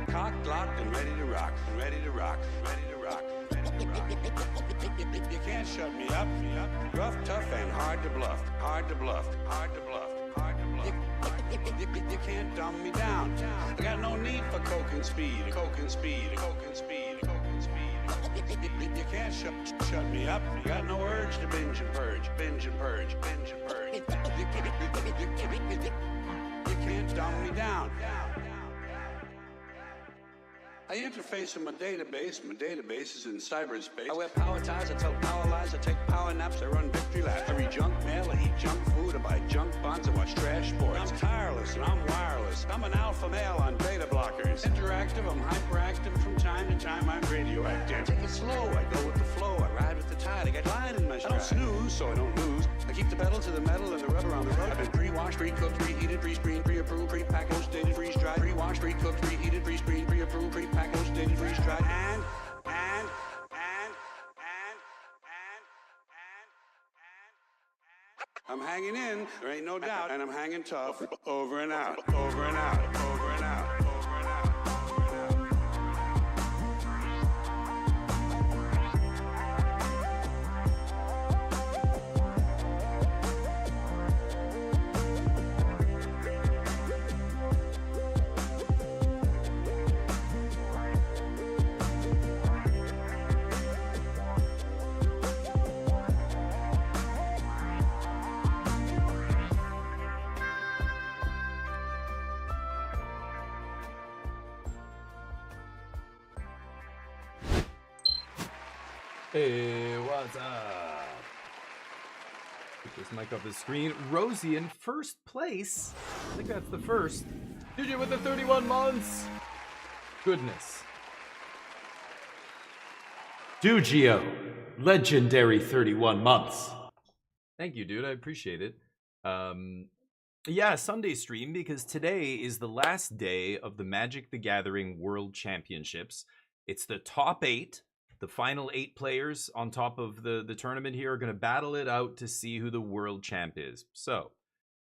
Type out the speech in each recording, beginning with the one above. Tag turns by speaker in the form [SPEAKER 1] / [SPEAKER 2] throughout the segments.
[SPEAKER 1] Cocked, locked, and ready to rock. Ready to rock. Ready to rock. Ready to rock. You can't shut me up. Rough, tough, and hard to bluff. Hard to bluff. Hard to bluff. Hard to bluff. You can't dumb me down. I got no need for coke and speed. Coke and speed. Coke and speed. Coke and speed. You can't shut me up. You got no urge to binge and purge. Binge and purge. Binge and purge. You can't dumb me down. I interface with my database. My database is in cyberspace. I wear power ties, I tell power lies, I take power naps, I run victory laps. I read junk mail, I eat junk food, I buy junk bonds, I watch trash sports. I'm tireless and I'm wireless. I'm an alpha male on beta blockers. Interactive, I'm hyperactive. From time to time, I'm radioactive. Take it slow, I go with the flow. I ride with the tide, I get line in my stride. I don't snooze, so I don't lose. I keep the pedal to the metal and the rubber on the road. I've been pre-washed, pre-cooked, preheated, pre-screened, pre-approved, pre-packed, post-dated, freeze-dried. Pre-washed, pre-cooked, preheated, pre-screened, pre-approved, pre-packed, post-dated, freeze-dried. And I'm hanging in, there ain't no doubt, and I'm hanging tough. Over and out, over and out, over and out.
[SPEAKER 2] Hey, what's up? Put this mic off the screen. Rosie in first place. I think that's the first. DJ with the 31 months. Goodness. Dugio, legendary 31 months. Thank you, dude. I appreciate it. Yeah, Sunday stream because today is the last day of the Magic the Gathering World Championships. It's the top 8. The final 8 players on top of the tournament here are going to battle it out to see who the world champ is. So,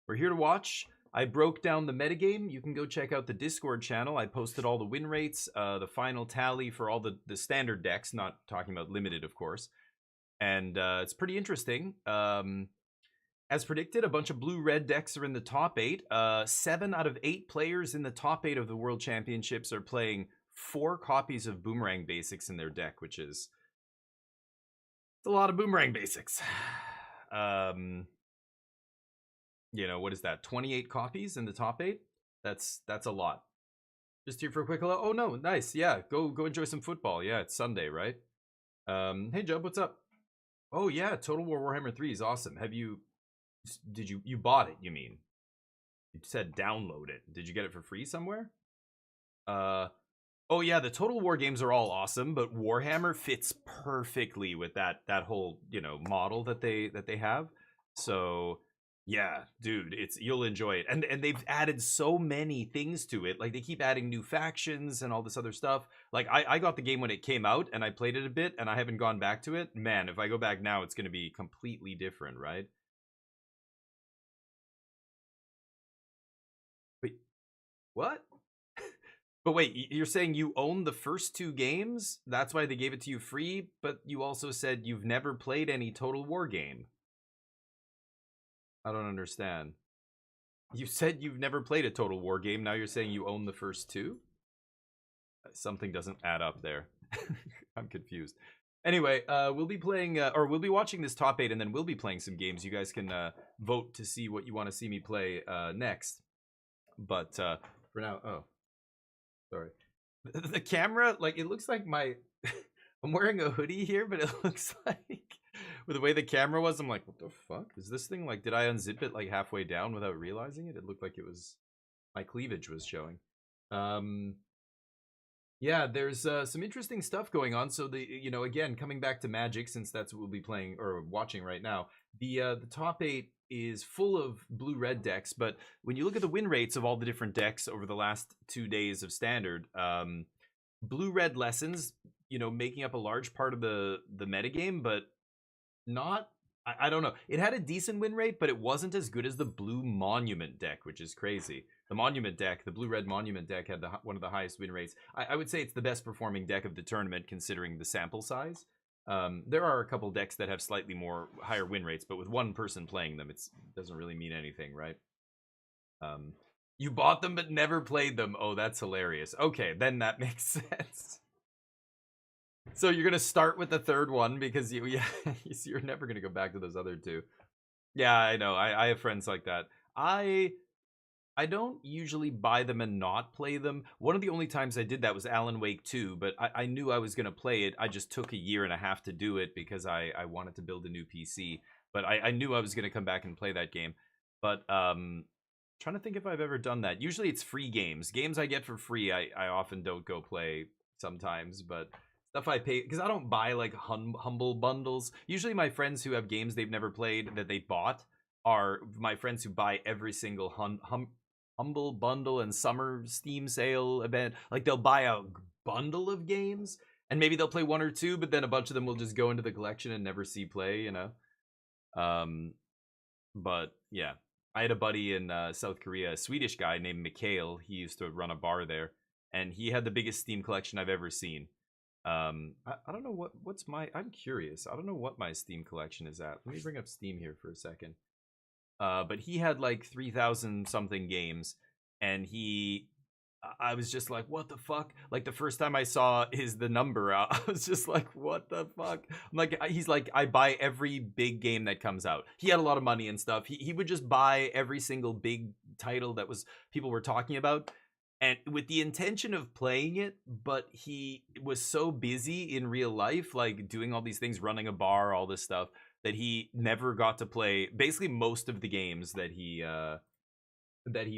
[SPEAKER 2] we're here to watch. I broke down the metagame. You can go check out the Discord channel. I posted all the win rates, the final tally for all the standard decks, not talking about limited, of course. And it's pretty interesting. As predicted, a bunch of blue-red decks are in the top 8. 7 out of 8 players in the top 8 of the World Championships are playing 4 copies of Boomerang Basics in their deck, which is a lot of Boomerang Basics. You know, what is that? 28 copies in the top 8? That's a lot. Just here for a quick hello. Oh no, nice. Yeah, go enjoy some football. Yeah, it's Sunday, right? Hey Job, what's up? Oh yeah, Total War Warhammer 3 is awesome. Did you bought it, you mean? You said download it. Did you get it for free somewhere? Oh yeah, the Total War games are all awesome, but Warhammer fits perfectly with that whole, you know, model that they have. So, yeah, dude, you'll enjoy it. And they've added so many things to it. Like they keep adding new factions and all this other stuff. Like I got the game when it came out and I played it a bit and I haven't gone back to it. Man, if I go back now, it's going to be completely different, right? Wait, what? But wait, you're saying you own the first 2 games? That's why they gave it to you free, but you also said you've never played any Total War game. I don't understand. You said you've never played a Total War game, now you're saying you own the first 2? Something doesn't add up there. I'm confused. Anyway, we'll be playing, or we'll be watching this top 8, and then we'll be playing some games. You guys can vote to see what you want to see me play next. But for now, oh. Sorry. The camera, like, it looks like I'm wearing a hoodie here, but it looks like, with the way the camera was, I'm like, what the fuck? Is this thing, like, did I unzip it, like, halfway down without realizing it? It looked like it was, my cleavage was showing. Yeah, there's some interesting stuff going on. So, you know, again, coming back to Magic, since that's what we'll be playing, or watching right now, the top 8 is full of blue-red decks, but when you look at the win rates of all the different decks over the last 2 days of Standard, blue-red lessons, you know, making up a large part of the metagame, but not, I don't know. It had a decent win rate, but it wasn't as good as the Blue Monument deck, which is crazy. The Monument deck, the Blue-Red Monument deck, had one of the highest win rates. I would say it's the best performing deck of the tournament, considering the sample size. There are a couple decks that have slightly more higher win rates, but with one person playing them, it doesn't really mean anything, right? You bought them but never played them. Oh, that's hilarious. Okay, then that makes sense. So you're gonna start with the third one because you're never gonna go back to those other two. Yeah, I know. I have friends like that. I don't usually buy them and not play them. One of the only times I did that was Alan Wake 2, but I knew I was gonna play it. I just took a year and a half to do it because I wanted to build a new PC. But I knew I was gonna come back and play that game. But trying to think if I've ever done that. Usually it's free games. Games I get for free, I often don't go play sometimes, but stuff I pay, because I don't buy like humble bundles. Usually my friends who have games they've never played that they bought are my friends who buy every single humble bundle and summer Steam sale event. Like they'll buy a bundle of games and maybe they'll play one or two, but then a bunch of them will just go into the collection and never see play, you know. But yeah, I had a buddy in South Korea, a Swedish guy named Mikhail. He used to run a bar there, and he had the biggest Steam collection I've ever seen. I don't know what's my, I'm curious. I don't know what my Steam collection is at. Let me bring up Steam here for a second. But he had like 3,000 something games, and I was just like, what the fuck? Like the first time I saw the number, I was just like, what the fuck? I'm like, he's like, I buy every big game that comes out. He had a lot of money and stuff. He would just buy every single big title that people were talking about, and with the intention of playing it, but he was so busy in real life, like doing all these things, running a bar, all this stuff, that he never got to play basically most of the games that he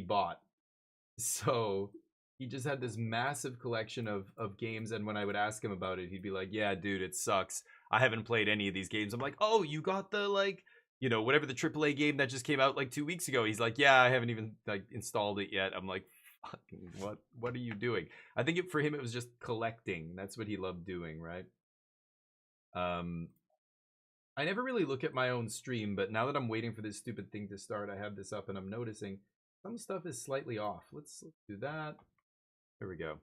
[SPEAKER 2] bought. So he just had this massive collection of games, and when I would ask him about it, he'd be like, yeah, dude, it sucks. I haven't played any of these games. I'm like, oh, you got the, like, you know, whatever the AAA game that just came out like 2 weeks ago. He's like, yeah, I haven't even like installed it yet. I'm like, fucking what are you doing? I think for him it was just collecting. That's what he loved doing, right? I never really look at my own stream, but now that I'm waiting for this stupid thing to start, I have this up and I'm noticing some stuff is slightly off. Let's do that. There we go.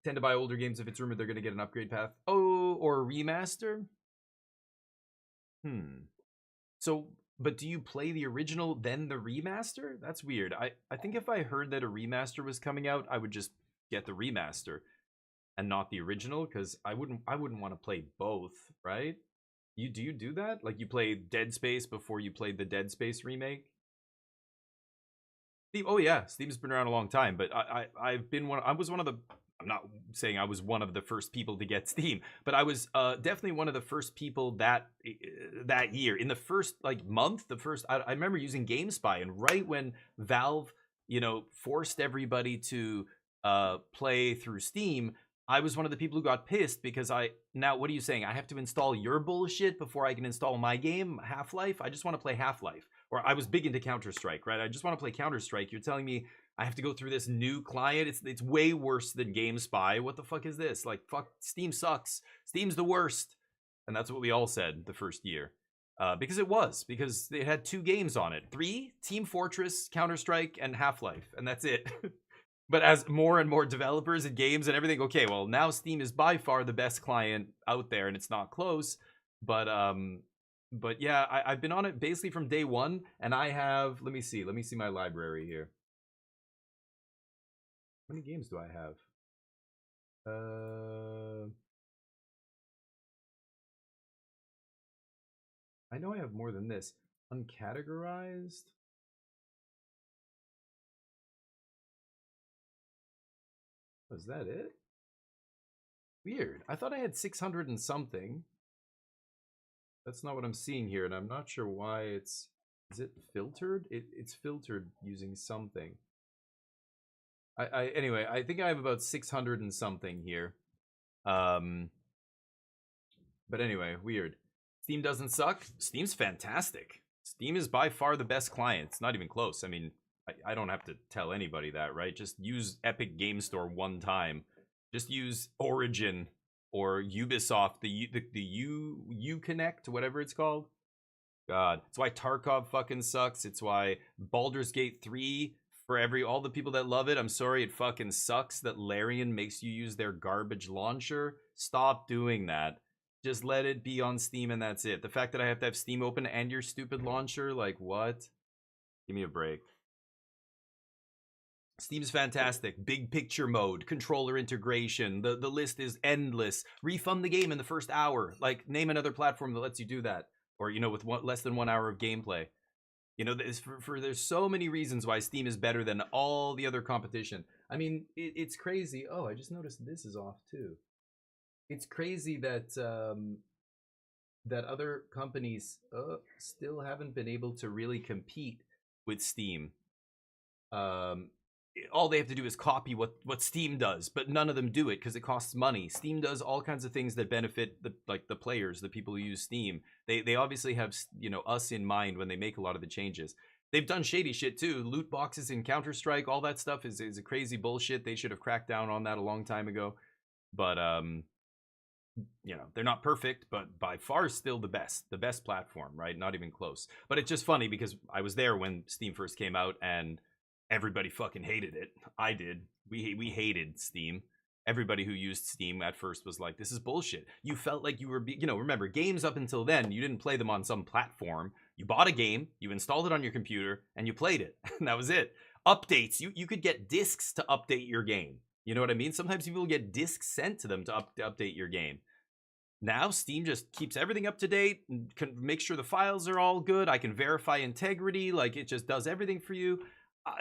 [SPEAKER 2] Tend to buy older games if it's rumored they're going to get an upgrade path. Oh, or a remaster? So, but do you play the original, then the remaster? That's weird. I think if I heard that a remaster was coming out, I would just get the remaster and not the original, because I wouldn't want to play both, right? Do you do that? Like you play Dead Space before you played the Dead Space remake? Steam, oh yeah, Steam's been around a long time, but I was one of the, I'm not saying I was one of the first people to get Steam, but I was definitely one of the first people that year. In the first like month, I remember using GameSpy, and right when Valve, you know, forced everybody to play through Steam, I was one of the people who got pissed because now what are you saying? I have to install your bullshit before I can install my game, Half-Life? I just want to play Half-Life. Or I was big into Counter-Strike, right? I just want to play Counter-Strike. You're telling me I have to go through this new client? It's way worse than GameSpy. What the fuck is this? Like, fuck, Steam sucks. Steam's the worst. And that's what we all said the first year. Because it had 2 games on it. 3, Team Fortress, Counter-Strike, and Half-Life. And that's it. But as more and more developers and games and everything, okay, well, now Steam is by far the best client out there, and it's not close. But yeah, I've been on it basically from day one, and I have, let me see my library here. How many games do I have? I know I have more than this. Uncategorized? Was that it? Weird. I thought I had 600 and something. That's not what I'm seeing here, and I'm not sure why it's... Is it filtered? It's filtered using something. Anyway, I think I have about 600 and something here. But anyway, weird. Steam doesn't suck. Steam's fantastic. Steam is by far the best client. It's not even close. I mean, I don't have to tell anybody that, right? Just use Epic Game Store one time. Just use Origin or Ubisoft, the Connect, whatever it's called. God, it's why Tarkov fucking sucks. It's why Baldur's Gate 3, for all the people that love it, I'm sorry, it fucking sucks that Larian makes you use their garbage launcher. Stop doing that. Just let it be on Steam and that's it. The fact that I have to have Steam open and your stupid launcher, like what? Give me a break. Steam's fantastic. Big picture mode, controller integration. The list is endless. Refund the game in the first hour. Like, name another platform that lets you do that. Or, you know, with less than 1 hour of gameplay. You know, there's so many reasons why Steam is better than all the other competition. I mean, it's crazy. Oh, I just noticed this is off too. It's crazy that that other companies still haven't been able to really compete with Steam. All they have to do is copy what Steam does, but none of them do it because it costs money. Steam does all kinds of things that benefit the players, the people who use Steam. They obviously have, you know, us in mind when they make a lot of the changes. They've done shady shit too. Loot boxes in Counter-Strike, all that stuff is a crazy bullshit. They should have cracked down on that a long time ago. But you know, they're not perfect, but by far still the best platform, right? Not even close. But it's just funny because I was there when Steam first came out and everybody fucking hated it. I did. We hated Steam. Everybody who used Steam at first was like, this is bullshit. You felt like you were, you know, remember, games up until then, you didn't play them on some platform. You bought a game, you installed it on your computer, and you played it. And that was it. Updates, you could get discs to update your game. You know what I mean? Sometimes people get discs sent to them to update your game. Now, Steam just keeps everything up to date, and can make sure the files are all good. I can verify integrity, like it just does everything for you.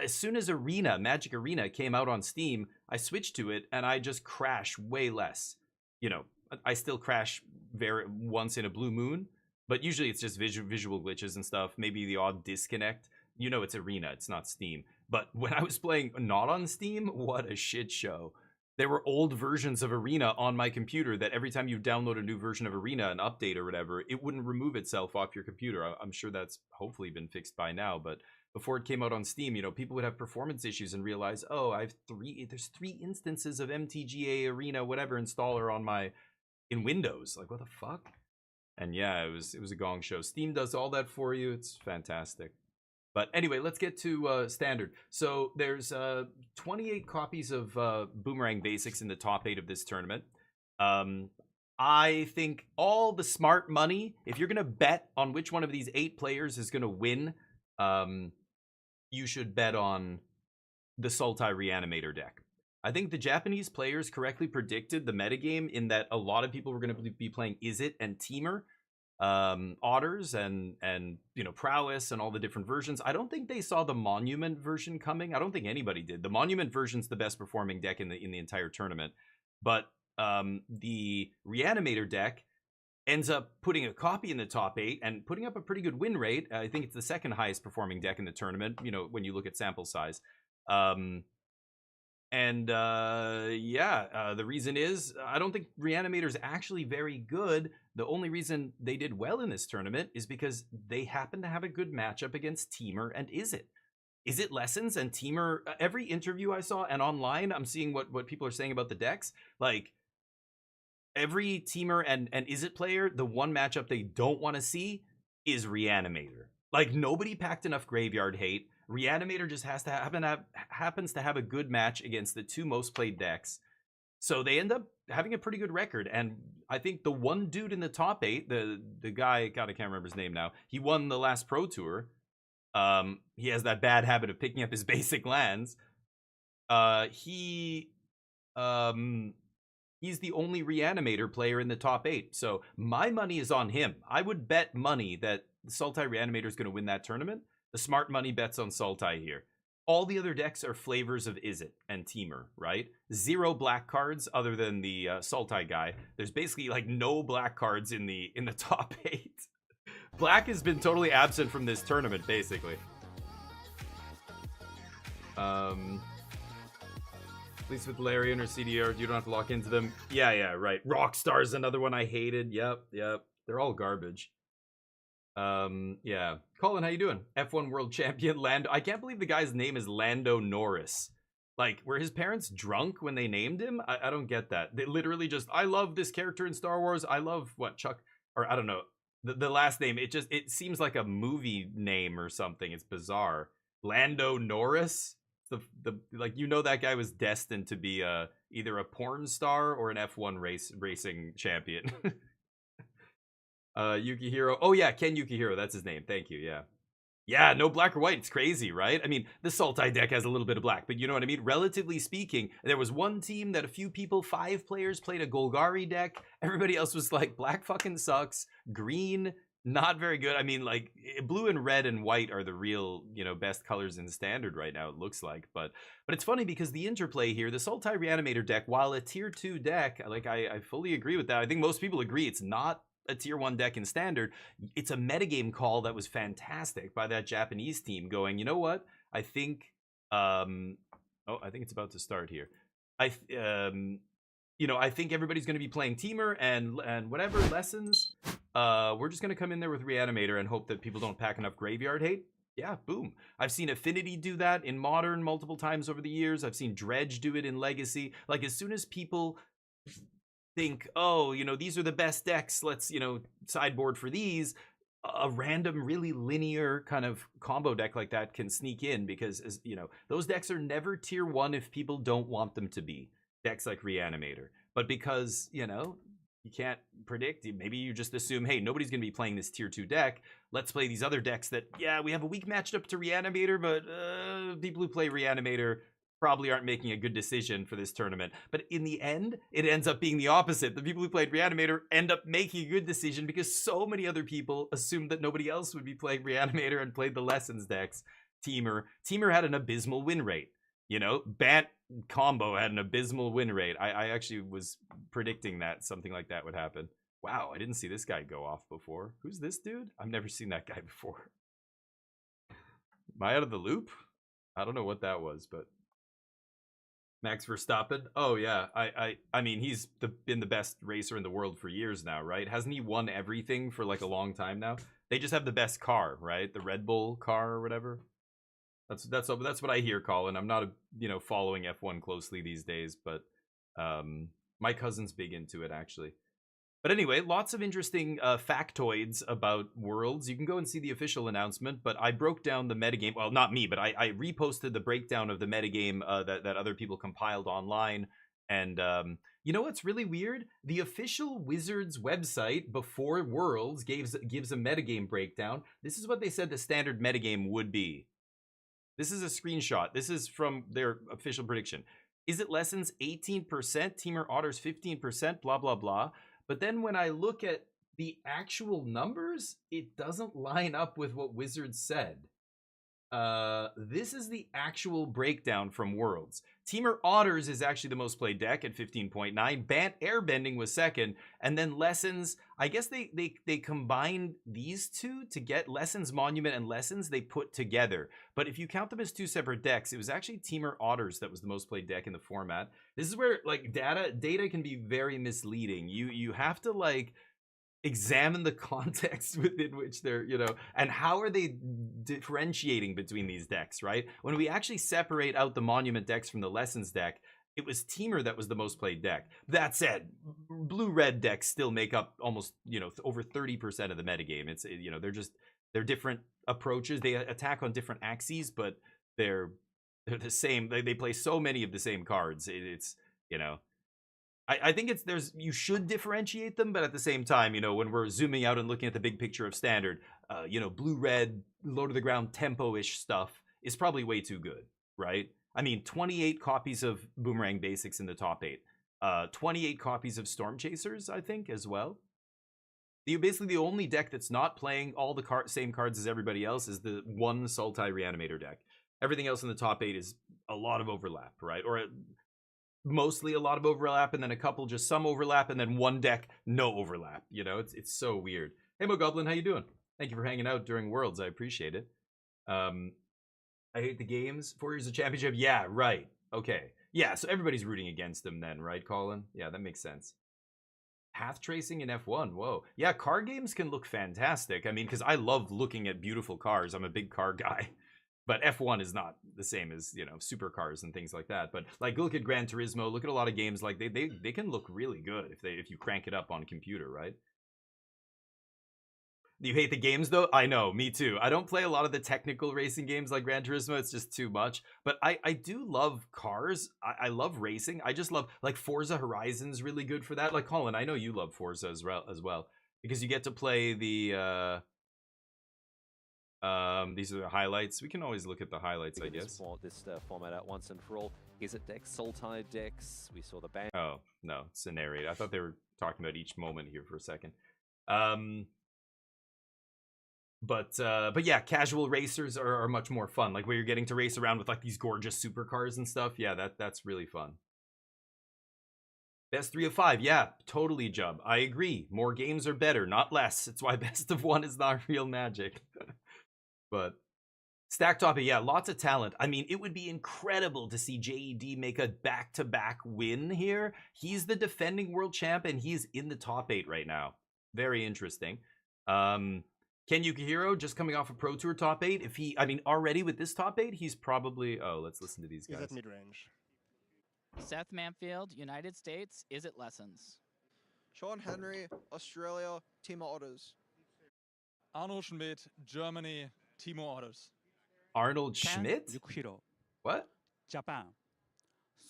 [SPEAKER 2] As soon as Magic Arena came out on Steam, I switched to it and I just crash way less. You know, I still crash once in a blue moon, but usually it's just visual glitches and stuff, maybe the odd disconnect. You know, it's Arena, it's not Steam. But when I was playing not on Steam, what a shit show. There were old versions of Arena on my computer that every time you download a new version of Arena, an update or whatever, it wouldn't remove itself off your computer. I'm sure that's hopefully been fixed by now, but before it came out on Steam, you know, people would have performance issues and realize, oh, there's 3 instances of MTGA Arena, whatever installer in Windows. Like, what the fuck? And yeah, it was a gong show. Steam does all that for you. It's fantastic. But anyway, let's get to standard. So there's 28 copies of Boomerang Basics in the top 8 of this tournament. I think all the smart money, if you're going to bet on which one of these 8 players is going to win, you should bet on the Sultai Reanimator deck. I think the Japanese players correctly predicted the metagame in that a lot of people were going to be playing Izzet and Temur, Otters and you know, Prowess and all the different versions. I don't think they saw the Monument version coming. I don't think anybody did. The Monument version's the best performing deck in the entire tournament. But the Reanimator deck ends up putting a copy in the top 8 and putting up a pretty good win rate. I think it's the second highest performing deck in the tournament, you know, when you look at sample size. The reason is I don't think Reanimator's actually very good. The only reason they did well in this tournament is because they happen to have a good matchup against Temur and Izzet. Izzet lessens and Temur, every interview I saw and online, I'm seeing what people are saying about the decks. Like, every Temur and Izzet player, the one matchup they don't want to see is Reanimator. Like, nobody packed enough graveyard hate. Reanimator just happens to have a good match against the 2 most played decks. So they end up having a pretty good record. And I think the one dude in the top 8, the guy, God, I can't remember his name now. He won the last Pro Tour. He has that bad habit of picking up his basic lands. He's the only Reanimator player in the top 8. So my money is on him. I would bet money that the Sultai Reanimator is going to win that tournament. The smart money bets on Sultai here. All the other decks are flavors of Izzet and Temur, right? 0 black cards other than the Sultai guy. There's basically like no black cards in the top 8. Black has been totally absent from this tournament, basically. At least with Larian or CDR, you don't have to lock into them. Yeah, right. Rockstar's another one I hated. Yep. They're all garbage. Yeah. Colin, how you doing? F1 world champion Lando. I can't believe the guy's name is Lando Norris. Like, were his parents drunk when they named him? I don't get that. They literally just, I love this character in Star Wars. I love what Chuck, or I don't know, the last name. It seems like a movie name or something. It's bizarre. Lando Norris. The like, you know, that guy was destined to be either a porn star or an F1 racing champion. Yukihiro. Oh yeah, Ken Yukihiro. That's his name. Thank you. Yeah. Yeah, no black or white. It's crazy, right? I mean, the Sultai deck has a little bit of black, but you know what I mean? Relatively speaking, there was one team that a few people, 5 players, played a Golgari deck. Everybody else was like, black fucking sucks. Green, not very good. I mean, like, blue and red and white are the real, you know, best colors in Standard right now, it looks like. But it's funny because the interplay here, the Sultai Reanimator deck, while a tier 2 deck, like, I fully agree with that. I think most people agree it's not a tier 1 deck in Standard. It's a metagame call that was fantastic by that Japanese team going, you know what? I think I think it's about to start here. You know, I think everybody's going to be playing Teamer and whatever lessons. We're just going to come in there with Reanimator and hope that people don't pack enough graveyard hate. Yeah, boom. I've seen Affinity do that in Modern multiple times over the years. I've seen Dredge do it in Legacy. Like, as soon as people think, oh, you know, these are the best decks, let's, you know, sideboard for these, a random really linear kind of combo deck like that can sneak in, because, as you know, those decks are never tier 1 if people don't want them to be, decks like Reanimator. But because, you know, you can't predict, maybe you just assume, hey, nobody's going to be playing this tier 2 deck, let's play these other decks that, yeah, we have a weak matched up to Reanimator, but people who play Reanimator probably aren't making a good decision for this tournament. But in the end, it ends up being the opposite. The people who played Reanimator end up making a good decision because so many other people assumed that nobody else would be playing Reanimator and played the Lessons decks. Teamer had an abysmal win rate. You know, Bant combo had an abysmal win rate. I actually was predicting that something like that would happen. Wow, I didn't see this guy go off before. Who's this dude? I've never seen that guy before. Am I out of the loop? I don't know what that was, but Max Verstappen. Oh yeah, I mean, he's been the best racer in the world for years now, right? Hasn't he won everything for like a long time now? They just have the best car, right? The Red Bull car or whatever. That's what I hear, Colin. I'm not following F1 closely these days, but my cousin's big into it actually. But anyway, lots of interesting factoids about Worlds. You can go and see the official announcement, but I broke down the metagame. Well, not me, but I reposted the breakdown of the metagame that other people compiled online. And you know what's really weird? The official Wizards website before Worlds gives a metagame breakdown. This is what they said the standard metagame would be. This is a screenshot. This is from their official prediction. Is it Lessons 18%? Teamer Otters 15%? Blah, blah, blah. But then when I look at the actual numbers, it doesn't line up with what Wizards said. This is the actual breakdown from Worlds. Teamer Otters is actually the most played deck at 15.9. Bant Airbending was second. And then Lessons, I guess they combined these two to get Lessons Monument and Lessons they put together. But if you count them as two separate decks, it was actually Teamer Otters that was the most played deck in the format. This is where like data can be very misleading. You have to like examine the context within which they're, you know, and how are they differentiating between these decks, right? When we actually separate out the Monument decks from the Lessons deck, it was Teamer that was the most played deck. That said, blue-red decks still make up almost, you know, over 30% of the metagame. It's, you know, they're different approaches. They attack on different axes, but they're the same. They play so many of the same cards. It's, you know, I think you should differentiate them, but at the same time, you know, when we're zooming out and looking at the big picture of Standard, you know, blue-red, low-to-the-ground tempo-ish stuff is probably way too good, right? I mean, 28 copies of Boomerang Basics in the top 8. 28 copies of Storm Chasers, I think, as well. You're basically the only deck that's not playing all the same cards as everybody else is the one Sultai Reanimator deck. Everything else in the top 8 is a lot of overlap, right? Or mostly a lot of overlap, and then a couple just some overlap, and then one deck no overlap. You know, it's so weird. Hey Mo Goblin, how you doing? Thank you for hanging out during Worlds. I appreciate it. I hate the games. 4 years of championship. Yeah, right. Okay. Yeah, so everybody's rooting against them then, right, Colin? Yeah, that makes sense. Path tracing in F1. Whoa. Yeah, car games can look fantastic. I mean, because I love looking at beautiful cars. I'm a big car guy. But F1 is not the same as, you know, supercars and things like that. But like, look at Gran Turismo, look at a lot of games, like they can look really good if you crank it up on computer, right? You hate the games though? I know, me too. I don't play a lot of the technical racing games like Gran Turismo. It's just too much. But I do love cars. I love racing. I just love, like, Forza Horizon's really good for that. Like, Colin, I know you love Forza as well. Because you get to play the these are the highlights. We can always look at the highlights, I guess.
[SPEAKER 3] This format out once and for all. Is it decks, Sultai decks? We saw the band.
[SPEAKER 2] Oh, no, it's a narrator. I thought they were talking about each moment here for a second. But yeah, casual racers are much more fun. Like, where you're getting to race around with like these gorgeous supercars and stuff. Yeah, that's really fun. Best 3 of 5. Yeah, totally, Jub. I agree. More games are better, not less. It's why best of 1 is not real Magic. But Stack Topic, yeah, lots of talent. I mean, it would be incredible to see JED make a back-to-back win here. He's the defending world champ, and he's in the top 8 right now. Very interesting. Ken Yukihiro, just coming off a Pro Tour top 8. If he, I mean, already with this top 8, he's probably... Oh, let's listen to these guys.
[SPEAKER 4] He's at mid-range.
[SPEAKER 5] Seth Manfield, United States, is it lessons?
[SPEAKER 6] Sean Henry, Australia, Timo Otters.
[SPEAKER 7] Arnold Schmidt, Germany, Timo Otters.
[SPEAKER 2] Arnold Schmidt?
[SPEAKER 8] Yukihiro,
[SPEAKER 2] What?
[SPEAKER 8] Japan.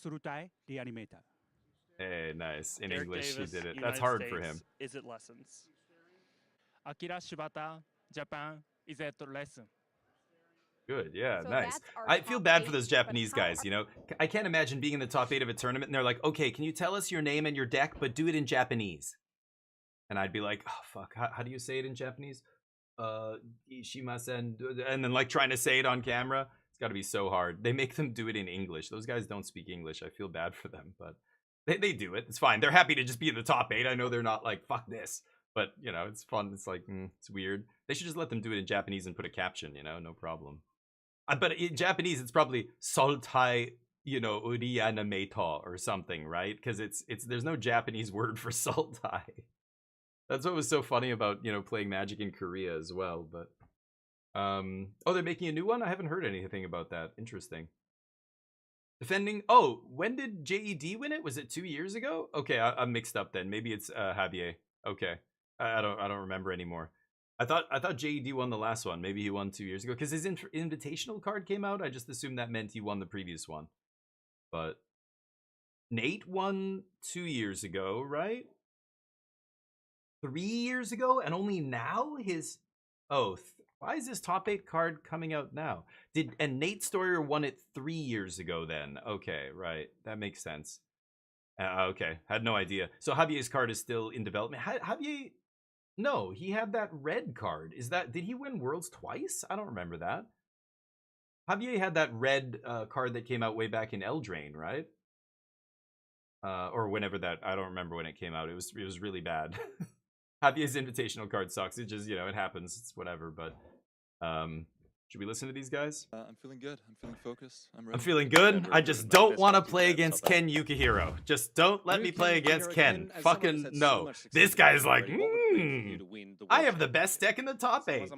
[SPEAKER 8] Surutai Reanimator.
[SPEAKER 2] Hey, nice. In
[SPEAKER 9] Eric
[SPEAKER 2] English,
[SPEAKER 9] Davis,
[SPEAKER 2] he did it.
[SPEAKER 9] United
[SPEAKER 2] That's hard
[SPEAKER 9] States,
[SPEAKER 2] for him.
[SPEAKER 9] Is it lessons?
[SPEAKER 8] Akira Shibata, Japan. Is it lesson?
[SPEAKER 2] Good, yeah,
[SPEAKER 10] So
[SPEAKER 2] nice.
[SPEAKER 10] that's our
[SPEAKER 2] I feel
[SPEAKER 10] top
[SPEAKER 2] bad for
[SPEAKER 10] 8,
[SPEAKER 2] those
[SPEAKER 10] but
[SPEAKER 2] Japanese
[SPEAKER 10] how
[SPEAKER 2] guys,
[SPEAKER 10] are-
[SPEAKER 2] you know? I can't imagine being in the top 8 of a tournament and they're like, okay, can you tell us your name and your deck, but do it in Japanese? And I'd be like, oh, fuck, how do you say it in Japanese? Ishimasen, and then like trying to say it on camera. It's got to be so hard. They make them do it in English. Those guys don't speak English. I feel bad for them, but they do it. It's fine. They're happy to just be in the top 8. I know they're not like, fuck this. But, you know, it's fun. It's like, it's weird. They should just let them do it in Japanese and put a caption, you know, no problem. But in Japanese, it's probably Sultai, you know, Uri Animator or something, right? Because it's there's no Japanese word for Sultai. That's what was so funny about, you know, playing Magic in Korea as well. But oh, they're making a new one? I haven't heard anything about that. Interesting. Defending. Oh, when did JED win it? Was it 2 years ago? Okay, I'm mixed up then. Maybe it's Javier. Okay, I don't remember anymore. I thought JED won the last one. Maybe he won 2 years ago because his invitational card came out. I just assumed that meant he won the previous one. But Nate won 2 years ago, right? 3 years ago, and only now his... Oh, why is this top 8 card coming out now? And Nate Stoyer won it 3 years ago then. Okay, right. That makes sense. Okay, had no idea. So Javier's card is still in development. Javier... No, he had that red card. Did he win Worlds twice? I don't remember that. Javier had that red card that came out way back in Eldraine, right? Or whenever that... I don't remember when it came out. It was really bad. Javier's invitational card sucks. It just, you know, it happens. It's whatever, but... should we listen to these guys?
[SPEAKER 7] I'm feeling good. I'm feeling focused.
[SPEAKER 2] I'm feeling good. I just don't want to play against Ken Yukihiro. Just don't let me play against Ken. Fucking no. This guy's like, I have the best deck in the top 8.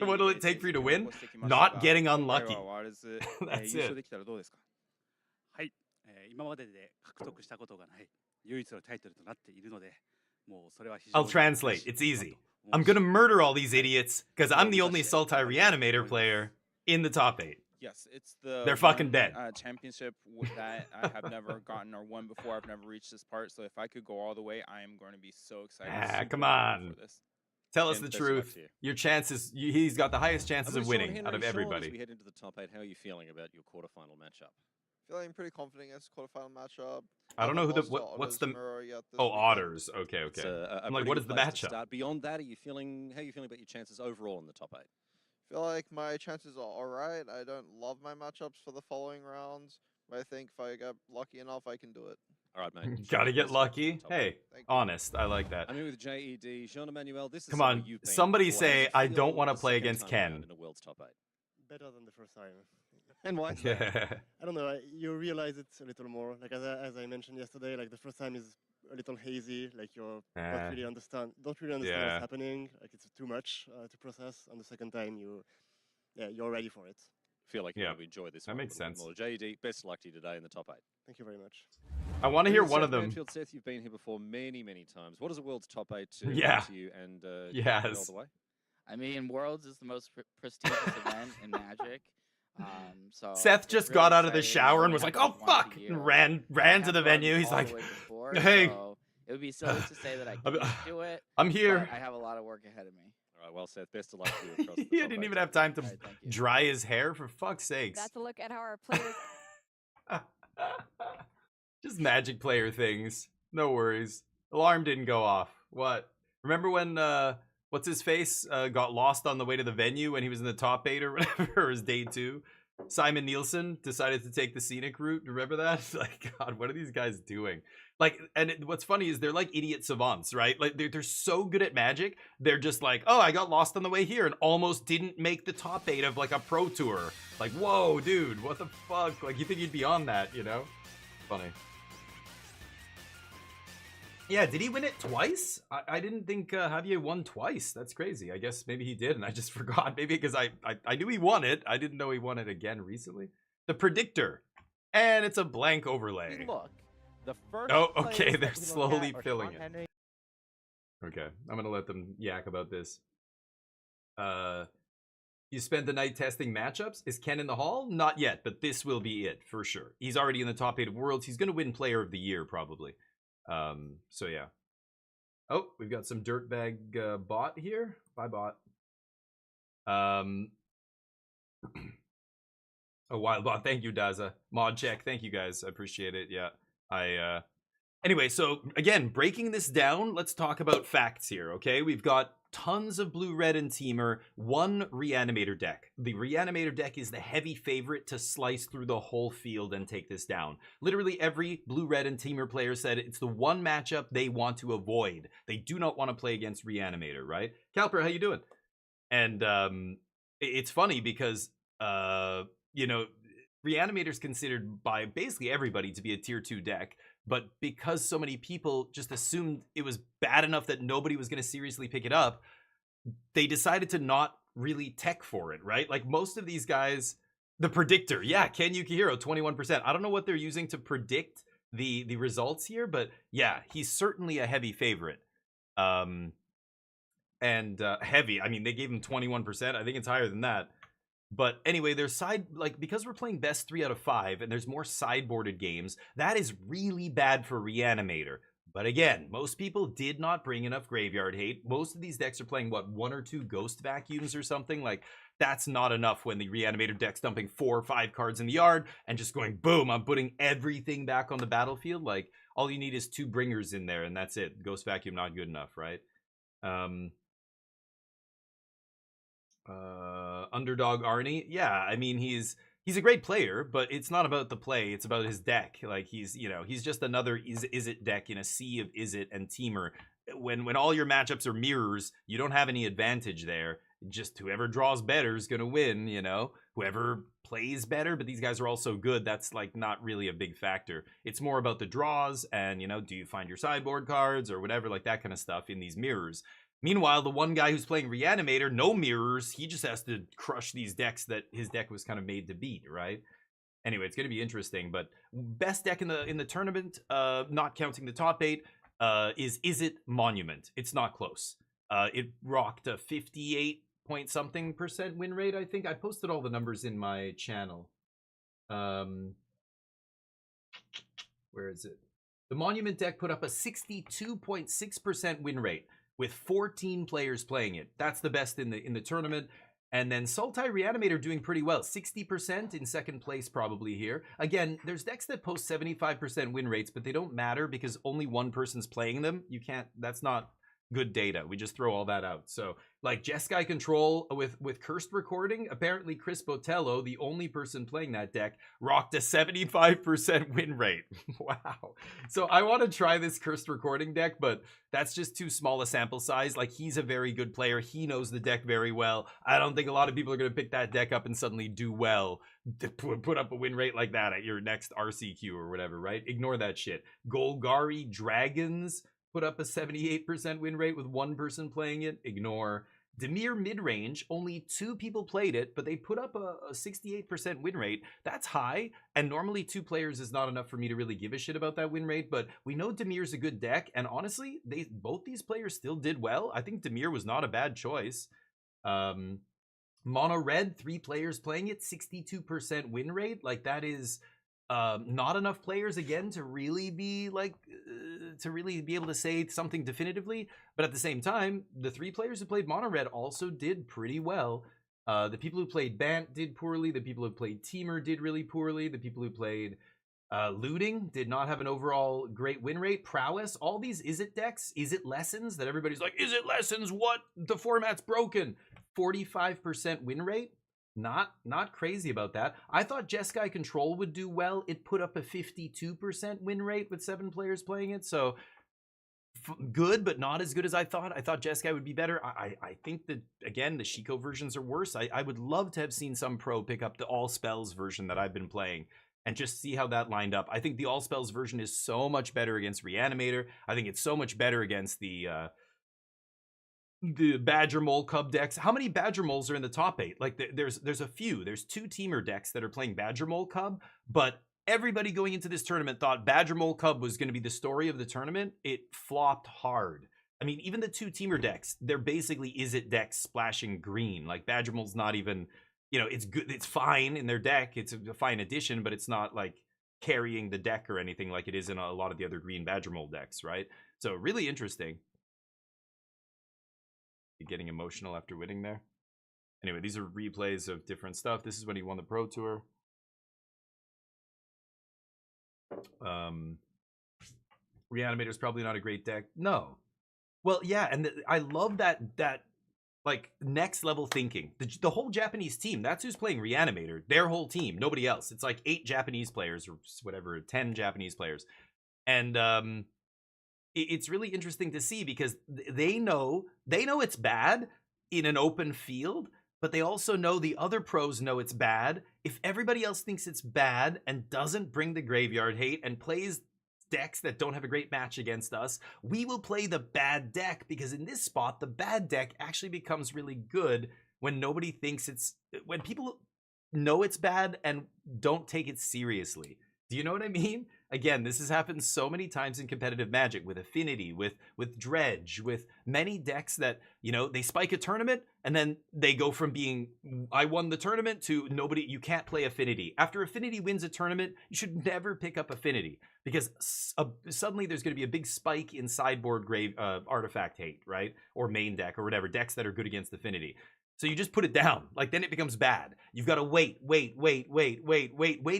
[SPEAKER 2] What will it take for you to win? Not getting unlucky. That's it.
[SPEAKER 8] はい、今までで獲得したことがない唯一のタイトルとなっているので、もうそれは非常
[SPEAKER 2] I'll
[SPEAKER 8] に
[SPEAKER 2] translate. It's easy. I'm gonna murder all these idiots because I'm the only Sultai Reanimator player in the top 8.
[SPEAKER 11] Yes, it's the
[SPEAKER 2] They're fucking dead.
[SPEAKER 11] Championship that I have never gotten or won before. I've never reached this part, so if I could go all the way, I am going to be so excited.
[SPEAKER 2] Ah, come on. Tell us the truth. Your chances, he's got the highest chances of winning out of everybody.
[SPEAKER 3] As we head into the top 8, how are you feeling about your quarterfinal matchup?
[SPEAKER 6] Feeling pretty confident against quarterfinal matchup.
[SPEAKER 2] I don't know who what's the Otters. Okay. I'm like, what is the matchup?
[SPEAKER 3] Beyond that, how are you feeling about your chances overall in the top 8?
[SPEAKER 6] I feel like my chances are alright. I don't love my matchups for the following rounds, but I think if I get lucky enough, I can do it.
[SPEAKER 3] All right, mate.
[SPEAKER 2] Gotta get lucky. Hey, honest. I like that.
[SPEAKER 3] I mean, with JED, Jean-Emmanuel, this is
[SPEAKER 2] come on. Somebody say I don't want to play against Ken.
[SPEAKER 3] In the world's top 8.
[SPEAKER 4] Better than the first time.
[SPEAKER 3] And why?
[SPEAKER 4] I don't know. You realize it a little more. Like as I mentioned yesterday, like the first time is a little hazy. Like you're don't really understand what's happening. Like it's too much to process. And the second time, you yeah, you're ready for it.
[SPEAKER 3] Feel like you're
[SPEAKER 2] Yeah,
[SPEAKER 3] going to enjoy this
[SPEAKER 2] that
[SPEAKER 3] one a
[SPEAKER 2] makes
[SPEAKER 3] little bit
[SPEAKER 2] sense.
[SPEAKER 3] more. JD, best of luck to you today in the top 8.
[SPEAKER 4] Thank you very much.
[SPEAKER 2] I want to hear
[SPEAKER 3] Seth
[SPEAKER 2] one of them.
[SPEAKER 3] Manfield, Seth, you've been here before many, many times. What does a world's top 8 to
[SPEAKER 2] Yeah.
[SPEAKER 3] to you? And all
[SPEAKER 2] Yes.
[SPEAKER 3] the way?
[SPEAKER 5] I mean, Worlds is the most prestigious event in Magic. So
[SPEAKER 2] Seth
[SPEAKER 5] it's
[SPEAKER 2] just
[SPEAKER 5] really
[SPEAKER 2] got out of the
[SPEAKER 5] exciting.
[SPEAKER 2] shower
[SPEAKER 5] We
[SPEAKER 2] and was
[SPEAKER 5] only
[SPEAKER 2] like,
[SPEAKER 5] have
[SPEAKER 2] "Oh
[SPEAKER 5] it once a
[SPEAKER 2] fuck!"
[SPEAKER 5] year.
[SPEAKER 2] and ran
[SPEAKER 5] I
[SPEAKER 2] to
[SPEAKER 5] have
[SPEAKER 2] the
[SPEAKER 5] run
[SPEAKER 2] venue. He's
[SPEAKER 5] all the
[SPEAKER 2] like,
[SPEAKER 5] way before,
[SPEAKER 2] "Hey,
[SPEAKER 5] so it would be silly to say that I
[SPEAKER 2] I'm-
[SPEAKER 5] can't do it.
[SPEAKER 2] I'm here."
[SPEAKER 5] But I have a lot of work ahead of me.
[SPEAKER 3] All right, well, Seth, best of luck to you across the
[SPEAKER 2] He
[SPEAKER 3] top
[SPEAKER 2] didn't
[SPEAKER 3] 8
[SPEAKER 2] even have
[SPEAKER 3] today.
[SPEAKER 2] time to
[SPEAKER 5] All right, thank you.
[SPEAKER 2] dry his hair, for fuck's sakes.
[SPEAKER 9] That's a look at how our players.
[SPEAKER 2] Just Magic player things. No worries. Alarm didn't go off. What? Remember when what's his face got lost on the way to the venue when he was in the top 8 or whatever, or his day 2? Simon Nielsen decided to take the scenic route. Remember that? Like, God, what are these guys doing? Like, and what's funny is they're like idiot savants, right? Like, they're so good at Magic. They're just like, oh, I got lost on the way here and almost didn't make the top 8 of like a pro tour. Like, whoa, dude, what the fuck? Like, you think you'd be on that, you know? Funny. Yeah, did he win it twice? I didn't think Javier won twice. That's crazy. I guess maybe he did, and I just forgot. Maybe because I knew he won it. I didn't know he won it again recently. The Predictor. And it's a blank overlay.
[SPEAKER 10] Look, the first
[SPEAKER 2] Oh, okay,
[SPEAKER 10] players
[SPEAKER 2] they're
[SPEAKER 10] that we look
[SPEAKER 2] slowly
[SPEAKER 10] at are
[SPEAKER 2] filling
[SPEAKER 10] Sean
[SPEAKER 2] it.
[SPEAKER 10] Henry.
[SPEAKER 2] Okay, I'm going to let them yak about this. You spent the night testing matchups? Is Ken in the hall? Not yet, but this will be it, for sure. He's already in the top 8 of Worlds. He's going to win Player of the Year, probably. So yeah. Oh, we've got some dirtbag bot here. Bye, bot. A wild bot. Thank you, Daza. Mod check. Thank you, guys. I appreciate it. Yeah. Anyway, so again, breaking this down, let's talk about facts here, okay? We've got tons of blue, red, and teamer, one Reanimator deck. The Reanimator deck is the heavy favorite to slice through the whole field and take this down. Literally every blue, red, and teamer player said it's the one matchup they want to avoid. They do not want to play against Reanimator, right? Calper, how you doing? And it's funny because, you know, Reanimator's considered by basically everybody to be a tier 2 deck. But because so many people just assumed it was bad enough that nobody was going to seriously pick it up, they decided to not really tech for it, right? Like most of these guys, the Predictor, yeah, Ken Yukihiro, 21%. I don't know what they're using to predict the results here, but yeah, he's certainly a heavy favorite. Heavy, I mean, they gave him 21%. I think it's higher than that. But anyway, there's because we're playing best 3 out of 5 and there's more sideboarded games, that is really bad for Reanimator. But again, most people did not bring enough graveyard hate. Most of these decks are playing, what, 1 or 2 ghost vacuums or something? Like, that's not enough when the Reanimator deck's dumping 4 or 5 cards in the yard and just going, boom, I'm putting everything back on the battlefield. Like, all you need is 2 bringers in there and that's it. Ghost vacuum, not good enough, right? Underdog Arnie, yeah, I mean he's a great player, but it's not about the play, it's about his deck. Like he's just another Izzet deck in a sea of Izzet and Teamer. When all your matchups are mirrors, you don't have any advantage there. Just whoever draws better is gonna win, you know. Whoever plays better, but these guys are all so good, that's like not really a big factor. It's more about the draws and, you know, do you find your sideboard cards or whatever, like that kind of stuff in these mirrors. Meanwhile, the one guy who's playing Reanimator, no mirrors, he just has to crush these decks that his deck was kind of made to beat, right? Anyway, it's going to be interesting, but best deck in the tournament, not counting the top 8, is Izzet Monument. It's not close. It rocked a 58-point-something% win rate, I think. I posted all the numbers in my channel. Where is it? The Monument deck put up a 62.6% win rate, with 14 players playing it. That's the best in the tournament. And then Sultai Reanimator doing pretty well. 60% in second place probably here. Again, there's decks that post 75% win rates, but they don't matter because only one person's playing them. You can't, that's not good data. We just throw all that out. So like Jeskai Control with Cursed Recording, apparently Chris Botello, the only person playing that deck, rocked a 75% win rate. Wow. So I want to try this Cursed Recording deck, but that's just too small a sample size. Like he's a very good player. He knows the deck very well. I don't think a lot of people are going to pick that deck up and suddenly do well to put up a win rate like that at your next RCQ or whatever, right? Ignore that shit. Golgari Dragons put up a 78% win rate with one person playing it. Ignore. Dimir mid-range, only 2 people played it, but they put up a 68% win rate. That's high, and normally 2 players is not enough for me to really give a shit about that win rate, but we know Dimir's a good deck, and honestly, both these players still did well. I think Dimir was not a bad choice. Mono red, 3 players playing it, 62% win rate. Like, that is not enough players again to really be like able to say something definitively. But at the same time, the 3 players who played mono red also did pretty well. The people who played Bant did poorly. The people who played Teamer did really poorly. The people who played Looting did not have an overall great win rate. Prowess, all these Izzet decks, Izzet Lessons that everybody's like, Izzet Lessons, what? The format's broken. 45% win rate. Not crazy about that. I thought Jeskai Control would do well. It put up a 52% win rate with 7 players playing it. So good, but not as good as I thought. I thought Jeskai would be better. I think that, again, the Shiko versions are worse. I would love to have seen some pro pick up the All Spells version that I've been playing and just see how that lined up. I think the All Spells version is so much better against Reanimator. I think it's so much better against the Badger Mole Cub decks. How many Badger Moles are in the top 8? Like, there's a few. There's 2 Teamer decks that are playing Badger Mole Cub, but everybody going into this tournament thought Badger Mole Cub was going to be the story of the tournament. It flopped hard. I mean, even the 2 Teamer decks, they're basically Izzet decks splashing green. Like, Badger Mole's not even, you know, it's good. It's fine in their deck. It's a fine addition, but it's not like carrying the deck or anything like it is in a lot of the other green Badger Mole decks, right? So really interesting. Getting emotional after winning there. Anyway, these are replays of different stuff. This is when he won the Pro Tour. Reanimator's probably not a great deck. No. Well, yeah, and I love that like next level thinking. The whole Japanese team, that's who's playing Reanimator. Their whole team, nobody else. It's like 8 Japanese players or whatever, 10 Japanese players. And it's really interesting to see because they know it's bad in an open field, but they also know the other pros know it's bad. If everybody else thinks it's bad and doesn't bring the graveyard hate and plays decks that don't have a great match against us, we will play the bad deck, because in this spot, the bad deck actually becomes really good when nobody thinks when people know it's bad and don't take it seriously. Do you know what I mean? Again, this has happened so many times in competitive Magic, with Affinity, with Dredge, with many decks that, you know, they spike a tournament and then they go from being, I won the tournament, to nobody, you can't play Affinity. After Affinity wins a tournament, you should never pick up Affinity, because suddenly there's going to be a big spike in sideboard artifact hate, right? Or main deck or whatever, decks that are good against Affinity. So you just put it down. Like, then it becomes bad. You've got to wait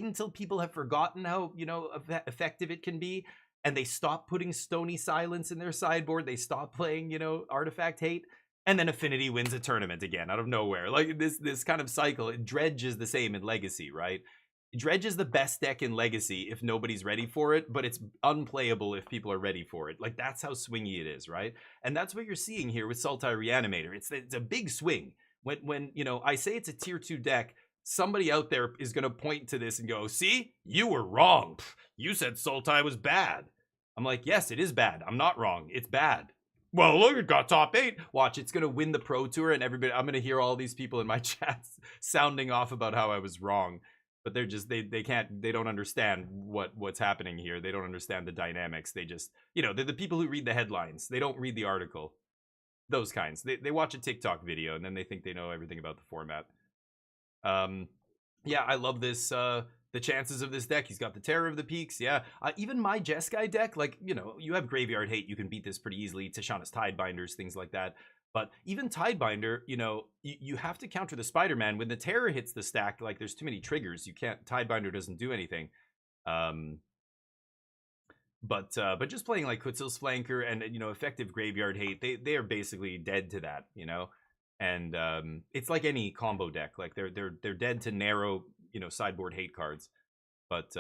[SPEAKER 2] until people have forgotten how, you know, effective it can be, and they stop putting Stony Silence in their sideboard. They stop playing, you know, Artifact Hate, and then Affinity wins a tournament again out of nowhere. Like, this kind of cycle. Dredge is the same in Legacy, right? Dredge is the best deck in Legacy if nobody's ready for it, but it's unplayable if people are ready for it. Like, that's how swingy it is, right? And that's what you're seeing here with Sultai Reanimator. It's a big swing. When you know, I say it's a tier 2 deck, somebody out there is going to point to this and go, see, you were wrong. You said Sultai was bad. I'm like, yes, it is bad. I'm not wrong. It's bad. Well, look, it got top 8. Watch, it's going to win the Pro Tour, and everybody, I'm going to hear all these people in my chats sounding off about how I was wrong. But they're just, they don't understand what's happening here. They don't understand the dynamics. They just, you know, they're the people who read the headlines. They don't read the article. Those kinds. They watch a TikTok video and then they think they know everything about the format. Yeah, I love this. The chances of this deck. He's got the Terror of the Peaks. Yeah, even my Jeskai deck, like, you know, you have Graveyard Hate, you can beat this pretty easily. Tishana's Tidebinders, things like that. But even Tidebinder, you know, you have to counter the Spider-Man. When the Terror hits the stack, like, there's too many triggers. You can't. Tidebinder doesn't do anything. But just playing like Kutzil's Flanker and, you know, effective Graveyard Hate, they are basically dead to that, you know. And it's like any combo deck, like they're dead to narrow, you know, sideboard hate cards. But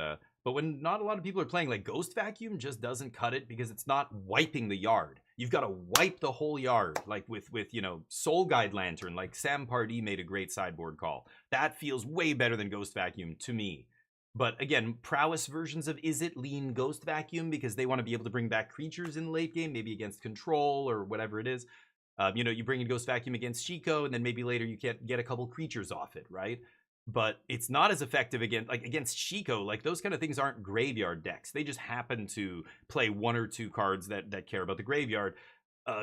[SPEAKER 2] when not a lot of people are playing, like, Ghost Vacuum just doesn't cut it, because it's not wiping the yard. You've got to wipe the whole yard, like with you know, Soul Guide Lantern. Like, Sam Pardee made a great sideboard call. That feels way better than Ghost Vacuum to me. But again, prowess versions of Izzet lean Ghost Vacuum because they want to be able to bring back creatures in the late game, maybe against control or whatever it is. You know, you bring in Ghost Vacuum against Shiko, and then maybe later you get a couple creatures off it, right? But it's not as effective against Shiko. Like, those kind of things aren't graveyard decks. They just happen to play 1 or 2 cards that care about the graveyard.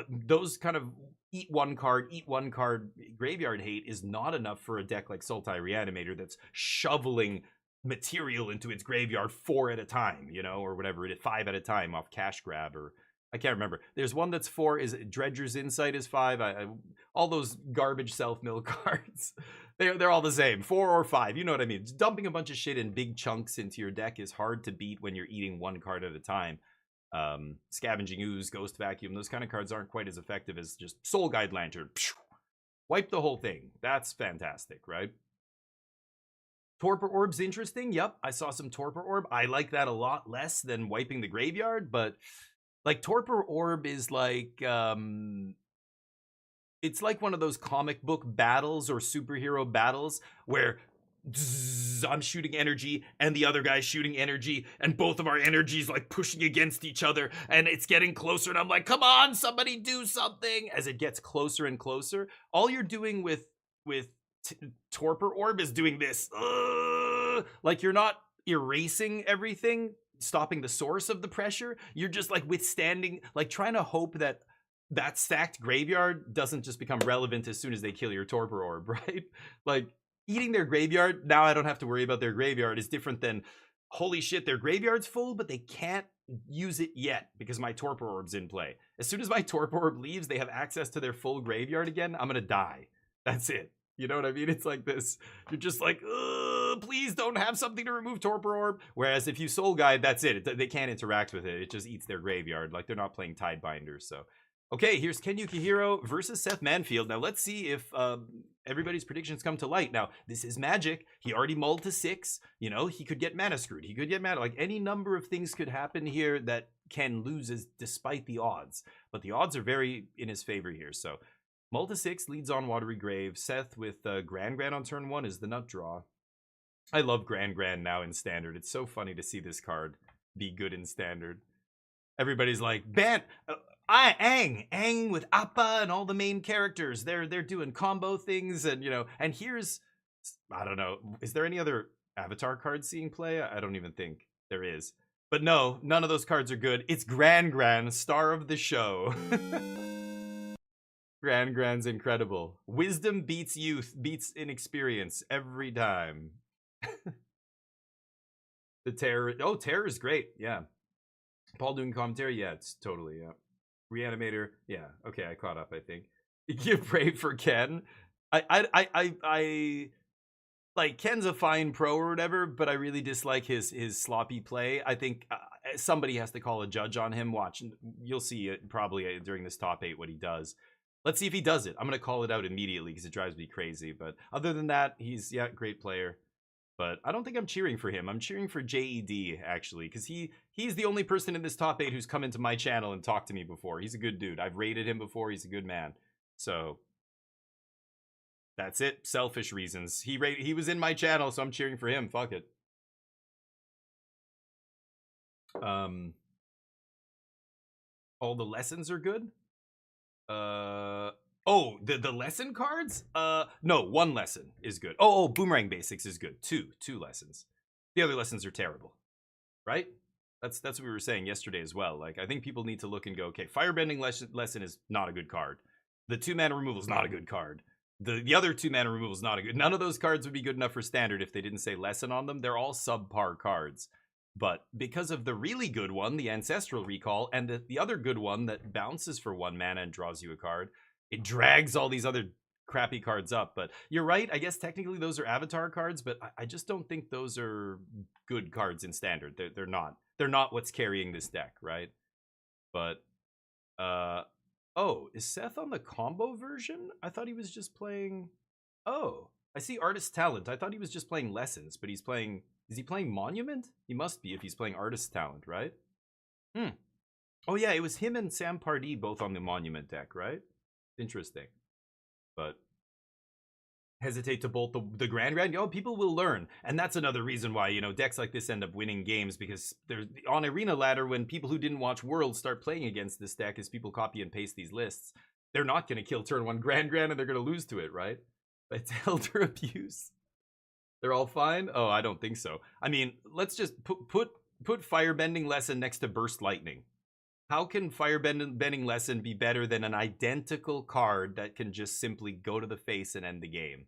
[SPEAKER 2] Those kind of eat one card graveyard hate is not enough for a deck like Sultai Reanimator that's shoveling material into its graveyard 4 at a time, you know, or whatever it is, 5 at a time off cash grab, or I can't remember. There's one that's 4. Is it Dredger's Insight is 5? All those garbage self-mill cards, they're all the same, 4 or 5. You know what I mean? Dumping a bunch of shit in big chunks into your deck is hard to beat when you're eating 1 card at a time. Scavenging Ooze, Ghost Vacuum, those kind of cards aren't quite as effective as just Soul Guide Lantern. Wipe the whole thing. That's fantastic, right? Torpor Orb's interesting. Yep, I saw some Torpor Orb. I like that a lot less than wiping the graveyard, but like Torpor Orb is like it's like one of those comic book battles or superhero battles where I'm shooting energy and the other guy's shooting energy and both of our energies like pushing against each other and it's getting closer and I'm like, come on, somebody do something. As it gets closer and closer, all you're doing with Torpor Orb is doing this. Like, you're not erasing everything, stopping the source of the pressure. You're just like withstanding, like trying to hope that that stacked graveyard doesn't just become relevant as soon as they kill your Torpor Orb, right? Like, eating their graveyard, now I don't have to worry about their graveyard, is different than, holy shit, their graveyard's full, but they can't use it yet because my Torpor Orb's in play. As soon as my Torpor Orb leaves, they have access to their full graveyard again, I'm gonna die. That's it. You know what I mean? It's like this. You're just like, please don't have something to remove Torpor Orb. Whereas if you Soul Guide, that's it. They can't interact with it. It just eats their graveyard. Like, they're not playing Tidebinders, so. Okay, here's Ken Yukihiro versus Seth Manfield. Now, let's see if everybody's predictions come to light. Now, this is Magic. He already mulled to 6. You know, he could get mana screwed. He could get mana. Like, any number of things could happen here that Ken loses despite the odds. But the odds are very in his favor here. So, mull to 6 leads on Watery Grave. Seth with Grand on turn 1 is the nut draw. I love Grand now in Standard. It's so funny to see this card be good in Standard. Everybody's like, Bant... Aang with Appa and all the main characters. They're doing combo things, and you know, and here's, I don't know, is there any other Avatar cards seeing play? I don't even think there is. But no, none of those cards are good. It's Gran, star of the show. Gran's incredible. Wisdom beats youth, beats inexperience every time. The Terror, oh, Terror is great, yeah. Paul doing commentary, yeah, it's totally, yeah. Reanimator, yeah, okay, I caught up, I think. You pray for Ken. I like, Ken's a fine pro or whatever, but I really dislike his sloppy play. I think somebody has to call a judge on him. Watch, you'll see it probably during this top 8 what he does. Let's see if he does it. I'm gonna call it out immediately because it drives me crazy. But other than that, he's, yeah, great player. But I don't think I'm cheering for him. I'm cheering for JED, actually, because he's the only person in this top 8 who's come into my channel and talked to me before. He's a good dude. I've rated him before. He's a good man. So that's it. Selfish reasons. He was in my channel, so I'm cheering for him. Fuck it. All the lessons are good. Oh, the lesson cards? No, 1 lesson is good. Oh, Boomerang Basics is good. 2 lessons. The other lessons are terrible. Right? That's what we were saying yesterday as well. Like, I think people need to look and go, okay, Firebending lesson is not a good card. The 2-mana removal is not a good card. The other 2-mana removal is not a good. None of those cards would be good enough for Standard if they didn't say lesson on them. They're all subpar cards. But because of the really good one, the Ancestral Recall, and the other good one that bounces for 1 mana and draws you a card, it drags all these other crappy cards up. But you're right, I guess technically those are Avatar cards, but I just don't think those are good cards in Standard. They're not. They're not what's carrying this deck, right? But, oh, is Seth on the combo version? I thought he was just playing... Oh, I see Artist Talent. I thought he was just playing Lessons, but he's playing... Is he playing Monument? He must be if he's playing Artist Talent, right? Oh yeah, it was him and Sam Pardee both on the Monument deck, right? Interesting. But hesitate to bolt the Grand. Oh, people will learn. And that's another reason why, you know, decks like this end up winning games, because they're on Arena Ladder, when people who didn't watch Worlds start playing against this deck, as people copy and paste these lists, they're not going to kill turn 1 Grand and they're going to lose to it, right? It's Elder Abuse. They're all fine? Oh, I don't think so. I mean, let's just put Firebending Lesson next to Burst Lightning. How can Firebending Lesson be better than an identical card that can just simply go to the face and end the game?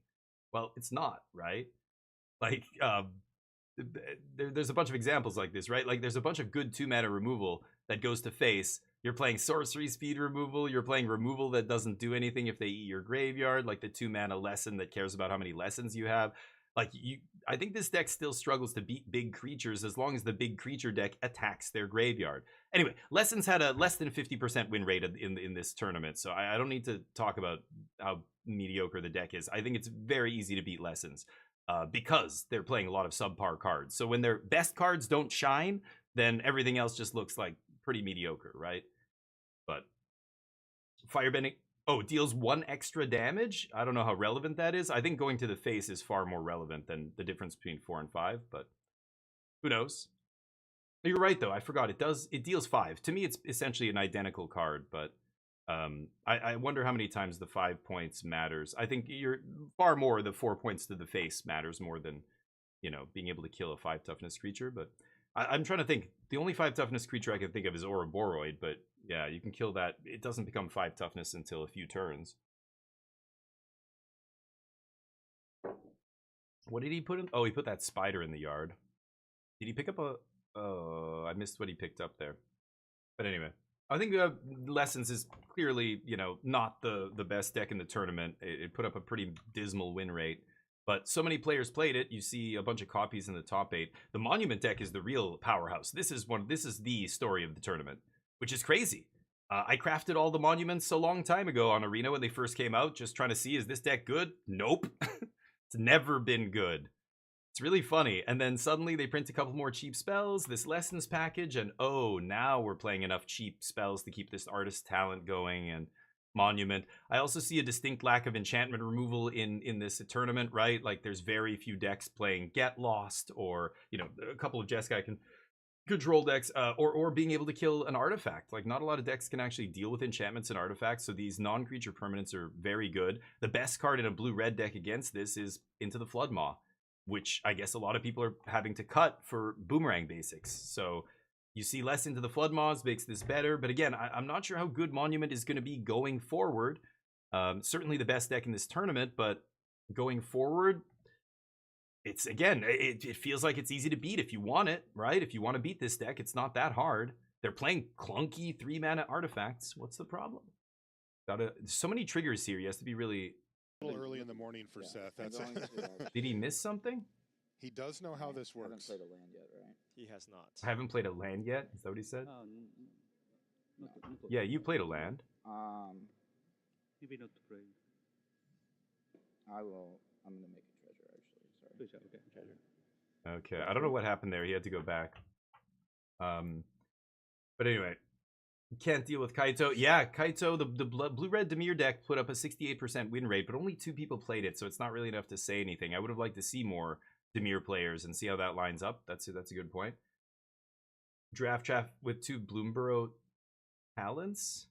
[SPEAKER 2] Well, it's not, right? Like, there's a bunch of examples like this, right? Like, there's a bunch of good 2-mana removal that goes to face. You're playing sorcery speed removal. You're playing removal that doesn't do anything if they eat your graveyard, like the 2-mana lesson that cares about how many lessons you have. Like, I think this deck still struggles to beat big creatures as long as the big creature deck attacks their graveyard. Anyway, Lessons had a less than 50% win rate in this tournament, so I don't need to talk about how mediocre the deck is. I think it's very easy to beat Lessons because they're playing a lot of subpar cards. So when their best cards don't shine, then everything else just looks like pretty mediocre, right? But Firebending... Oh, deals 1 extra damage? I don't know how relevant that is. I think going to the face is far more relevant than the difference between 4 and 5, but who knows? You're right, though. I forgot. It deals 5. To me, it's essentially an identical card, but I wonder how many times the 5 points matters. I think you're far more the 4 points to the face matters more than, you know, being able to kill a 5 toughness creature, but I'm trying to think. The only 5 toughness creature I can think of is Ouroboros, but yeah, you can kill that. It doesn't become 5 toughness until a few turns. What did he put in? Oh, he put that spider in the yard. Did he pick up a... Oh, I missed what he picked up there. But anyway, I think Lessons is clearly, you know, not the best deck in the tournament. It put up a pretty dismal win rate. But so many players played it. You see a bunch of copies in the top 8. The Monument deck is the real powerhouse. This is the story of the tournament, which is crazy. I crafted all the Monuments a long time ago on Arena when they first came out, just trying to see, is this deck good? Nope. It's never been good. It's really funny. And then suddenly they print a couple more cheap spells, this Lessons package, and oh, now we're playing enough cheap spells to keep this Artist Talent going and Monument. I also see a distinct lack of enchantment removal in this tournament, right? Like, there's very few decks playing Get Lost, or, you know, a couple of Jeskai can control decks, or being able to kill an artifact. Like, not a lot of decks can actually deal with enchantments and artifacts, so these non-creature permanents are very good. The best card in a blue-red deck against this is Into the Floodmaw, which I guess a lot of people are having to cut for Boomerang basics. So you see less Into the Floodmaws makes this better, but again, I'm not sure how good Monument is going to be going forward. Certainly the best deck in this tournament, but going forward, it's, again, it feels like it's easy to beat if you want it, right? If you want to beat this deck, it's not that hard. They're playing clunky 3-mana artifacts. What's the problem? So many triggers here. He has to be really...
[SPEAKER 9] A little early in the morning for Seth. That's
[SPEAKER 2] Did he miss something?
[SPEAKER 9] He does know how this works.
[SPEAKER 10] Haven't played a land yet, right?
[SPEAKER 4] He has not.
[SPEAKER 2] I haven't played a land yet. Is that what he said?
[SPEAKER 10] Not
[SPEAKER 2] Yeah, you played a land.
[SPEAKER 8] Maybe not to play.
[SPEAKER 10] I'm gonna make a treasure actually. Sorry.
[SPEAKER 8] Okay, treasure.
[SPEAKER 2] Okay, I don't know what happened there. He had to go back. But anyway, can't deal with Kaito. Yeah, Kaito, the blue-red Dimir deck put up a 68% win rate, but only 2 people played it, so it's not really enough to say anything. I would have liked to see more Dimir players and see how that lines up. That's a good point. Draft with 2 Bloomburrow talents.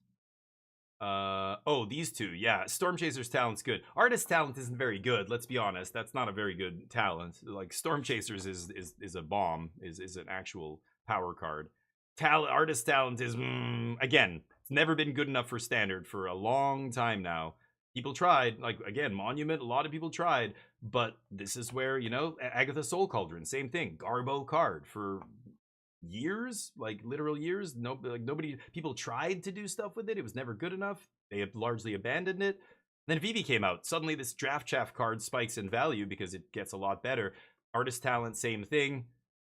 [SPEAKER 2] Oh, these 2. Yeah, Storm Chaser's talent's good. Artist Talent isn't very good, let's be honest. That's not a very good talent. Like, Storm Chasers is a bomb, is an actual power card. Artist Talent is, again, it's never been good enough for Standard for a long time now. People tried, like, again, Monument, a lot of people tried, but this is where, you know, Agatha Soul Cauldron, same thing. Garbo card for years, like literal years. People tried to do stuff with it. It was never good enough. They have largely abandoned it. Then Vivi came out. Suddenly this Draft Chaff card spikes in value because it gets a lot better. Artist Talent, same thing.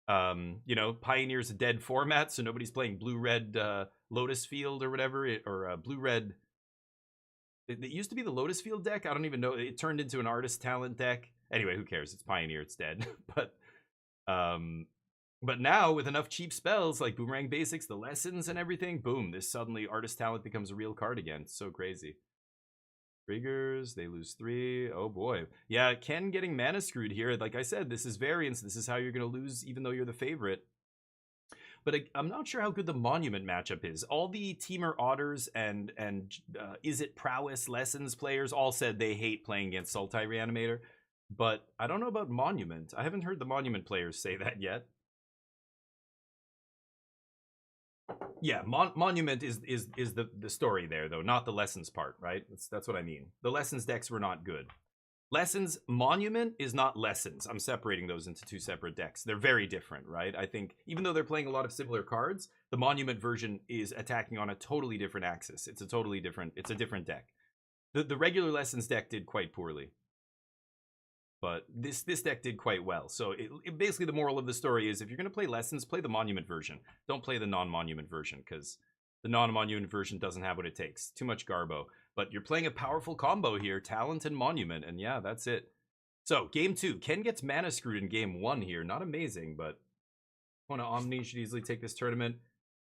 [SPEAKER 2] You know, Pioneer's a dead format, so nobody's playing blue-red Lotus Field or whatever, or blue-red. It used to be the Lotus Field deck. I don't even know. It turned into an Artist Talent deck. Anyway, who cares? It's Pioneer. It's dead. But now with enough cheap spells like Boomerang Basics, the Lessons and everything, boom, this suddenly Artist Talent becomes a real card again. It's so crazy. Triggers, they lose 3. Oh boy. Yeah, Ken getting mana screwed here. Like I said, this is variance. This is how you're going to lose even though you're the favorite. but I'm not sure how good the Monument matchup is. All the Teamer Otters and Is It Prowess Lessons players all said they hate playing against Sultai Reanimator, but I don't know about Monument. I haven't heard the Monument players say that yet. Yeah, Monument is the story there, though, not the Lessons part, right? That's what I mean. The Lessons decks were not good. Lessons, Monument is not Lessons. I'm separating those into two separate decks. They're very different, right? I think even though they're playing a lot of similar cards, the Monument version is attacking on a totally different axis. It's a different deck. The regular Lessons deck did quite poorly. But this deck did quite well. So basically the moral of the story is if you're going to play Lessons, play the Monument version. Don't play the non-Monument version because the non-Monument version doesn't have what it takes. Too much Garbo. But you're playing a powerful combo here, Talent and Monument, and yeah, that's it. So, game 2. Ken gets mana screwed in game 1 here. Not amazing, but Kona Omni should easily take this tournament.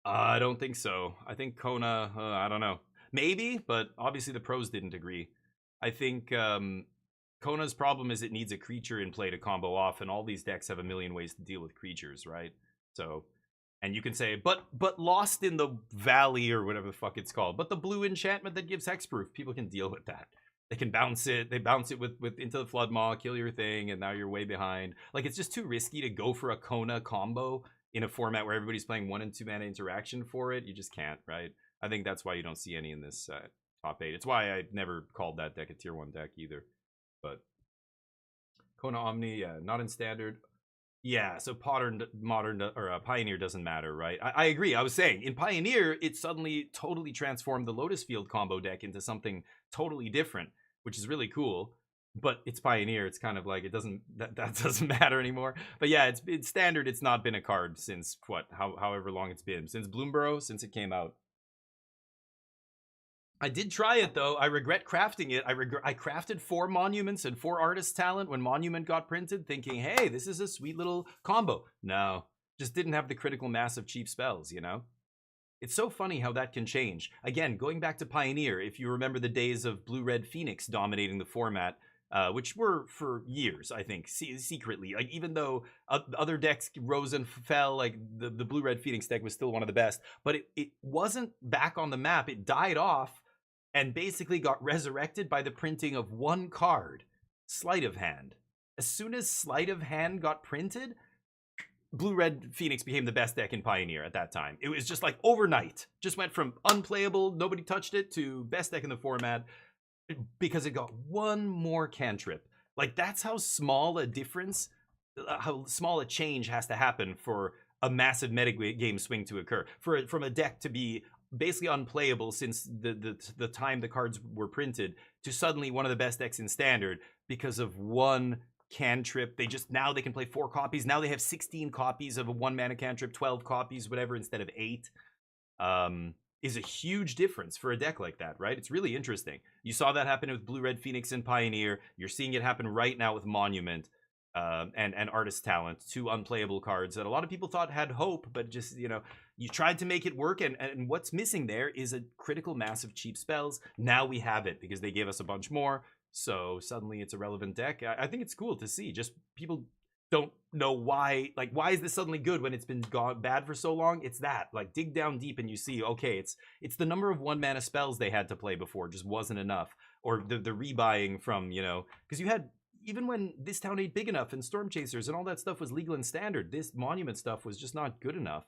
[SPEAKER 2] I don't think so. I think Kona, I don't know. Maybe, but obviously the pros didn't agree. I think Kona's problem is it needs a creature in play to combo off, and all these decks have a million ways to deal with creatures, right? So... And you can say, but Lost in the Valley or whatever the fuck it's called. But the blue enchantment that gives hexproof, people can deal with that. They can bounce it. They bounce it with into the Flood Maw, kill your thing, and now you're way behind. Like, it's just too risky to go for a Kona combo in a format where everybody's playing 1 and 2 mana interaction for it. You just can't, right? I think that's why you don't see any in this top 8. It's why I never called that deck a tier 1 deck either. But Kona Omni, yeah, not in standard. Yeah, so modern or Pioneer doesn't matter, right? I agree. I was saying in Pioneer, it suddenly totally transformed the Lotus Field combo deck into something totally different, which is really cool. But it's Pioneer. It's kind of like it doesn't that doesn't matter anymore. But yeah, it's standard. It's not been a card since however long it's been since Bloomborough, since it came out. I did try it though. I regret crafting it. I crafted 4 Monuments and 4 Artist Talent when Monument got printed, thinking, hey, this is a sweet little combo. No, just didn't have the critical mass of cheap spells, you know? It's so funny how that can change. Again, going back to Pioneer, if you remember the days of Blue-Red Phoenix dominating the format, which were for years, I think, secretly. Like, even though other decks rose and fell, like the Blue-Red Phoenix deck was still one of the best, but it wasn't back on the map. It died off and basically got resurrected by the printing of 1 card, Sleight of Hand. As soon as Sleight of Hand got printed, Blue-Red Phoenix became the best deck in Pioneer at that time. It was just like overnight. Just went from unplayable, nobody touched it, to best deck in the format because it got 1 more cantrip. Like, that's how small a difference, how small a change has to happen for a massive metagame swing to occur. From a deck to be basically unplayable since the time the cards were printed to suddenly one of the best decks in Standard because of 1 cantrip. Now they can play 4 copies. Now they have 16 copies of a 1 mana cantrip, 12 copies, whatever, instead of 8. Is a huge difference for a deck like that, right? It's really interesting. You saw that happen with Blue-Red Phoenix and Pioneer. You're seeing it happen right now with Monument and Artist Talent, 2 unplayable cards that a lot of people thought had hope, but just, you know, you tried to make it work, and what's missing there is a critical mass of cheap spells. Now we have it because they gave us a bunch more, so suddenly it's a relevant deck. I think it's cool to see. Just people don't know why, like, why is this suddenly good when it's been bad for so long? It's that, like, dig down deep and you see, okay, it's the number of 1 mana spells they had to play before just wasn't enough, or the rebuying from, you know, because you had, even when This Town Ain't Big Enough and Storm Chasers and all that stuff was legal and standard, this Monument stuff was just not good enough.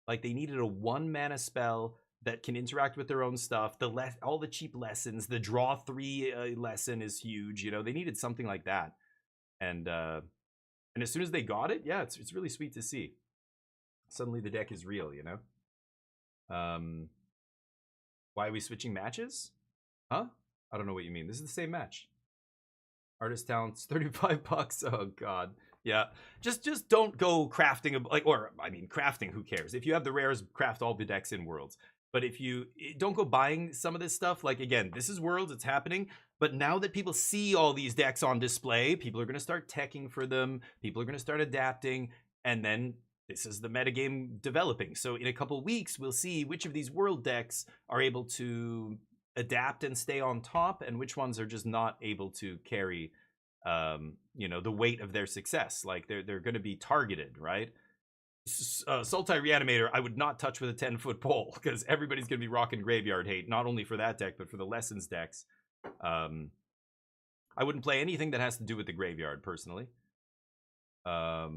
[SPEAKER 2] Like, they needed a 1 mana spell that can interact with their own stuff. All the cheap lessons, the draw 3 lesson is huge. You know, they needed something like that. And as soon as they got it, yeah, it's really sweet to see. Suddenly the deck is real, you know? Why are we switching matches? Huh? I don't know what you mean. This is the same match. Artist Talent's $35. Oh god. Yeah. Just don't go crafting crafting, who cares? If you have the rares, craft all the decks in Worlds. But if you don't go buying some of this stuff, like, again, this is Worlds, it's happening. But now that people see all these decks on display, people are going to start teching for them. People are going to start adapting. And then this is the metagame developing. So in a couple weeks, we'll see which of these World decks are able to adapt and stay on top, and which ones are just not able to carry, you know, the weight of their success. Like, they're going to be targeted, right? Sultai Reanimator, I would not touch with a 10-foot pole because everybody's going to be rocking Graveyard Hate, not only for that deck, but for the Lessons decks. I wouldn't play anything that has to do with the Graveyard, personally. But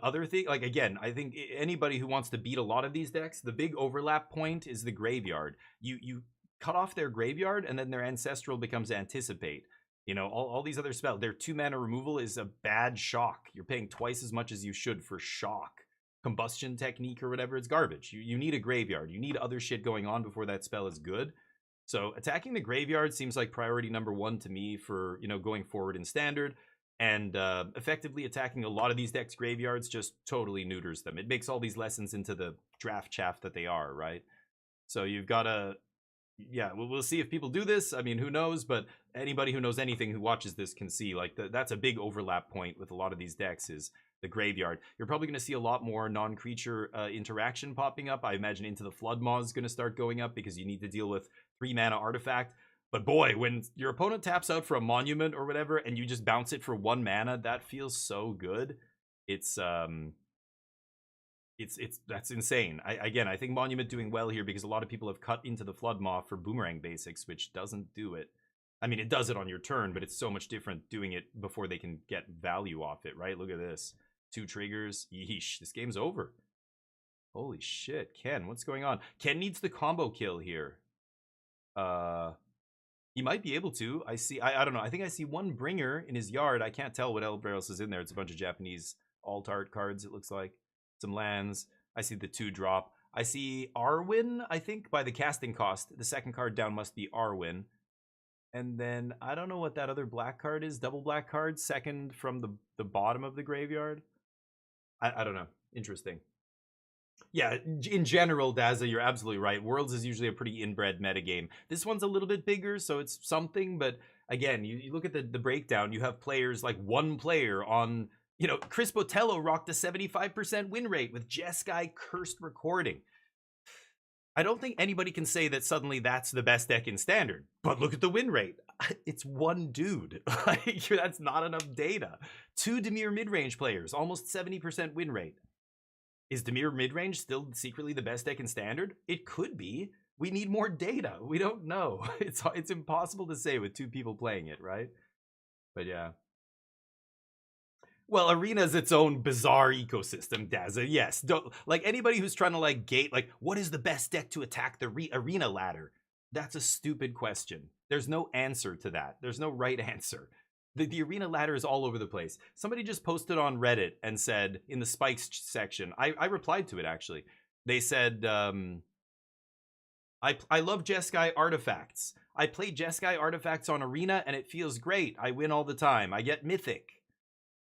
[SPEAKER 2] other things, like, again, I think anybody who wants to beat a lot of these decks, the big overlap point is the Graveyard. You cut off their Graveyard, and then their Ancestral becomes Anticipate. You know, all these other spells, their 2-mana removal is a bad shock. You're paying twice as much as you should for shock. Combustion Technique or whatever, it's garbage. You need a Graveyard. You need other shit going on before that spell is good. So attacking the Graveyard seems like priority number 1 to me for, you know, going forward in Standard. And effectively attacking a lot of these decks' Graveyards just totally neuters them. It makes all these Lessons into the draft chaff that they are, right? So you've got to... Yeah, we'll see if people do this. I mean, who knows? But anybody who knows anything who watches this can see, like, that's a big overlap point with a lot of these decks is the Graveyard. You're probably going to see a lot more non-creature interaction popping up. I imagine Into the Floodmaw is going to start going up because you need to deal with 3-mana Artifact. But boy, when your opponent taps out for a Monument or whatever, and you just bounce it for 1 mana, that feels so good. That's insane. I think Monument doing well here because a lot of people have cut Into the Floodmaw for Boomerang basics, which doesn't do it. I mean, it does it on your turn, but it's so much different doing it before they can get value off it, right? Look at this. 2 triggers. Yeesh, this game's over. Holy shit, Ken, what's going on? Ken needs the combo kill here. He might be able to. I don't know. I think I see 1 bringer in his yard. I can't tell what else is in there. It's a bunch of Japanese alt-art cards, it looks like. Some lands. I see the 2-drop. I see Arwen, I think, by the casting cost. The second card down must be Arwen. And then, I don't know what that other black card is. Double black card, second from the bottom of the graveyard. I don't know. Interesting. Yeah, in general, Daza, you're absolutely right. Worlds is usually a pretty inbred metagame. This one's a little bit bigger, so it's something. But again, you look at the breakdown. You have players like 1 player on... You know, Chris Botello rocked a 75% win rate with Jeskai Cursed Recording. I don't think anybody can say that suddenly that's the best deck in Standard. But look at the win rate. It's 1 dude. Like, that's not enough data. 2 Dimir midrange players, almost 70% win rate. Is Dimir midrange still secretly the best deck in Standard? It could be. We need more data. We don't know. It's impossible to say with 2 people playing it, right? But yeah. Well, Arena's its own bizarre ecosystem, Daza. Yes, like anybody who's trying to like gate, like, what is the best deck to attack the arena ladder? That's a stupid question. There's no answer to that. There's no right answer. The arena ladder is all over the place. Somebody just posted on Reddit and said in the spikes section, I replied to it actually. They said, I love Jeskai artifacts. I play Jeskai artifacts on arena and it feels great. I win all the time. I get mythic.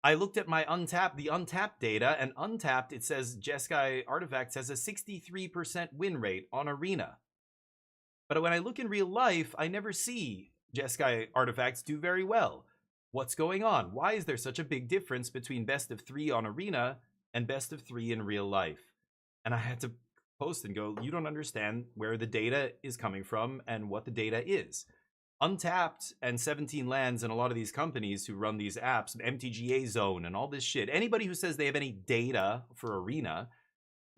[SPEAKER 2] I looked at my the untapped data, and untapped, it says Jeskai Artifacts has a 63% win rate on Arena. But when I look in real life, I never see Jeskai Artifacts do very well. What's going on? Why is there such a big difference between best of 3 on Arena and best of 3 in real life? And I had to post and go, you don't understand where the data is coming from and what the data is. Untapped and 17 lands and a lot of these companies who run these apps, MTGA Zone and all this shit. Anybody who says they have any data for Arena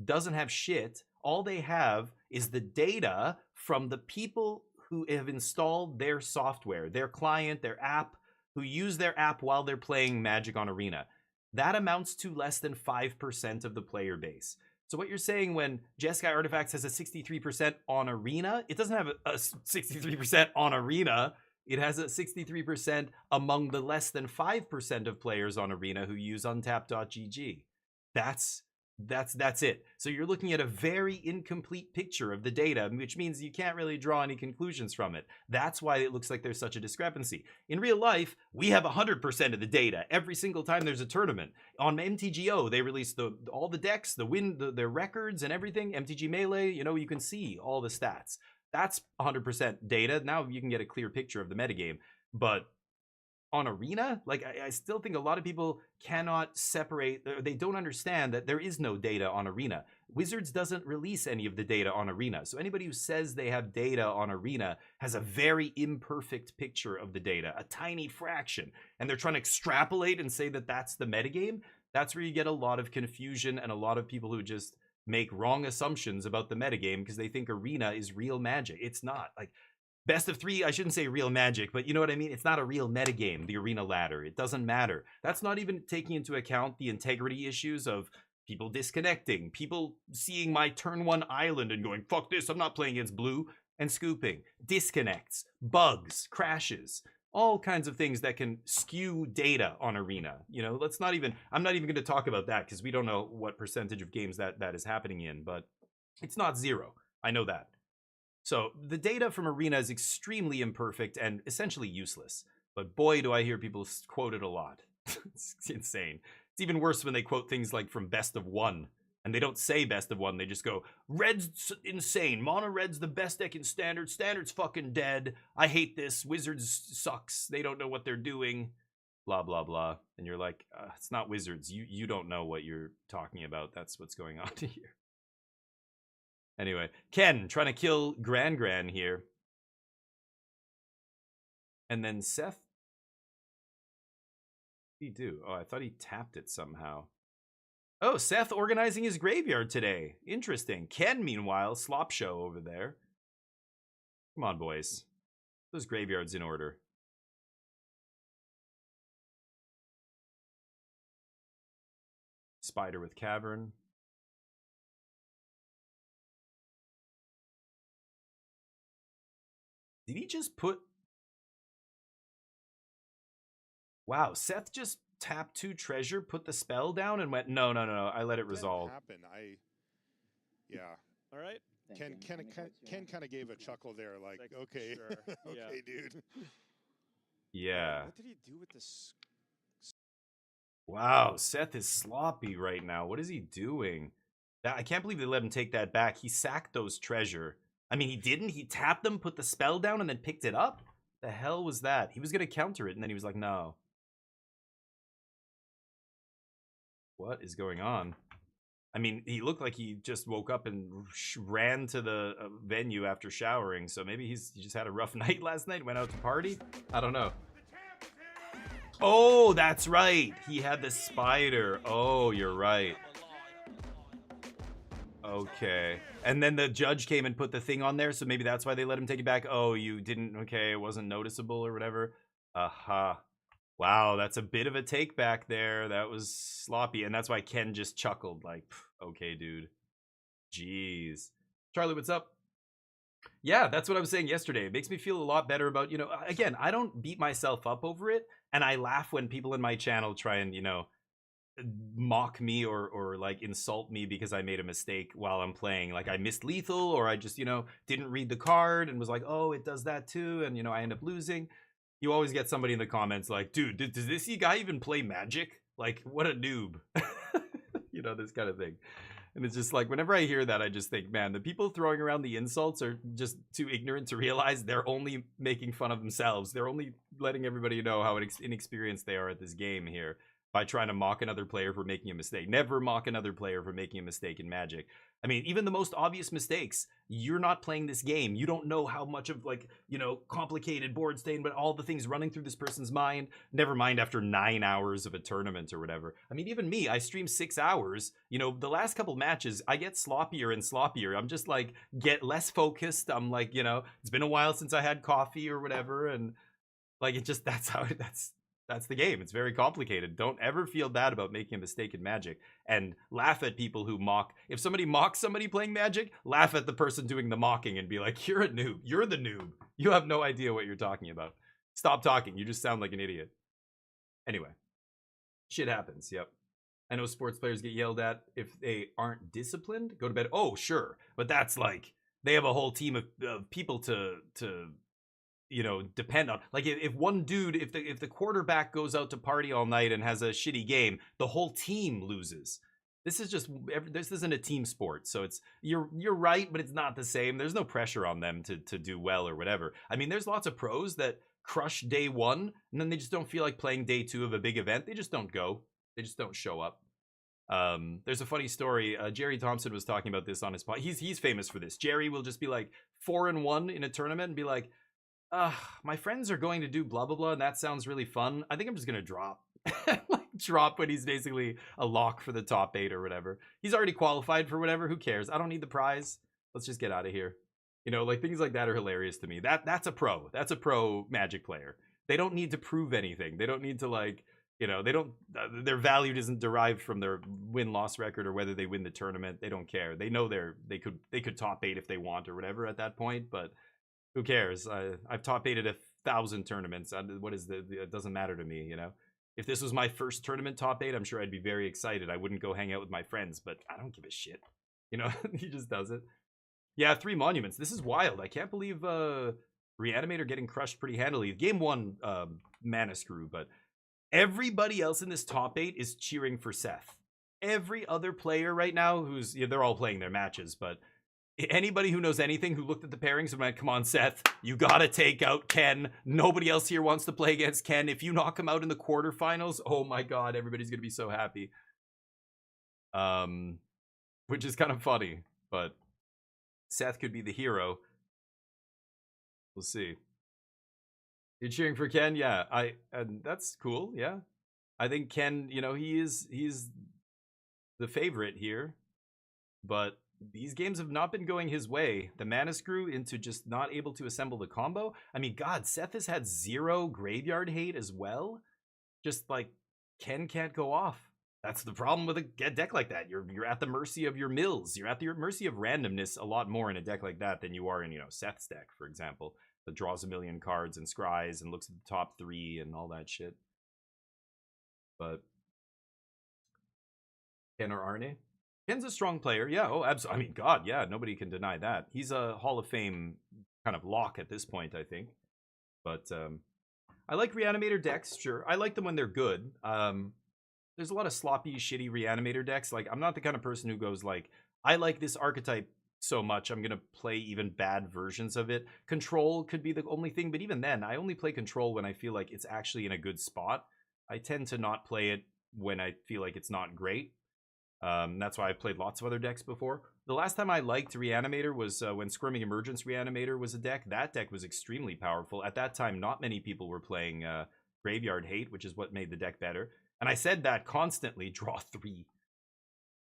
[SPEAKER 2] doesn't have shit. All they have is the data from the people who have installed their software, their client, their app, who use their app while they're playing Magic on Arena. That amounts to less than 5% of the player base. So what you're saying when Jeskai Artifacts has a 63% on Arena, it doesn't have a 63% on Arena. It has a 63% among the less than 5% of players on Arena who use untapped.gg. That's it. So you're looking at a very incomplete picture of the data, which means you can't really draw any conclusions from it. That's why it looks like there's such a discrepancy. In real life, we have 100% of the data every single time there's a tournament. On MTGO, they release all the decks, their records and everything. MTG Melee, you know, you can see all the stats. That's 100% data. Now you can get a clear picture of the metagame. But on Arena, like, I still think a lot of people cannot separate, they don't understand that there is no data on Arena. Wizards doesn't release any of the data on Arena. So anybody who says they have data on Arena has a very imperfect picture of the data, a tiny fraction. And they're trying to extrapolate and say that that's the metagame. That's where you get a lot of confusion and a lot of people who just make wrong assumptions about the metagame because they think Arena is real Magic. It's not. Like, best of 3, I shouldn't say real Magic, but you know what I mean? It's not a real metagame, the Arena ladder. It doesn't matter. That's not even taking into account the integrity issues of people disconnecting, people seeing my turn 1 island and going, fuck this, I'm not playing against blue, and scooping, disconnects, bugs, crashes, all kinds of things that can skew data on Arena. You know, I'm not even going to talk about that because we don't know what percentage of games that is happening in, but it's not 0. I know that. So the data from Arena is extremely imperfect and essentially useless. But boy, do I hear people quote it a lot. It's insane. It's even worse when they quote things like from Best of 1. And they don't say Best of 1. They just go, Red's insane. Mono Red's the best deck in Standard. Standard's fucking dead. I hate this. Wizards sucks. They don't know what they're doing. Blah, blah, blah. And you're like, it's not Wizards. You don't know what you're talking about. That's what's going on here. Anyway, Ken trying to kill Gran here. And then Seth. What did he do? Oh, I thought he tapped it somehow. Oh, Seth organizing his graveyard today. Interesting. Ken, meanwhile, slop show over there. Come on, boys. Those graveyards in order. Spider with Cavern. Did he just put... Wow, Seth just tapped 2 treasure, put the spell down, and went, no, I let it resolve.
[SPEAKER 9] Happen. Yeah.
[SPEAKER 8] All right.
[SPEAKER 9] Ken kind of gave a chuckle there, like okay,
[SPEAKER 8] sure.
[SPEAKER 9] okay, dude.
[SPEAKER 2] Yeah.
[SPEAKER 9] What did he do with this?
[SPEAKER 2] Wow, Seth is sloppy right now. What is he doing? I can't believe they let him take that back. He sacked those treasure. I mean, he didn't. He tapped them, put the spell down, and then picked it up? The hell was that? He was going to counter it, and then he was like, no. What is going on? I mean, he looked like he just woke up and ran to the venue after showering, so maybe he just had a rough night last night, went out to party? I don't know. Oh, that's right. He had the spider. Oh, you're right. Okay. And then the judge came and put the thing on there, so maybe that's why they let him take it back. Oh, you didn't, okay, it wasn't noticeable or whatever. Aha. Wow, that's a bit of a take back there. That was sloppy, and that's why Ken just chuckled like, okay, dude. Jeez. Charlie, what's up? Yeah, that's what I was saying yesterday. It makes me feel a lot better about, you know, again, I don't beat myself up over it, and I laugh when people in my channel try and, you know, mock me or like insult me because I made a mistake while I'm playing. Like I missed lethal, or I just, you know, didn't read the card and was like, oh, it does that too, and, you know, I end up losing. You always get somebody in the comments like, dude, does this guy even play Magic? Like, what a noob. You know, this kind of thing. And it's just like, whenever I hear that, I just think, man, the people throwing around the insults are just too ignorant to realize they're only making fun of themselves. They're only letting everybody know how inexperienced they are at this game here by trying to mock another player for making a mistake. Never mock another player for making a mistake in Magic. I mean, even the most obvious mistakes, you're not playing this game. You don't know how much of, like, you know, complicated board stain, but all the things running through this person's mind. Never mind after 9 hours of a tournament or whatever. I mean, even me, I stream 6 hours. You know, the last couple matches, I get sloppier and sloppier. I'm just like, get less focused. I'm like, you know, it's been a while since I had coffee or whatever. And like, it just, that's the game. It's very complicated. Don't ever feel bad about making a mistake in Magic, and laugh at people who mock. If somebody mocks somebody playing Magic, laugh at the person doing the mocking and be like, you're a noob. You're the noob. You have no idea what you're talking about. Stop talking. You just sound like an idiot. Anyway, shit happens. Yep. I know sports players get yelled at if they aren't disciplined. Go to bed. Oh, sure. But that's like, they have a whole team of people to you know, depend on. Like if one dude, if the quarterback goes out to party all night and has a shitty game, the whole team loses. This is just, this isn't a team sport. So it's, you're right, but it's not the same. There's no pressure on them to do well or whatever. I mean, there's lots of pros that crush day 1 and then they just don't feel like playing day 2 of a big event. They just don't go. They just don't show up. There's a funny story. Jerry Thompson was talking about this on his pod. He's famous for this. Jerry will just be like 4-1 in a tournament and be like, my friends are going to do blah, blah, blah, and that sounds really fun. I think I'm just going to drop. like drop when he's basically a lock for the top 8 or whatever. He's already qualified for whatever. Who cares? I don't need the prize. Let's just get out of here. You know, like things like that are hilarious to me. That's a pro. That's a pro Magic player. They don't need to prove anything. They don't need to like, you know, they don't. Their value isn't derived from their win-loss record or whether they win the tournament. They don't care. They know they could top 8 if they want or whatever at that point. But who cares? I've top 8'd 1,000 tournaments. What is it doesn't matter to me. You know, if this was my first tournament top 8, I'm sure I'd be very excited. I wouldn't go hang out with my friends, but I don't give a shit. You know, he just does it. Yeah, 3 monuments. This is wild. I can't believe Reanimator getting crushed pretty handily. Game 1, Mana Screw, but everybody else in this top 8 is cheering for Seth. Every other player right now they're all playing their matches, but anybody who knows anything who looked at the pairings and went, come on, Seth, you gotta take out Ken. Nobody else here wants to play against Ken. If you knock him out in the quarterfinals, oh my god, everybody's gonna be so happy. Which is kind of funny, but Seth could be the hero. We'll see. You're cheering for Ken? Yeah, and that's cool, yeah. I think Ken, you know, he's the favorite here, but these games have not been going his way. The Mana Screw into just not able to assemble the combo. I mean, god, Seth has had 0 graveyard hate as well. Just like, Ken can't go off. That's the problem with a deck like that. You're at the mercy of your mills. You're at the mercy of randomness a lot more in a deck like that than you are in, you know, Seth's deck, for example, that draws a million cards and scries and looks at the top 3 and all that shit. But Ken or Arne? Ken's a strong player. Yeah, oh, absolutely. I mean, god, yeah, nobody can deny that. He's a Hall of Fame kind of lock at this point, I think. But I like Reanimator decks, sure. I like them when they're good. There's a lot of sloppy, shitty Reanimator decks. Like, I'm not the kind of person who goes like, I like this archetype so much, I'm going to play even bad versions of it. Control could be the only thing, but even then, I only play Control when I feel like it's actually in a good spot. I tend to not play it when I feel like it's not great. That's why I've played lots of other decks before. The last time I liked Reanimator was when Squirming Emergence Reanimator was a deck. That deck was extremely powerful. At that time, not many people were playing Graveyard Hate, which is what made the deck better. And I said that constantly, draw 3.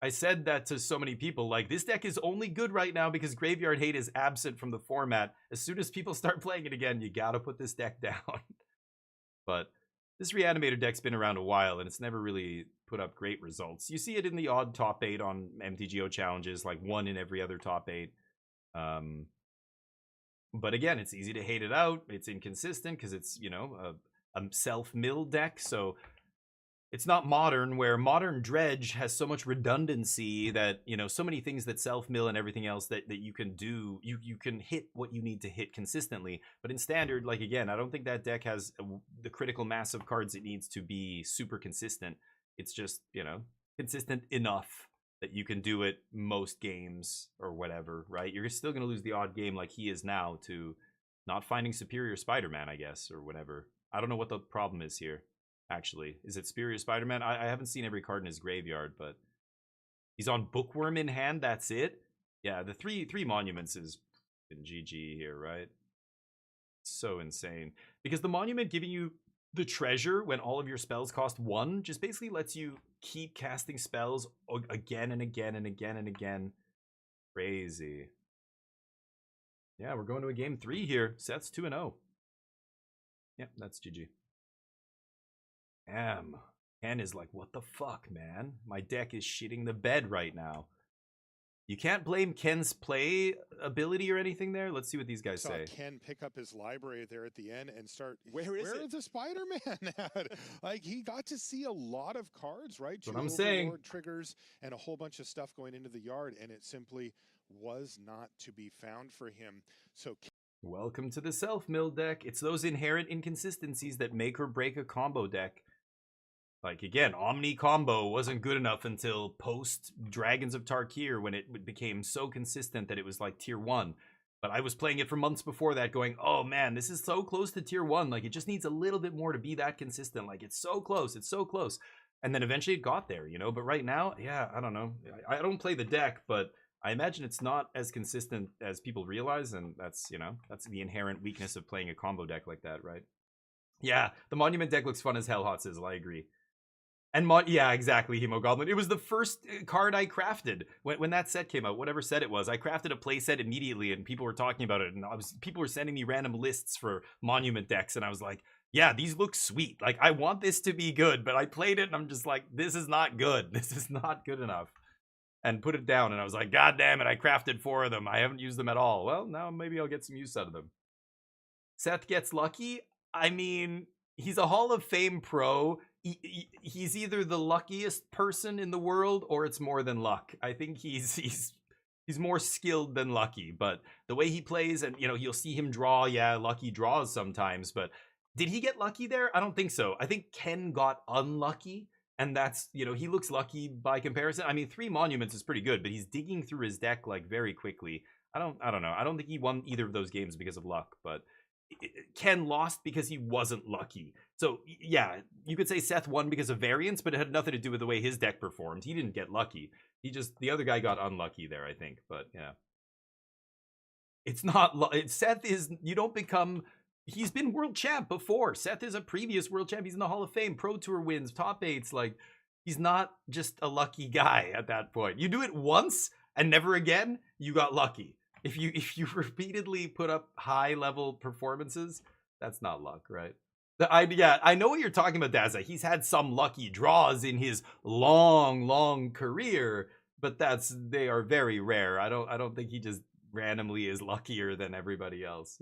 [SPEAKER 2] I said that to so many people, like, this deck is only good right now because Graveyard Hate is absent from the format. As soon as people start playing it again, you gotta put this deck down. But this Reanimator deck's been around a while, and it's never really put up great results. You see it in the odd top 8 on MTGO challenges, like 1 in every other top 8. But again, it's easy to hate it out. It's inconsistent because it's, you know, a self-mill deck, so it's not Modern, where Modern Dredge has so much redundancy that, you know, so many things that self-mill and everything else that you can do, you can hit what you need to hit consistently. But in Standard, like, again, I don't think that deck has the critical mass of cards it needs to be super consistent. It's just, you know, consistent enough that you can do it most games or whatever, right? You're still going to lose the odd game like he is now to not finding Superior Spider-Man, I guess, or whatever. I don't know what the problem is here. Actually, is it Superior Spider-Man? I haven't seen every card in his graveyard, but he's on Bookworm in hand. That's it. Yeah, the three monuments is in GG here, right? So insane because the monument giving you the treasure when all of your spells cost 1 just basically lets you keep casting spells again and again and again and again. Crazy. Yeah, we're going to a game 3 here. Seth's 2-0. Yep, that's GG. Damn. Ken is like, what the fuck, man? My deck is shitting the bed right now. You can't blame Ken's play ability or anything there. Let's see what these guys say.
[SPEAKER 9] Ken pick up his library there at the end and start, where is the Spider-Man at? Like, he got to see a lot of cards, right?
[SPEAKER 2] That's what I'm saying.
[SPEAKER 9] Triggers and a whole bunch of stuff going into the yard, and it simply was not to be found for him. So
[SPEAKER 2] welcome to the self-mill deck. It's those inherent inconsistencies that make or break a combo deck. Like, again, Omni combo wasn't good enough until post Dragons of Tarkir when it became so consistent that it was like tier 1. But I was playing it for months before that going, oh man, this is so close to tier 1. Like, it just needs a little bit more to be that consistent. Like, it's so close. It's so close. And then eventually it got there, you know? But right now, yeah, I don't know. I don't play the deck, but I imagine it's not as consistent as people realize. And that's, you know, that's the inherent weakness of playing a combo deck like that, right? Yeah, the Monument deck looks fun as hell, Hot Sizzle. I agree. And yeah, exactly, Hemogoblin. It was the first card I crafted when that set came out, whatever set it was. I crafted a playset immediately, and people were talking about it, and people were sending me random lists for monument decks, and I was like, yeah, these look sweet. Like, I want this to be good, but I played it, and I'm just like, this is not good. This is not good enough. And put it down, and I was like, God damn it, I crafted 4 of them. I haven't used them at all. Well, now maybe I'll get some use out of them. Seth gets lucky. I mean, he's a Hall of Fame pro. He's either the luckiest person in the world or it's more than luck. I think he's more skilled than lucky, but the way he plays, and you'll see him draw, yeah, lucky draws sometimes, but did he get lucky there? I don't think so. I think Ken got unlucky, and that's, he looks lucky by comparison. I mean, 3 monuments is pretty good, but he's digging through his deck like very quickly. I don't know. I don't think he won either of those games because of luck, but Ken lost because he wasn't lucky. So yeah, you could say Seth won because of variance, but it had nothing to do with the way his deck performed. He didn't get lucky. The other guy got unlucky there, I think. But yeah, it's not. Seth is. You don't become. He's been world champ before. Seth is a previous world champ. He's in the Hall of Fame, Pro Tour wins, top 8s. Like, he's not just a lucky guy at that point. You do it once and never again, you got lucky. If you repeatedly put up high level performances, that's not luck, right? I know what you're talking about, Dazza. He's had some lucky draws in his long career, but they are very rare. I don't think he just randomly is luckier than everybody else,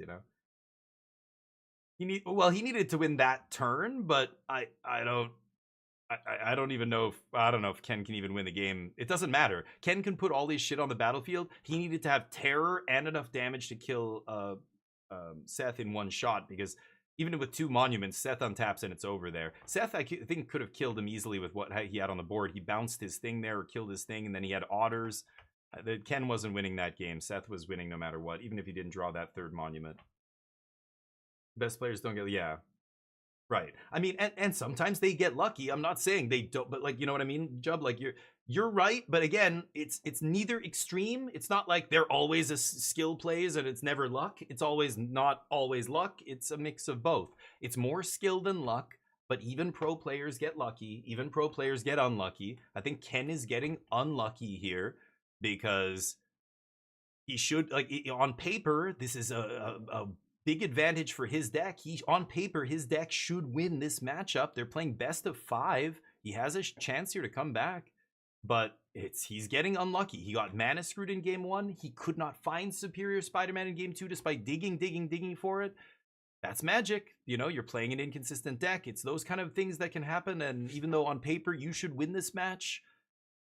[SPEAKER 2] He needed to win that turn, but I don't even know if Ken can even win the game. It doesn't matter. Ken can put all his shit on the battlefield. He needed to have terror and enough damage to kill Seth in one shot, because even with 2 monuments, Seth untaps and it's over there. Seth, I think, could have killed him easily with what he had on the board. He bounced his thing there or killed his thing, and then he had otters. Ken wasn't winning that game. Seth was winning no matter what, even if he didn't draw that 3rd monument. Best players don't get, yeah. Right. I mean, and sometimes they get lucky. I'm not saying they don't, but like, you know what I mean, Jub? Like, you're right, but again, it's neither extreme. It's not like they're always a skill plays and it's never luck. It's not always luck. It's a mix of both. It's more skill than luck, but even pro players get lucky. Even pro players get unlucky. I think Ken is getting unlucky here because he should, like, on paper, this is a big advantage for his deck. On paper, his deck should win this matchup. They're playing best of 5. He has a chance here to come back, but he's getting unlucky. He got mana screwed in game 1. He could not find Superior Spider-Man in game 2 despite digging for it. That's Magic. You're playing an inconsistent deck. It's those kind of things that can happen, and even though on paper you should win this match,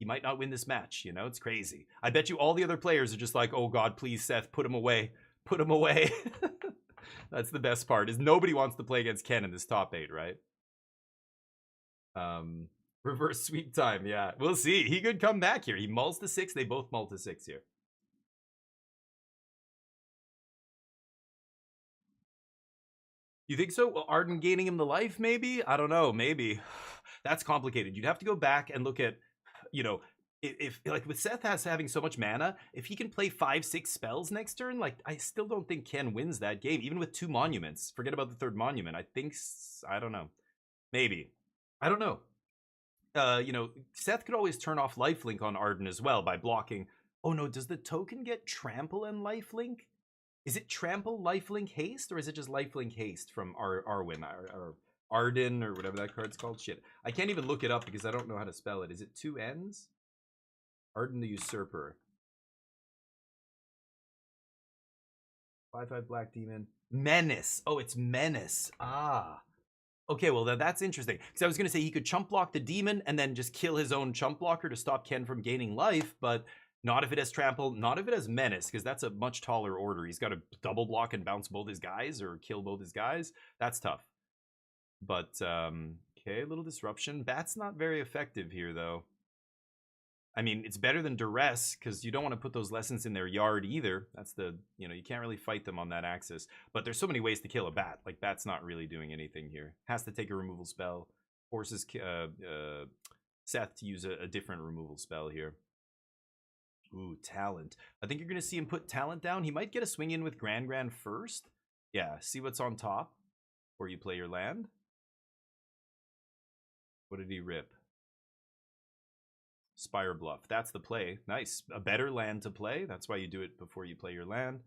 [SPEAKER 2] you might not win this match. It's crazy. I bet you all the other players are just like, oh God, please, Seth, put him away. Put him away. That's the best part, is nobody wants to play against Ken in this top 8, right? Reverse sweep time, yeah. We'll see. He could come back here. He mulls to 6. They both mull to 6 here. You think so? Well, Arden gaining him the life, maybe? I don't know, maybe. That's complicated. You'd have to go back and look at, if like with Seth having so much mana, if he can play 5-6 spells next turn, like, I still don't think Ken wins that game, even with 2 monuments. Forget about the 3rd monument. I don't know. Maybe. I don't know. Seth could always turn off lifelink on Arden as well by blocking. Oh no, does the token get trample and lifelink? Is it trample, lifelink, haste, or is it just lifelink haste from Arwen or Arden or whatever that card's called? Shit. I can't even look it up because I don't know how to spell it. Is it 2 N's? Arden the Usurper. 5/5 Black Demon. Menace. Oh, it's Menace. Ah. Okay, well, that's interesting. Because I was going to say he could chump block the demon and then just kill his own chump blocker to stop Ken from gaining life, but not if it has trample, not if it has menace, because that's a much taller order. He's got to double block and bounce both his guys or kill both his guys. That's tough. But, okay, a little disruption. Bat's not very effective here, though. I mean, it's better than duress, because you don't want to put those lessons in their yard either. That's you can't really fight them on that axis. But there's so many ways to kill a bat. Like, Bat's not really doing anything here. Has to take a removal spell. Forces Seth to use a different removal spell here. Ooh, Talent. I think you're going to see him put Talent down. He might get a swing in with Grand first. Yeah, see what's on top before you play your land. What did he rip? Spire Bluff. That's the play. Nice. A better land to play. That's why you do it before you play your land.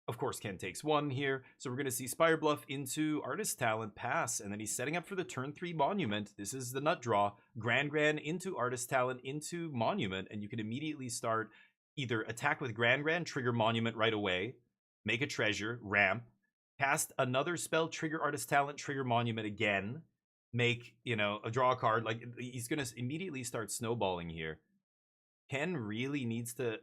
[SPEAKER 2] Of course, Ken takes 1 here. So we're going to see Spire Bluff into Artist Talent pass. And then he's setting up for the turn 3 Monument. This is the nut draw. Grand into Artist Talent into Monument. And you can immediately start either attack with Grand, trigger Monument right away, make a treasure, ramp, cast another spell, trigger Artist Talent, trigger Monument again, make, you know, a draw card. Like, he's going to immediately start snowballing here. Ken really needs to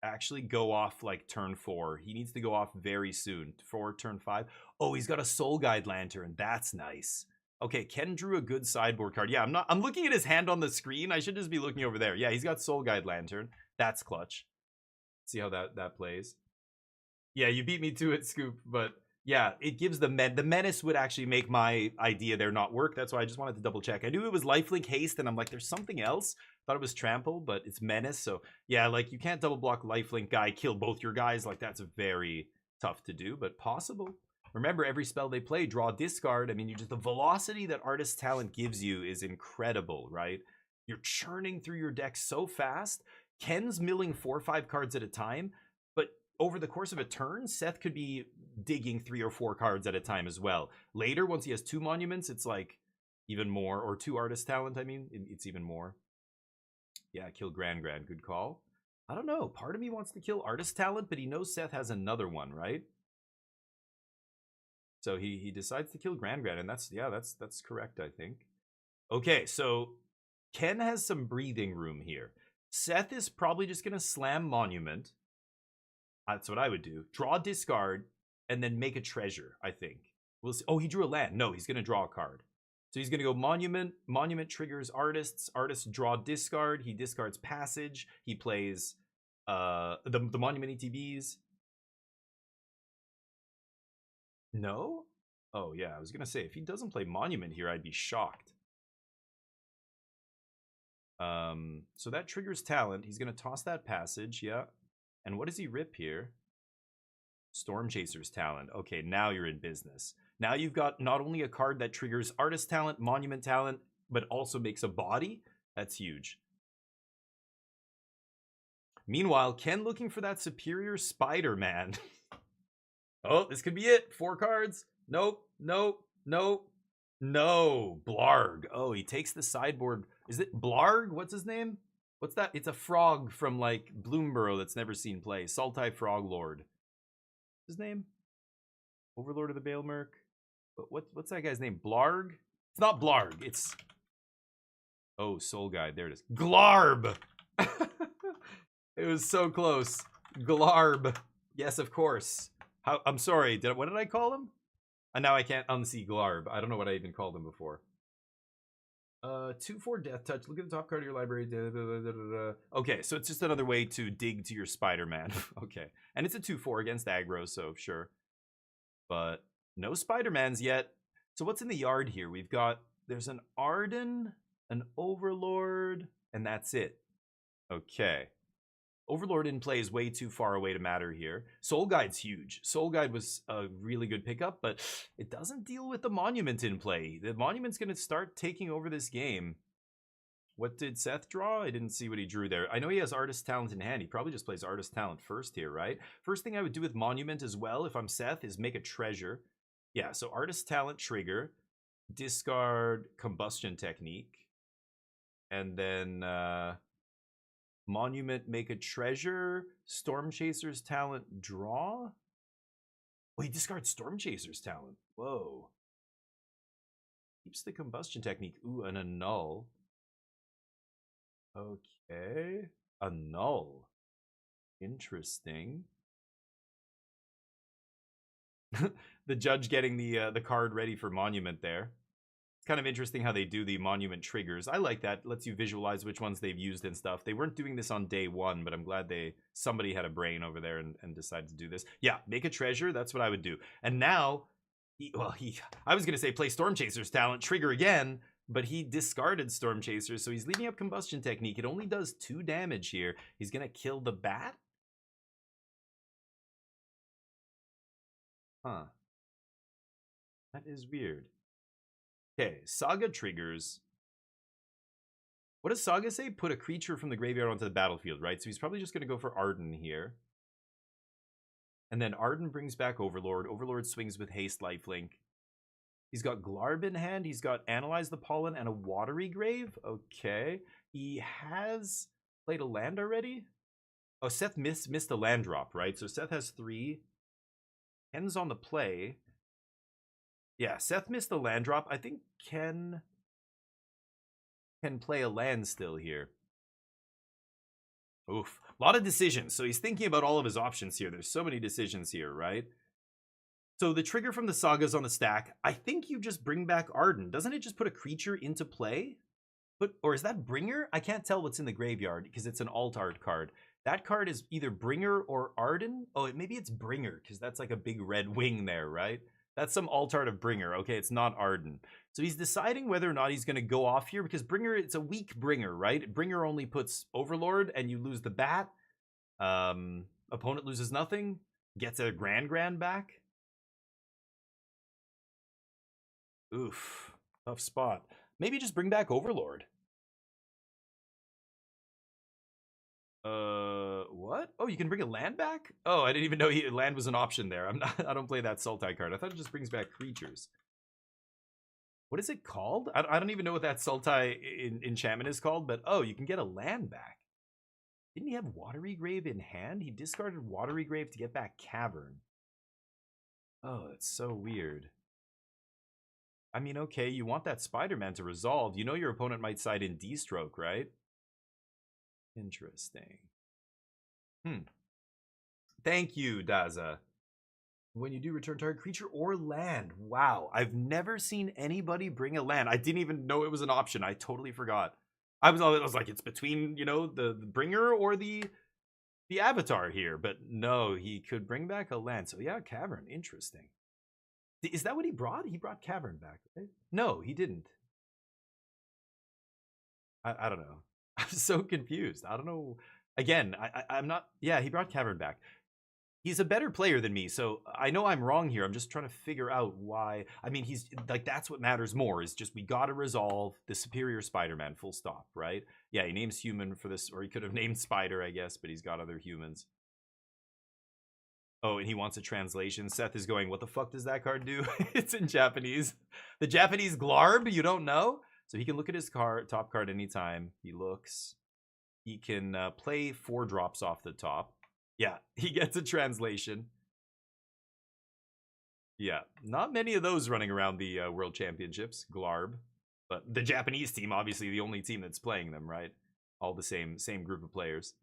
[SPEAKER 2] actually go off like turn 4. He needs to go off very soon. 4, turn 5. Oh, he's got a Soul Guide Lantern. That's nice. Okay, Ken drew a good sideboard card. Yeah, I'm looking at his hand on the screen. I should just be looking over there. Yeah, he's got Soul Guide Lantern. That's clutch. See how that plays. Yeah, you beat me to it, Scoop, but yeah, it gives the menace would actually make my idea there not work. That's why I just wanted to double check. I knew it was lifelink haste, and I'm like, there's something else. Thought it was trample, but it's menace. So yeah, like you can't double block lifelink guy, kill both your guys. Like that's very tough to do, but possible. Remember, every spell they play, draw, discard. I mean, you just the velocity that Artist Talent gives you is incredible, right? You're churning through your deck so fast. Ken's milling 4 or 5 cards at a time, but over the course of a turn, Seth could be digging 3 or 4 cards at a time as well. Later, once he has 2 monuments, it's like even more, or 2 Artist Talent, I mean, it's even more. Yeah, kill Grand. Good call. I don't know. Part of me wants to kill Artist Talent, but he knows Seth has another one, right? So he decides to kill Grand, and that's correct, I think. Okay, so Ken has some breathing room here. Seth is probably just going to slam Monument. That's what I would do. Draw, discard, and then make a treasure, I think. We'll see. Oh, he drew a land. No, he's going to draw a card. So he's going to go Monument. Monument triggers Artists. Artists draw, discard. He discards Passage. He plays the Monument ETBs. No? Oh, yeah, I was going to say, if he doesn't play Monument here, I'd be shocked. So that triggers Talent. He's going to toss that Passage, yeah. And what does he rip here? Storm Chaser's Talent. Okay, now you're in business. Now you've got not only a card that triggers Artist Talent, Monument Talent, but also makes a body. That's huge. Meanwhile, Ken looking for that Superior Spider-Man. Oh, this could be it. 4 cards. Nope. No. Blarg. Oh, he takes the sideboard. Is it Blarg? What's his name? What's that? It's a frog from, like, Bloomborough that's never seen play. Sultai Frog Lord. His name? Overlord of the Balemerk. What's that guy's name? Blarg? It's not Blarg. It's... Oh, Soul Guide. There it is. Glarb! It was so close. Glarb. Yes, of course. I'm sorry. What did I call him? And now I can't unsee Glarb. I don't know what I even called him before. 2/4 Death Touch. Look at the top card of your library. Okay, so it's just another way to dig to your Spider-Man. Okay. And it's a 2/4 against aggro, so sure. But no Spider-Mans yet. So what's in the yard here? There's an Arden, an Overlord, and that's it. Okay. Overlord in play is way too far away to matter here. Soul Guide's huge. Soul Guide was a really good pickup, but it doesn't deal with the Monument in play. The Monument's going to start taking over this game. What did Seth draw? I didn't see what he drew there. I know he has Artist Talent in hand. He probably just plays Artist Talent first here, right? First thing I would do with Monument as well, if I'm Seth, is make a treasure. Yeah, so Artist Talent trigger, discard Combustion Technique, and then... Monument, make a treasure. Storm Chaser's Talent, draw. Oh, he discards Storm Chaser's Talent. Whoa. Keeps the Combustion Technique. Ooh, and a null. Okay. A null. Interesting. The judge getting the card ready for Monument there. It's kind of interesting how they do the Monument triggers. I like that. It lets you visualize which ones they've used and stuff. They weren't doing this on day 1, but I'm glad somebody had a brain over there and decided to do this. Yeah, make a treasure. That's what I would do. And now, I was going to say play Storm Chaser's Talent, trigger again, but he discarded Storm Chaser, so he's leaving up Combustion Technique. It only does 2 damage here. He's going to kill the bat? Huh. That is weird. Okay, Saga triggers. What does Saga say? Put a creature from the graveyard onto the battlefield, right? So he's probably just going to go for Arden here. And then Arden brings back Overlord. Overlord swings with Haste Lifelink. He's got Glarb in hand. He's got Analyze the Pollen and a Watery Grave. Okay. He has played a land already. Oh, Seth missed a land drop, right? So Seth has 3. Ken's on the play. Yeah, Seth missed the land drop. I think Ken can play a land still here. Oof. A lot of decisions. So he's thinking about all of his options here. There's so many decisions here, right? So the trigger from the Saga's on the stack. I think you just bring back Arden. Doesn't it just put a creature into play? Or is that Bringer? I can't tell what's in the graveyard because it's an alt art card. That card is either Bringer or Arden. Oh, maybe it's Bringer because that's like a big red wing there, right? That's some alt art of Bringer. Okay, it's not Arden. So he's deciding whether or not he's going to go off here because Bringer, it's a weak Bringer, right? Bringer only puts Overlord and you lose the bat. Opponent loses nothing. Gets a Grand back. Oof. Tough spot. Maybe just bring back Overlord. What? Oh, you can bring a land back? Oh, I didn't even know land was an option there. I don't play that Sultai card. I thought it just brings back creatures. What is it called? I don't even know what that Sultai enchantment is called, but oh, you can get a land back. Didn't he have Watery Grave in hand? He discarded Watery Grave to get back Cavern. Oh, that's so weird. I mean, okay, you want that Spider-Man to resolve. You know your opponent might side in D-Stroke, right? Interesting. Thank you, Daza. When you do return target creature or land. Wow, I've never seen anybody bring a land. I didn't even know it was an option. I totally forgot. I was like, it's between, you know, the bringer or the avatar here. But no, he could bring back a land. So yeah, Cavern. Interesting. Is that what he brought? He brought Cavern back, right? No, he didn't. I don't know. I'm so confused. I don't know. Again, I'm not... Yeah, he brought Cavern back. He's a better player than me, so I know I'm wrong here. I'm just trying to figure out why. I mean, he's... Like, that's what matters more, is just we gotta resolve the superior Spider-Man, full stop, right? Yeah, he names human for this, or he could have named Spider, I guess, but he's got other humans. Oh, and he wants a translation. Seth is going, what the fuck does that card do? It's in Japanese. The Japanese Glarb, you don't know? So he can look at his top card anytime. He looks. He can play 4 drops off the top. Yeah, he gets a translation. Yeah, not many of those running around the World Championships, Glarb. But the Japanese team, obviously the only team that's playing them, right? All the same group of players.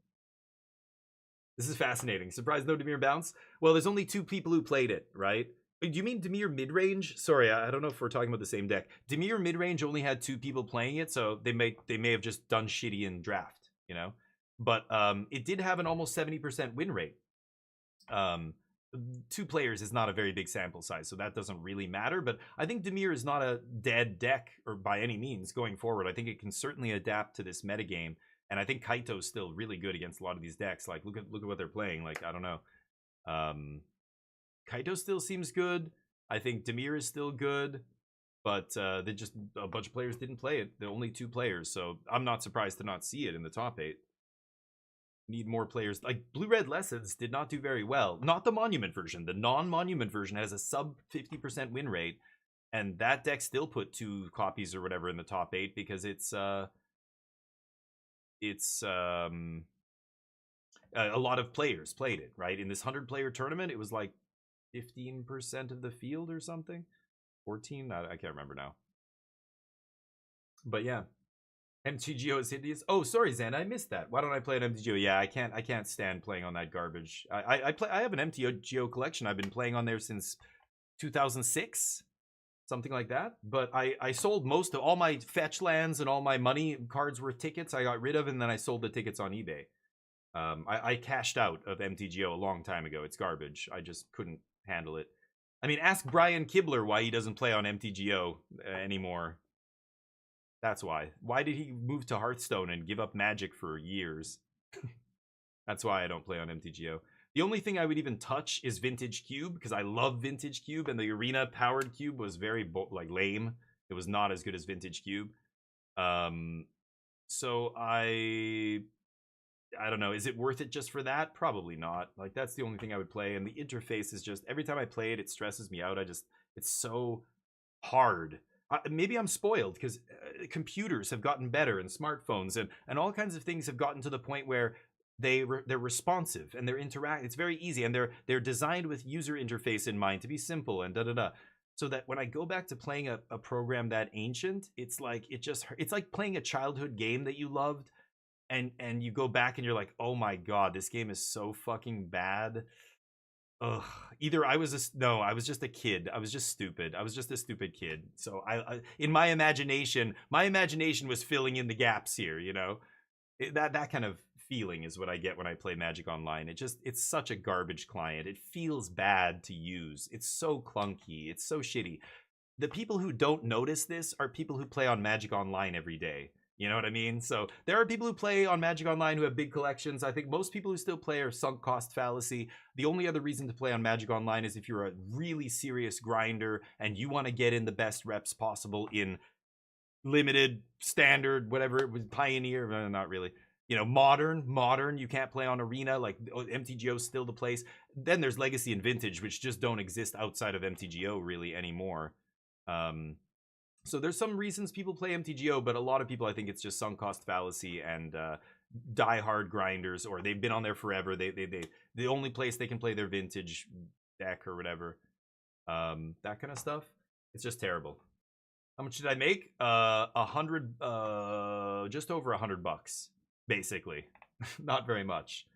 [SPEAKER 2] This is fascinating. Surprised no Dimir bounce? Well, there's only 2 people who played it, right? Do you mean Dimir midrange? Sorry, I don't know if we're talking about the same deck. Dimir midrange only had 2 people playing it, so they may have just done shitty in draft, you know? But it did have an almost 70% win rate. 2 players is not a very big sample size, so that doesn't really matter. But I think Dimir is not a dead deck or by any means going forward. I think it can certainly adapt to this metagame. And I think Kaito's still really good against a lot of these decks. Like, look at what they're playing. Like, I don't know. Kaito still seems good. I think Dimir is still good. But they just, a bunch of players didn't play it. There are only 2 players. So I'm not surprised to not see it in the top 8. Need more players. Like, Blue-Red Lessons did not do very well. Not the Monument version. The non-Monument version has a sub 50% win rate. And that deck still put 2 copies or whatever in the top 8 because it's a lot of players played it, right? In this 100-player tournament, it was like 15% of the field or something. 14? I can't remember now. But yeah. MTGO is hideous. Oh, sorry, Zan, I missed that. Why don't I play an MTGO? Yeah, I can't stand playing on that garbage. I have an MTGO collection I've been playing on there since 2006. Something like that. But I sold most of all my fetch lands and all my money cards worth tickets I got rid of, and then I sold the tickets on eBay. I cashed out of MTGO a long time ago. It's garbage. I just couldn't handle it. I mean, ask Brian Kibler why he doesn't play on MTGO anymore. That's why. Why did he move to Hearthstone and give up Magic for years? That's why I don't play on MTGO. The only thing I would even touch is Vintage Cube, because I love Vintage Cube, and the Arena Powered Cube was very lame. It was not as good as Vintage Cube. So I don't know. Is it worth it just for that? Probably not. Like, that's the only thing I would play. And the interface is just, every time I play it, it stresses me out. It's so hard. Maybe I'm spoiled because computers have gotten better and smartphones and all kinds of things have gotten to the point where they're responsive and they're it's very easy, and they're designed with user interface in mind to be simple and da-da-da. So that when I go back to playing a program that ancient, it's like it's like playing a childhood game that you loved, and you go back and you're like, oh my god, this game is so fucking bad. Ugh. Either I was just a kid. I was just stupid. I was just a stupid kid. So I in my imagination was filling in the gaps here, you know? That kind of feeling is what I get when I play Magic Online. It's such a garbage client. It feels bad to use. It's so clunky. It's so shitty. The people who don't notice this are people who play on Magic Online every day. You know what I mean? So there are people who play on Magic Online who have big collections. I think most people who still play are sunk cost fallacy. The only other reason to play on Magic Online is if you're a really serious grinder and you want to get in the best reps possible in limited, standard, whatever it was, Pioneer, not really. You know, modern, you can't play on Arena, like MTGO is still the place. Then there's Legacy and Vintage, which just don't exist outside of MTGO really anymore. So there's some reasons people play MTGO, but a lot of people, I think it's just sunk cost fallacy and die-hard grinders, or they've been on there forever. The only place they can play their Vintage deck or whatever, that kind of stuff. It's just terrible. How much did I make? Just over $100, basically. Not very much.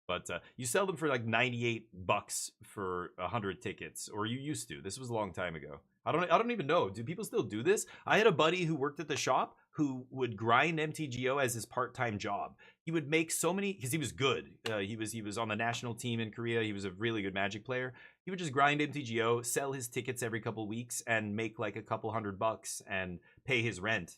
[SPEAKER 2] But you sell them for like $98 for 100 tickets, or you used to. This was a long time ago. I don't even know. Do people still do this? I had a buddy who worked at the shop who would grind MTGO as his part-time job. He would make so many, because he was good. He was on the national team in Korea. He was a really good Magic player. He would just grind MTGO, sell his tickets every couple weeks, and make like a couple $100 and pay his rent.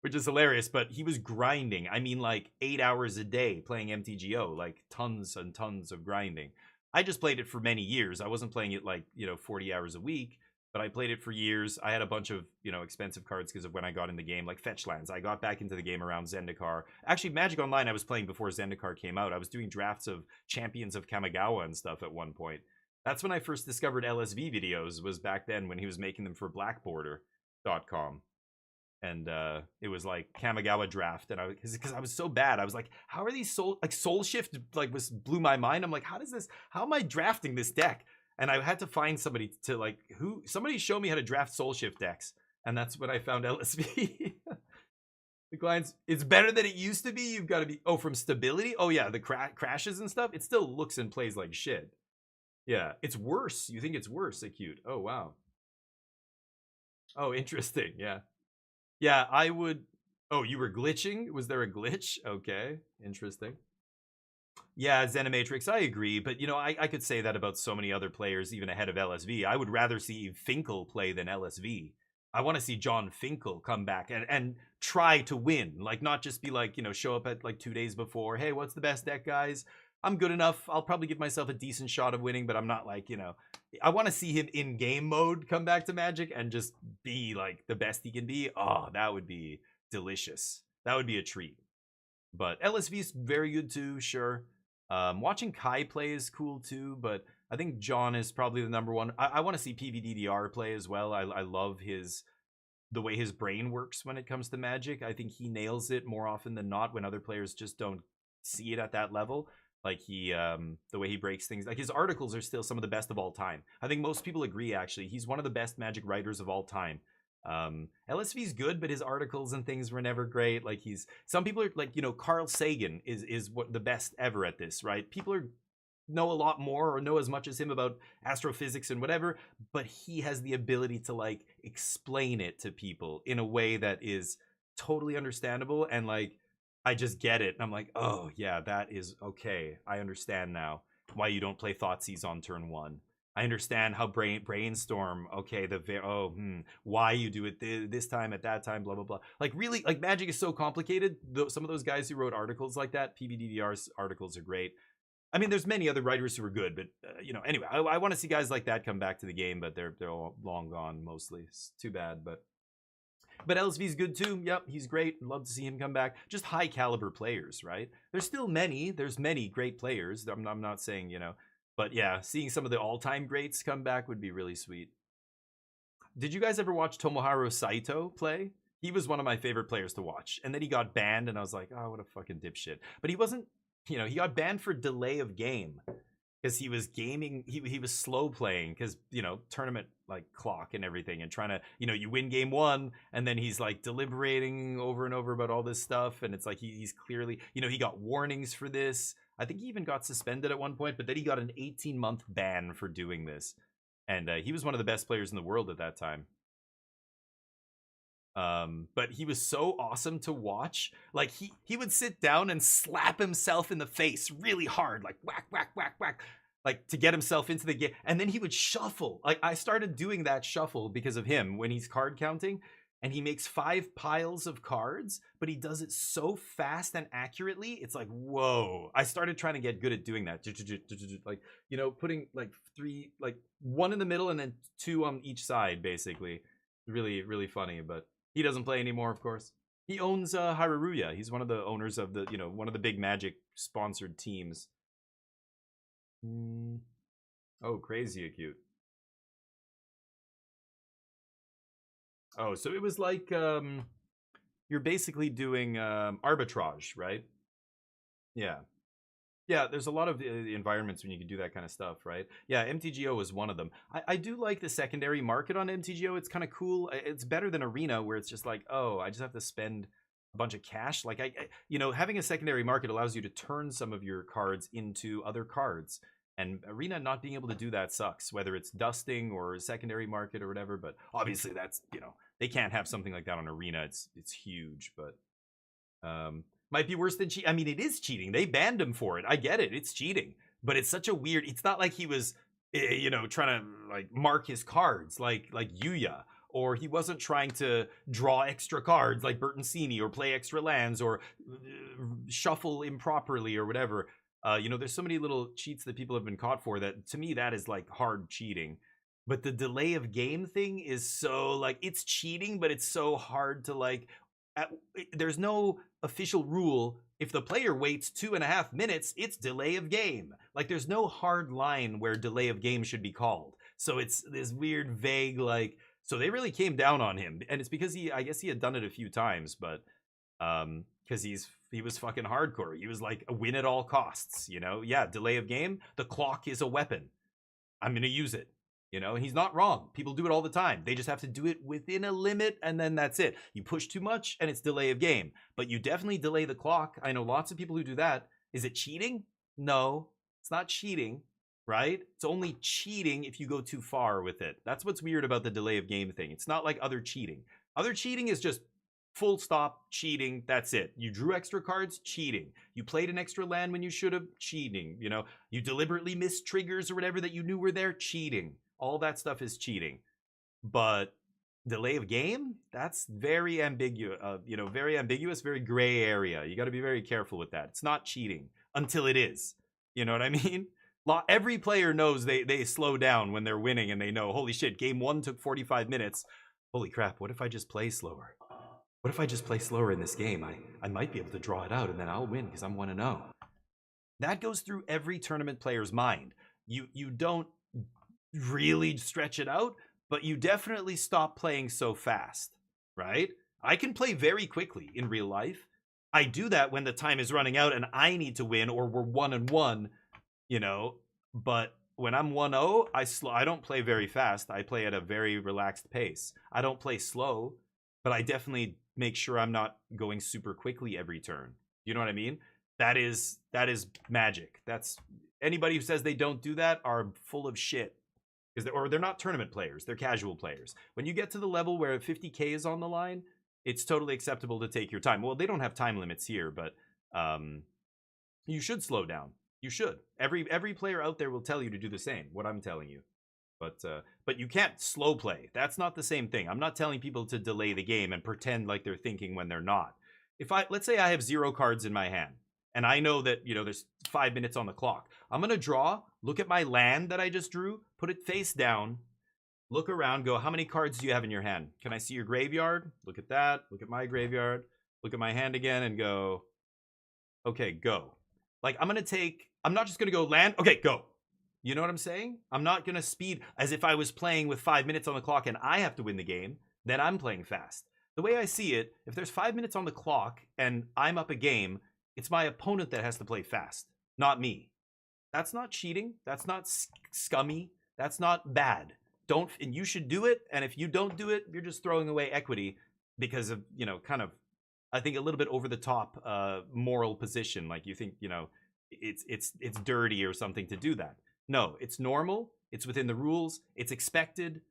[SPEAKER 2] Which is hilarious, but he was grinding. I mean, like 8 hours a day playing MTGO, like tons and tons of grinding. I just played it for many years. I wasn't playing it like, 40 hours a week, but I played it for years. I had a bunch of, expensive cards because of when I got in the game, like Fetch Lands. I got back into the game around Zendikar. Actually, Magic Online I was playing before Zendikar came out. I was doing drafts of Champions of Kamigawa and stuff at one point. That's when I first discovered LSV videos, was back then when he was making them for blackborder.com. And it was like Kamigawa draft, and because I was so bad, I was like, how are these Soul Shift blew my mind. I'm like, how am I drafting this deck? And I had to find somebody to somebody show me how to draft Soul Shift decks, and that's when I found LSV. The clients, it's better than it used to be. You've got to be from stability. Oh yeah, the crashes and stuff. It still looks and plays like shit. Yeah, it's worse. You think it's worse, Acute? Oh wow. Oh, interesting. Yeah. Yeah, I would... Oh, you were glitching? Was there a glitch? Okay, interesting. Yeah, Zenimatrix, I agree. But, I could say that about so many other players, even ahead of LSV. I would rather see Finkel play than LSV. I want to see John Finkel come back and try to win. Like, not just be like, show up at like 2 days before. Hey, what's the best deck, guys? I'm good enough. I'll probably give myself a decent shot of winning, but I'm not like, I want to see him in game mode come back to Magic and just be like the best he can be. Oh, that would be delicious. That would be a treat. But LSV's very good too, sure. Watching Kai play is cool too, but I think John is probably the number one. I want to see PVDDR play as well. I love the way his brain works when it comes to Magic. I think he nails it more often than not when other players just don't see it at that level. Like the way he breaks things, like his articles are still some of the best of all time. I think most people agree, actually. He's one of the best Magic writers of all time. LSV's good, but his articles and things were never great. Like some people are like, Carl Sagan is what the best ever at this, right? People know a lot more or know as much as him about astrophysics and whatever, but he has the ability to like explain it to people in a way that is totally understandable, and like, I just get it. And I'm like, oh, yeah, that is okay. I understand now why you don't play Thoughtseize on turn 1. I understand how Brainstorm, okay, why you do it this time at that time, blah, blah, blah. Like, really, like, Magic is so complicated. Some of those guys who wrote articles like that, PVDDR's articles are great. I mean, there's many other writers who are good, but, anyway, I want to see guys like that come back to the game, but they're all long gone, mostly. It's too bad, but... But LSV's good too. Yep, he's great. Love to see him come back. Just high caliber players, right? There's still many. There's many great players. I'm not saying, you know. But yeah, seeing some of the all-time greats come back would be really sweet. Did you guys ever watch Tomohiro Saito play? He was one of my favorite players to watch. And then he got banned, and I was like, oh, what a fucking dipshit. But he wasn't, you know, he got banned for delay of game. Because he was gaming, he was slow playing, because, you know, tournament, like, clock and everything, and trying to, you know, you win game 1, and then he's, like, deliberating over and over about all this stuff, and it's like he's clearly, you know, he got warnings for this. I think he even got suspended at one point, but then he got an 18-month ban for doing this. And he was one of the best players in the world at that time. But he was so awesome to watch. Like, he would sit down and slap himself in the face really hard, like whack, whack, whack, whack, like to get himself into the game. And then he would shuffle. Like, I started doing that shuffle because of him when he's card counting, and he makes 5 piles of cards, but he does it so fast and accurately. It's like, whoa. I started trying to get good at doing that. Like, you know, putting like 3, like 1 in the middle and then 2 on each side, basically. Really, really funny, but he doesn't play anymore, of course. He owns Haruruya. He's one of the owners of the, you know, one of the big Magic sponsored teams. Oh, crazy acute. Oh, so it was like you're basically doing arbitrage, right? Yeah. Yeah, there's a lot of environments when you can do that kind of stuff, right? Yeah, MTGO is one of them. I do like the secondary market on MTGO. It's kind of cool. It's better than Arena, where it's just like, oh, I just have to spend a bunch of cash. Like, you know, having a secondary market allows you to turn some of your cards into other cards. And Arena not being able to do that sucks, whether it's dusting or secondary market or whatever. But obviously that's, you know, they can't have something like that on Arena. It's huge, but might be worse than cheating. I mean, it is cheating. They banned him for it. I get it. It's cheating. But it's such a weird, it's not like he was, you know, trying to like mark his cards like Yuya, or he wasn't trying to draw extra cards like Bertoncini, or play extra lands, or shuffle improperly or whatever. You know, there's so many little cheats that people have been caught for that, to me, that is like hard cheating. But the delay of game thing is so, like, it's cheating, but it's so hard to, like, there's no official rule. If the player waits 2.5 minutes, it's delay of game. Like, there's no hard line where delay of game should be called. So it's this weird, vague, like, so they really came down on him. And it's because I guess he had done it a few times, but because he was fucking hardcore. He was like a win at all costs, you know? Yeah, delay of game. The clock is a weapon. I'm going to use it. You know, he's not wrong. People do it all the time. They just have to do it within a limit, and then that's it. You push too much, and it's delay of game. But you definitely delay the clock. I know lots of people who do that. Is it cheating? No, it's not cheating, right? It's only cheating if you go too far with it. That's what's weird about the delay of game thing. It's not like other cheating. Other cheating is just full stop cheating. That's it. You drew extra cards, cheating. You played an extra land when you should have, cheating. You know, you deliberately missed triggers or whatever that you knew were there, cheating. All that stuff is cheating. But delay of game, that's very ambiguous, you know, very ambiguous, very gray area. You got to be very careful with that. It's not cheating until it is. You know what I mean? Every player knows they slow down when they're winning, and they know, holy shit, game 1 took 45 minutes. Holy crap, what if I just play slower? What if I just play slower in this game? I might be able to draw it out, and then I'll win because I'm 1-0. That goes through every tournament player's mind. You don't really stretch it out, but you definitely stop playing so fast, right? I can play very quickly in real life. I do that when the time is running out and I need to win, or we're 1-1, you know, but when I'm 1-0, I don't play very fast. I play at a very relaxed pace. I don't play slow, but I definitely make sure I'm not going super quickly every turn. You know what I mean? That is magic. That's, anybody who says they don't do that are full of shit. Or they're not tournament players, they're casual players. When you get to the level where 50K is on the line, it's totally acceptable to take your time. Well, they don't have time limits here, but you should slow down. You should. Every player out there will tell you to do the same, what I'm telling you. But you can't slow play. That's not the same thing. I'm not telling people to delay the game and pretend like they're thinking when they're not. Let's say I have 0 cards in my hand, and I know that, you know, there's 5 minutes on the clock. I'm going to draw, look at my land that I just drew, put it face down, Look around, go, how many cards do you have in your hand? Can I see your graveyard? Look at that. Look at my graveyard. Look at my hand again and go, okay, go. Like, I'm not just going to go land. Okay, go. You know what I'm saying? I'm not going to speed as if I was playing with 5 minutes on the clock and I have to win the game. Then I'm playing fast. The way I see it, if there's 5 minutes on the clock and I'm up a game, it's my opponent that has to play fast, not me. That's not cheating. That's not scummy. That's not bad. And you should do it. And if you don't do it, you're just throwing away equity because of, you know, kind of, I think a little bit over the top moral position. Like you think, you know, it's dirty or something to do that. No, it's normal. It's within the rules. It's expected.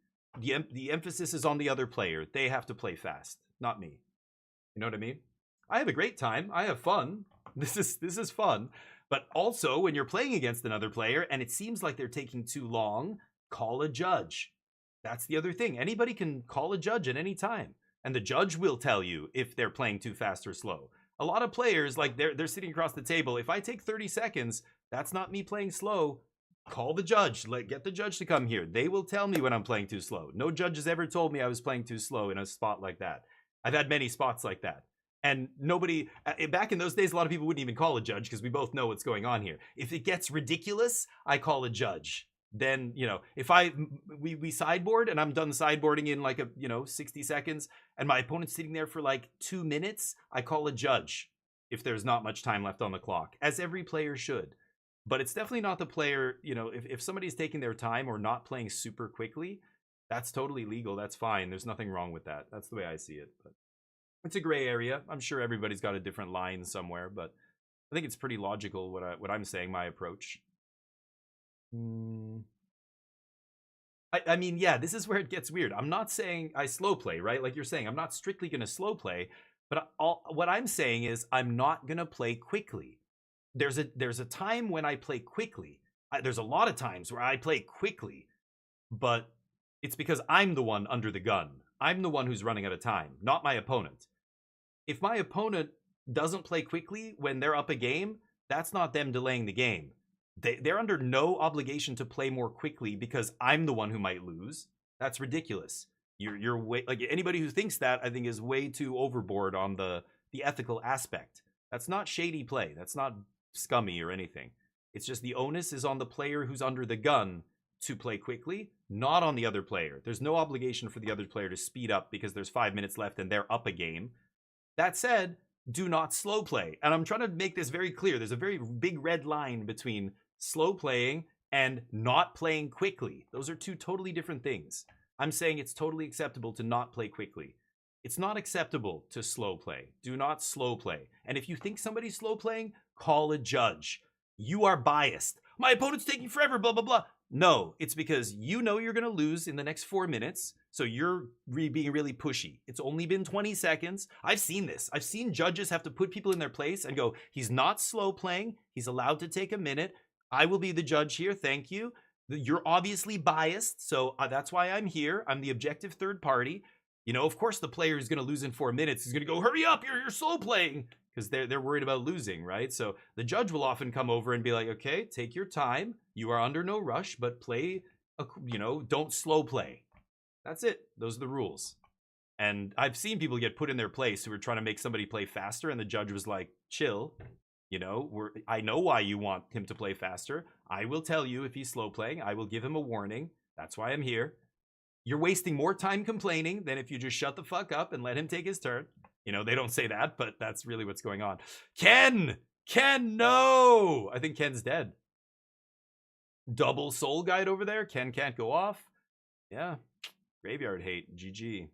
[SPEAKER 2] The emphasis is on the other player. They have to play fast, not me. You know what I mean? I have a great time. I have fun. This is fun. But also, when you're playing against another player and it seems like they're taking too long, call a judge. That's the other thing. Anybody can call a judge at any time. And the judge will tell you if they're playing too fast or slow. A lot of players, like they're sitting across the table. If I take 30 seconds, that's not me playing slow. Call the judge. Get the judge to come here. They will tell me when I'm playing too slow. No judge has ever told me I was playing too slow in a spot like that. I've had many spots like that. And nobody, back in those days, a lot of people wouldn't even call a judge because we both know what's going on here. If it gets ridiculous, I call a judge. Then, you know, if we sideboard and I'm done sideboarding in like 60 seconds and my opponent's sitting there for like 2 minutes, I call a judge if there's not much time left on the clock, as every player should. But it's definitely not the player, you know, if somebody's taking their time or not playing super quickly, that's totally legal. That's fine. There's nothing wrong with that. That's the way I see it. But it's a gray area. I'm sure everybody's got a different line somewhere, but I think it's pretty logical what I'm saying, my approach. I mean, yeah, this is where it gets weird. I'm not saying I slow play, right? Like you're saying, I'm not strictly going to slow play, but what I'm saying is I'm not going to play quickly. There's a time when I play quickly. There's a lot of times where I play quickly, but it's because I'm the one under the gun. I'm the one who's running out of time, not my opponent. If my opponent doesn't play quickly when they're up a game, that's not them delaying the game. They're under no obligation to play more quickly because I'm the one who might lose. That's ridiculous. You're way, like, anybody who thinks that, I think, is way too overboard on the ethical aspect. That's not shady play. That's not scummy or anything. It's just the onus is on the player who's under the gun to play quickly, not on the other player. There's no obligation for the other player to speed up because there's 5 minutes left and they're up a game. That said, do not slow play. And I'm trying to make this very clear. There's a very big red line between slow playing and not playing quickly. Those are two totally different things. I'm saying it's totally acceptable to not play quickly. It's not acceptable to slow play. Do not slow play. And if you think somebody's slow playing, call a judge. You are biased. My opponent's taking forever, blah, blah, blah. No, it's because you know you're going to lose in the next 4 minutes, so you're being really pushy. It's only been 20 seconds. I've seen this. I've seen judges have to put people in their place and go, he's not slow playing. He's allowed to take a minute. I will be the judge here. Thank you. You're obviously biased, so that's why I'm here. I'm the objective third party. You know, of course, the player is going to lose in 4 minutes. He's going to go, hurry up, you're slow playing, because they're worried about losing, right? So the judge will often come over and be like, okay, take your time. You are under no rush, but play, don't slow play. That's it. Those are the rules. And I've seen people get put in their place who were trying to make somebody play faster, and the judge was like, chill. You know, I know why you want him to play faster. I will tell you if he's slow playing. I will give him a warning. That's why I'm here. You're wasting more time complaining than if you just shut the fuck up and let him take his turn. You know, they don't say that, but that's really what's going on. Ken, no! I think Ken's dead. Double soul guide over there. Ken can't go off. Yeah. Graveyard hate. GG.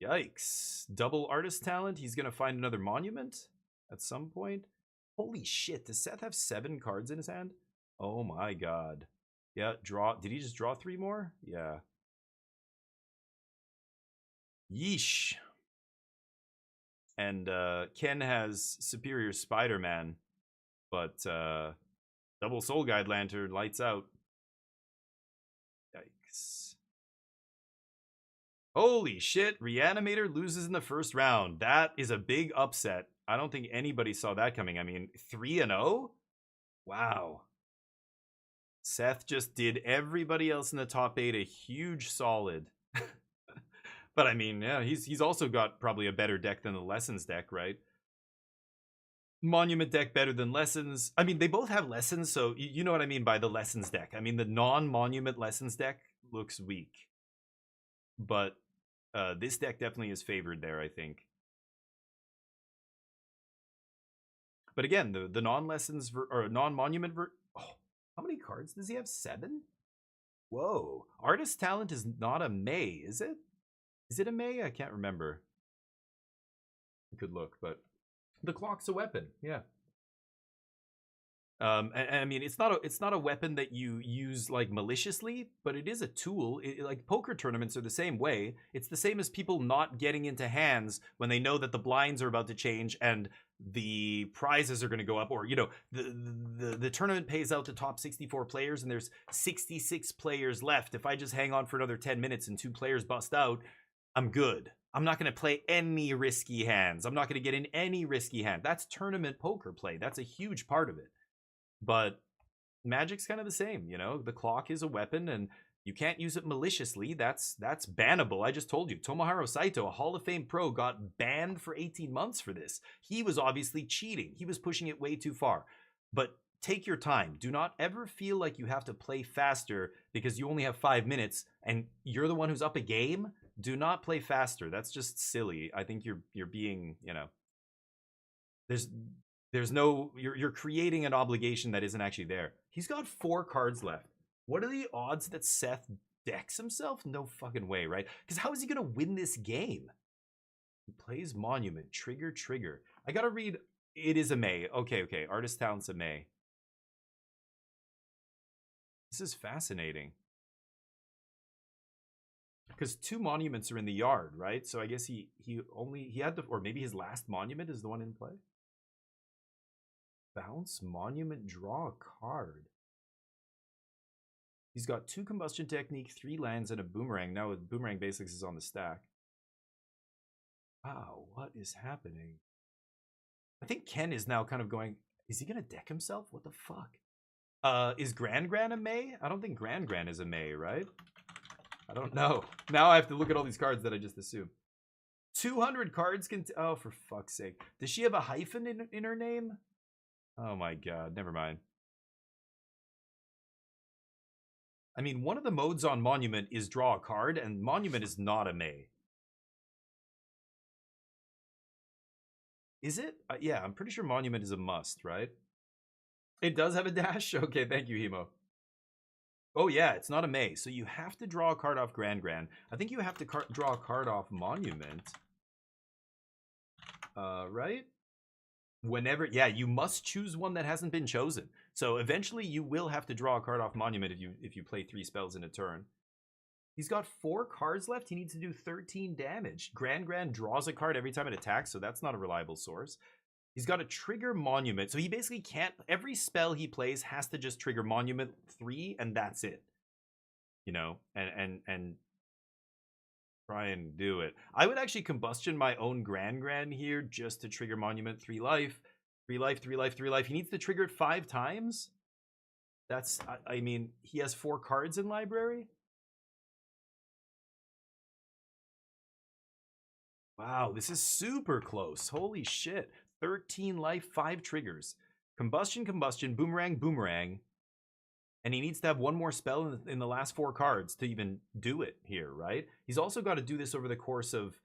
[SPEAKER 2] Yikes. Double artist talent. He's going to find another monument at some point. Holy shit. Does Seth have 7 cards in his hand? Oh my god. Yeah, draw. Did he just draw 3 more? Yeah. Yeesh. And Ken has Superior Spider-Man, but Double Soul Guide Lantern lights out. Yikes. Holy shit, Reanimator loses in the first round. That is a big upset. I don't think anybody saw that coming. I mean, 3-0? Wow. Seth just did everybody else in the top 8 a huge solid. But I mean, yeah, he's also got probably a better deck than the Lessons deck, right? Monument deck better than Lessons. I mean, they both have Lessons, so you know what I mean by the Lessons deck. I mean, the non-Monument Lessons deck looks weak. But this deck definitely is favored there, I think. But again, the non-Lessons or non-Monument oh, how many cards does he have? 7? Whoa. Artist Talent is not a May, is it? Is it a May? I can't remember. I could look, but the clock's a weapon. Yeah. And I mean, it's not a weapon that you use like maliciously, but it is a tool. Like poker tournaments are the same way. It's the same as people not getting into hands when they know that the blinds are about to change and the prizes are going to go up, or you know, the tournament pays out to top 64 players and there's 66 players left. If I just hang on for another 10 minutes and 2 players bust out, I'm good. I'm not going to play any risky hands. I'm not going to get in any risky hand. That's tournament poker play. That's a huge part of it. But Magic's kind of the same, you know? The clock is a weapon and you can't use it maliciously. That's bannable. I just told you. Tomohiro Saito, a Hall of Fame pro, got banned for 18 months for this. He was obviously cheating. He was pushing it way too far. But take your time. Do not ever feel like you have to play faster because you only have 5 minutes and you're the one who's up a game. Do not play faster. That's just silly. I think you're being, you know, there's no, you're creating an obligation that isn't actually there. He's got 4 cards left. What are the odds that Seth decks himself? No fucking way, right? Because how is he gonna win this game? He plays Monument, trigger. I gotta read, it is a May. Okay, Artist Talent's a May. This is fascinating. Because 2 monuments are in the yard, right? So I guess he had to, or maybe his last monument is the one in play. Bounce, monument, draw a card. He's got 2 combustion technique, 3 lands, and a boomerang. Now with boomerang basics is on the stack. Wow, what is happening? I think Ken is now kind of going, is he gonna deck himself? What the fuck? Is Gran a May? I don't think Gran is a May, right? I don't know. Now I have to look at all these cards that I just assumed. 200 cards can... oh, for fuck's sake. Does she have a hyphen in her name? Oh my god, never mind. I mean, one of the modes on Monument is draw a card, and Monument is not a May. Is it? Yeah, I'm pretty sure Monument is a must, right? It does have a dash? Okay, thank you, Hemo. Oh yeah, it's not a May, so you have to draw a card off Gran. I think you have to draw a card off Monument. Right? Whenever, yeah, you must choose one that hasn't been chosen. So eventually you will have to draw a card off Monument if you play 3 spells in a turn. He's got 4 cards left. He needs to do 13 damage. Gran draws a card every time it attacks, so that's not a reliable source. He's got to trigger Monument, so he basically can't... every spell he plays has to just trigger Monument 3, and that's it. You know, and try and do it. I would actually combustion my own Gran here just to trigger Monument. 3 life. 3 life, 3 life, 3 life. He needs to trigger it 5 times. That's... I mean, he has 4 cards in library. Wow, this is super close. Holy shit. 13 life, 5 triggers. Combustion, boomerang. And he needs to have 1 more spell in the last 4 cards to even do it here, right? He's also got to do this over the course of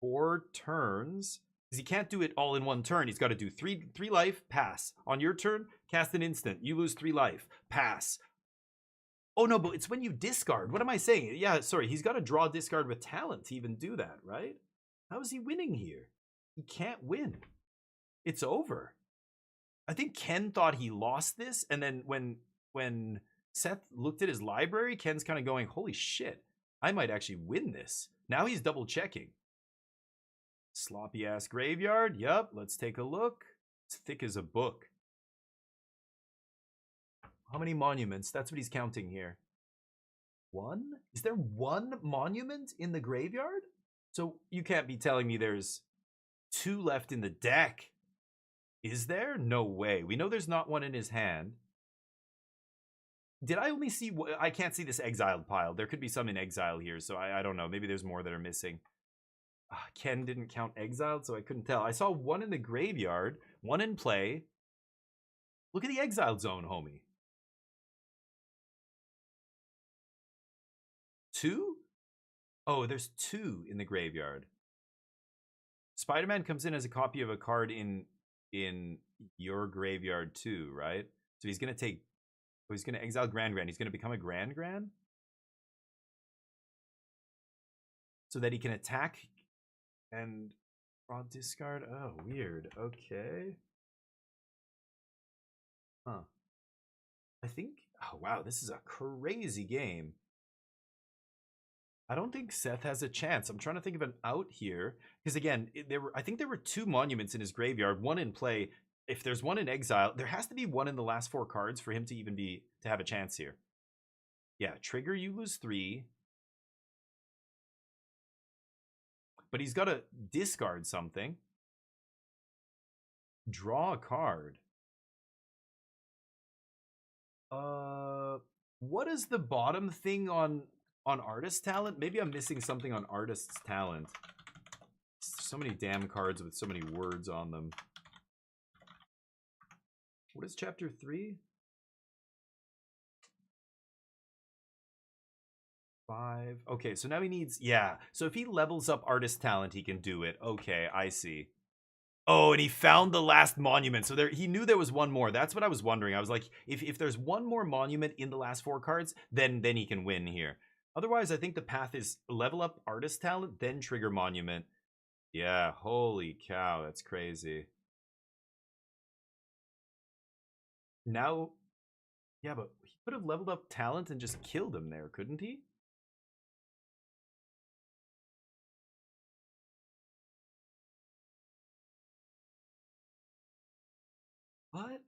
[SPEAKER 2] 4 turns. Because he can't do it all in 1 turn. He's got to do 3 life, pass. On your turn, cast an instant. You lose 3 life, pass. Oh no, but it's when you discard. What am I saying? Yeah, sorry. He's got to draw discard with talent to even do that, right? How is he winning here? He can't win. It's over. I think Ken thought he lost this, and then when Seth looked at his library, Ken's kind of going, holy shit, I might actually win this. Now he's double checking. Sloppy ass graveyard. Yup, let's take a look. It's thick as a book. How many monuments? That's what he's counting here. 1? Is there 1 monument in the graveyard? So you can't be telling me there's 2 left in the deck. Is there? No way. We know there's not 1 in his hand. Did I only see? I can't see this exiled pile. There could be some in exile here, so I don't know. Maybe there's more that are missing. Ken didn't count exiled, so I couldn't tell. I saw one in the graveyard, one in play. Look at the exiled zone, homie. 2? Oh, there's 2 in the graveyard. Spider-Man comes in as a copy of a card in your graveyard too, right? So he's gonna take. Oh, he's gonna exile Grand. He's gonna become a Grand, so that he can attack and draw discard. Oh, weird. Okay. Huh. I think. Oh wow, this is a crazy game. I don't think Seth has a chance. I'm trying to think of an out here because again, I think there were 2 monuments in his graveyard, one in play. If there's one in exile, there has to be one in the last 4 cards for him to even to have a chance here. Yeah, trigger, you lose 3. But he's got to discard something. Draw a card. What is the bottom thing on Artist Talent? Maybe I'm missing something on Artist's Talent. So many damn cards with so many words on them. What is chapter 3? 5. Okay, so now he needs, yeah. So if he levels up Artist Talent, he can do it. Okay, I see. Oh, and he found the last monument. So he knew there was one more. That's what I was wondering. I was like, if there's one more monument in the last 4 cards, then he can win here. Otherwise, I think the path is level up Artist Talent, then trigger Monument. Yeah, holy cow, that's crazy. Now, yeah, but he could have leveled up Talent and just killed him there, couldn't he? What?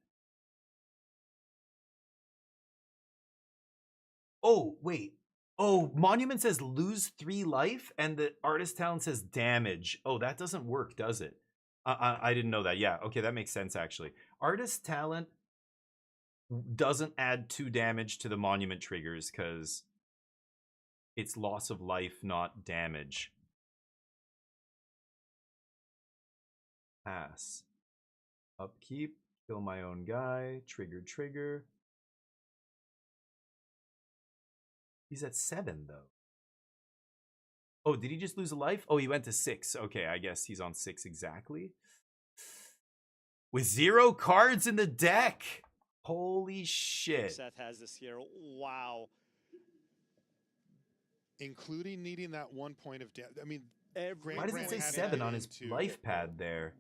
[SPEAKER 2] Oh, wait. Oh, Monument says lose 3 life, and the Artist Talent says damage. Oh, that doesn't work, does it? I didn't know that. Yeah, okay, that makes sense, actually. Artist Talent doesn't add 2 damage to the Monument triggers, because it's loss of life, not damage. Pass. Upkeep. Kill my own guy. Trigger. He's at 7, though. Oh, did he just lose a life? Oh, he went to 6. Okay, I guess he's on 6 exactly. With 0 cards in the deck. Holy shit.
[SPEAKER 12] Seth has this here. Wow.
[SPEAKER 9] Including needing that 1 point of damage. I mean,
[SPEAKER 2] why does it say 7 on his life pad there?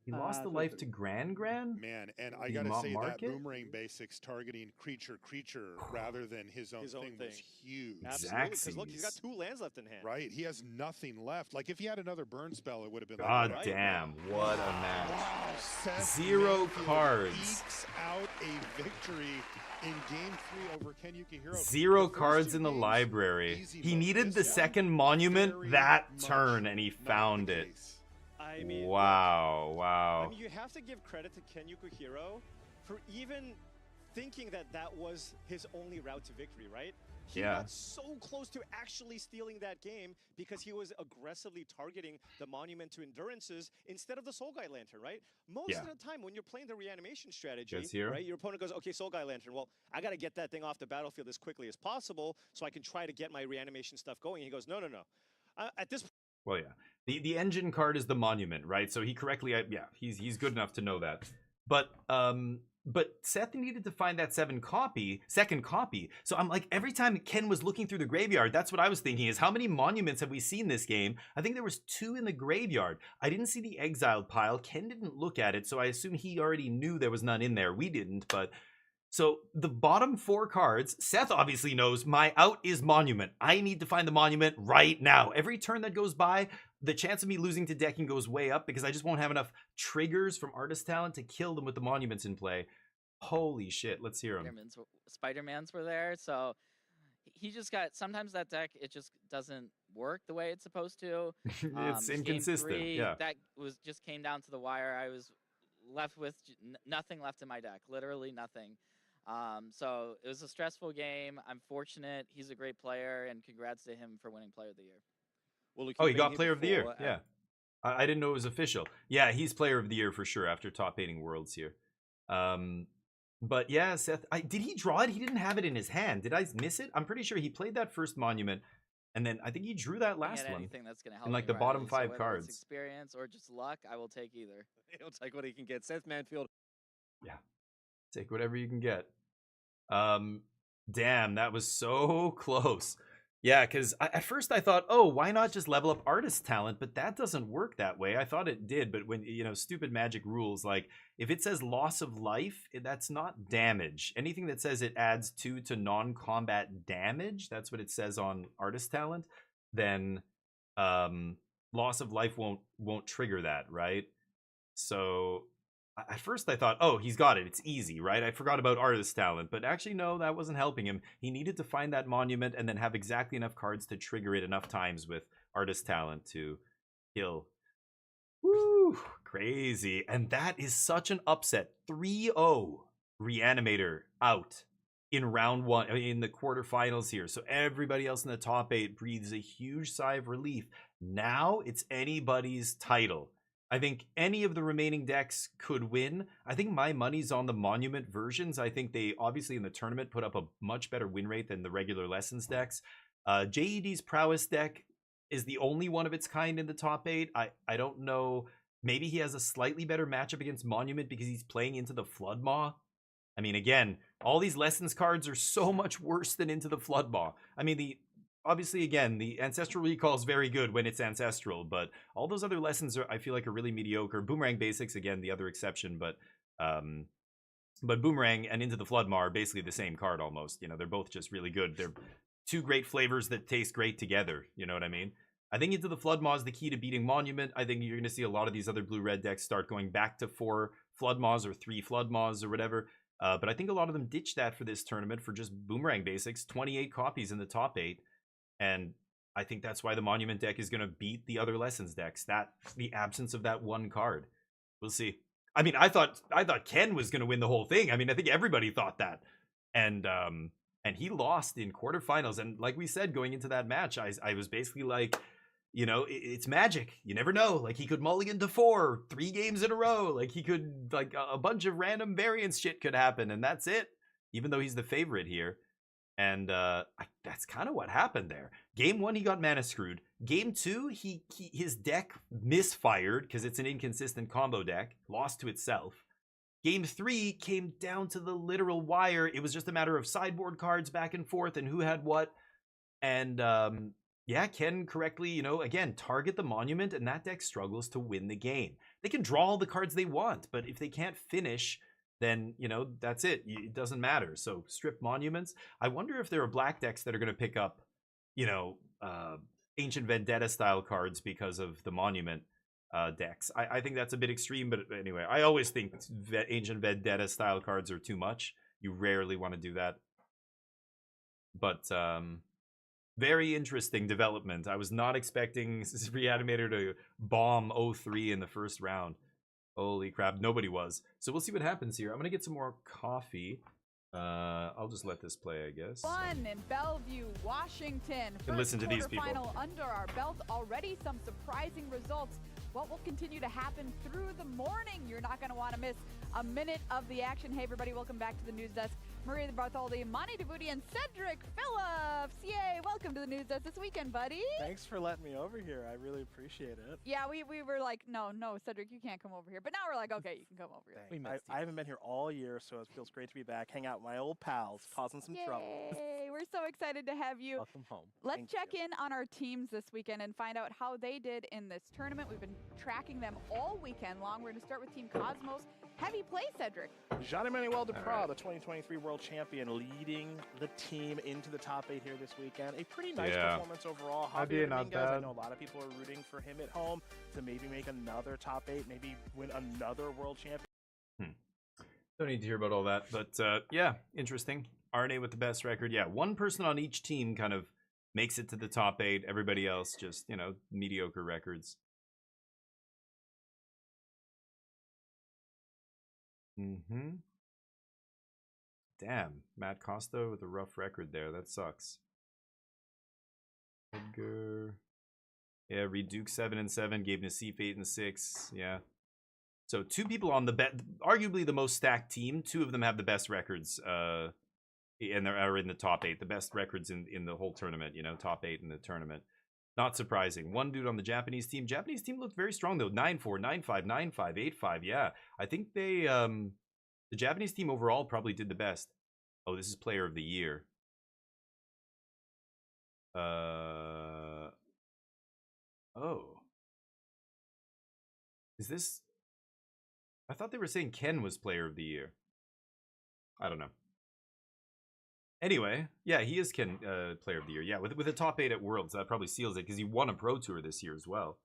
[SPEAKER 2] He lost the life to Grand?
[SPEAKER 9] Man, and I gotta say that Boomerang Basics targeting creature rather than his own thing was huge.
[SPEAKER 12] Absolutely, because look, he's got 2 lands left in hand.
[SPEAKER 9] Right, he has nothing left. Like if he had another burn spell, it would have been
[SPEAKER 2] God
[SPEAKER 9] like,
[SPEAKER 2] damn, what a match.
[SPEAKER 9] Wow, Seth
[SPEAKER 2] 0 cards.
[SPEAKER 9] Ekes out a victory in game 3 over Ken Yukihiro.
[SPEAKER 2] 0 cards in the library. He needed the second monument that turn, and he found it.
[SPEAKER 12] I mean,
[SPEAKER 2] wow.
[SPEAKER 12] I mean, you have to give credit to Ken Yukihiro for even thinking that was his only route to victory, right? He got so close to actually stealing that game because he was aggressively targeting the Monument to Endurances instead of the Soul Guy Lantern, right? Most of the time when you're playing the reanimation strategy, right, your opponent goes, okay, Soul Guy Lantern, well, I got to get that thing off the battlefield as quickly as possible so I can try to get my reanimation stuff going. He goes, no. At this point,
[SPEAKER 2] well, yeah. The engine card is the Monument, right? So he correctly, he's good enough to know that. But Seth needed to find that second copy. So I'm like, every time Ken was looking through the graveyard, that's what I was thinking is how many monuments have we seen this game? I think there was 2 in the graveyard. I didn't see the exiled pile. Ken didn't look at it, so I assume he already knew there was none in there. We didn't, but... So the bottom 4 cards, Seth obviously knows my out is Monument. I need to find the Monument right now. Every turn that goes by, the chance of me losing to decking goes way up because I just won't have enough triggers from Artist Talent to kill them with the Monuments in play. Holy shit, let's hear him.
[SPEAKER 5] Spider-Mans were there, so he just got, sometimes that deck, it just doesn't work the way it's supposed to.
[SPEAKER 2] It's inconsistent,
[SPEAKER 5] game 3,
[SPEAKER 2] yeah.
[SPEAKER 5] That just came down to the wire. I was left with nothing left in my deck, literally nothing. So it was a stressful game. I'm fortunate. He's a great player, and congrats to him for winning Player of the Year.
[SPEAKER 3] Well, look,
[SPEAKER 2] Oh, he
[SPEAKER 3] you've been
[SPEAKER 2] got
[SPEAKER 3] here
[SPEAKER 2] Player of the Year.
[SPEAKER 3] before, and-
[SPEAKER 2] Yeah. I didn't know it was official. Yeah, he's Player of the Year for sure after top 8ing Worlds here. But yeah, Seth, did he draw it? He didn't have it in his hand. Did I miss it? I'm pretty sure he played that first monument, and then I think he drew that last one.
[SPEAKER 5] Anything that's gonna help
[SPEAKER 2] in like
[SPEAKER 5] me,
[SPEAKER 2] the bottom
[SPEAKER 5] Riley.
[SPEAKER 2] 5
[SPEAKER 5] so whether
[SPEAKER 2] cards.
[SPEAKER 5] it's experience or just luck, I will take either.
[SPEAKER 3] He'll take what he can get. Seth Manfield.
[SPEAKER 2] Yeah, take whatever you can get. Damn, that was so close. Yeah, because at first I thought, oh, why not just level up artist talent? But that doesn't work that way. I thought it did, but when, stupid Magic rules, like if it says loss of life, that's not damage. Anything that says it adds 2 to non-combat damage, that's what it says on artist talent, then loss of life won't trigger that, right? So at first I thought, oh, he's got it. It's easy, right? I forgot about artist talent, but actually, no, that wasn't helping him. He needed to find that monument and then have exactly enough cards to trigger it enough times with artist talent to kill. Woo, crazy. And that is such an upset. 3-0 Reanimator out in round 1, in the quarterfinals here. So everybody else in the top 8 breathes a huge sigh of relief. Now it's anybody's title. I think any of the remaining decks could win. I think my money's on the Monument versions. I think they obviously in the tournament put up a much better win rate than the regular Lessons decks. JED's Prowess deck is the only one of its kind in the top 8. I don't know. Maybe he has a slightly better matchup against Monument because he's playing into the Floodmaw. I mean, again, all these Lessons cards are so much worse than Into the Floodmaw. I mean, obviously, again, the Ancestral Recall is very good when it's Ancestral, but all those other lessons I feel like are really mediocre. Boomerang Basics, again, the other exception, but Boomerang and Into the Floodmaw are basically the same card almost. They're both just really good. They're 2 great flavors that taste great together. You know what I mean? I think Into the Floodmaw is the key to beating Monument. I think you're going to see a lot of these other blue-red decks start going back to 4 Floodmaws or 3 Floodmaws or whatever. But I think a lot of them ditched that for this tournament for just Boomerang Basics. 28 copies in the top 8. And I think that's why the Monument deck is going to beat the other Lessons decks. The absence of that one card. We'll see. I mean, I thought Ken was going to win the whole thing. I mean, I think everybody thought that. And he lost in quarterfinals. And like we said, going into that match, I was basically like, it's Magic. You never know. Like, he could mulligan to 4, 3 games in a row. Like, he could, like, a bunch of random variance shit could happen. And that's it. Even though he's the favorite here. And that's kind of what happened there. Game 1, he got mana screwed. Game 2, his deck misfired because it's an inconsistent combo deck, lost to itself. Game 3 came down to the literal wire. It was just a matter of sideboard cards back and forth and who had what. And yeah, Ken correctly, again, target the Monument, and that deck struggles to win the game. They can draw all the cards they want, but if they can't finish, then, that's it. It doesn't matter. So strip Monuments. I wonder if there are black decks that are going to pick up, Ancient Vendetta style cards because of the Monument decks. I think that's a bit extreme, but anyway, I always think Ancient Vendetta style cards are too much. You rarely want to do that. But very interesting development. I was not expecting Reanimator to bomb 0-3 in the first round. Holy crap, nobody was. So we'll see what happens here. I'm gonna get some more coffee. I'll just let this play, I guess.
[SPEAKER 13] Fun in Bellevue, Washington.
[SPEAKER 2] And listen to these people.
[SPEAKER 13] Final under our belt. Already some surprising results. What will continue to happen through the morning? You're not going to want to miss a minute of the action. Hey, everybody, welcome back to the News Desk. Maria Bartholdi, Monty Devoody, and Cedric Phillips. Yay, welcome to the News Desk this weekend, buddy.
[SPEAKER 14] Thanks for letting me over here. I really appreciate it.
[SPEAKER 13] Yeah, we were like, no, Cedric, you can't come over here. But now we're like, okay, you can come over here.
[SPEAKER 14] I haven't been here all year, so it feels great to be back, hang out with my old pals, causing some trouble.
[SPEAKER 13] Yay, we're so excited to have you.
[SPEAKER 14] Welcome home.
[SPEAKER 13] Let's check in on our teams this weekend and find out how they did in this tournament. We've been tracking them all weekend long. We're going to start with Team Cosmos. Heavy play, Cedric.
[SPEAKER 14] Jean-Emmanuel Duprat, the 2023 World Champion, leading the team into the top 8 here this weekend. A pretty nice performance overall. Javier Dominguez, I know a lot of people are rooting for him at home to maybe make another top 8, maybe win another World Champion.
[SPEAKER 2] Don't need to hear about all that, but yeah, interesting. RNA with the best record. Yeah, one person on each team kind of makes it to the top 8. Everybody else just, mediocre records. Damn, Matt Costa with a rough record there. That sucks. Edgar. Yeah, Reed Duke 7-7, gave Nassif 8-6. Yeah. So 2 people on the arguably the most stacked team. 2 of them have the best records, and are in the top 8. The best records in the whole tournament. You know, top 8 in the tournament. Not surprising. 1 dude on the Japanese team. Japanese team looked very strong though. 9-4, 9-5, 9-5, 8-5. Yeah, I think they the Japanese team overall probably did the best. Oh, this is Player of the Year. Oh. Is this... I thought they were saying Ken was Player of the Year. I don't know. Anyway, yeah, he is Ken Player of the Year. Yeah, with a top 8 at Worlds, that probably seals it because he won a Pro Tour this year as well.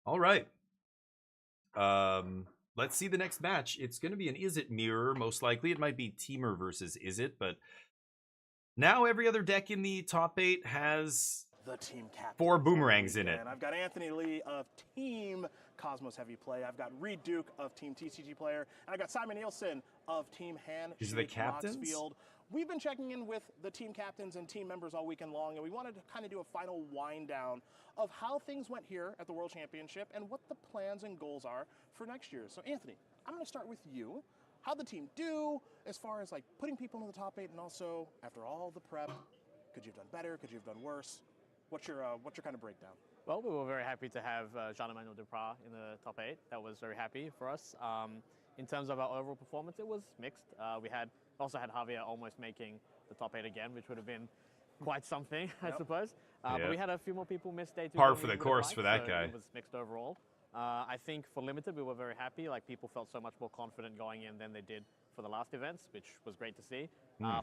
[SPEAKER 2] All right. Let's see the next match. It's going to be an Izzet mirror, most likely. It might be Teamer versus Izzet, but now every other deck in the top 8 has
[SPEAKER 14] the team captain
[SPEAKER 2] 4 boomerangs in it.
[SPEAKER 14] And I've got Anthony Lee of Team Cosmos Heavy Play. I've got Reed Duke of Team TCG Player. And I've got Simon Nielsen of Team Hand.
[SPEAKER 2] These are the captains?
[SPEAKER 14] Moxfield. We've been checking in with the team captains and team members all weekend long, and we wanted to kind of do a final wind down of how things went here at the World Championship and what the plans and goals are for next year. So Anthony, I'm going to start with you. How'd the team do as far as like putting people in the top 8, and also after all the prep, could you have done better? Could you have done worse? What's your kind of breakdown?
[SPEAKER 15] Well, we were very happy to have Jean-Emmanuel Duprat in the top 8. That was very happy for us. In terms of our overall performance, it was mixed. We also had Javier almost making the top 8 again, which would have been quite something, I suppose. But we had a few more people miss day 2.
[SPEAKER 2] Par for the course for that guy.
[SPEAKER 15] It was mixed overall. I think for Limited, we were very happy. Like, people felt so much more confident going in than they did for the last events, which was great to see.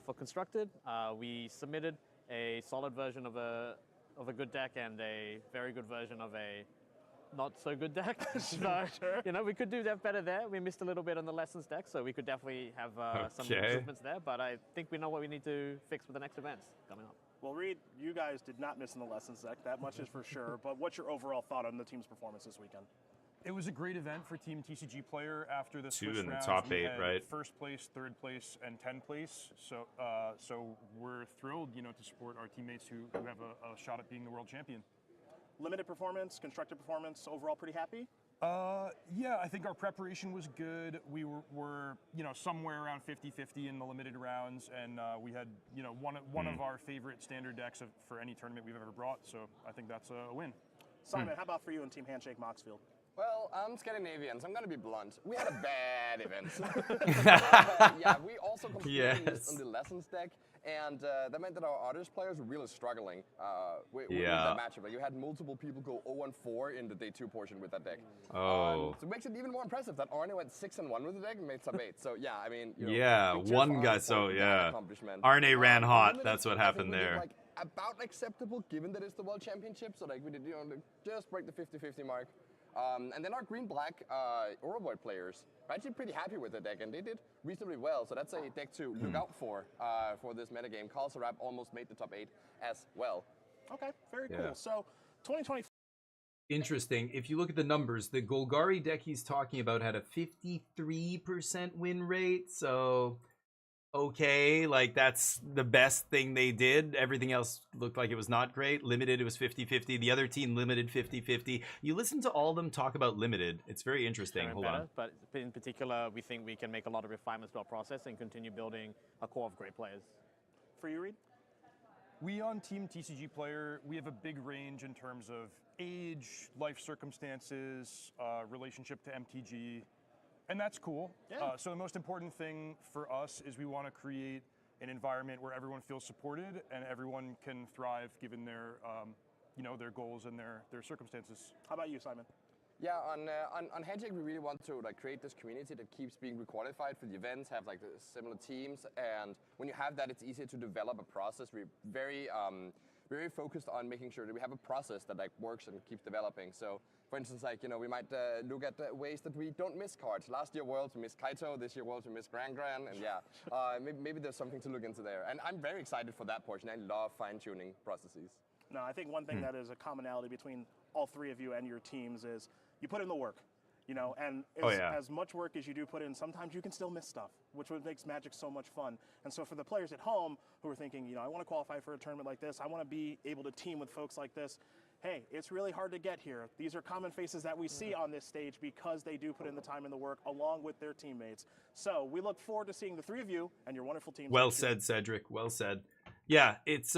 [SPEAKER 15] For Constructed, we submitted a solid version of a good deck and a very good version of a not so good deck. So, you know, we could do that better there. We missed a little bit on the Lessons deck, so we could definitely have some improvements there. But I think we know what we need to fix for the next events coming up.
[SPEAKER 14] Well, Reed, you guys did not miss in the Lessons deck. That much is for sure. But what's your overall thought on the team's performance this weekend?
[SPEAKER 16] It was a great event for Team TCG Player after this
[SPEAKER 2] 2
[SPEAKER 16] first
[SPEAKER 2] in the
[SPEAKER 16] round.
[SPEAKER 2] top 8,
[SPEAKER 16] had
[SPEAKER 2] right?
[SPEAKER 16] First place, 3rd place, and 10th place. So, we're thrilled, you know, to support our teammates who have a shot at being the world champion.
[SPEAKER 14] Limited performance, constructed performance, overall pretty happy?
[SPEAKER 16] Yeah, I think our preparation was good. We were you know, somewhere around 50-50 in the limited rounds, and we had, you know, one of our favorite standard decks for any tournament we've ever brought. So I think that's a win.
[SPEAKER 14] Simon, how about for you in Team Handshake Moxfield?
[SPEAKER 17] Well, I'm Scandinavian, so I'm going to be blunt. We had a bad event. Yeah, we also completely missed on the Lessons deck, and that meant that our Otters players were really struggling with that matchup. Like, you had multiple people go 0-4 in the day 2 portion with that deck.
[SPEAKER 2] Oh.
[SPEAKER 17] So it makes it even more impressive that Arne went 6-1 with the deck and made top 8. So yeah, I mean, you know,
[SPEAKER 2] yeah, one guy. So yeah, Arne ran hot. That's what happened there.
[SPEAKER 17] Like, about acceptable given that it's the World Championship. So like we did, you know, just break the 50-50 mark. And then our green-black Orovoid players are actually pretty happy with the deck, and they did reasonably well. So that's a deck to look out for this metagame. Carl Sarab almost made the top 8 as well.
[SPEAKER 14] Okay, very cool. So 2020.
[SPEAKER 2] Interesting. If you look at the numbers, the Golgari deck he's talking about had a 53% win rate. So, okay, like that's the best thing they did. Everything else looked like it was not great. Limited, it was 50-50. The other team, Limited, 50-50. You listen to all of them talk about Limited. It's very interesting. Hold on.
[SPEAKER 15] But in particular, we think we can make a lot of refinements to our process and continue building a core of great players.
[SPEAKER 14] For you, Reed?
[SPEAKER 16] We on Team TCG Player, we have a big range in terms of age, life circumstances, relationship to MTG, and that's cool.
[SPEAKER 14] Yeah.
[SPEAKER 16] So the most important thing for us is we want to create an environment where everyone feels supported and everyone can thrive given their, you know, their goals and their circumstances.
[SPEAKER 14] How about you, Simon?
[SPEAKER 17] Yeah, on Handshake, we really want to like create this community that keeps being requalified for the events, have like the similar teams, and when you have that, it's easier to develop a process. We're very focused on making sure that we have a process that like works and keeps developing. So, for instance, like, you know, we might look at ways that we don't miss cards. Last year Worlds we missed Kaito, this year Worlds we missed Gran, and yeah, maybe there's something to look into there. And I'm very excited for that portion. I love fine-tuning processes.
[SPEAKER 14] No, I think one thing that is a commonality between all 3 of you and your teams is you put in the work. You know, and as much work as you do put in, sometimes you can still miss stuff, which what makes Magic so much fun. And so for the players at home who are thinking, you know, I want to qualify for a tournament like this, I want to be able to team with folks like this, hey, it's really hard to get here. These are common faces that we see on this stage because they do put in the time and the work along with their teammates. So we look forward to seeing the three of you and your wonderful teams.
[SPEAKER 2] Well said, Cedric. Well said. Yeah, it's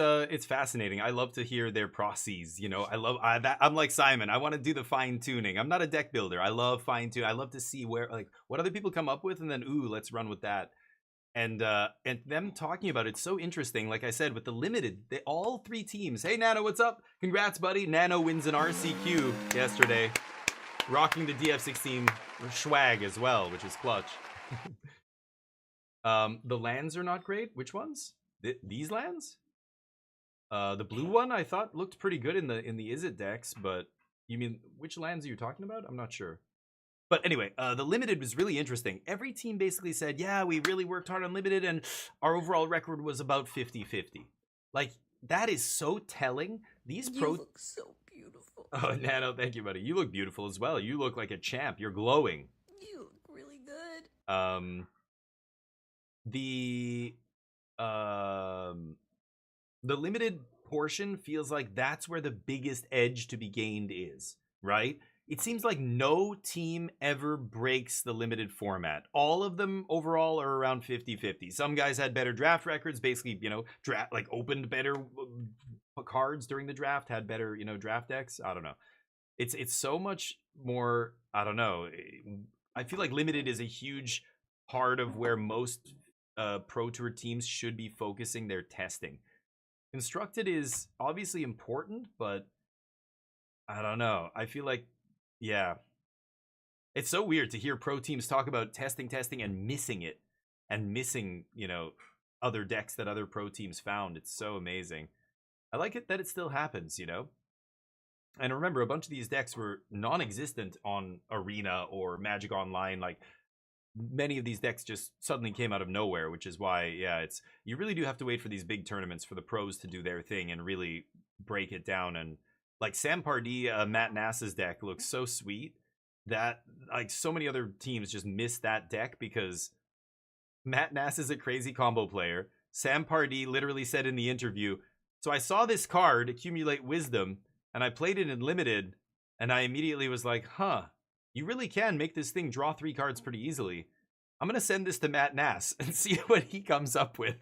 [SPEAKER 2] fascinating. I love to hear their processes. You know, I'm like Simon. I want to do the fine tuning. I'm not a deck builder. I love fine tune. I love to see where what other people come up with, and then let's run with that. And them talking about it's so interesting. Like I said, with the limited, all three teams. Hey Nano, what's up? Congrats, buddy. Nano wins an RCQ yesterday, rocking the DF16 swag as well, which is clutch. The lands are not great. Which ones? These lands? The blue one I thought looked pretty good in the Izzet decks, but you mean which lands are you talking about? I'm not sure. But anyway, the limited was really interesting. Every team basically said, yeah, we really worked hard on limited and our overall record was about 50-50. Like, that is so telling. These
[SPEAKER 18] You look so beautiful.
[SPEAKER 2] Oh, Nano, thank you, buddy. You look beautiful as well. You look like a champ. You're glowing.
[SPEAKER 18] You look really good.
[SPEAKER 2] The limited portion feels like that's where the biggest edge to be gained is, right? It seems like no team ever breaks the limited format. All of them overall are around 50-50. Some guys had better draft records, basically, you know, opened better cards during the draft, had better, you know, draft decks. I don't know. It's so much more, I don't know. I feel like limited is a huge part of where most Pro Tour teams should be focusing their testing. Constructed is obviously important, but I don't know. I feel like, yeah, it's so weird to hear pro teams talk about testing and missing it, and missing, you know, other decks that other pro teams found. It's so amazing. I like it that it still happens, you know. And remember, a bunch of these decks were non-existent on Arena or Magic Online. Like, many of these decks just suddenly came out of nowhere, which is why, yeah, you really do have to wait for these big tournaments for the pros to do their thing and really break it down. And like Sam Pardee, Matt Nass's deck looks so sweet that like so many other teams just missed that deck because Matt Nass is a crazy combo player. Sam Pardee literally said in the interview, so I saw this card, Accumulate Wisdom, and I played it in Limited, and I immediately was like, huh, you really can make this thing draw 3 cards pretty easily. I'm going to send this to Matt Nass and see what he comes up with.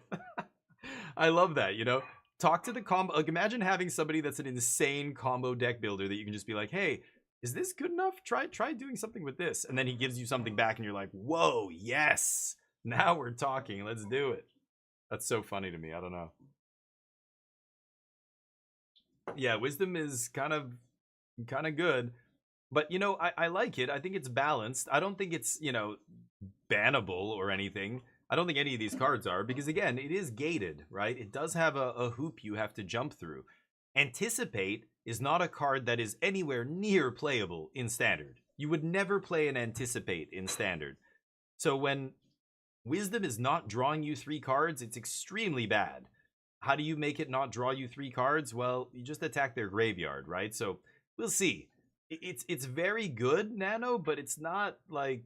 [SPEAKER 2] I love that, you know? Talk to the combo. Like, imagine having somebody that's an insane combo deck builder that you can just be like, hey, is this good enough? Try doing something with this. And then he gives you something back and you're like, whoa, yes. Now we're talking. Let's do it. That's so funny to me. I don't know. Yeah, Wisdom is kind of good. But, you know, I like it. I think it's balanced. I don't think it's, you know, bannable or anything. I don't think any of these cards are, because again, it is gated, right? It does have a hoop you have to jump through. Anticipate is not a card that is anywhere near playable in Standard. You would never play an Anticipate in Standard. So when Wisdom is not drawing you 3 cards, it's extremely bad. How do you make it not draw you 3 cards? Well, you just attack their graveyard, right? So we'll see. It's very good, Nano, but it's not like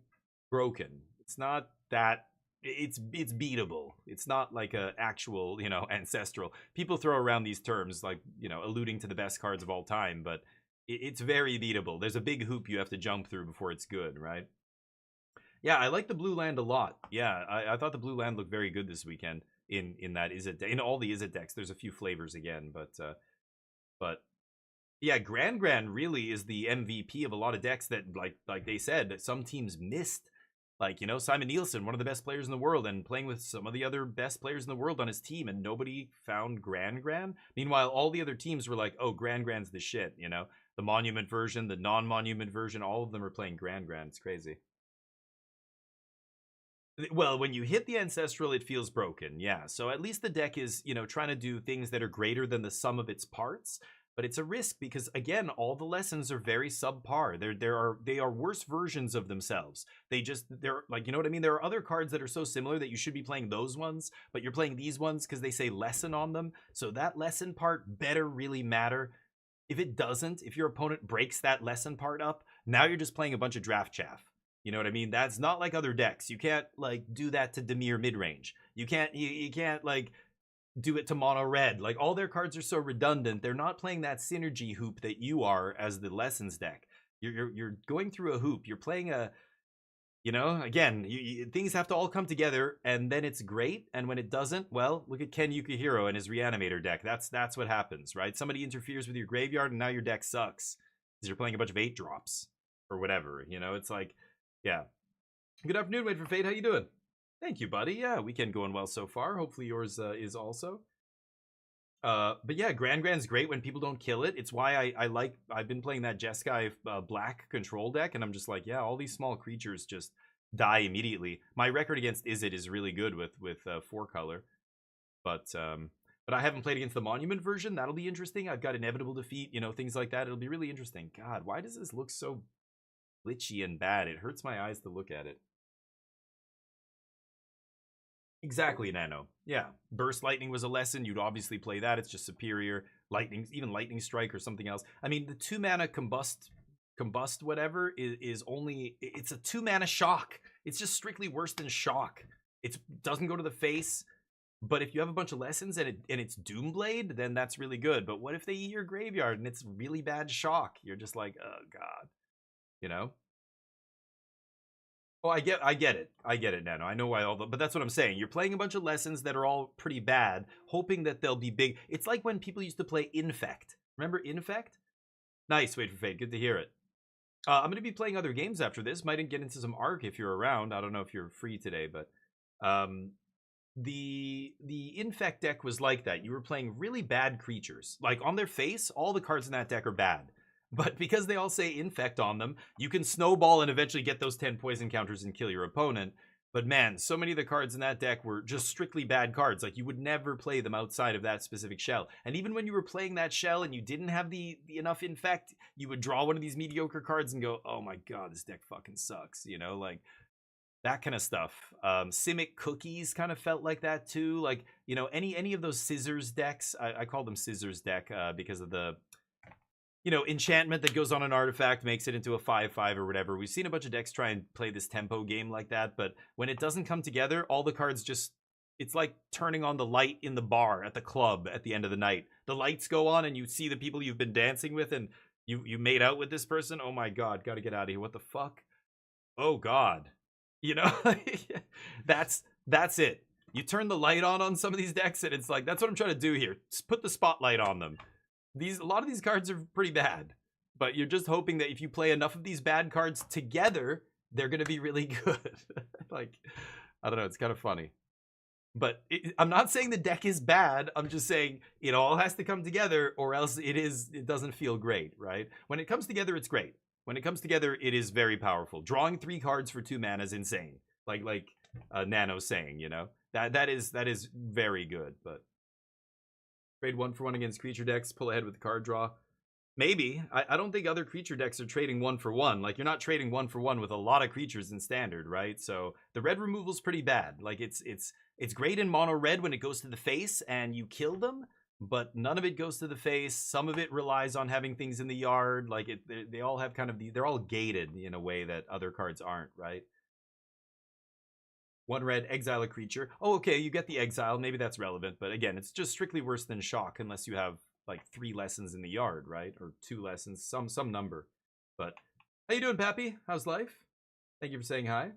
[SPEAKER 2] broken. It's not that. It's beatable. It's not like a actual, you know, ancestral. People throw around these terms like, you know, alluding to the best cards of all time, but it's very beatable. There's a big hoop you have to jump through before it's good, right? Yeah, I like the blue land a lot. Yeah, I thought the blue land looked very good this weekend in that Izzet in all the Izzet decks. There's a few flavors again, but yeah, Grand really is the MVP of a lot of decks that like they said that some teams missed. Like, you know, Simon Nielsen, one of the best players in the world, and playing with some of the other best players in the world on his team, and nobody found Grand. Meanwhile, all the other teams were like, oh, Grand's the shit, you know? The Monument version, the non-Monument version, all of them are playing Grand. It's crazy. Well, when you hit the Ancestral, it feels broken, yeah. So at least the deck is, you know, trying to do things that are greater than the sum of its parts. But it's a risk because, again, all the lessons are very subpar. They are worse versions of themselves. They're like, you know what I mean? There are other cards that are so similar that you should be playing those ones, but you're playing these ones because they say lesson on them. So that lesson part better really matter. If it doesn't, if your opponent breaks that lesson part up, Now you're just playing a bunch of draft chaff. You know what I mean? That's not like other decks. You can't like do that to Dimir midrange. You can't like do it to mono red. Like all their cards are so redundant. They're not playing that synergy hoop that you are as the Lessons deck. You're going through a hoop. You're playing a, you know, again, things have to all come together, and then it's great. And when it doesn't, well, look at Ken Yukihiro and his Reanimator deck. That's what happens, right? Somebody interferes with your graveyard, and now your deck sucks because you're playing a bunch of 8-drops or whatever. You know, it's like, yeah. Good afternoon, Wait for Fate. How you doing? Thank you, buddy. Yeah, weekend going well so far. Hopefully yours is also. But yeah, Grand's great when people don't kill it. It's why I've been playing that Jeskai black control deck, and I'm just like, yeah, all these small creatures just die immediately. My record against Izzet is really good with 4-color, but I haven't played against the Monument version. That'll be interesting. I've got Inevitable Defeat, you know, things like that. It'll be really interesting. God, why does this look so glitchy and bad? It hurts my eyes to look at it. Exactly, Nano. Yeah, Burst Lightning was a lesson. You'd obviously play that. It's just superior. Even Lightning Strike or something else. I mean, the 2-mana combust whatever is only, it's a 2-mana shock. It's just strictly worse than shock. It doesn't go to the face. But if you have a bunch of lessons and it's Doomblade, then that's really good. But what if they eat your graveyard and it's really bad shock? You're just like, oh god, you know. Oh, I get it, Nano. I know why but that's what I'm saying. You're playing a bunch of lessons that are all pretty bad, hoping that they'll be big. It's like when people used to play Infect. Remember Infect? Nice, Wait for Fate. Good to hear it. I'm going to be playing other games after this. Might get into some Arc if you're around. I don't know if you're free today, but the Infect deck was like that. You were playing really bad creatures. Like on their face, all the cards in that deck are bad. But because they all say Infect on them, you can snowball and eventually get those 10 poison counters and kill your opponent. But man, so many of the cards in that deck were just strictly bad cards. Like you would never play them outside of that specific shell. And even when you were playing that shell and you didn't have the enough Infect, you would draw one of these mediocre cards and go, oh my god, this deck fucking sucks. You know, like that kind of stuff. Simic Cookies kind of felt like that too. Like, you know, any of those Scissors decks, I call them Scissors deck because of the, you know, enchantment that goes on an artifact makes it into a 5/5 or whatever. We've seen a bunch of decks try and play this tempo game like that, but when it doesn't come together, all the cards just, it's like turning on the light in the bar at the club at the end of the night. The lights go on and you see the people you've been dancing with and you made out with this person. Oh my god, gotta get out of here. What the fuck? Oh god. You know, that's it. You turn the light on some of these decks and it's like, that's what I'm trying to do here. Just put the spotlight on them. A lot of these cards are pretty bad, but you're just hoping that if you play enough of these bad cards together, they're going to be really good. Like, I don't know, it's kind of funny. But I'm not saying the deck is bad. I'm just saying it all has to come together or else it doesn't feel great, right? When it comes together, it's great. When it comes together, it is very powerful. Drawing 3 cards for 2 mana is insane. Like Nano's saying, you know, that is very good, but trade 1-for-1 against creature decks, pull ahead with the card draw. Maybe. I don't think other creature decks are trading 1-for-1. Like, you're not trading 1-for-1 with a lot of creatures in Standard, right? So the red removal's pretty bad. Like, it's great in mono red when it goes to the face and you kill them, but none of it goes to the face. Some of it relies on having things in the yard. Like, they all have kind of they're all gated in a way that other cards aren't, right? 1 red, exile a creature. Oh, okay, you get the exile. Maybe that's relevant. But again, it's just strictly worse than shock unless you have like 3 lessons in the yard, right? Or 2 lessons, some number. But how you doing, Pappy? How's life? Thank you for saying hi.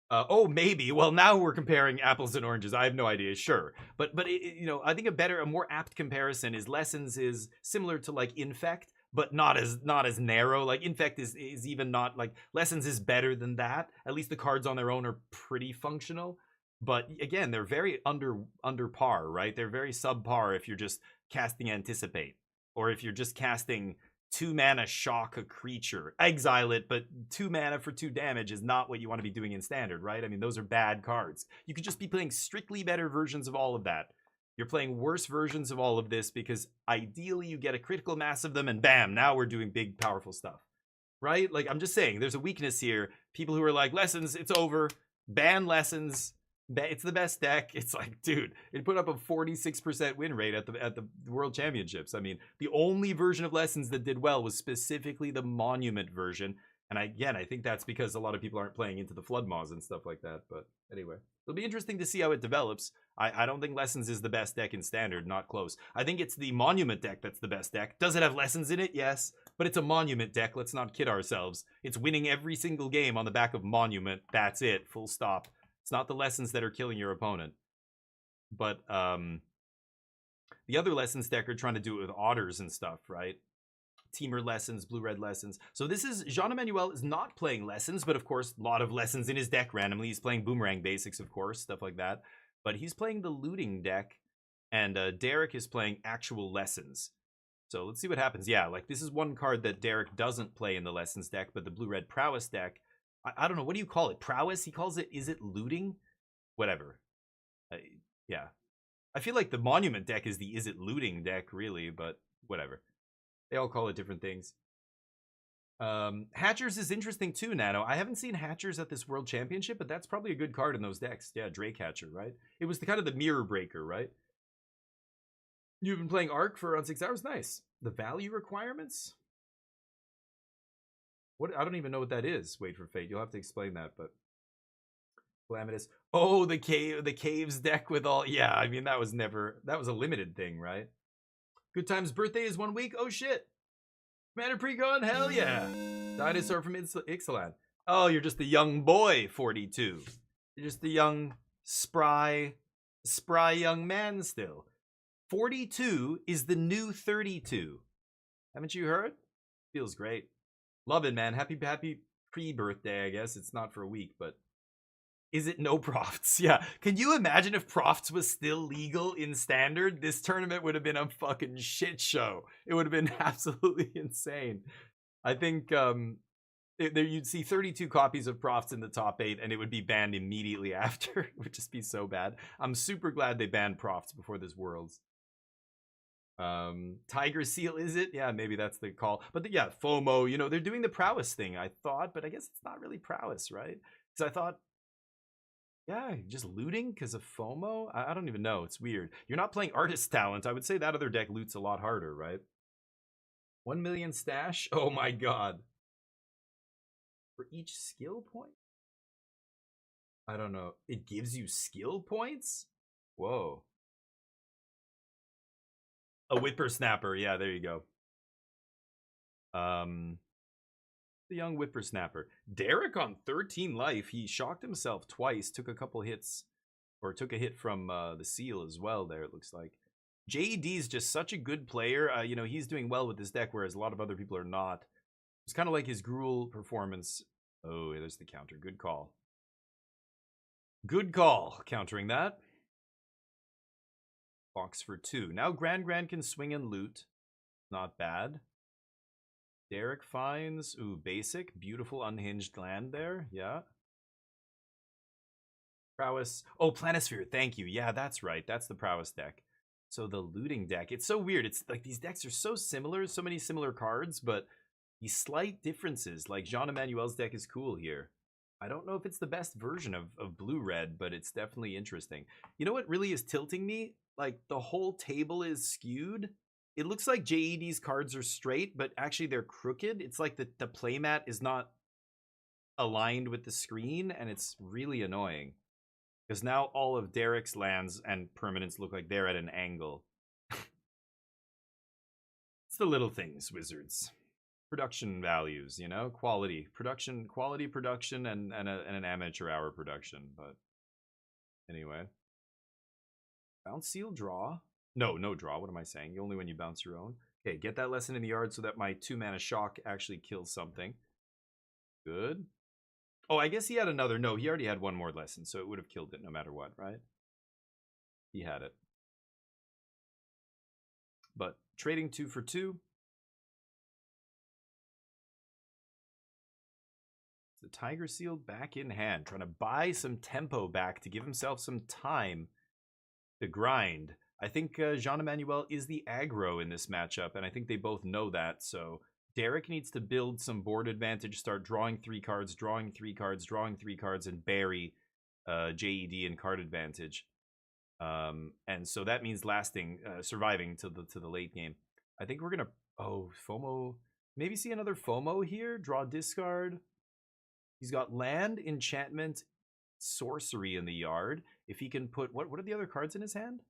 [SPEAKER 2] Oh, maybe. Well, now we're comparing apples and oranges. I have no idea. Sure. But you know, I think a more apt comparison is lessons is similar to like Infect, but not as narrow. Like Infect is even not like lessons is better than that. At least the cards on their own are pretty functional. But again, they're very under par, right? They're very subpar if you're just casting Anticipate, or if you're just casting 2 mana shock a creature, exile it, but 2 mana for 2 damage is not what you want to be doing in Standard, right? I mean, those are bad cards. You could just be playing strictly better versions of all of that. You're playing worse versions of all of this because ideally you get a critical mass of them and bam, now we're doing big, powerful stuff, right? Like, I'm just saying, there's a weakness here. People who are like, lessons, it's over, ban lessons, It's the best deck. It's like, dude, it put up a 46% win rate at the World Championships. I mean, the only version of Lessons that did well was specifically the Monument version. And again, I think that's because a lot of people aren't playing into the Flood Maws and stuff like that. But anyway, it'll be interesting to see how it develops. I don't think Lessons is the best deck in Standard, not close. I think it's the Monument deck that's the best deck. Does it have Lessons in it? Yes. But it's a Monument deck, let's not kid ourselves. It's winning every single game on the back of Monument. That's it, full stop. It's not the Lessons that are killing your opponent. But the other Lessons deck are trying to do it with Otters and stuff, right? Teamer Lessons, Blue-Red Lessons. So this is, Jean-Emmanuel is not playing Lessons, but of course, a lot of Lessons in his deck randomly. He's playing Boomerang Basics, of course, stuff like that. But he's playing the Looting deck, and Derek is playing actual Lessons. So let's see what happens. Yeah, like this is one card that Derek doesn't play in the Lessons deck, but the Blue-Red Prowess deck, I don't know, what do you call it? Prowess? He calls it, is it Looting? Whatever. Yeah. I feel like the Monument deck is the is it Looting deck, really, but whatever. They all call it different things. Hatchers is interesting too, Nano. I haven't seen Hatchers at this World Championship, but that's probably a good card in those decks. Yeah, Drake Hatcher, right? It was the kind of the mirror breaker, right? You've been playing Arc for around 6 hours? Nice. The value requirements? What? I don't even know what that is. Wait for Fate. You'll have to explain that, but... Calamitous. Oh, the Caves deck with all... Yeah, I mean, that was a limited thing, right? Good Times birthday is 1 week? Oh, shit. Commander Precon? Hell yeah. Dinosaur from Ixalan. Oh, you're just the young boy, 42. You're just the young, spry young man still. 42 is the new 32. Haven't you heard? Feels great. Love it, man. Happy pre-birthday, I guess. It's not for a week, but... Is it no Profts? Yeah. Can you imagine if Profts was still legal in Standard? This tournament would have been a fucking shit show. It would have been absolutely insane. I think you'd see 32 copies of Profts in the top 8, and it would be banned immediately after. It would just be so bad. I'm super glad they banned Profts before this Worlds. Tiger Seal, is it? Yeah, maybe that's the call. But yeah, FOMO, you know, they're doing the Prowess thing, I thought, but I guess it's not really Prowess, right? Because I thought, yeah, just looting because of FOMO? I don't even know. It's weird. You're not playing Artist Talent. I would say that other deck loots a lot harder, right? 1 million stash? Oh my god. For each skill point? I don't know. It gives you skill points? Whoa. A Whippersnapper. Yeah, there you go. The young Whippersnapper. Derek on 13 life. He shocked himself twice. Took a couple hits. Or took a hit from the Seal as well there, it looks like. JED is just such a good player. You know, he's doing well with this deck, whereas a lot of other people are not. It's kind of like his Gruul performance. Oh, there's the counter. Good call. Good call. Countering that. Box for 2. Now Grand can swing and loot. Not bad. Derek finds, ooh, basic, beautiful unhinged land there, yeah. Prowess, oh, Planisphere, thank you, yeah, that's right, that's the Prowess deck. So the looting deck, it's so weird, it's like these decks are so similar, so many similar cards, but these slight differences, like Jean-Emmanuel's deck is cool here. I don't know if it's the best version of Blue-Red, but it's definitely interesting. You know what really is tilting me? Like, the whole table is skewed. It looks like JED's cards are straight, but actually they're crooked. It's like the playmat is not aligned with the screen, and it's really annoying. Because now all of Derek's lands and permanents look like they're at an angle. It's the little things, Wizards. Production values, you know? Quality production, and an amateur hour production. But anyway. Bounce Seal draw. No draw. What am I saying? Only when you bounce your own. Okay, get that lesson in the yard so that my 2-mana shock actually kills something. Good. Oh, I guess he had another. No, he already had one more lesson, so it would have killed it no matter what, right? He had it. But trading 2 for 2. The Tiger Seal back in hand, trying to buy some tempo back to give himself some time to grind. I think Jean-Emmanuel is the aggro in this matchup, and I think they both know that, so Derek needs to build some board advantage, start drawing 3 cards, drawing 3 cards, drawing 3 cards, and bury JED and card advantage. And so that means surviving to the late game. I think we're gonna FOMO. Maybe see another FOMO here. Draw discard. He's got land, enchantment, sorcery in the yard. If he can put what are the other cards in his hand?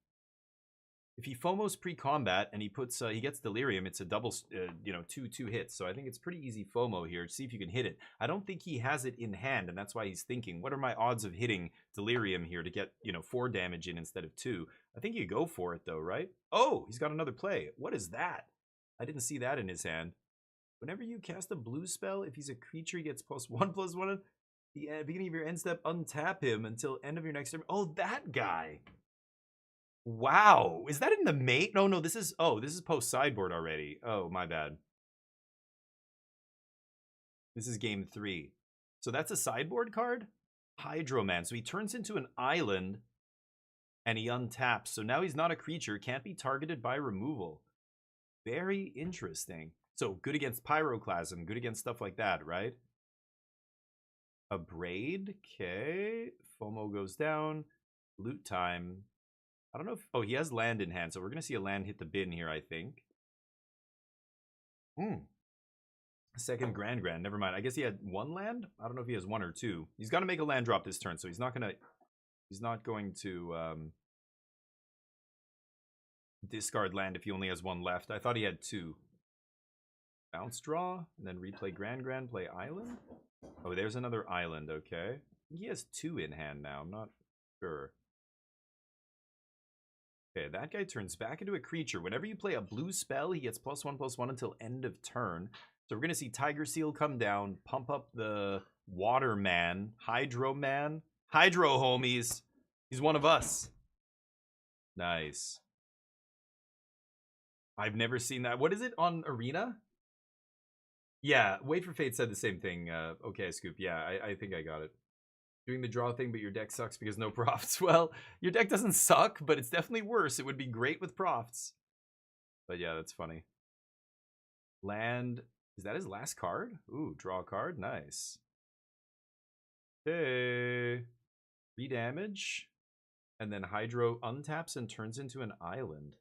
[SPEAKER 2] If he FOMOs pre-combat and he puts he gets Delirium, it's a double 2 hits. So I think it's pretty easy FOMO here. See if you can hit it. I don't think he has it in hand, and that's why he's thinking, what are my odds of hitting Delirium here to get 4 damage in instead of 2? I think you go for it though, right? Oh, he's got another play. What is that? I didn't see that in his hand. Whenever you cast a blue spell, if he's a creature, he gets +1/+1 at the beginning of your end step. Untap him until end of your next turn. Oh, that guy. Wow, is that in the mate? No, this is post sideboard already. Oh, my bad. This is game 3. So that's a sideboard card? Hydroman. So he turns into an island and he untaps. So now he's not a creature, can't be targeted by removal. Very interesting. So good against Pyroclasm, good against stuff like that, right? A Braid, okay. FOMO goes down. Loot time. I don't know if... Oh, he has land in hand, so we're going to see a land hit the bin here, I think. Second Grand. Never mind. I guess he had 1 land? I don't know if he has 1 or 2. He's got to make a land drop this turn, so he's not going to discard land if he only has 1 left. I thought he had 2. Bounce draw, and then replay Grand, play Island? Oh, there's another Island, okay. I think he has 2 in hand now, I'm not sure. Okay, that guy turns back into a creature. Whenever you play a blue spell, he gets +1/+1 until end of turn. So we're going to see Tiger Seal come down, pump up the Water Man, Hydro Man. Hydro, homies. He's one of us. Nice. I've never seen that. What is it on Arena? Yeah, Wait for Fate said the same thing. Okay, Scoop. Yeah, I think I got it. Doing the draw thing, but your deck sucks because no profts. Well, your deck doesn't suck, but it's definitely worse. It would be great with profts. But yeah, that's funny. Land. Is that his last card? Ooh, draw a card. Nice. Okay. Redamage. And then Hydro untaps and turns into an island.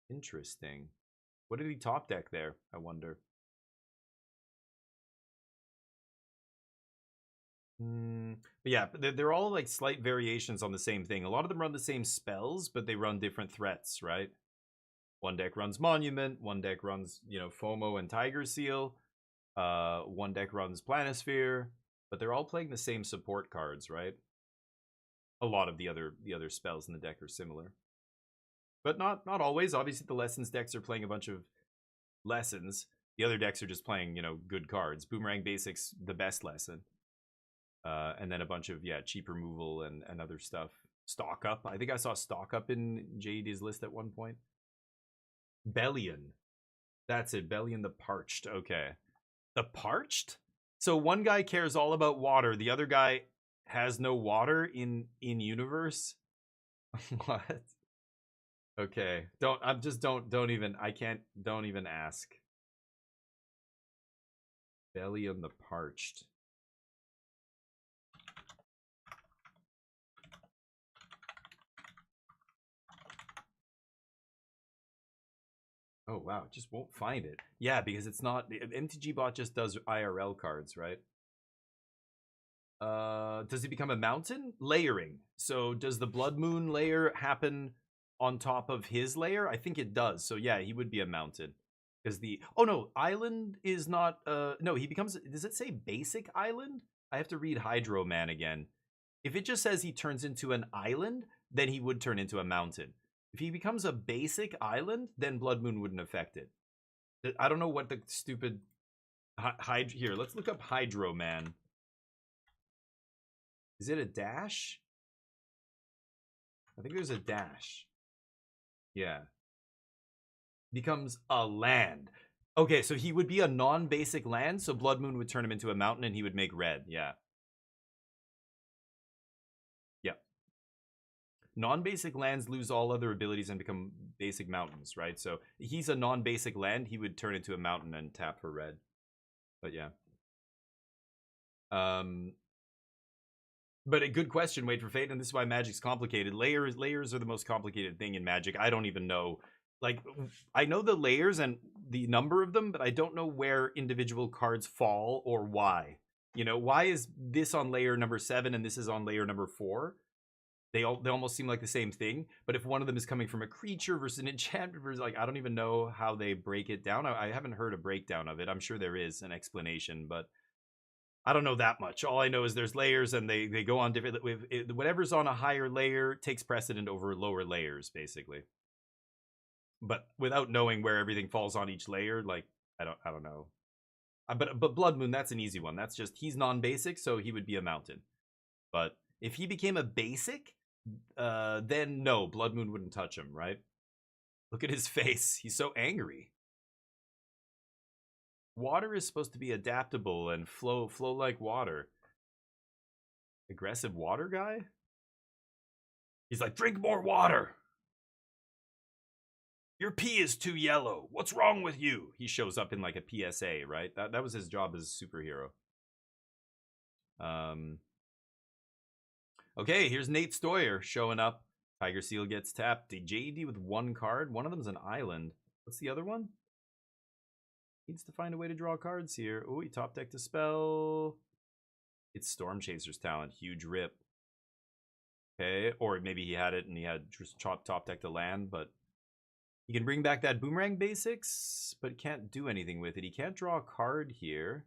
[SPEAKER 2] Interesting. What did he top deck there? I wonder. But yeah, they're all like slight variations on the same thing. A lot of them run the same spells, but they run different threats, right? One deck runs Monument, one deck runs, FOMO and Tiger Seal. One deck runs Planisphere, but they're all playing the same support cards, right? A lot of the other spells in the deck are similar. But not always. Obviously, the Lessons decks are playing a bunch of lessons. The other decks are just playing, good cards. Boomerang Basics, the best lesson. And then a bunch of, cheap removal and other stuff. Stock Up. I think I saw Stock Up in JD's list at one point. Bellion. That's it. Bellion the Parched. Okay. The Parched? So one guy cares all about water. The other guy has no water in universe? What? Okay. Don't even ask. Bellion the Parched. Oh, wow. Just won't find it. Yeah, because it's not... MTG Bot just does IRL cards, right? Does he become a mountain? Layering. So does the Blood Moon layer happen on top of his layer? I think it does. So yeah, he would be a mountain. Because the... Oh, no. Island is not... No, he becomes... Does it say basic island? I have to read Hydro Man again. If it just says he turns into an island, then he would turn into a mountain. If he becomes a basic island, then Blood Moon wouldn't affect it. I don't know what the stupid... Here, let's look up Hydro Man. Is it a dash? I think there's a dash. Yeah. Becomes a land. Okay, so he would be a non-basic land, so Blood Moon would turn him into a mountain and he would make red. Yeah. Non-basic lands lose all other abilities and become basic mountains, right? So he's a non-basic land. He would turn into a mountain and tap for red. But yeah. But a good question, Wait for Fate, and this is why Magic's complicated. Layers are the most complicated thing in Magic. I don't even know. Like, I know the layers and the number of them, but I don't know where individual cards fall or why. You know, why is this on layer number 7 and this is on layer number 4? They almost seem like the same thing, but if one of them is coming from a creature versus an enchantment versus, like, I don't even know how they break it down. I haven't heard a breakdown of it. I'm sure there is an explanation, but I don't know that much. All I know is there's layers and they go on different, whatever's on a higher layer takes precedent over lower layers, basically. But without knowing where everything falls on each layer, like, I don't know. But Blood Moon, that's an easy one. That's just, he's non-basic, so he would be a mountain. But if he became a basic, then no, Blood Moon wouldn't touch him, right? Look at his face. He's so angry. Water is supposed to be adaptable and flow like water. Aggressive water guy? He's like, drink more water. Your pee is too yellow. What's wrong with you? He shows up in like a PSA, right? That was his job as a superhero. Okay, here's Nate Stoyer showing up. Tiger Seal gets tapped. JED with 1 card. One of them is an island. What's the other one? Needs to find a way to draw cards here. Oh, he top decked a spell. It's Storm Chaser's talent. Huge rip. Okay, or maybe he had it and he had just top decked a land, but he can bring back that Boomerang Basics, but can't do anything with it. He can't draw a card here.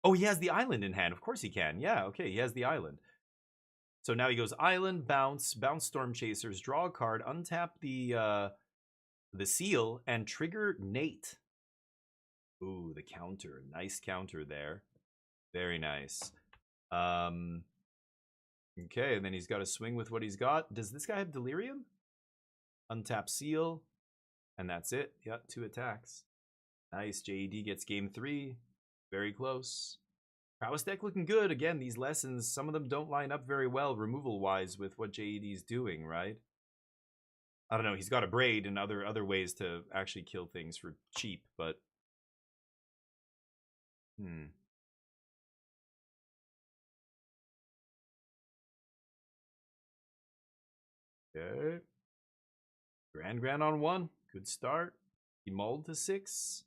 [SPEAKER 2] Oh, he has the island in hand. Of course he can. Yeah, okay, he has the island. So now he goes island, bounce Storm Chasers, draw a card, untap the seal, and trigger Nate. Ooh, the counter. Nice counter there. Very nice. Okay, and then he's got to swing with what he's got. Does this guy have Delirium? Untap seal. And that's it. Yeah, 2 attacks. Nice. JED gets game 3. Very close. Prowess deck looking good. Again, these lessons, some of them don't line up very well removal-wise with what JED's doing, right? I don't know. He's got a Braid and other ways to actually kill things for cheap, but Okay. Grand on 1. Good start. He mulled to 6.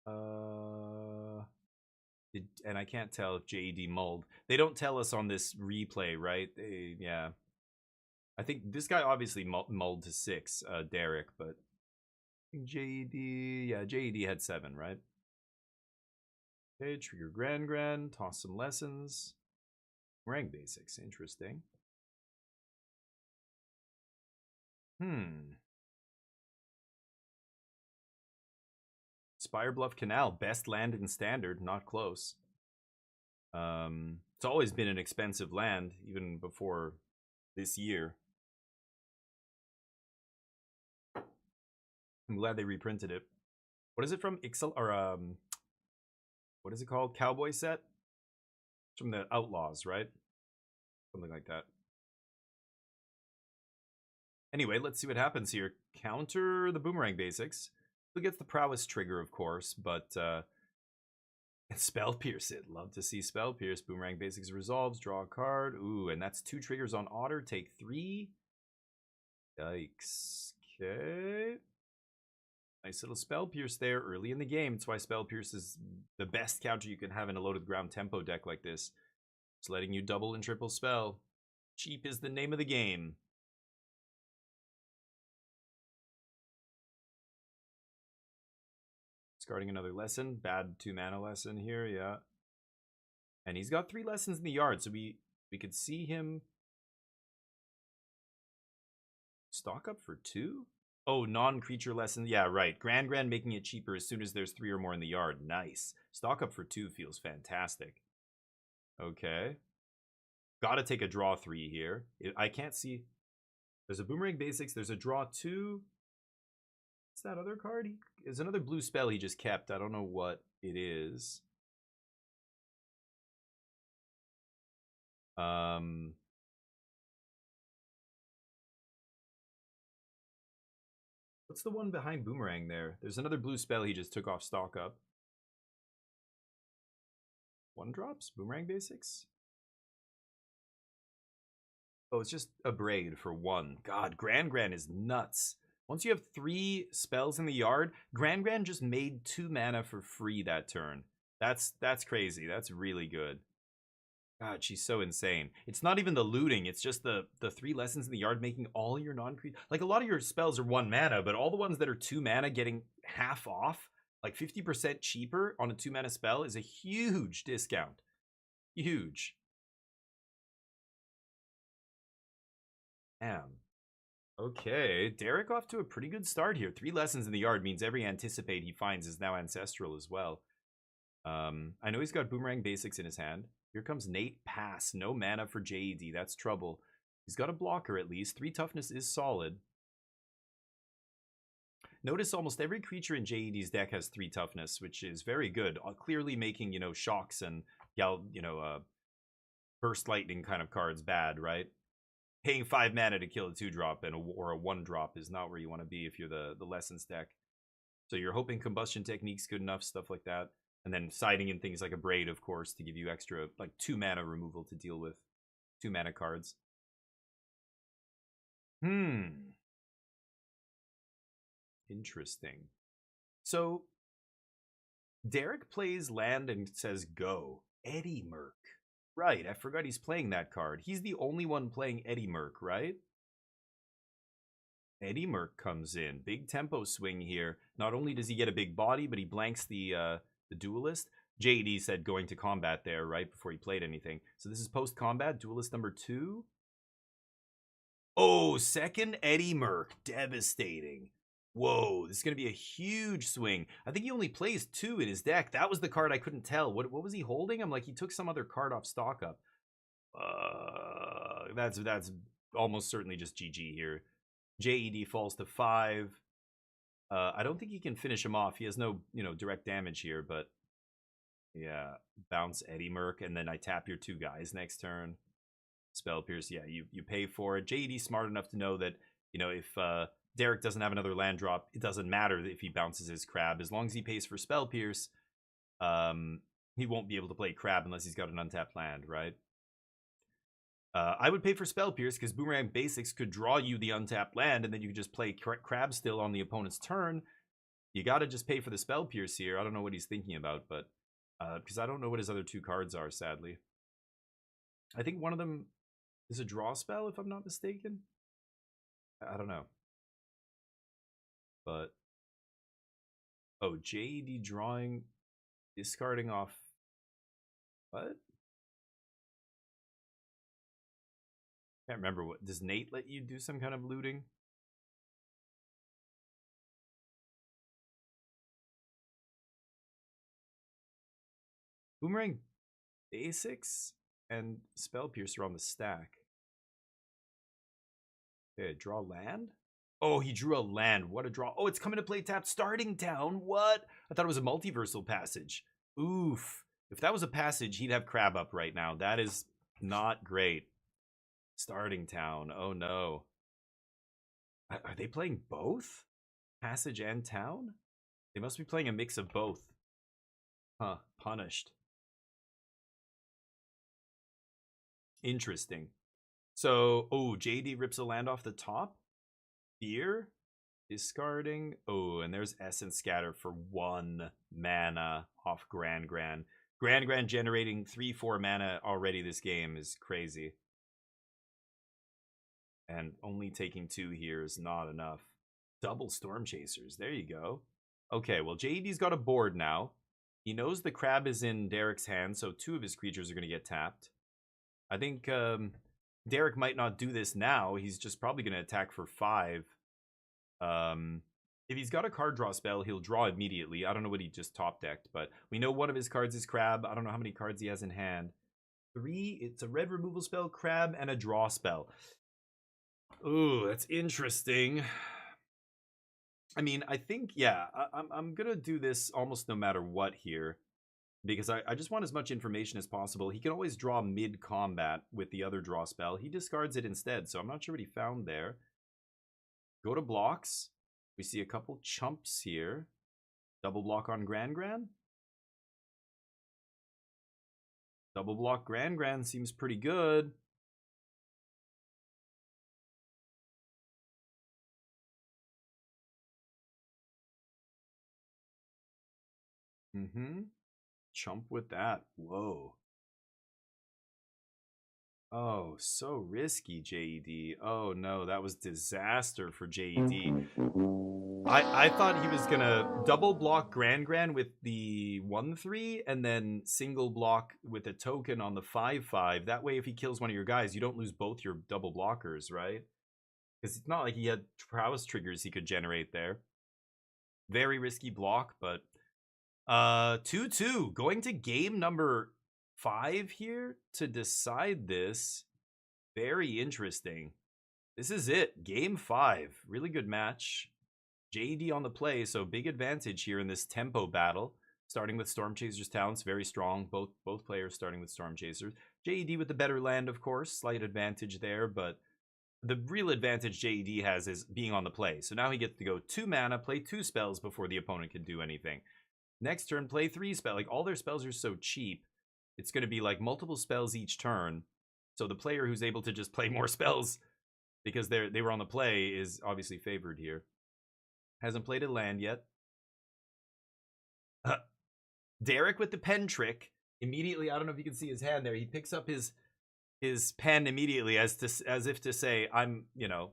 [SPEAKER 2] And I can't tell if JED mulled. They don't tell us on this replay, right? Yeah. I think this guy obviously mulled to 6, Derek, but I think JED had 7, right? Okay, trigger Grand, toss some lessons. Rank Basics, interesting. Spire Bluff Canal, best land in Standard, not close. It's always been an expensive land, even before this year. I'm glad they reprinted it. What is it from? What is it called? Cowboy set? It's from the Outlaws, right? Something like that. Anyway, let's see what happens here. Counter the Boomerang Basics. Who gets the Prowess trigger, of course, but Spell Pierce it. Love to see Spell Pierce. Boomerang Basics resolves. Draw a card. Ooh, and that's 2 triggers on Otter. Take 3. Yikes. Okay. Nice little Spell Pierce there early in the game. That's why Spell Pierce is the best counter you can have in a loaded ground tempo deck like this. It's letting you double and triple spell. Cheap is the name of the game. Discarding another lesson. Bad 2-mana lesson here, yeah. And he's got 3 lessons in the yard, so we could see him stock up for 2? Oh, non-creature lesson. Yeah, right. Grand making it cheaper as soon as there's 3 or more in the yard. Nice. Stock up for 2 feels fantastic. Okay. Gotta take a draw 3 here. I can't see. There's a Boomerang Basics. There's a draw 2. What's that other card? There's another blue spell he just kept. I don't know what it is. What's the one behind Boomerang there? There's another blue spell he just took off stock up. 1-drops? Boomerang Basics? Oh, it's just a Braid for 1. God, Grand is nuts. Once you have 3 spells in the yard, Grand just made 2 mana for free that turn. That's crazy. That's really good. God, she's so insane. It's not even the looting. It's just the 3 lessons in the yard making all your non-creature... Like, a lot of your spells are 1 mana, but all the ones that are 2 mana getting half off, like 50% cheaper on a 2 mana spell, is a huge discount. Huge. Damn. Okay, Derek off to a pretty good start here. 3 lessons in the yard means every Anticipate he finds is now Ancestral as well. I know he's got Boomerang Basics in his hand. Here comes Nate. Pass. No mana for JED. That's trouble. He's got a blocker at least. 3 toughness is solid. Notice almost every creature in JED's deck has 3 toughness, which is very good. Clearly making, you know, shocks and, burst lightning kind of cards bad, right? Paying 5 mana to kill a 2-drop or a 1-drop is not where you want to be if you're the Lessons deck. So you're hoping Combustion Technique's good enough, stuff like that. And then siding in things like a Braid, of course, to give you extra, like 2 mana removal to deal with. 2 mana cards. Interesting. So, Derek plays land and says go. Eddie Merc. Right, I forgot he's playing that card. He's the only one playing Eddie Merc, right? Eddie Merc comes in. Big tempo swing here. Not only does he get a big body, but he blanks the Duelist. JD said going to combat there, right, before he played anything. So this is post-combat, Duelist number 2. Oh, second Eddie Merc. Devastating. Whoa, this is going to be a huge swing. I think he only plays 2 in his deck. That was the card I couldn't tell. What was he holding? I'm like, he took some other card off stock up. That's almost certainly just GG here. JED falls to 5. I don't think he can finish him off. He has no, direct damage here, but yeah, bounce Eddie Merc, and then I tap your 2 guys next turn. Spell Pierce, yeah, you pay for it. JED's smart enough to know that, if Derek doesn't have another land drop, it doesn't matter if he bounces his Crab. As long as he pays for Spell Pierce, he won't be able to play Crab unless he's got an untapped land, right? I would pay for Spell Pierce because Boomerang Basics could draw you the untapped land, and then you could just play Crab still on the opponent's turn. You got to just pay for the Spell Pierce here. I don't know what he's thinking about, but because I don't know what his other 2 cards are, sadly. I think one of them is a draw spell, if I'm not mistaken. I don't know. But, oh, JED drawing, discarding off, what? Can't remember what, does Nate let you do some kind of looting? Boomerang Basics and Spell Piercer on the stack. Okay, draw land? Oh, he drew a land. What a draw. Oh, it's coming to play tapped. Starting Town. What? I thought it was a multiversal passage. Oof. If that was a passage, he'd have Crab up right now. That is not great. Starting Town. Oh, no. Are they playing both? Passage and Town? They must be playing a mix of both. Huh. Punished. Interesting. So, oh, JD rips a land off the top. Fear, discarding. Oh, and there's Essence Scatter for 1 mana off Grand. Grand generating 3-4 mana already this game is crazy. And only taking 2 here is not enough. Double Storm Chasers. There you go. Okay, well, JD's got a board now. He knows the Crab is in Derek's hand, so 2 of his creatures are going to get tapped. I think Derek might not do this now. He's just probably going to attack for 5. If he's got a card draw spell, he'll draw immediately. I don't know what he just top decked, but we know one of his cards is Crab. I don't know how many cards he has in hand. 3, it's a red removal spell, Crab, and a draw spell. Ooh, that's interesting. I mean, I think, yeah, I'm going to do this almost no matter what here. Because I just want as much information as possible. He can always draw mid-combat with the other draw spell. He discards it instead, so I'm not sure what he found there. Go to blocks. We see a couple chumps here. Double block on Grand. Double block Grand seems pretty good. Chump with that. Whoa. Oh, so risky, JED. Oh no, that was disaster for JED. I thought he was gonna double block Grand with the 1-3 and then single block with a token on the 5-5. That way, if he kills one of your guys, you don't lose both your double blockers, right? Because it's not like he had prowess triggers he could generate there. Very risky block, but 2-2. Going to game number 5 here to decide this. Very interesting. This is it. Game 5. Really good match. JED on the play, so big advantage here in this tempo battle. Starting with Storm Chaser's talents, very strong. Both players starting with Storm Chasers. JED with the better land, of course. Slight advantage there, but the real advantage JED has is being on the play. So now he gets to go 2 mana, play 2 spells before the opponent can do anything. Next turn, play 3 spells. Like, all their spells are so cheap. It's going to be like multiple spells each turn. So the player who's able to just play more spells because they were on the play is obviously favored here. Hasn't played a land yet. Derek with the pen trick. Immediately, I don't know if you can see his hand there. He picks up his pen immediately as if to say, I'm,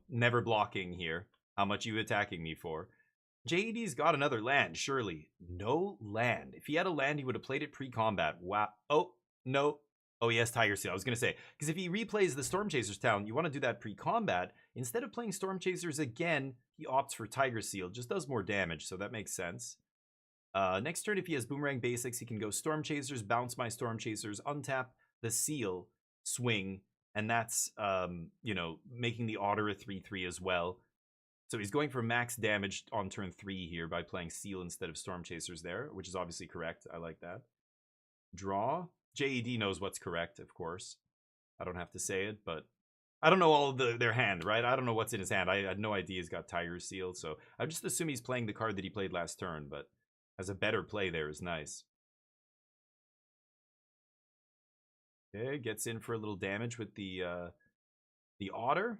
[SPEAKER 2] never blocking here. How much you attacking me for? JED's got another land, surely. No land. If he had a land, he would have played it pre-combat. Wow. Oh, no. Oh, he has Tiger Seal. I was going to say, because if he replays the Storm Chasers talent, you want to do that pre-combat. Instead of playing Storm Chasers again, he opts for Tiger Seal. Just does more damage, so that makes sense. Next turn, if he has Boomerang Basics, he can go Storm Chasers, bounce my Storm Chasers, untap the Seal, swing, and that's, making the Otter a 3-3 as well. So he's going for max damage on turn 3 here by playing Seal instead of Storm Chasers there, which is obviously correct. I like that. Draw. JED knows what's correct, of course. I don't have to say it, but I don't know all of their hand, right? I don't know what's in his hand. I had no idea he's got Tiger Seal, so I just assume he's playing the card that he played last turn, but has a better play there is nice. Okay, gets in for a little damage with the Otter.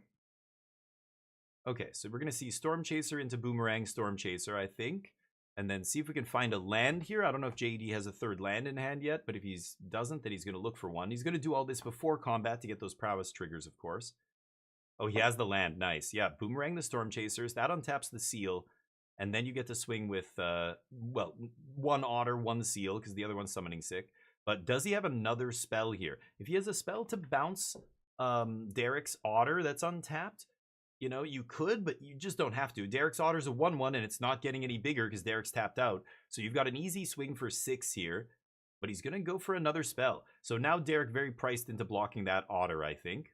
[SPEAKER 2] Okay, so we're going to see Storm Chaser into Boomerang Storm Chaser, I think. And then see if we can find a land here. I don't know if JED has a third land in hand yet, but if he doesn't, then he's going to look for one. He's going to do all this before combat to get those prowess triggers, of course. Oh, he has the land. Nice. Yeah, Boomerang the Storm Chasers. That untaps the Seal. And then you get to swing with, one Otter, one Seal, because the other one's summoning sick. But does he have another spell here? If he has a spell to bounce Derek's Otter that's untapped, you could, but you just don't have to. Derek's Otter's a 1-1, and it's not getting any bigger because Derek's tapped out. So you've got an easy swing for 6 here, but he's going to go for another spell. So now Derek very priced into blocking that Otter, I think.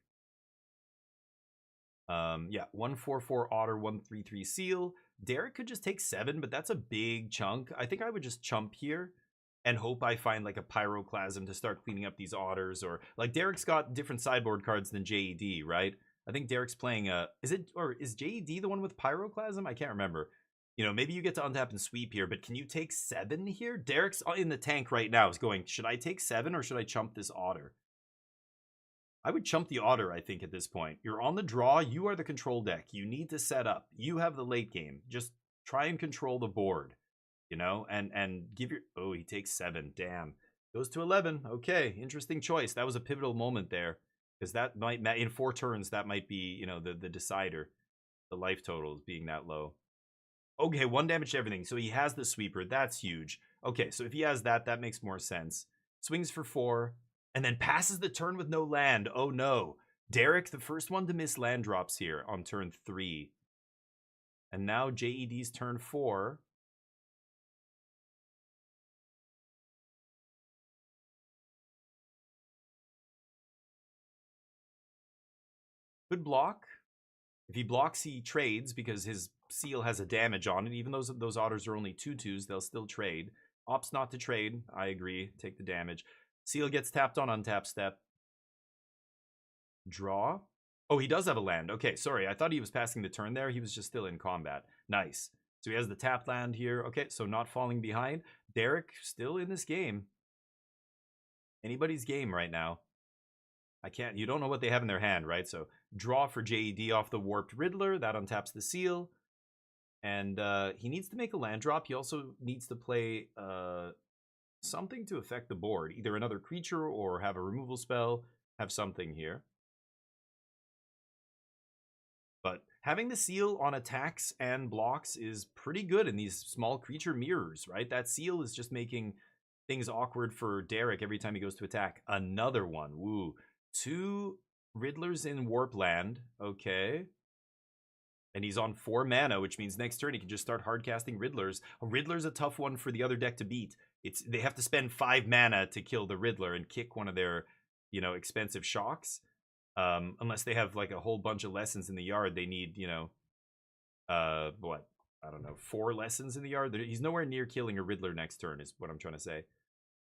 [SPEAKER 2] Yeah, 1/4/4 Otter, 1/3/3 Seal. Derek could just take 7, but that's a big chunk. I think I would just chump here and hope I find like a Pyroclasm to start cleaning up these Otters, or like Derek's got different sideboard cards than JED, right? I think Derek's playing is JED the one with Pyroclasm? I can't remember. Maybe you get to untap and sweep here, but can you take 7 here? Derek's in the tank right now. Is going, should I take 7 or should I chump this Otter? I would chump the Otter, I think, at this point. You're on the draw. You are the control deck. You need to set up. You have the late game. Just try and control the board, and give your... Oh, he takes 7. Damn. Goes to 11. Okay, interesting choice. That was a pivotal moment there. Because that might, in 4 turns, that might be, the decider. The life totals being that low. Okay, 1 damage to everything. So he has the sweeper. That's huge. Okay, so if he has that, that makes more sense. Swings for 4. And then passes the turn with no land. Oh, no. Derek, the first one to miss land drops here on turn 3. And now JED's turn 4. Good block. If he blocks, he trades because his Seal has a damage on it. Even though those Otters are only 2/2s, they'll still trade. Opts not to trade. I agree. Take the damage. Seal gets tapped on untap step. Draw. Oh, he does have a land. Okay, sorry. I thought he was passing the turn there. He was just still in combat. Nice. So he has the tapped land here. Okay, so not falling behind. Derek still in this game. Anybody's game right now. You don't know what they have in their hand, right? So draw for JED off the Warped Riddler. That untaps the Seal. And he needs to make a land drop. He also needs to play something to affect the board. Either another creature or have a removal spell, have something here. But having the seal on attacks and blocks is pretty good in these small creature mirrors, right? That seal is just making things awkward for Derek every time he goes to attack. Another one. Woo. 2 Riddlers in Warpland. Okay. And he's on 4 mana, which means next turn he can just start hardcasting Riddlers. A Riddler's a tough one for the other deck to beat. They have to spend 5 mana to kill the Riddler and kick one of their, you know, expensive shocks. Unless they have like a whole bunch of lessons in the yard, they need, you know, what? I don't know, 4 lessons in the yard. He's nowhere near killing a Riddler next turn is what I'm trying to say.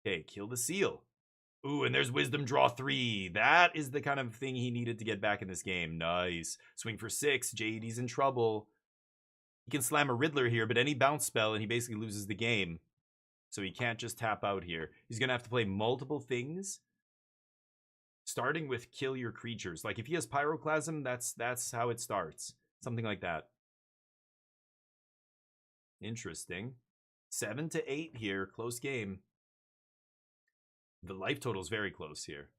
[SPEAKER 2] Okay, kill the seal. Ooh, and there's Wisdom Draw 3. That is the kind of thing he needed to get back in this game. Nice. Swing for 6. JED's in trouble. He can slam a Riddler here, but any bounce spell and he basically loses the game. So he can't just tap out here. He's going to have to play multiple things, starting with kill your creatures. Like if he has Pyroclasm, that's how it starts. Something like that. Interesting. 7 to 8 here. Close game. The life total is very close here.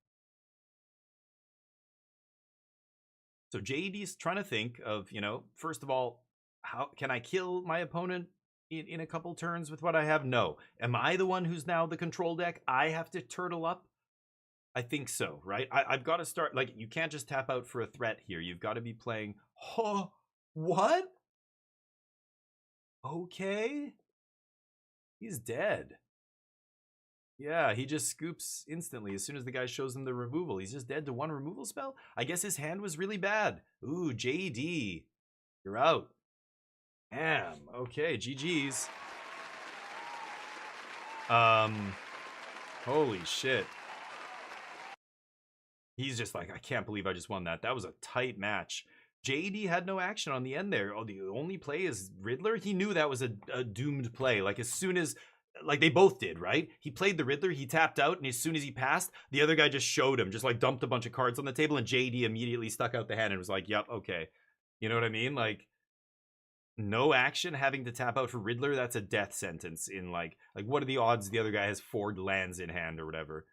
[SPEAKER 2] So JED's trying to think of, you know, first of all, how can I kill my opponent in a couple turns with what I have? No. Am I the one who's now the control deck? I have to turtle up? I think so, right? I've got to start, like, you can't just tap out for a threat here. You've got to be playing, oh, what? Okay. He's dead. Yeah, he just scoops instantly as soon as the guy shows him the removal. He's just dead to 1 removal spell? I guess his hand was really bad. Ooh, JD. You're out. Damn. Okay, GG's. Holy shit. He's just like, I can't believe I just won that. That was a tight match. JD had no action on the end there. Oh, the only play is Riddler? He knew that was a doomed play. Like, as soon as... Like, they both did, right? He played the Riddler, he tapped out, and as soon as he passed, the other guy just showed him, just, like, dumped a bunch of cards on the table, and JD immediately stuck out the hand and was like, yep, okay. You know what I mean? Like, no action, having to tap out for Riddler, that's a death sentence in, like what are the odds the other guy has 4 lands in hand or whatever?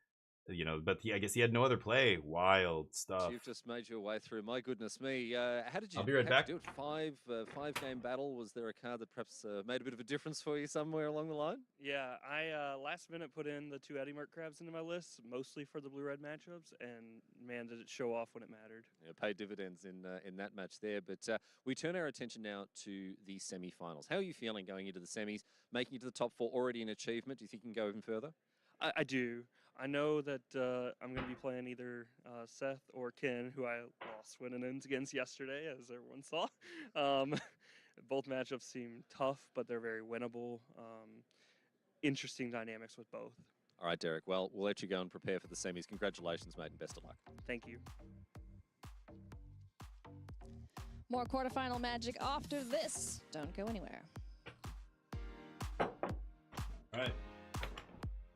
[SPEAKER 2] You know, but I guess he had no other play. Wild stuff.
[SPEAKER 3] You've just made your way through. My goodness me. How did you?
[SPEAKER 2] I'll be right back.
[SPEAKER 3] Do it? 5-game battle. Was there a card that perhaps made a bit of a difference for you somewhere along the line?
[SPEAKER 19] Yeah, I last minute put in the 2 Eddie Merc crabs into my list, mostly for the blue-red matchups, and man, did it show off when it mattered.
[SPEAKER 3] Yeah, paid dividends in that match there. But we turn our attention now to the semi-finals. How are you feeling going into the semis, making it to the top 4? Already an achievement. Do you think you can go even further?
[SPEAKER 19] I do. I know that I'm going to be playing either Seth or Ken, who I lost win-ins against yesterday, as everyone saw. Both matchups seem tough, but they're very winnable. Interesting dynamics with both.
[SPEAKER 3] All right, Derek. Well, we'll let you go and prepare for the semis. Congratulations, mate, and best of luck.
[SPEAKER 19] Thank you.
[SPEAKER 18] More quarterfinal magic after this. Don't go anywhere.
[SPEAKER 2] All right.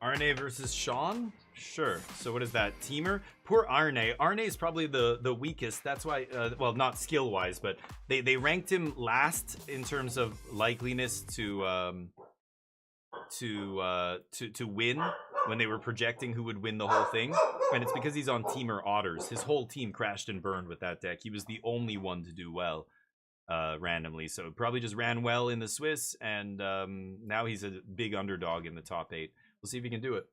[SPEAKER 2] Arne versus Sean? Sure. So what is that? Teamer? Poor Arne. Arne is probably the weakest. That's why, well, not skill-wise, but they ranked him last in terms of likeliness to win when they were projecting who would win the whole thing. And it's because he's on Teamer Otters. His whole team crashed and burned with that deck. He was the only one to do well randomly. So it probably just ran well in the Swiss, and now he's a big underdog in the top 8. We'll see if he can do it.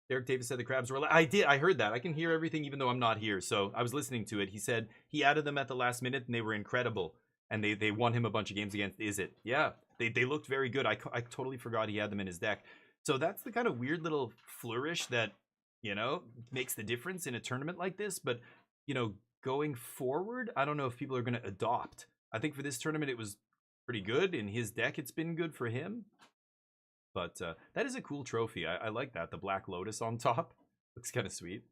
[SPEAKER 2] Derek Davis said the crabs were... I heard that. I can hear everything even though I'm not here. So I was listening to it. He said he added them at the last minute and they were incredible. And they won him a bunch of games against Izzet. Yeah, they looked very good. I totally forgot he had them in his deck. So that's the kind of weird little flourish that, you know, makes the difference in a tournament like this. But, you know, going forward, I don't know if people are going to adopt. I think for this tournament it was pretty good. In his deck it's been good for him. But that is a cool trophy. I like that. The Black Lotus on top. Looks kind of sweet.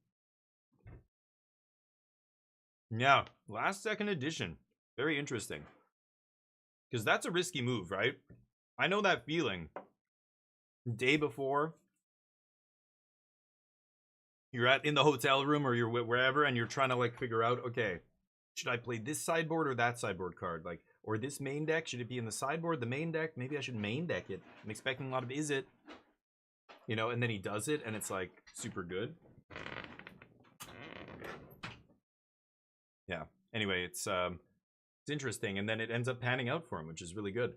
[SPEAKER 2] Yeah, last second edition. Very interesting. Because that's a risky move, right? I know that feeling. Day before, you're in the hotel room or you're wherever and you're trying to like figure out, okay, should I play this sideboard or that sideboard card? Like, or this main deck, should it be in the sideboard, the main deck? Maybe I should main deck it. I'm expecting a lot of Izzet. you know, and then he does it, and it's like super good. Yeah. Anyway, it's interesting, and then it ends up panning out for him, which is really good.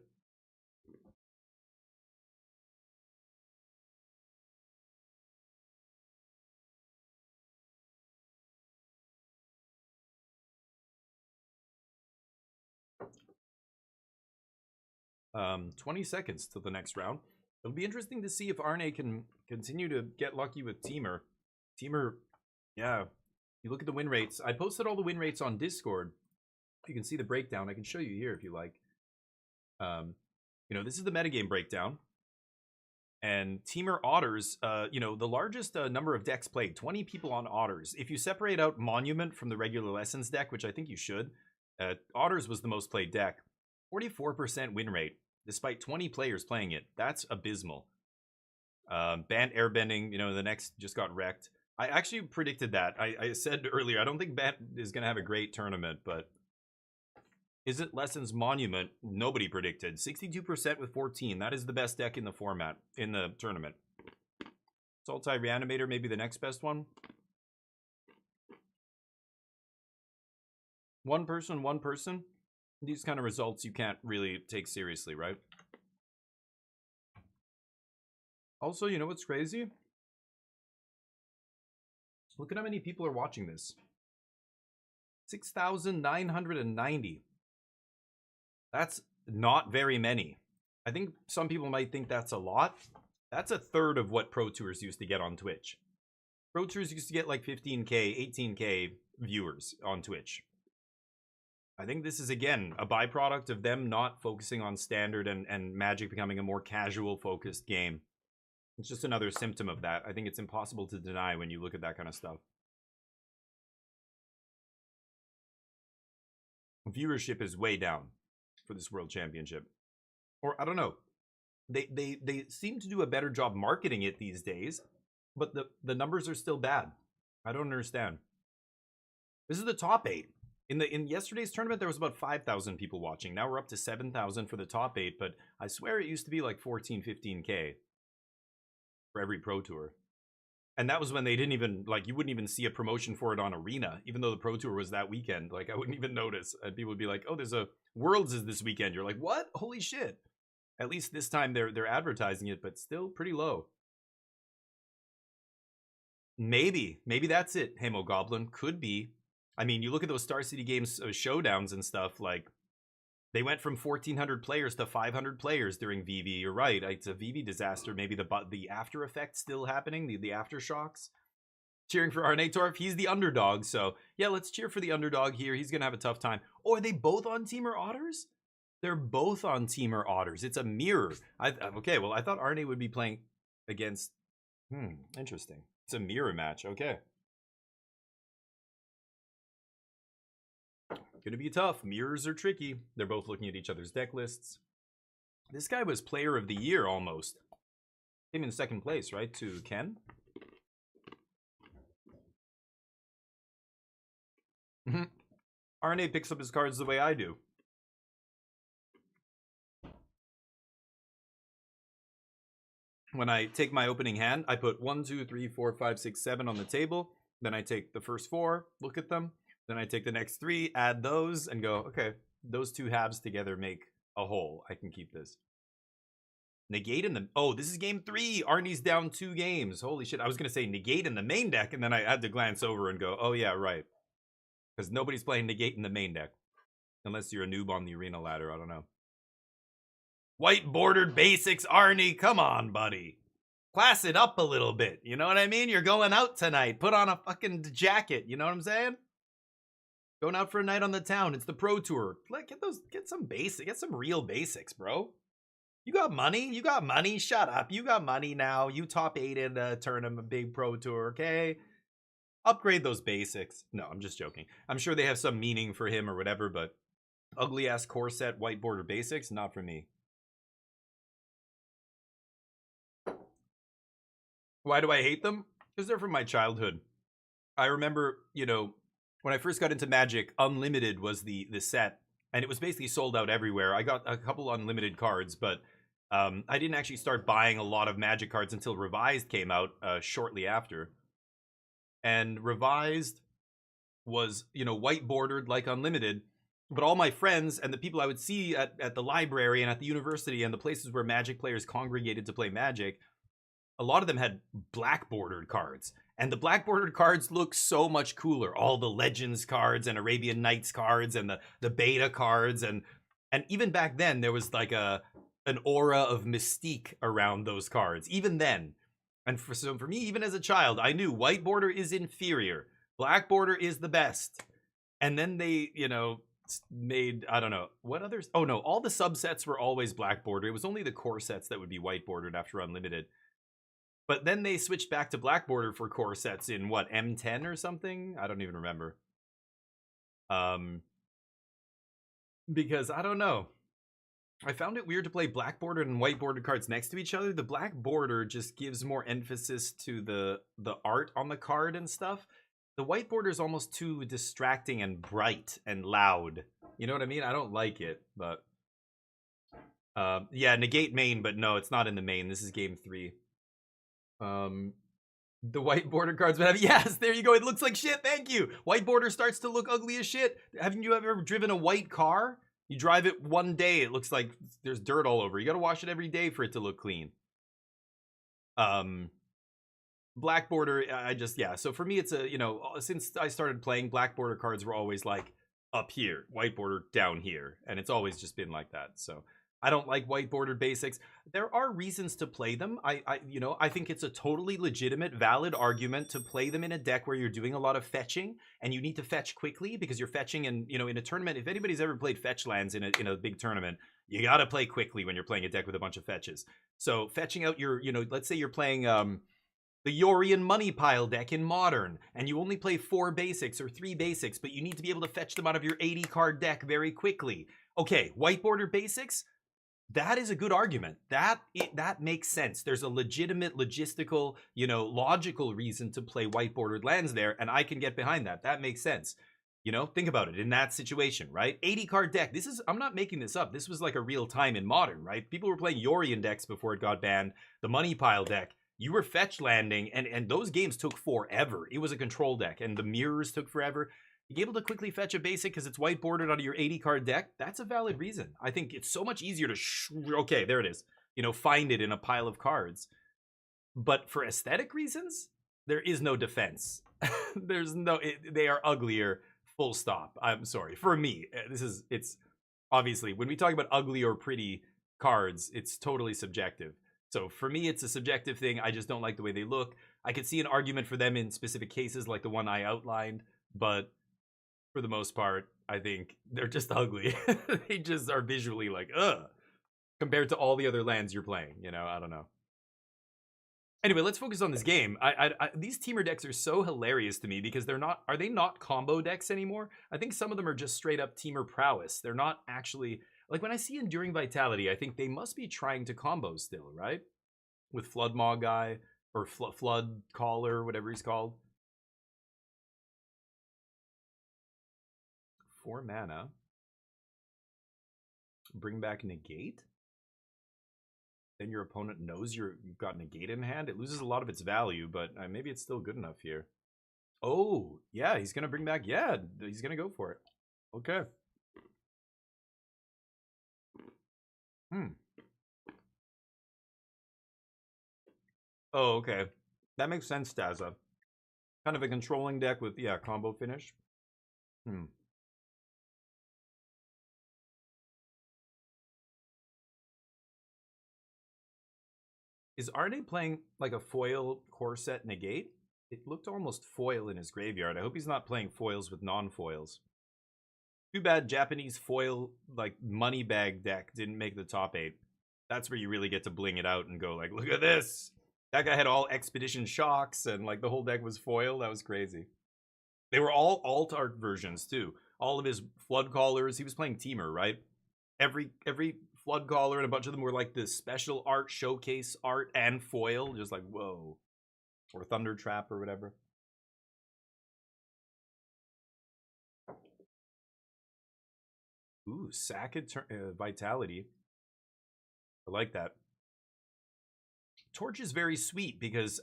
[SPEAKER 2] Um, 20 seconds till the next round. It'll be interesting to see if Arne can continue to get lucky with Teamer. Teamer, yeah. You look at the win rates. I posted all the win rates on Discord. If you can see the breakdown, I can show you here if you like. You know, this is the metagame breakdown. And Teamer Otters, you know, the largest number of decks played, 20 people on Otters. If you separate out Monument from the regular Lessons deck, which I think you should, Otters was the most played deck. 44% win rate, despite 20 players playing it. That's abysmal. Bant Airbending, you know, the next just got wrecked. I actually predicted that. I said earlier, I don't think Bant is going to have a great tournament, but is it Lessons Monument? Nobody predicted. 62% with 14. That is the best deck in the format, in the tournament. Sultai Reanimator, maybe the next best one. One person. These kind of results you can't really take seriously, right? Also, you know what's crazy? Look at how many people are watching this. 6,990. That's not very many. I think some people might think that's a lot. That's a third of what Pro Tours used to get on Twitch. Pro Tours used to get like 15K, 18K viewers on Twitch. I think this is, again, a byproduct of them not focusing on Standard and Magic becoming a more casual-focused game. It's just another symptom of that. I think it's impossible to deny when you look at that kind of stuff. Viewership is way down for this World Championship. Or, I don't know. They seem to do a better job marketing it these days, but the numbers are still bad. I don't understand. This is the top 8. In yesterday's tournament, there was about 5,000 people watching. Now we're up to 7,000 for the top 8, but I swear it used to be like 14, 15K for every Pro Tour. And that was when they didn't even, like, you wouldn't even see a promotion for it on Arena, even though the Pro Tour was that weekend. Like, I wouldn't even notice. And people would be like, oh, there's a Worlds is this weekend. You're like, what? Holy shit. At least this time they're advertising it, but still pretty low. Maybe that's it, Hamo Goblin. Could be. I mean, you look at those Star City Games showdowns and stuff, like, they went from 1,400 players to 500 players during VV. You're right, it's a VV disaster. Maybe the after effects still happening, the aftershocks. Cheering for Arne Torf, he's the underdog, so yeah, let's cheer for the underdog here. He's going to have a tough time. Oh, are they both on Teamer Otters? They're both on Teamer Otters. It's a mirror. Okay, well, I thought Arne would be playing against... interesting. It's a mirror match, okay. Gonna be tough. Mirrors are tricky. They're both looking at each other's deck lists. This guy was player of the year almost. Came in second place, right, to Ken? Arne picks up his cards the way I do. When I take my opening hand, I put 1, 2, 3, 4, 5, 6, 7 on the table. Then I take the first 4, look at them. Then I take the next 3, add those, and go, okay, those 2 halves together make a whole. I can keep this. Negate in the... Oh, this is game 3. Arnie's down 2 games. Holy shit. I was going to say negate in the main deck, and then I had to glance over and go, oh, yeah, right. Because nobody's playing negate in the main deck. Unless you're a noob on the arena ladder. I don't know. White bordered basics, Arnie. Come on, buddy. Class it up a little bit. You know what I mean? You're going out tonight. Put on a fucking jacket. You know what I'm saying? Going out for a night on the town. It's the Pro Tour. Get some basic. Get some real basics, bro. You got money. You got money. Shut up. You got money now. You top 8 in the tournament, big Pro Tour, okay? Upgrade those basics. No, I'm just joking. I'm sure they have some meaning for him or whatever, but ugly ass core set white border basics, not for me. Why do I hate them? Because they're from my childhood. I remember, you know, when I first got into Magic, Unlimited was the set, and it was basically sold out everywhere. I got a couple unlimited cards, but I didn't actually start buying a lot of Magic cards until Revised came out shortly after. And Revised was, white bordered like Unlimited. But all my friends and the people I would see at the library and at the university and the places where Magic players congregated to play Magic, a lot of them had black bordered cards. And the black bordered cards look so much cooler. All the Legends cards and Arabian Nights cards and the beta cards. And even back then, there was like an aura of mystique around those cards, even then. And so for me, even as a child, I knew white border is inferior. Black border is the best. And then they, made, I don't know, what others? Oh no, all the subsets were always black border. It was only the core sets that would be white bordered after Unlimited. But then they switched back to black border for core sets in what, M10 or something? I don't even remember. Because I don't know. I found it weird to play black bordered and white bordered cards next to each other. The black border just gives more emphasis to the art on the card and stuff. The white border is almost too distracting and bright and loud. You know what I mean? I don't like it, but yeah, negate main, but no, it's not in the main. This is game 3. The white border cards would have, yes, there you go. It looks like shit. Thank you. White border starts to look ugly as shit. Haven't you ever driven a white car? You drive it one day, it looks like there's dirt all over. You got to wash it every day for it to look clean. Black border, so for me, it's since I started playing, black border cards were always like up here, white border down here. And it's always just been like that. So I don't like white bordered basics. There are reasons to play them. I think it's a totally legitimate, valid argument to play them in a deck where you're doing a lot of fetching and you need to fetch quickly because you're fetching. And in a tournament, if anybody's ever played fetch lands in a big tournament, you got to play quickly when you're playing a deck with a bunch of fetches. So fetching out your, let's say you're playing the Yorion Money Pile deck in Modern, and you only play 4 basics or 3 basics, but you need to be able to fetch them out of your 80 card deck very quickly. Okay, white border basics. That is a good argument. That makes sense. There's a legitimate, logistical, logical reason to play white bordered lands there, and I can get behind that. That makes sense. Think about it in that situation, right? 80 card deck. I'm not making this up. This was like a real time in Modern, right? People were playing Yorion decks before it got banned. The Money Pile deck. You were fetch landing, and those games took forever. It was a control deck, and the mirrors took forever. Being able to quickly fetch a basic because it's white bordered out of your 80 card deck, that's a valid reason. I think it's so much easier to, okay, there it is, find it in a pile of cards. But for aesthetic reasons, there is no defense. They are uglier, full stop. I'm sorry. For me, it's obviously, when we talk about ugly or pretty cards, it's totally subjective. So for me, it's a subjective thing. I just don't like the way they look. I could see an argument for them in specific cases like the one I outlined, but for the most part, I think they're just ugly. They just are visually like, ugh, compared to all the other lands you're playing. I don't know. Anyway, let's focus on this game. These teamer decks are so hilarious to me because are they not combo decks anymore? I think some of them are just straight up teamer prowess. They're not actually, like when I see Enduring Vitality, I think they must be trying to combo still, right? With Flood Maw guy or Flood Caller, whatever he's called. 4 mana. Bring back negate. Then your opponent knows you've got negate in hand. It loses a lot of its value, but maybe it's still good enough here. Oh, yeah, he's going to bring back... Yeah, he's going to go for it. Okay. Oh, okay. That makes sense, Staza. Kind of a controlling deck with, yeah, combo finish. Is Arne playing like a foil core set negate? It looked almost foil in his graveyard. I hope he's not playing foils with non-foils. Too bad Japanese foil, like, money bag deck didn't make the top 8. That's where you really get to bling it out and go like, look at this! That guy had all Expedition Shocks and like the whole deck was foil. That was crazy. They were all alt art versions too. All of his Flood Callers, he was playing Teamer, right? Every Flood Caller and a bunch of them were like the special art, showcase art, and foil. Just like, whoa. Or Thunder Trap or whatever. Ooh, Sack Vitality. I like that. Torch is very sweet because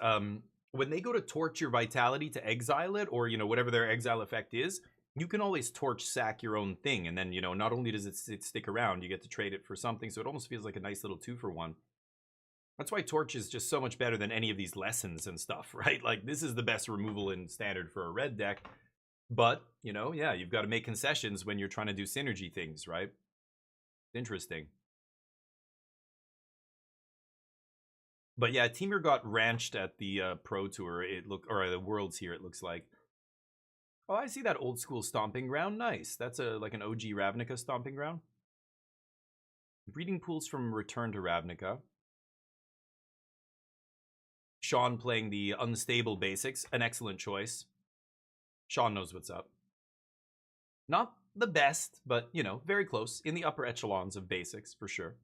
[SPEAKER 2] when they go to torch your vitality to exile it, or, you know, whatever their exile effect is, you can always torch sack your own thing. And then, you know, not only does it stick around, you get to trade it for something. So it almost feels like a nice little 2-for-1. That's why torch is just so much better than any of these lessons and stuff, right? Like, this is the best removal in standard for a red deck. But, you know, yeah, you've got to make concessions when you're trying to do synergy things, right? Interesting. But yeah, Temur got ranched at the Pro Tour, or the Worlds here, it looks like. Oh, I see that old school stomping ground. Nice. That's like an OG Ravnica stomping ground. Breeding pools from Return to Ravnica. Sean playing the unstable basics. An excellent choice. Sean knows what's up. Not the best, but, you know, very close. In the upper echelons of basics, for sure.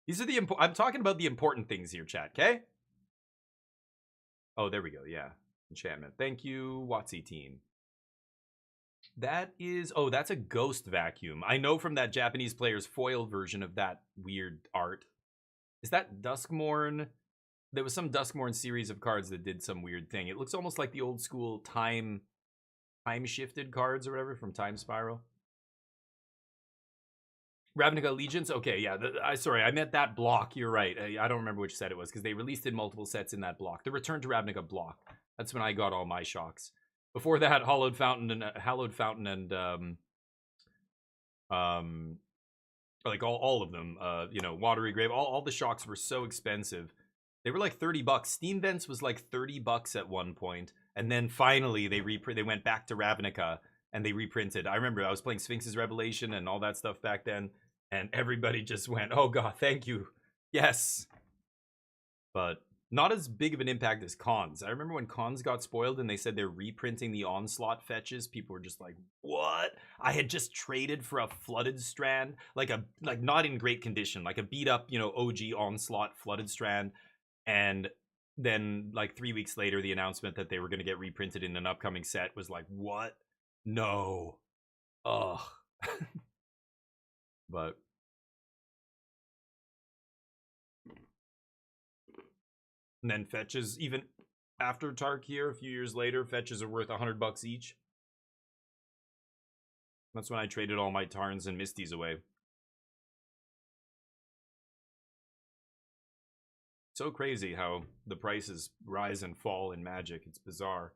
[SPEAKER 2] These are the I'm talking about the important things here, chat, okay? Oh, there we go, yeah. Enchantment. Thank you, Watsy Teen. That is... Oh, that's a Ghost Vacuum. I know from that Japanese player's foil version of that weird art. Is that Duskmourn? There was some Duskmourn series of cards that did some weird thing. It looks almost like the old school time-shifted cards or whatever from Time Spiral. Ravnica Allegiance? Okay, yeah. Sorry, I meant that block. You're right. I don't remember which set it was because they released in multiple sets in that block. The Return to Ravnica block. That's when I got all my shocks. Before that, Hallowed Fountain and like all of them. You know, Watery Grave. All the shocks were so expensive. They were like $30. Steam Vents was like $30 at one point, and then finally they went back to Ravnica and they reprinted. I remember I was playing Sphinx's Revelation and all that stuff back then. And everybody just went, oh god, thank you. Yes. But not as big of an impact as Cons. I remember when Cons got spoiled and they said they're reprinting the Onslaught fetches, people were just like, what? I had just traded for a Flooded Strand, like not in great condition, like a beat up, you know, OG Onslaught Flooded Strand. And then like 3 weeks later, the announcement that they were going to get reprinted in an upcoming set was like, what? No. Ugh. But and then fetches, even after Tarkir, a few years later, fetches are worth $100 each. That's when I traded all my Tarns and Misties away. So crazy how the prices rise and fall in Magic. It's bizarre.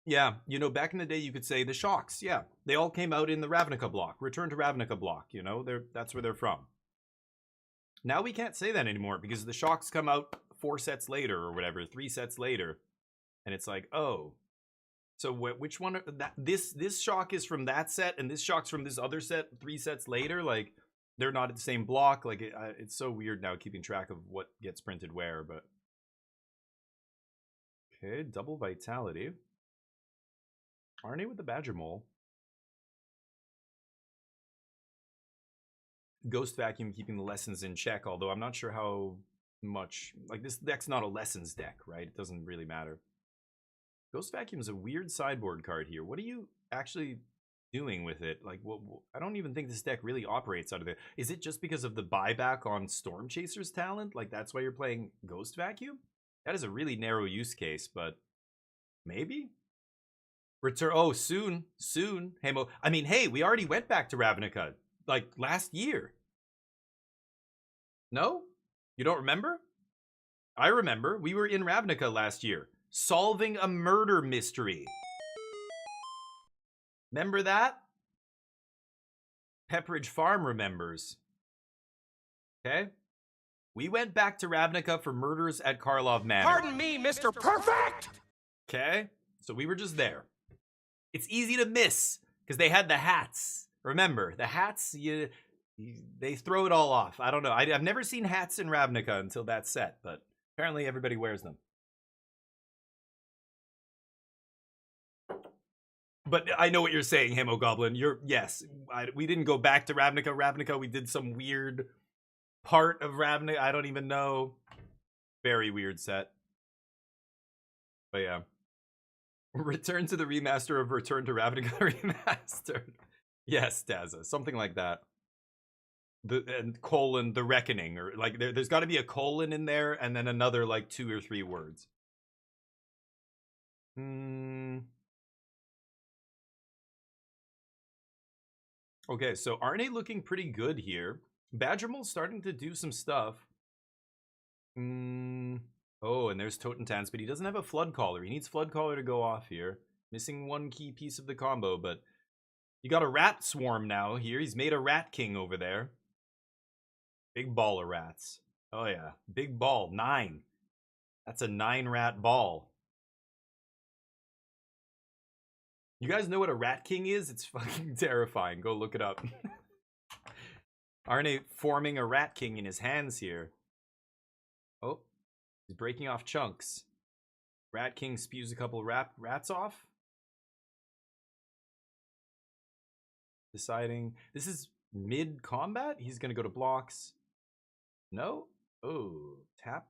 [SPEAKER 2] Yeah, you know, back in the day, you could say the shocks. Yeah, they all came out in the Ravnica block, Return to Ravnica block. You know, that's where they're from. Now we can't say that anymore because the shocks come out 4 sets later or whatever, 3 sets later, and it's like, oh, so which one? This shock is from that set, and this shock's from this other set 3 sets later. Like, they're not at the same block. Like, it's so weird now keeping track of what gets printed where. But okay, double vitality. Arnie with the Badger Mole. Ghost Vacuum keeping the lessons in check, although I'm not sure how much... Like, this deck's not a lessons deck, right? It doesn't really matter. Ghost Vacuum is a weird sideboard card here. What are you actually doing with it? Like, I don't even think this deck really operates out of there. Is it just because of the buyback on Storm Chaser's talent? Like, that's why you're playing Ghost Vacuum? That is a really narrow use case, but maybe? Return. Oh, soon. Hey, Mo. I mean, hey, we already went back to Ravnica, like, last year. No? You don't remember? I remember. We were in Ravnica last year, solving a murder mystery. Remember that? Pepperidge Farm remembers. Okay? We went back to Ravnica for murders at Karlov Manor.
[SPEAKER 20] Pardon me, Mr. Perfect!
[SPEAKER 2] Okay? So we were just there. It's easy to miss because they had the hats. Remember, the hats, they throw it all off. I don't know. I've never seen hats in Ravnica until that set, but apparently everybody wears them. But I know what you're saying, Hemogoblin. Yes, we didn't go back to Ravnica. We did some weird part of Ravnica. I don't even know. Very weird set. But yeah. Return to the remaster of Return to Ravnica Remastered. Yes, Daza, something like that. And colon the reckoning, or like there's got to be a colon in there and then another like 2 or 3 words. Okay, so Arne looking pretty good here. Badgermal's starting to do some stuff. Oh, and there's Totentans, but he doesn't have a Flood Caller. He needs Flood Caller to go off here. Missing one key piece of the combo, but you got a Rat Swarm now here. He's made a Rat King over there. Big ball of rats. Oh yeah, big ball, 9. That's a 9 rat ball. You guys know what a Rat King is? It's fucking terrifying. Go look it up. Arne forming a Rat King in his hands here. Oh, he's breaking off chunks. Rat King spews a couple rats off. Deciding, this is mid-combat? He's gonna go to blocks. No? Oh, tap.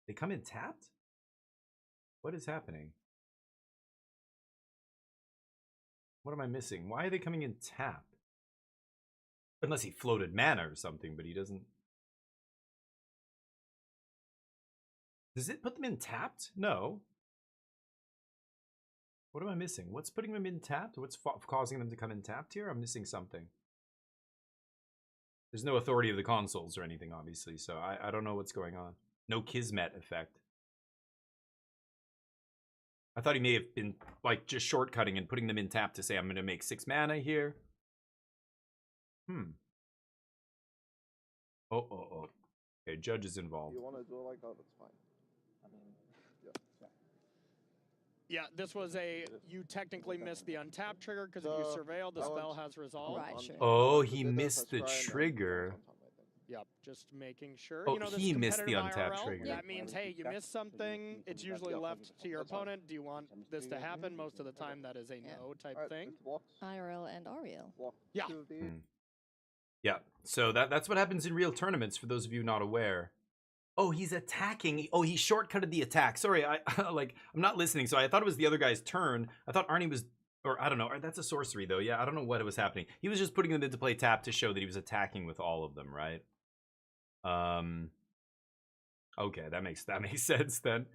[SPEAKER 2] They come in tapped? What is happening? What am I missing? Why are they coming in tapped? Unless he floated mana or something, but he doesn't. Does it put them in tapped? No. What am I missing? What's putting them in tapped? What's causing them to come in tapped here? I'm missing something. There's no authority of the consoles or anything, obviously, so I don't know what's going on. No Kismet effect. I thought he may have been, like, just shortcutting and putting them in tap to say, I'm going to make 6 mana here. Oh. Okay, Judge is involved.
[SPEAKER 6] You want to do it like that, that's fine.
[SPEAKER 21] Yeah, this was you technically missed the untap trigger because if you surveil, the spell has resolved.
[SPEAKER 18] Right, sure.
[SPEAKER 2] Oh, he missed the trigger.
[SPEAKER 21] Yep, just making sure.
[SPEAKER 2] Oh,
[SPEAKER 21] You know, this
[SPEAKER 2] he
[SPEAKER 21] is
[SPEAKER 2] missed the
[SPEAKER 21] competitive
[SPEAKER 2] untap
[SPEAKER 21] IRL.
[SPEAKER 2] trigger.
[SPEAKER 21] That means, hey, you missed something. It's usually left to your opponent. Do you want this to happen? Most of the time, that is a no type thing.
[SPEAKER 18] IRL and REL.
[SPEAKER 21] Yeah.
[SPEAKER 2] Yeah, so that's what happens in real tournaments, for those of you not aware. Oh, he's attacking. Oh, he shortcutted the attack. Sorry, I'm not listening, so I thought it was the other guy's turn. I thought Arne was, or I don't know, that's a sorcery though. Yeah, I don't know what was happening. He was just putting them into play tap to show that he was attacking with all of them, right? Okay, that makes sense then.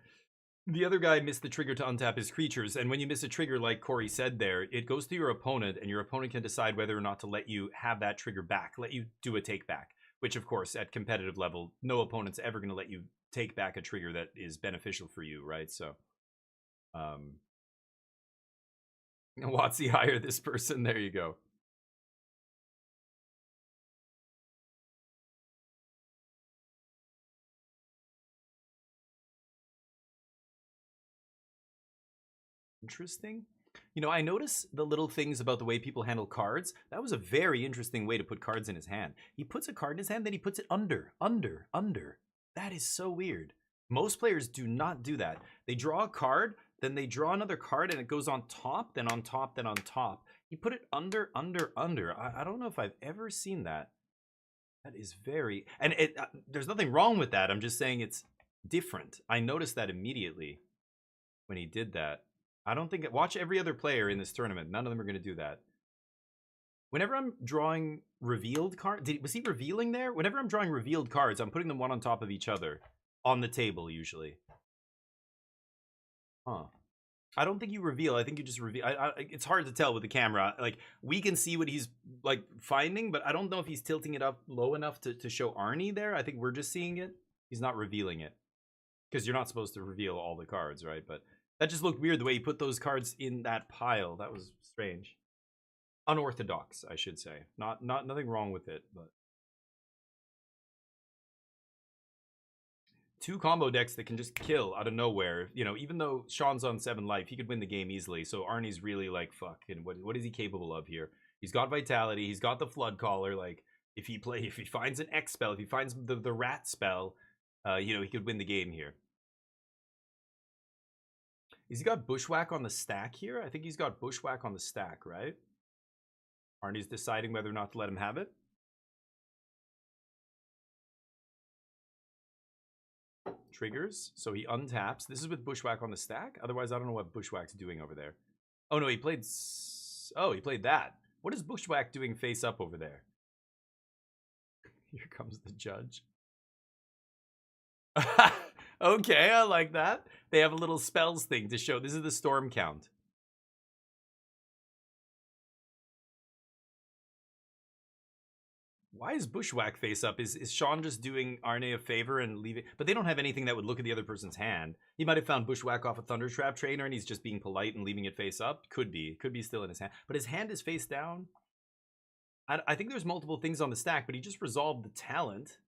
[SPEAKER 2] The other guy missed the trigger to untap his creatures, and when you miss a trigger, like Corey said there, it goes to your opponent, and your opponent can decide whether or not to let you have that trigger back, let you do a take back. Which, of course, at competitive level, no opponent's ever going to let you take back a trigger that is beneficial for you, right? So, Watsy, hire this person. There you go. Interesting. You know, I notice the little things about the way people handle cards. That was a very interesting way to put cards in his hand. He puts a card in his hand, then he puts it under. That is so weird. Most players do not do that. They draw a card, then they draw another card, and it goes on top, then on top, then on top. He put it under. I don't know if I've ever seen that. That is very... And there's nothing wrong with that. I'm just saying it's different. I noticed that immediately when he did that. I don't think... Watch every other player in this tournament. None of them are going to do that. Whenever I'm drawing revealed cards... Was he revealing there? Whenever I'm drawing revealed cards, I'm putting them one on top of each other. On the table, usually. Huh. I don't think you reveal. I think you just reveal. It's hard to tell with the camera. Like, we can see what he's, like, finding, but I don't know if he's tilting it up low enough to show Arnie there. I think we're just seeing it. He's not revealing it. Because you're not supposed to reveal all the cards, right? But... that just looked weird, the way he put those cards in that pile. That was strange. Unorthodox, I should say. Nothing wrong with it, but... 2 combo decks that can just kill out of nowhere. You know, even though Sean's on 7 life, he could win the game easily. So Arnie's really like, fuck, and what is he capable of here? He's got Vitality, he's got the Flood Caller. Like, if he finds an X spell, if he finds the Rat spell, you know, he could win the game here. Has he got Bushwhack on the stack here? I think he's got Bushwhack on the stack, right? Arnie's deciding whether or not to let him have it. triggers. So he untaps. This is with Bushwhack on the stack. Otherwise, I don't know what Bushwhack's doing over there. Oh, no, he played... Oh, he played that. What is Bushwhack doing face up over there? Here comes the judge. Okay, I like that. They have a little spells thing to show. This is the storm count. Why is Bushwhack face up? Is Sean just doing Arne a favor and leaving? But they don't have anything that would look at the other person's hand. He might have found Bushwhack off a Thundertrap trainer and he's just being polite and leaving it face up. Could be. Could be still in his hand. But his hand is face down. I think there's multiple things on the stack, but he just resolved the talent.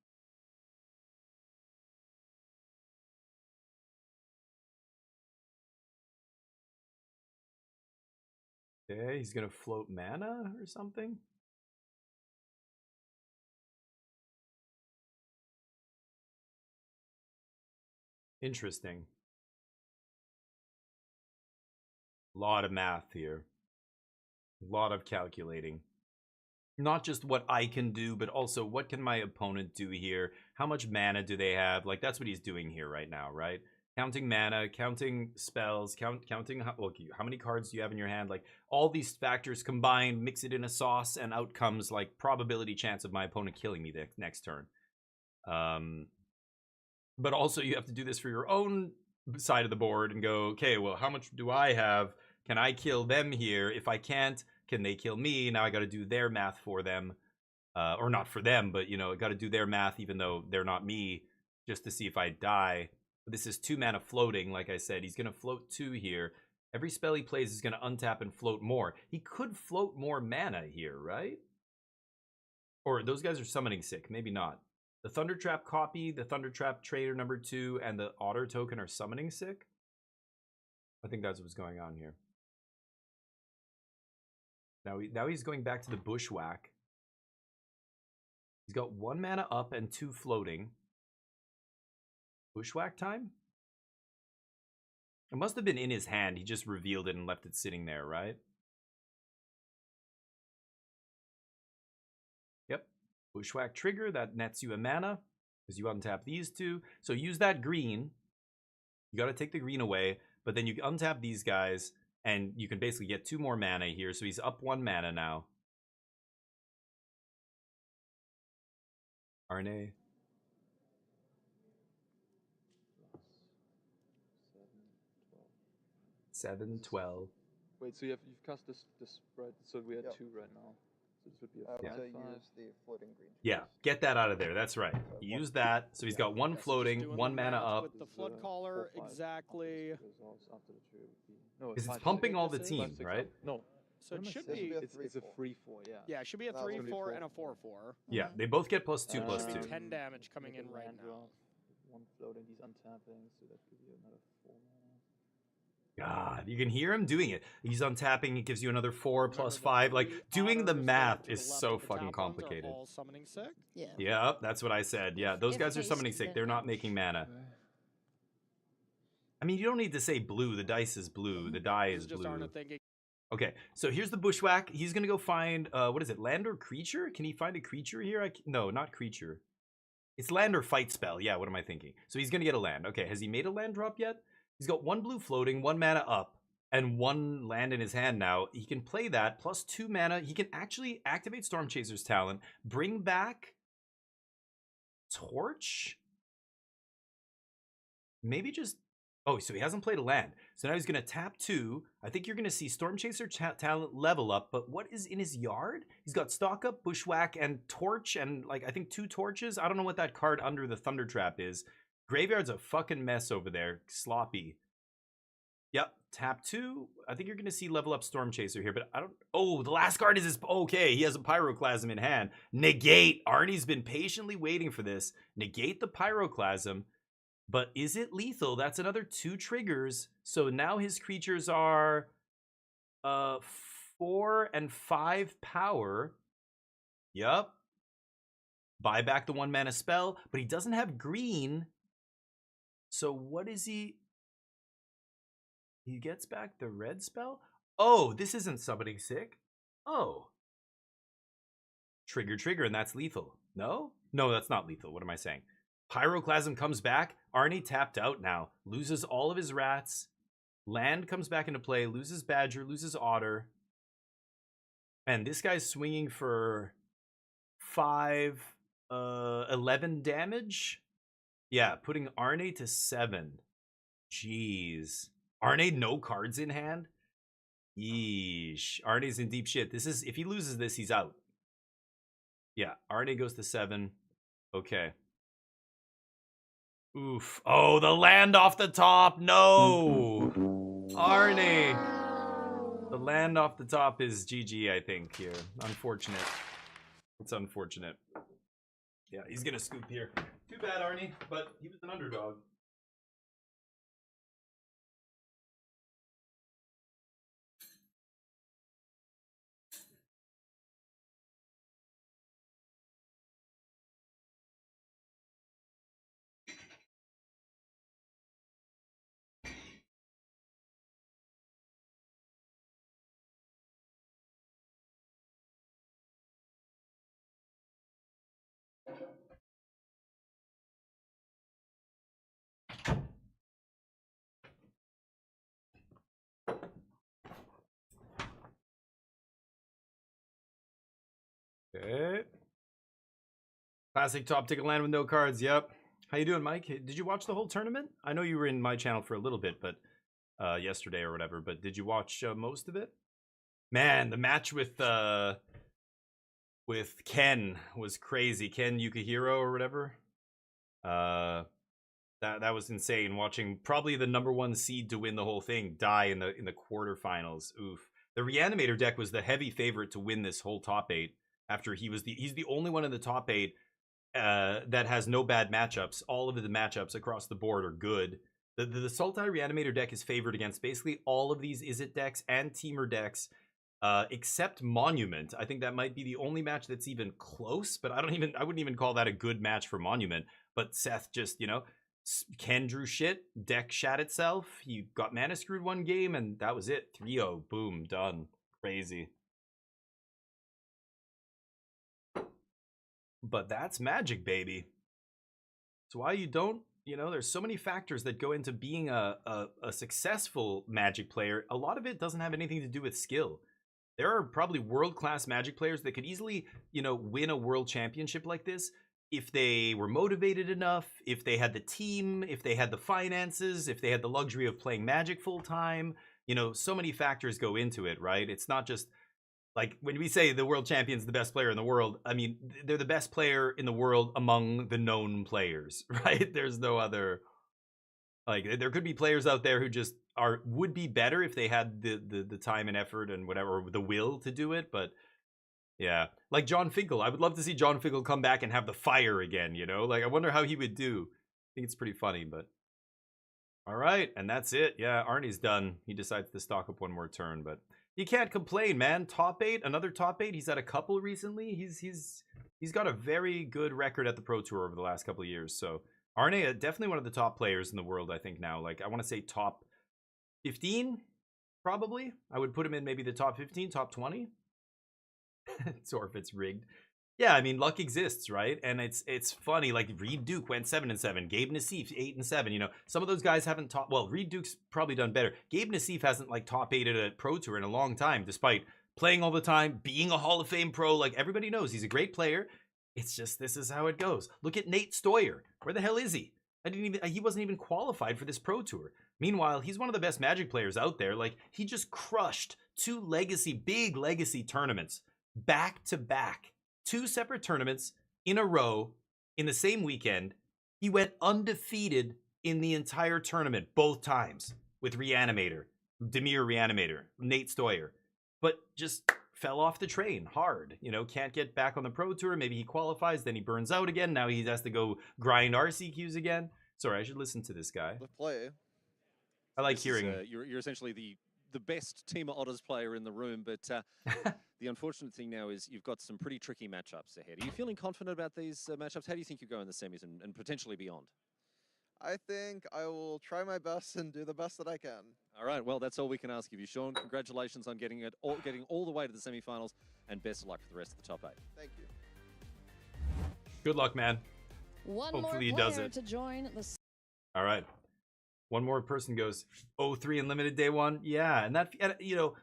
[SPEAKER 2] Okay, he's going to float mana or something. Interesting. A lot of math here. A lot of calculating. Not just what I can do, but also what can my opponent do here? How much mana do they have? Like, that's what he's doing here right now, right? Counting mana, counting spells, counting how many cards do you have in your hand? Like, all these factors combined, mix it in a sauce, and out comes, like, probability chance of my opponent killing me the next turn. But also, you have to do this for your own side of the board and go, okay, well, how much do I have? Can I kill them here? If I can't, can they kill me? Now I got to do their math for them. Or not for them, but, you know, I got to do their math even though they're not me, just to see if I die. This is 2 mana floating, like I said. He's going to float 2 here. Every spell he plays is going to untap and float more. He could float more mana here, right? Or those guys are summoning sick. Maybe not. The Thundertrap copy, the Thundertrap trader number 2, and the Otter token are summoning sick. I think that's what's going on here. Now he's going back to the Bushwhack. He's got 1 mana up and 2 floating. Bushwhack time? It must have been in his hand. He just revealed it and left it sitting there, right? Yep. Bushwhack trigger. That nets you a mana because you untap these 2. So use that green. You got to take the green away, but then you untap these guys and you can basically get 2 more mana here. So he's up 1 mana now. Arne. 7, 12.
[SPEAKER 10] Wait, so you've cast this right? So we had 2 right now. So this would be a 5.
[SPEAKER 6] Use the floating green.
[SPEAKER 2] Yeah, get that out of there. That's right. Use that. So he's got 1 floating, 1 mana up.
[SPEAKER 21] With the flood caller, exactly.
[SPEAKER 2] Because it's pumping all the teams, right?
[SPEAKER 10] No.
[SPEAKER 21] So it should be.
[SPEAKER 10] It's a 3/4, yeah.
[SPEAKER 21] Yeah, it should be a 3/4 and a 4/4.
[SPEAKER 2] Yeah, they both get +2, +2.
[SPEAKER 21] Should be 10 damage coming in right now.
[SPEAKER 10] 1 floating, he's untapping, so that gives you another 4 mana.
[SPEAKER 2] God, you can hear him doing it. He's untapping, it gives you another 4 + 5. Like, doing the math is so fucking complicated.
[SPEAKER 21] All summoning sick?
[SPEAKER 18] Yeah.
[SPEAKER 2] Yeah, that's what I said. Yeah, those guys are summoning sick. They're not making mana. I mean, you don't need to say blue. The dice is blue. The die is blue. Okay, so here's the Bushwhack. He's going to go find, what is it, land or creature? Can he find a creature here? No, not creature. It's land or fight spell. Yeah, what am I thinking? So he's going to get a land. Okay, has he made a land drop yet? He's got 1 blue floating, 1 mana up, and 1 land in his hand now. He can play that, +2 mana. He can actually activate Stormchaser's talent, bring back Torch? Maybe just... Oh, so he hasn't played a land. So now he's going to tap 2. I think you're going to see Stormchaser talent level up, but what is in his yard? He's got Stock Up, Bushwhack, and Torch, and like I think 2 torches. I don't know what that card under the Thundertrap is. Graveyard's a fucking mess over there. Sloppy. Yep, tap 2. I think you're going to see level up Stormchaser here, but I don't... Oh, the last card is his... Okay, he has a Pyroclasm in hand. Negate. Arnie's been patiently waiting for this. Negate the Pyroclasm. But is it lethal? That's another 2 triggers. So now his creatures are 4 and 5 power. Yup. Buy back the 1 mana spell, but he doesn't have green. So what is he? He gets back the red spell? Oh, this isn't summoning sick. Oh. Trigger, and that's lethal. No? No, that's not lethal. What am I saying? Pyroclasm comes back. Arnie tapped out now. Loses all of his rats. Land comes back into play. Loses Badger. Loses Otter. And this guy's swinging for 11 damage. Yeah, putting Arne to 7. Jeez. Arne no cards in hand? Yeesh. Arne's in deep shit. This is, if he loses this, he's out. Yeah, Arne goes to 7. Okay. Oof. Oh, the land off the top. No. Arne. The land off the top is GG, I think, here. Unfortunate. It's unfortunate. Yeah, he's going to scoop here. Too bad, Arne, but he was an underdog. Okay. Classic top ticket land with no cards. Yep. How you doing, Mike? Did you watch the whole tournament? I know you were in my channel for a little bit, but yesterday or whatever. But did you watch most of it? Man, the match with Ken was crazy. Ken Yukihiro or whatever. That was insane. Watching probably the #1 seed to win the whole thing die in the quarterfinals. Oof. The Reanimator deck was the heavy favorite to win this whole top 8. After he's the only one in the top 8 that has no bad matchups. All of the matchups across the board are good. The Sultai Reanimator deck is favored against basically all of these Izzet decks and Teamer decks, except Monument. I think that might be the only match that's even close, but I wouldn't even call that a good match for Monument. But Seth just, Ken drew shit, deck shat itself. He got mana screwed one game, and that was it. 3-0, boom, done. Crazy. But that's Magic, baby. It's why you don't, there's so many factors that go into being a successful Magic player. A lot of it doesn't have anything to do with skill. There are probably world-class Magic players that could easily, win a world championship like this if they were motivated enough, if they had the team, if they had the finances, if they had the luxury of playing Magic full-time. So many factors go into it, right? It's not just... Like, when we say the world champion's the best player in the world, I mean, they're the best player in the world among the known players, right? There's no other... Like, there could be players out there who just would be better if they had the time and effort and whatever, the will to do it, but... Yeah. Like John Finkel. I would love to see John Finkel come back and have the fire again, Like, I wonder how he would do. I think it's pretty funny, but... Alright, and that's it. Yeah, Arnie's done. He decides to stock up one more turn, but... You can't complain, man. Top 8, another top 8. He's had a couple recently. He's got a very good record at the Pro Tour over the last couple of years. So Arne, definitely one of the top players in the world, I think now. Like, I want to say top 15, probably. I would put him in maybe the top 15, top 20. Or if it's rigged. Yeah, I mean, luck exists, right? And it's funny, like Reed Duke went 7-7, Gabe Nassif 8-7. Some of those guys haven't top. Well, Reed Duke's probably done better. Gabe Nassif hasn't like top 8'd a Pro Tour in a long time, despite playing all the time, being a Hall of Fame pro. Like, everybody knows he's a great player. It's just, this is how it goes. Look at Nate Stoyer. Where the hell is he? He wasn't even qualified for this Pro Tour. Meanwhile, he's one of the best Magic players out there. Like, he just crushed 2 big legacy tournaments back to back. 2 separate tournaments in a row in the same weekend. He went undefeated in the entire tournament both times with Reanimator, Dimir Reanimator, Nate Stoyer, but just fell off the train hard. Can't get back on the Pro Tour. Maybe he qualifies, then he burns out again. Now he has to go grind RCQs again. Sorry, I should listen to this guy.
[SPEAKER 6] The play.
[SPEAKER 2] I like hearing.
[SPEAKER 3] You're essentially the best Team Otters player in the room, but the unfortunate thing now is you've got some pretty tricky matchups ahead. Are you feeling confident about these matchups? How do you think you go in the semis and potentially beyond?
[SPEAKER 6] I think I will try my best and do the best that I can.
[SPEAKER 3] All right, well, that's all we can ask of you, Sean. Congratulations on getting all the way to the semifinals, and best of luck for the rest of the top 8.
[SPEAKER 6] Thank you.
[SPEAKER 2] Good luck, man.
[SPEAKER 18] One
[SPEAKER 2] Hopefully he
[SPEAKER 18] more
[SPEAKER 2] does
[SPEAKER 18] player
[SPEAKER 2] it.
[SPEAKER 18] to join the
[SPEAKER 2] All right. One more person goes 0-3 in limited day one. Yeah, and you know,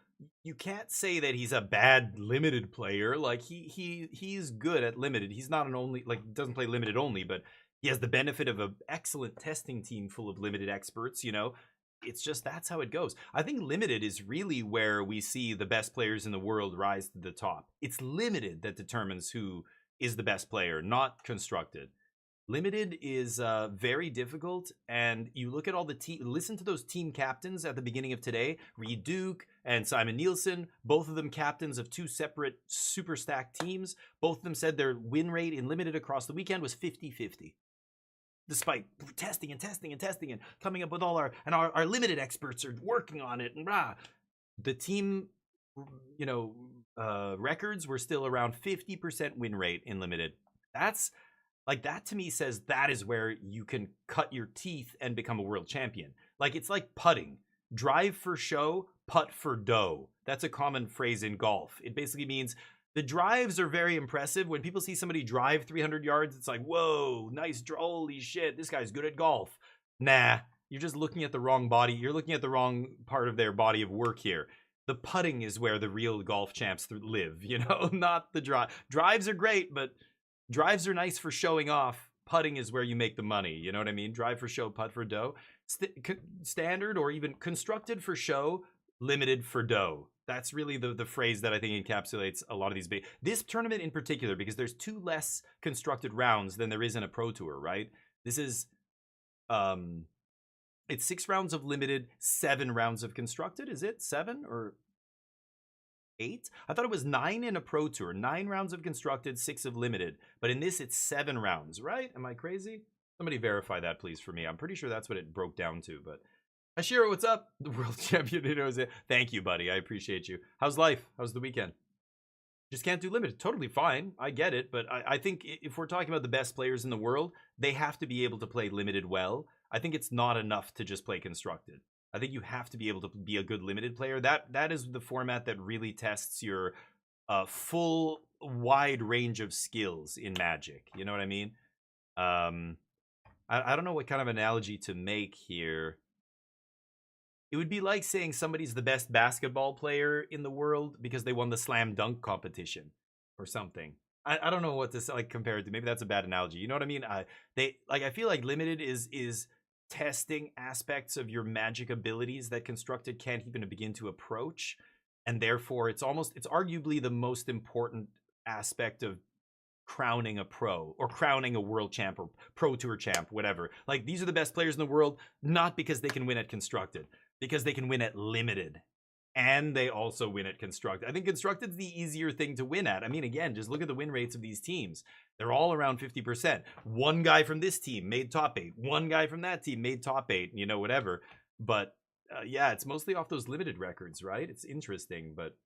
[SPEAKER 2] you can't say that he's a bad limited player. Like he's good at limited. He's not an only, like, doesn't play limited only, but he has the benefit of an excellent testing team full of limited experts, you know. It's just that's how it goes. I think limited is really where we see the best players in the world rise to the top. It's limited that determines who is the best player, not constructed. Limited is very difficult, and you look at all the listen to those team captains at the beginning of today. Reed Duke and Simon Nielsen, both of them captains of two separate super stacked teams. Both of them said their win rate in limited across the weekend was 50-50. Despite testing and coming up with all our limited experts are working on it and blah. The team, you know, records were still around 50% win rate in limited. That's like, that to me says that is where you can cut your teeth and become a world champion. Like, it's like putting. Drive for show, putt for dough. That's a common phrase in golf. It basically means the drives are very impressive. When people see somebody drive 300 yards, it's like, whoa, nice draw. Holy shit, this guy's good at golf. Nah, you're just looking at the wrong body. You're looking at the wrong part of their body of work here. The putting is where the real golf champs live, you know, not the drive. Drives are great, but drives are nice for showing off. Putting is where you make the money. You know what I mean? Drive for show, putt for dough. Standard or even constructed for show, limited for dough. That's really the phrase that I think encapsulates a lot of these big. This tournament in particular, because there's 2 less constructed rounds than there is in a pro tour, right? This is, it's 6 rounds of limited, 7 rounds of constructed. Is it 7 or 8? I thought it was 9 in a pro tour. 9 rounds of constructed, 6 of limited. But in this, it's 7 rounds, right? Am I crazy? Somebody verify that, please, for me. I'm pretty sure that's what it broke down to. But Hashiro, what's up? The world champion, you know. Thank you, buddy. I appreciate you. How's life? How's the weekend? Just can't do limited. Totally fine. I get it. But I think if we're talking about the best players in the world, they have to be able to play limited well. I think it's not enough to just play constructed. I think you have to be able to be a good limited player. That is the format that really tests your full wide range of skills in Magic. You know what I mean? I don't know what kind of analogy to make here. It would be like saying somebody's the best basketball player in the world because they won the slam dunk competition or something. I don't know what to compare it to. Maybe that's a bad analogy. You know what I mean? I feel like limited is testing aspects of your Magic abilities that constructed can't even begin to approach, and therefore it's arguably the most important aspect of crowning a pro or crowning a world champ or pro tour champ, whatever. Like, these are the best players in the world, not because they can win at constructed, because they can win at limited, and they also win at constructed. I think constructed's the easier thing to win at. I mean, again, just look at the win rates of these teams. They're all around 50%. One guy from this team made top 8. One guy from that team made top 8, you know, whatever. But yeah, it's mostly off those limited records, right? It's interesting, but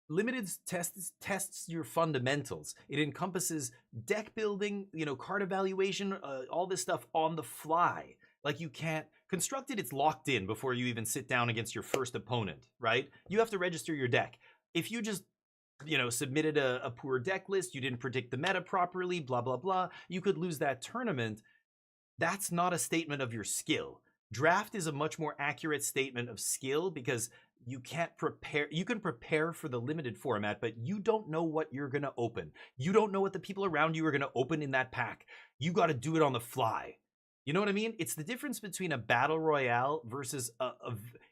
[SPEAKER 2] limited tests your fundamentals. It encompasses deck building, you know, card evaluation, all this stuff on the fly. Like, you can't constructed, it's locked in before you even sit down against your first opponent, right? You have to register your deck. If you just, you know, submitted a poor deck list, you didn't predict the meta properly, blah, blah, blah, you could lose that tournament. That's not a statement of your skill. Draft is a much more accurate statement of skill because you can't prepare. You can prepare for the limited format, but you don't know what you're going to open. You don't know what the people around you are going to open in that pack. You got to do it on the fly. You know what I mean? It's the difference between a battle royale versus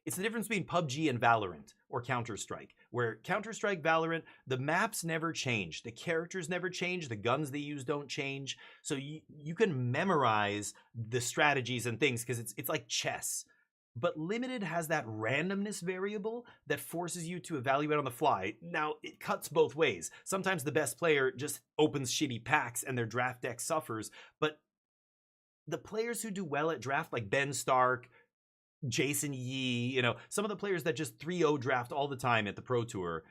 [SPEAKER 2] it's the difference between PUBG and Valorant or Counter-Strike, where Counter-Strike, Valorant, the maps never change, the characters never change, the guns they use don't change. So you can memorize the strategies and things because it's like chess. But limited has that randomness variable that forces you to evaluate on the fly. Now, it cuts both ways. Sometimes the best player just opens shitty packs and their draft deck suffers, but the players who do well at draft, like Ben Stark, Jason Yee, you know, some of the players that just 3-0 draft all the time at the Pro Tour,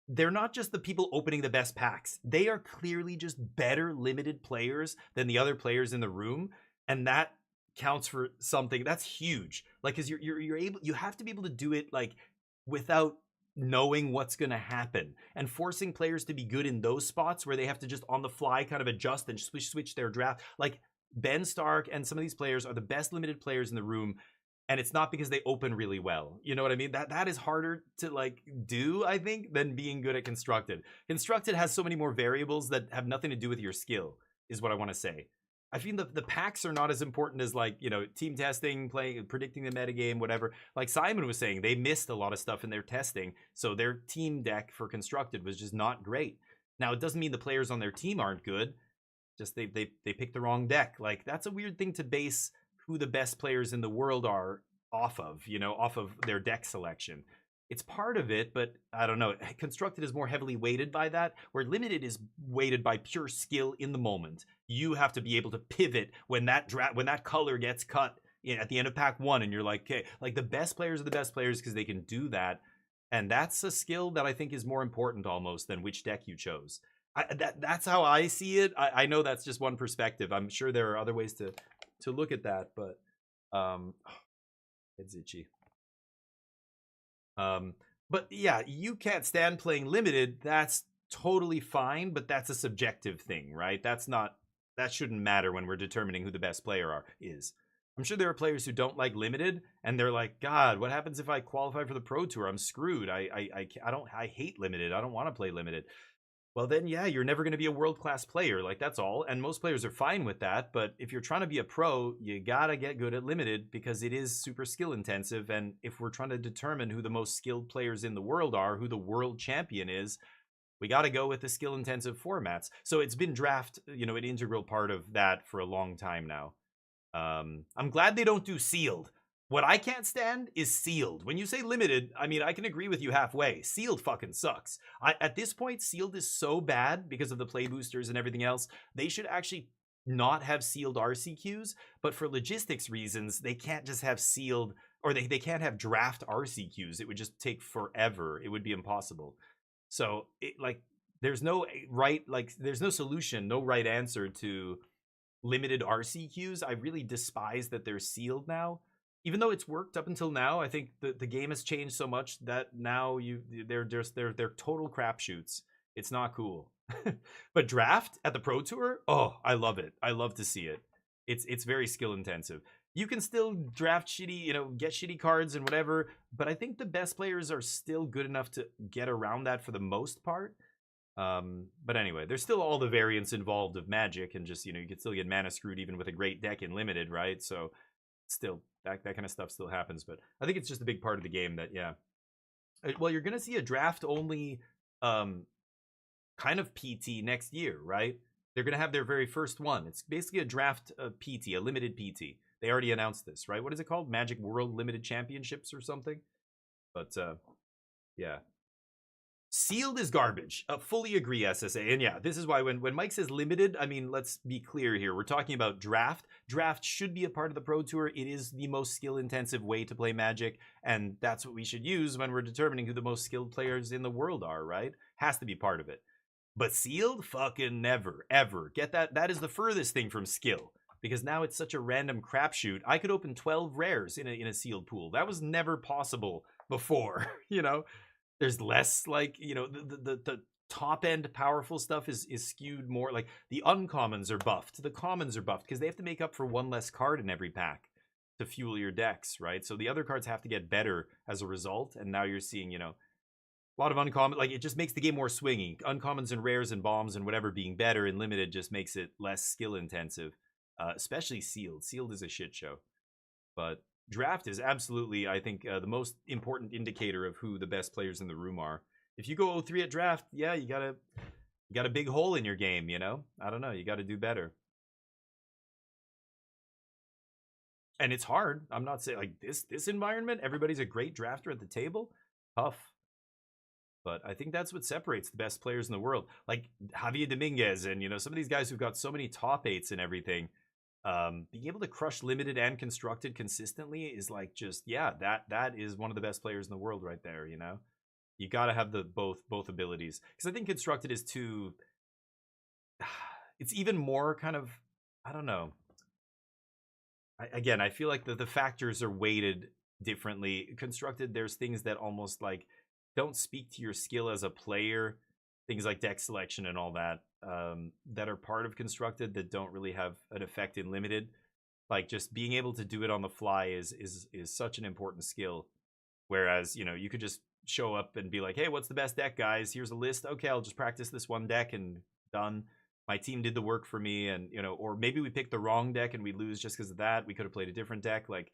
[SPEAKER 2] they're not just the people opening the best packs. They are clearly just better limited players than the other players in the room, and that counts for something. That's huge. Like, because you have to be able to do it like without knowing what's going to happen and forcing players to be good in those spots where they have to just on the fly kind of adjust and switch their draft. Like Ben Stark and some of these players are the best limited players in the room, and it's not because they open really well. You know what I mean? That is harder to like do, I think, than being good at Constructed. Constructed has so many more variables that have nothing to do with your skill, is what I want to say. I feel the packs are not as important as like, you know, team testing, playing, predicting the metagame, whatever. Like Simon was saying, they missed a lot of stuff in their testing. So their team deck for Constructed was just not great. Now, it doesn't mean the players on their team aren't good. Just they picked the wrong deck. Like, that's a weird thing to base who the best players in the world are off of, you know, off of their deck selection. It's part of it, but I don't know. Constructed is more heavily weighted by that, where Limited is weighted by pure skill in the moment. You have to be able to pivot when that color gets cut at the end of pack 1, and you're like, okay, like the best players are the best players because they can do that, and that's a skill that I think is more important almost than which deck you chose. That's how I see it. I know that's just one perspective. I'm sure there are other ways to look at that, but it's itchy. But yeah, you can't stand playing Limited. That's totally fine, but that's a subjective thing, right? That shouldn't matter when we're determining who the best player is. I'm sure there are players who don't like Limited, and they're like, God, what happens if I qualify for the Pro Tour? I'm screwed. I hate Limited. I don't want to play Limited. Well, then, yeah, you're never going to be a world-class player. Like, that's all. And most players are fine with that. But if you're trying to be a pro, you got to get good at Limited because it is super skill-intensive. And if we're trying to determine who the most skilled players in the world are, who the world champion is, we got to go with the skill-intensive formats. So it's been draft, you know, an integral part of that for a long time now. I'm glad they don't do sealed. What I can't stand is sealed. When you say limited, I mean, I can agree with you halfway. Sealed fucking sucks. At this point, sealed is so bad because of the play boosters and everything else. They should actually not have sealed RCQs, but for logistics reasons, they can't just have sealed, or they can't have draft RCQs. It would just take forever. It would be impossible. So, there's no solution, no right answer to limited RCQs. I really despise that they're sealed now. Even though it's worked up until now, I think the game has changed so much that now they're total crapshoots. It's not cool. But draft at the Pro Tour, oh, I love it. I love to see it. It's very skill intensive. You can still draft shitty, you know, get shitty cards and whatever, but I think the best players are still good enough to get around that for the most part. But anyway, there's still all the variants involved of Magic, and just, you know, you can still get mana screwed even with a great deck in Limited, right? So still, that kind of stuff still happens, but I think it's just a big part of the game that, yeah. Well, you're going to see a draft-only kind of PT next year, right? They're going to have their very first one. It's basically a draft PT, a limited PT. They already announced this, right? What is it called? Magic World Limited Championships or something? But, yeah. Sealed is garbage. Fully agree, SSA. And yeah, this is why when Mike says limited, I mean, let's be clear here. We're talking about draft. Draft should be a part of the Pro Tour. It is the most skill-intensive way to play Magic, and that's what we should use when we're determining who the most skilled players in the world are, right? Has to be part of it. But sealed? Fucking never, ever. Get that? That is the furthest thing from skill, because now it's such a random crapshoot. I could open 12 rares in a sealed pool. That was never possible before, you know? There's less, like, you know, the top end powerful stuff is skewed more. Like, the uncommons are buffed, the commons are buffed because they have to make up for one less card in every pack to fuel your decks, right? So the other cards have to get better as a result, and now you're seeing, you know, a lot of uncommon. Like, it just makes the game more swingy. Uncommons and rares and bombs and whatever being better in limited just makes it less skill intensive, especially sealed. Sealed is a shit show, but draft is absolutely, I think, the most important indicator of who the best players in the room are. If you go 0-3 at draft, yeah, you got a big hole in your game, you know? I don't know, you got to do better. And it's hard. I'm not saying, like, this environment, everybody's a great drafter at the table. Tough. But I think that's what separates the best players in the world. Like Javier Dominguez and, you know, some of these guys who've got so many top 8s and everything. Being able to crush limited and constructed consistently is like, just, yeah, that is one of the best players in the world right there, you know? You got to have the both abilities, because I think constructed is too, it's even more kind of, I don't know. Again, I feel like the factors are weighted differently. Constructed, there's things that almost like don't speak to your skill as a player, things like deck selection and all that, that are part of Constructed that don't really have an effect in Limited. Like just being able to do it on the fly is such an important skill. Whereas, you know, you could just show up and be like, hey, what's the best deck, guys? Here's a list. Okay, I'll just practice this one deck and done. My team did the work for me, and, you know, or maybe we picked the wrong deck and we lose just because of that. We could have played a different deck. Like,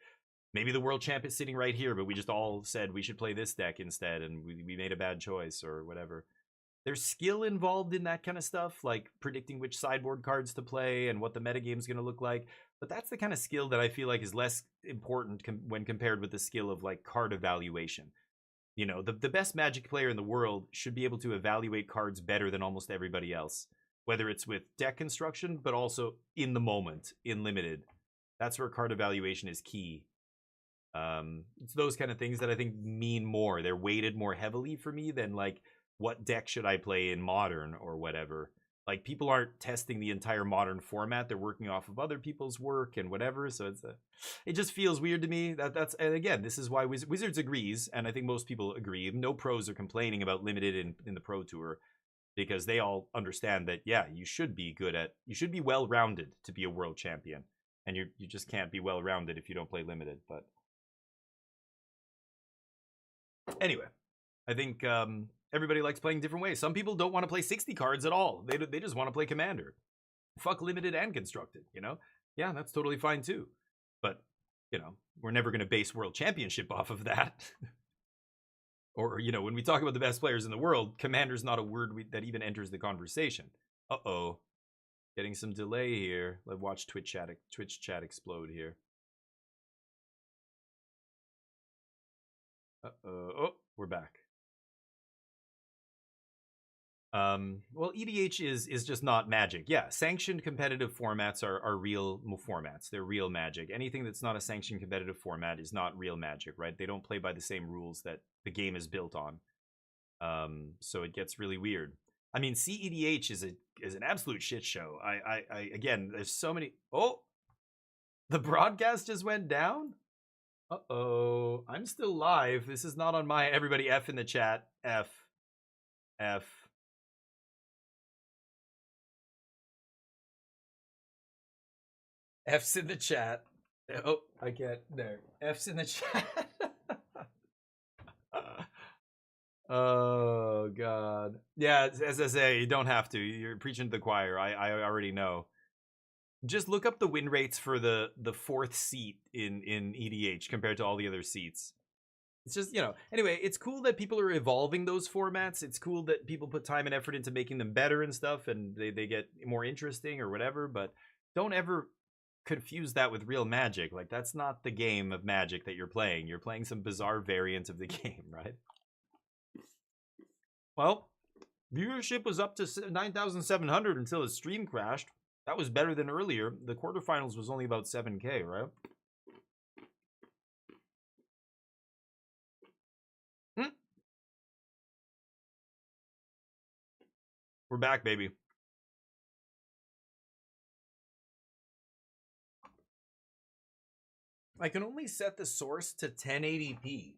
[SPEAKER 2] maybe the world champ is sitting right here, but we just all said we should play this deck instead, and we made a bad choice or whatever. There's skill involved in that kind of stuff, like predicting which sideboard cards to play and what the metagame's going to look like. But that's the kind of skill that I feel like is less important when compared with the skill of, like, card evaluation. You know, the best Magic player in the world should be able to evaluate cards better than almost everybody else. Whether it's with deck construction, but also in the moment, in Limited. That's where card evaluation is key. It's those kind of things that I think mean more. They're weighted more heavily for me than, like, what deck should I play in Modern or whatever. Like, people aren't testing the entire Modern format. They're working off of other people's work and whatever. So it just feels weird to me. And again, this is why Wizards agrees, and I think most people agree. No pros are complaining about Limited in the Pro Tour, because they all understand that, yeah, you should be well-rounded to be a world champion. And you just can't be well-rounded if you don't play Limited. But anyway, I think everybody likes playing different ways. Some people don't want to play 60 cards at all. They just want to play Commander. Fuck Limited and Constructed, you know? Yeah, that's totally fine too. But, you know, we're never going to base World Championship off of that. Or, you know, when we talk about the best players in the world, Commander's not a word that even enters the conversation. Uh-oh. Getting some delay here. Let's watch Twitch chat explode here. Uh-oh. Oh, we're back. Well, EDH is just not Magic. Yeah, sanctioned competitive formats are real formats. They're real Magic. Anything that's not a sanctioned competitive format is not real Magic, right? They don't play by the same rules that the game is built on. So it gets really weird. I mean, CEDH is an absolute shit show. I again, there's so many. Oh, the broadcast just went down. Uh-oh, I'm still live. This is not on my. Everybody F in the chat. F. F's in the chat. Oh, I can't. There. F's in the chat. Oh, God. Yeah, as I say, you don't have to. You're preaching to the choir. I already know. Just look up the win rates for the fourth seat in EDH compared to all the other seats. It's just, you know, anyway, it's cool that people are evolving those formats. It's cool that people put time and effort into making them better and stuff, and they get more interesting or whatever, but don't ever confuse that with real Magic. Like, that's not the game of Magic that you're playing. You're playing some bizarre variant of the game, right? Well, viewership was up to 9,700 until the stream crashed. That was better than earlier. The quarterfinals was only about 7K, right? We're back, baby. I can only set the source to 1080p.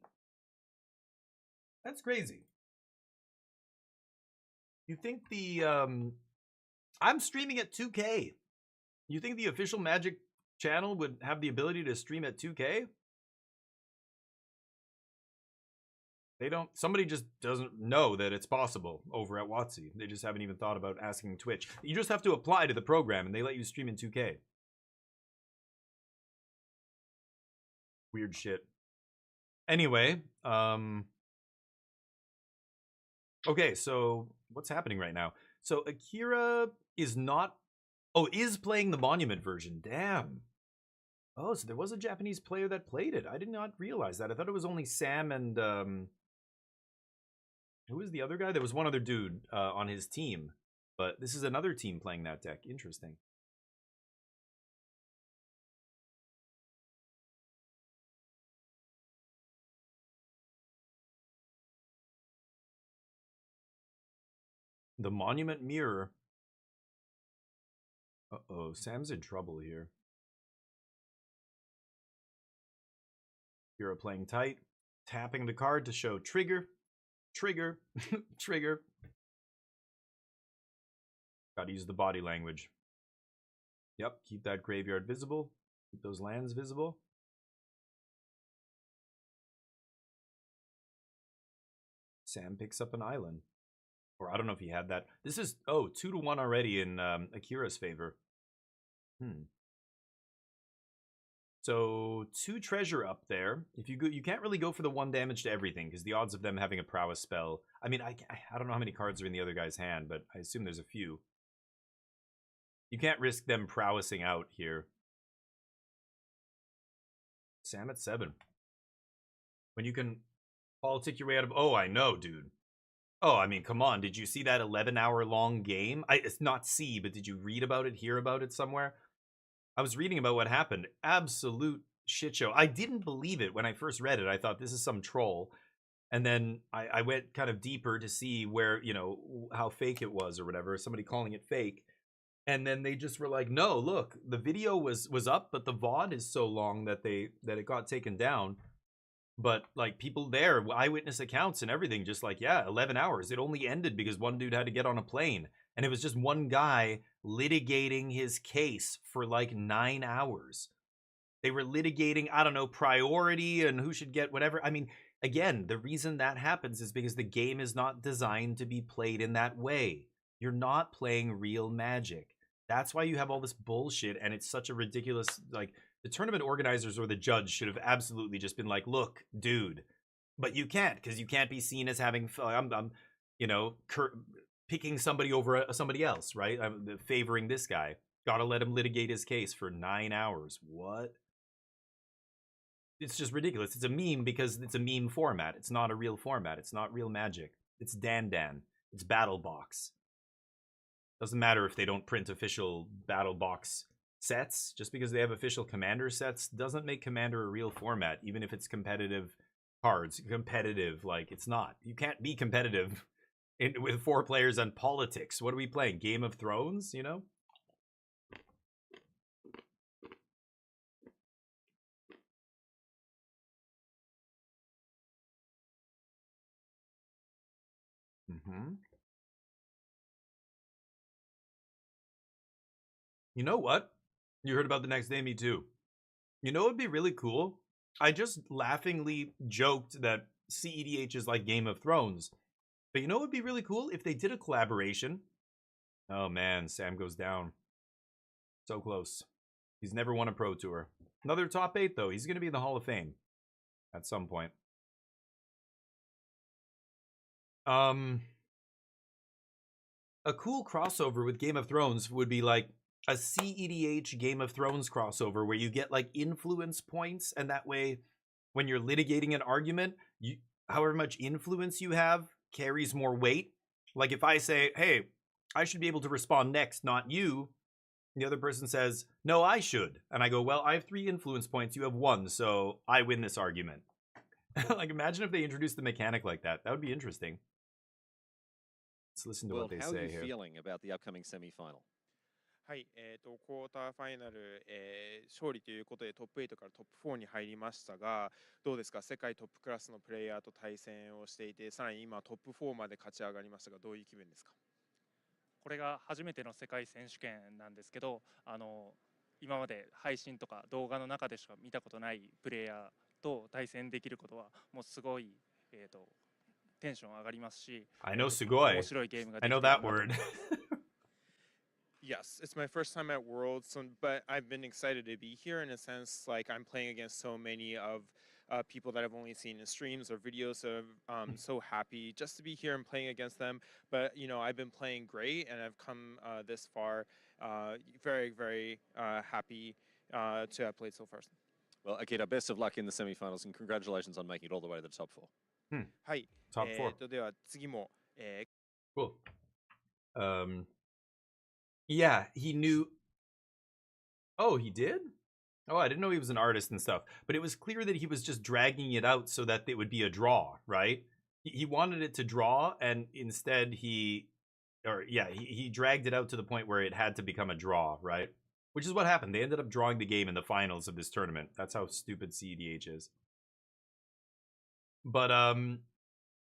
[SPEAKER 2] That's crazy. You think the I'm streaming at 2K. You think the official Magic channel would have the ability to stream at 2K? They don't. Somebody just doesn't know that it's possible over at WotC. They just haven't even thought about asking Twitch. You just have to apply to the program and they let you stream in 2K. Weird shit. Anyway, okay, so what's happening right now? So Akira is not, is playing the Monument version. Damn. Oh, so there was a Japanese player that played it. I did not realize that. I thought it was only Sam and, who was the other guy? There was one other dude on his team, but this is another team playing that deck. Interesting. The Monument Mirror. Uh-oh, Sam's in trouble here. You're playing tight, tapping the card to show trigger. Trigger. Trigger. Gotta use the body language. Yep, keep that graveyard visible. Keep those lands visible. Sam picks up an island. Or I don't know if he had that. This is, 2-1 already in Akira's favor. So 2 treasure up there. If you go, you can't really go for the 1 damage to everything because the odds of them having a prowess spell. I mean, I don't know how many cards are in the other guy's hand, but I assume there's a few. You can't risk them prowessing out here. Sam at 7. When you can politic your way out of... Oh, I know, dude. Oh, I mean, come on. Did you see that 11-hour-long game? It's not see, but did you read about it, hear about it somewhere? I was reading about what happened. Absolute shit show. I didn't believe it when I first read it. I thought this is some troll. And then I went kind of deeper to see where, you know, how fake it was or whatever. Somebody calling it fake. And then they just were like, no, look, the video was up, but the VOD is so long that it got taken down. But like people there, eyewitness accounts and everything, just like, yeah, 11 hours. It only ended because one dude had to get on a plane. And it was just one guy litigating his case for like 9 hours. They were litigating, I don't know, priority and who should get whatever. I mean, again, the reason that happens is because the game is not designed to be played in that way. You're not playing real Magic. That's why you have all this bullshit, and it's such a ridiculous, like, the tournament organizers or the judge should have absolutely just been like, look, dude, but you can't, because you can't be seen as having, I'm you know, picking somebody over somebody else, right? I'm favoring this guy. Gotta let him litigate his case for 9 hours. What? It's just ridiculous. It's a meme because it's a meme format. It's not a real format. It's not real Magic. It's Dan. It's BattleBox. Doesn't matter if they don't print official BattleBox sets. Just because they have official Commander sets doesn't make Commander a real format, even if it's competitive cards. Competitive, like, it's not. You can't be competitive with 4 players on politics. What are we playing? Game of Thrones, you know? You know what? You heard about the next day, me too. You know what would be really cool? I just laughingly joked that CEDH is like Game of Thrones. But you know what would be really cool? If they did a collaboration. Oh man, Sam goes down. So close. He's never won a Pro Tour. Another top 8 though. He's going to be in the Hall of Fame. At some point. A cool crossover with Game of Thrones would be like a CEDH Game of Thrones crossover where you get like influence points, and that way when you're litigating an argument, however much influence you have carries more weight. Like if I say, hey, I should be able to respond next, not you, the other person says, no, I should. And I go, well, I have 3 influence points, you have 1, so I win this argument. Like imagine if they introduced the mechanic like that. That would be interesting. Let's listen to what they say here.
[SPEAKER 3] How are you feeling about the upcoming semi-final?
[SPEAKER 1] はい、クォーターファイナル、勝利ということでトップ8からトップ4に入りましたが、どうですか、世界トップクラスのプレイヤーと対戦をしていて、さらに今トップ4まで勝ち上がりましたが、どういう気分ですか？
[SPEAKER 22] これが初めての世界選手権なんですけど、今まで配信とか動画の中でしか見たことないプレイヤーと対戦できることはもうすごい、テンション上がりますし、
[SPEAKER 2] I know Sugoi.
[SPEAKER 22] 面白いゲームがで
[SPEAKER 2] I
[SPEAKER 22] き
[SPEAKER 2] know
[SPEAKER 22] たら
[SPEAKER 2] that
[SPEAKER 22] なと思い
[SPEAKER 2] word.
[SPEAKER 22] ます。
[SPEAKER 1] Yes, it's my first time at Worlds, so, but I've been excited to be here in a sense. Like I'm playing against so many of people that I've only seen in streams or videos, so I'm so happy just to be here and playing against them. But you know, I've been playing great, and I've come this far. Very, very happy to have played so far.
[SPEAKER 3] Well, Akira, best of luck in the semi-finals, and congratulations on making it all the way to the top 4.
[SPEAKER 1] はい。
[SPEAKER 2] Top 4.
[SPEAKER 1] では次も、
[SPEAKER 2] Cool. Yeah, he knew. Oh, he did? Oh, I didn't know he was an artist and stuff. But it was clear that he was just dragging it out so that it would be a draw, right? He wanted it to draw, and instead he dragged it out to the point where it had to become a draw, right? Which is what happened. They ended up drawing the game in the finals of this tournament. That's how stupid CEDH is. But,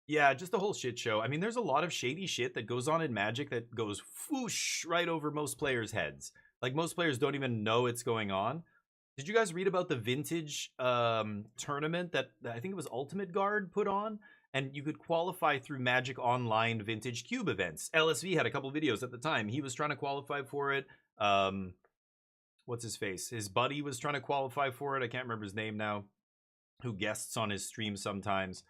[SPEAKER 2] Yeah, just the whole shit show. I mean, there's a lot of shady shit that goes on in Magic that goes whoosh right over most players' heads. Like, most players don't even know it's going on. Did you guys read about the vintage tournament that I think it was Ultimate Guard put on? And you could qualify through Magic Online Vintage Cube events. LSV had a couple videos at the time. He was trying to qualify for it. What's his face? His buddy was trying to qualify for it. I can't remember his name now. Who guests on his stream sometimes.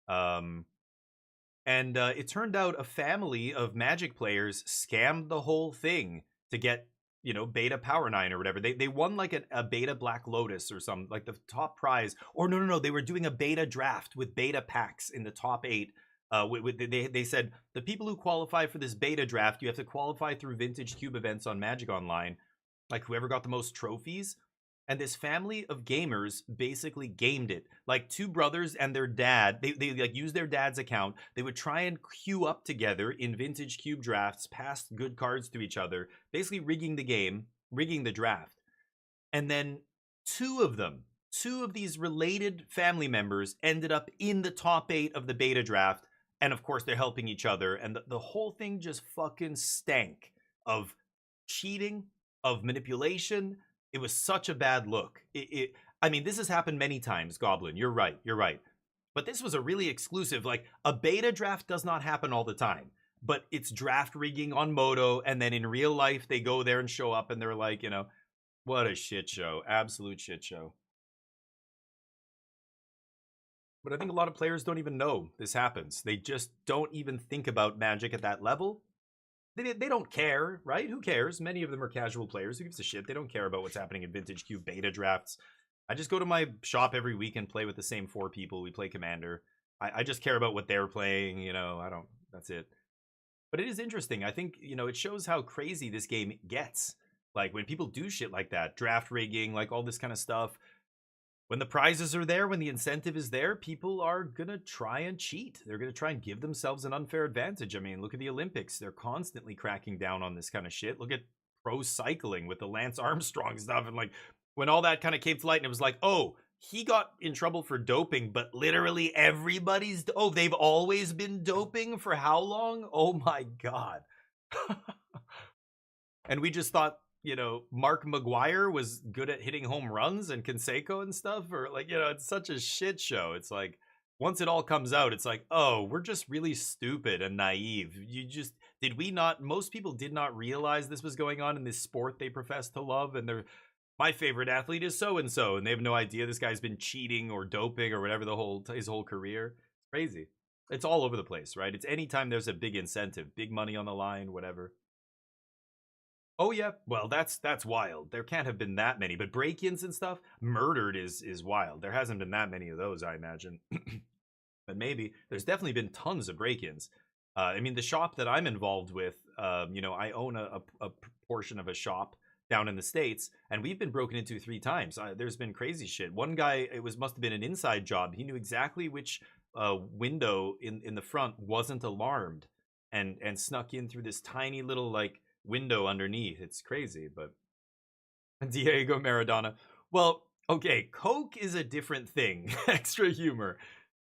[SPEAKER 2] And it turned out a family of Magic players scammed the whole thing to get, you know, Beta Power 9 or whatever. They won like a Beta Black Lotus or something, like the top prize. Or no, they were doing a Beta draft with Beta packs in the top 8. They said, the people who qualify for this Beta draft, you have to qualify through Vintage Cube events on Magic Online. Like whoever got the most trophies. And this family of gamers basically gamed it. Like 2 brothers and their dad, they like used their dad's account. They would try and queue up together in Vintage Cube drafts, pass good cards to each other, basically rigging the game, rigging the draft. And then 2 of these related family members ended up in the top 8 of the beta draft. And of course, they're helping each other. And the whole thing just fucking stank of cheating, of manipulation. It was such a bad look. I mean, this has happened many times, Goblin. You're right. But this was a really exclusive, like, a beta draft does not happen all the time. But it's draft rigging on Moto, and then in real life, they go there and show up, and they're like, you know, what a shit show. Absolute shit show. But I think a lot of players don't even know this happens. They just don't even think about Magic at that level. They don't care, right? Who cares? Many of them are casual players. Who gives a shit? They don't care about what's happening in Vintage Cube beta drafts. I just go to my shop every week and play with the same 4 people. We play Commander. I just care about what they're playing, you know. That's it. But it is interesting. I think, you know, it shows how crazy this game gets. Like, when people do shit like that, draft rigging, like all this kind of stuff. When the prizes are there, when the incentive is there, people are going to try and cheat. They're going to try and give themselves an unfair advantage. I mean, look at the Olympics. They're constantly cracking down on this kind of shit. Look at pro cycling with the Lance Armstrong stuff. And like, when all that kind of came to light and it was like, oh, he got in trouble for doping, but literally everybody's, oh, they've always been doping for how long? Oh my God. And we just thought, you know, Mark McGuire was good at hitting home runs and Canseco and stuff, or like, you know, it's such a shit show. It's like, once it all comes out, it's like, oh, we're just really stupid and naive. Most people did not realize this was going on in this sport they profess to love. And my favorite athlete is so-and-so. And they have no idea this guy's been cheating or doping or whatever his whole career. It's crazy. It's all over the place, right? It's anytime there's a big incentive, big money on the line, whatever. Oh yeah, well that's wild. There can't have been that many, but break-ins and stuff, murdered is wild. There hasn't been that many of those, I imagine. But maybe there's definitely been tons of break-ins. I mean, the shop that I'm involved with, you know, I own a portion of a shop down in the States, and we've been broken into 3 times. There's been crazy shit. One guy, must have been an inside job. He knew exactly which window in the front wasn't alarmed, and snuck in through this tiny little like window underneath. It's crazy. But Diego Maradona, well, okay, coke is a different thing. Extra humor.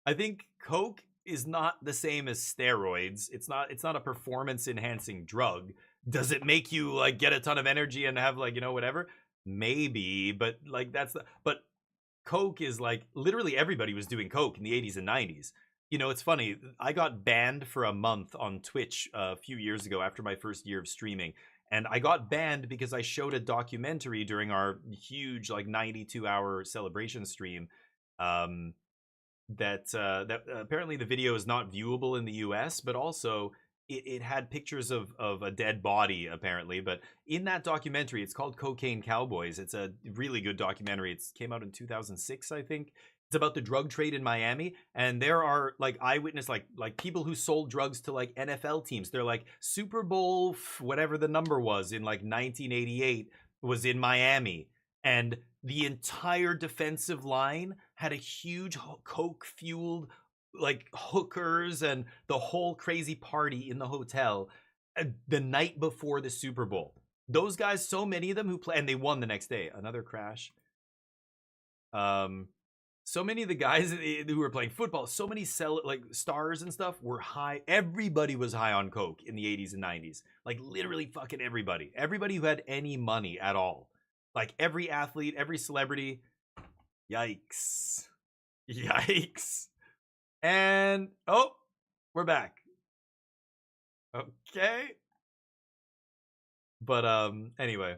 [SPEAKER 2] I think coke is not the same as steroids. It's not a performance enhancing drug. Does it make you like get a ton of energy and have like, you know, whatever? Maybe, but like but coke is like, literally everybody was doing coke in the 80s and 90s. You know, it's funny. I got banned for a month on Twitch a few years ago after my first year of streaming. And I got banned because I showed a documentary during our huge, like, 92-hour celebration stream. That apparently the video is not viewable in the US, but also it had pictures of a dead body, apparently. But in that documentary, it's called Cocaine Cowboys. It's a really good documentary. It came out in 2006, I think. It's about the drug trade in Miami, and there are like eyewitness, like people who sold drugs to like NFL teams. They're like Super Bowl, whatever the number was in like 1988 was in Miami, and the entire defensive line had a huge coke-fueled like hookers and the whole crazy party in the hotel the night before the Super Bowl. Those guys, so many of them who play, and they won the next day. Another crash. So many of the guys who were playing football, so many stars and stuff were high. Everybody was high on coke in the 80s and 90s. Like literally fucking everybody. Everybody who had any money at all. Like every athlete, every celebrity. Yikes. Yikes. And oh, we're back. Okay. But anyway.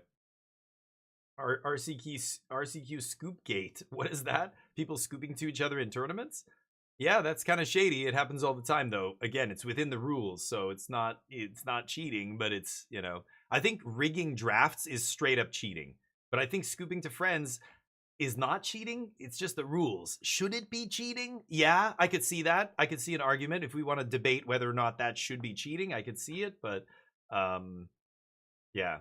[SPEAKER 2] RCQ Scoopgate. What is that? People scooping to each other in tournaments? Yeah, that's kind of shady. It happens all the time though. Again, it's within the rules, so it's not cheating, but it's, you know, I think rigging drafts is straight up cheating. But I think scooping to friends is not cheating. It's just the rules. Should it be cheating? Yeah, I could see that. I could see an argument if we want to debate whether or not that should be cheating. I could see it, but yeah.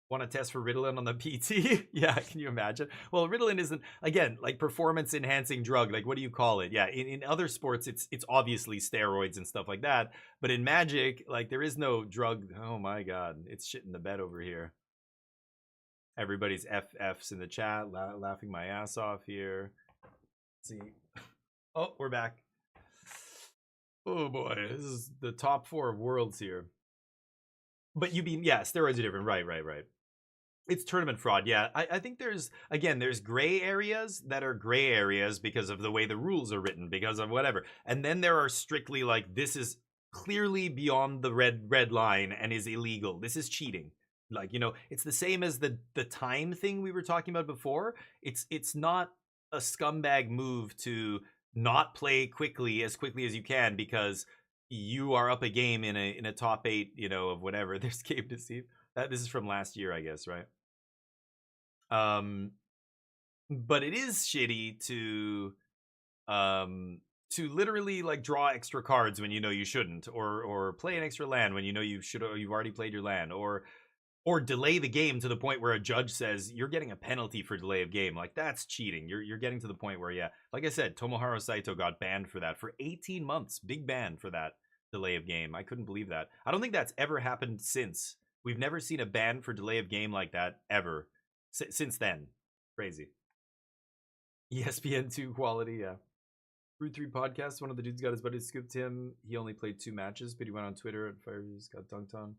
[SPEAKER 2] Want to test for Ritalin on the PT? Yeah, can you imagine? Well, Ritalin isn't, again, like performance enhancing drug. Like, what do you call it? Yeah, in other sports, it's obviously steroids and stuff like that. But in Magic, like, there is no drug. Oh my God, it's shit in the bed over here. Everybody's FFs in the chat, laughing my ass off here. Let's see. Oh, we're back. Oh boy, this is the top 4 of worlds here. But you mean, yeah, steroids are different. Right. It's tournament fraud. Yeah, I think there's gray areas that are gray areas because of the way the rules are written, because of whatever. And then there are strictly like, this is clearly beyond the red line and is illegal. This is cheating. Like, you know, it's the same as the time thing we were talking about before. It's not a scumbag move to not play as quickly as you can because you are up a game in a top 8, you know, of whatever. There's Game Deceive. This is from last year, I guess, right? But it is shitty to literally like draw extra cards when you know you shouldn't, or play an extra land when you know you should, or you've already played your land, or delay the game to the point where a judge says you're getting a penalty for delay of game. Like, that's cheating. You're getting to the point where, yeah, like I said, Tomohiro Saito got banned for that for 18 months. Big ban for that delay of game. I couldn't believe that. I don't think that's ever happened since. We've never seen a ban for delay of game like that ever since then. Crazy. ESPN2 quality, yeah. Route 3 podcast, one of the dudes got his buddy scooped him. He only played 2 matches, but he went on Twitter and Fireviews got dunked on.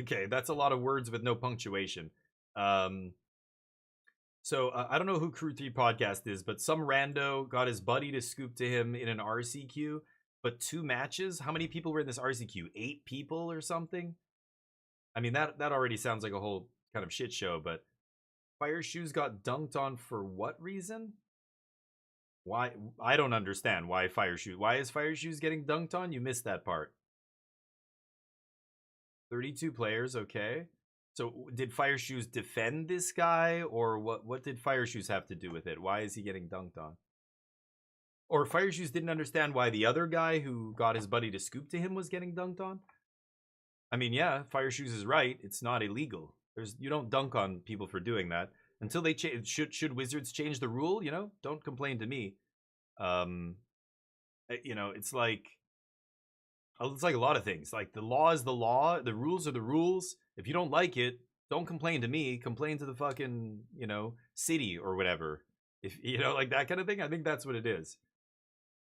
[SPEAKER 2] Okay, that's a lot of words with no punctuation. So I don't know who Crew 3 podcast is, but some rando got his buddy to scoop to him in an RCQ, but 2 matches? How many people were in this RCQ? 8 people or something? I mean, that already sounds like a whole kind of shit show, but Fire Shoes got dunked on for what reason? Why? I don't understand why Fire Shoes. Why is Fire Shoes getting dunked on? You missed that part. 32 players, okay. So did Fire Shoes defend this guy, or what did Fire Shoes have to do with it? Why is he getting dunked on? Or Fire Shoes didn't understand why the other guy who got his buddy to scoop to him was getting dunked on? I mean, yeah, Fire Shoes is right. It's not illegal. You don't dunk on people for doing that. Until they change, should Wizards change the rule, you know? Don't complain to me. You know, it's like a lot of things. Like, the law is the law, the rules are the rules. If you don't like it, don't complain to me. Complain to the fucking, you know, city or whatever. If, you know, like that kind of thing. I think that's what it is.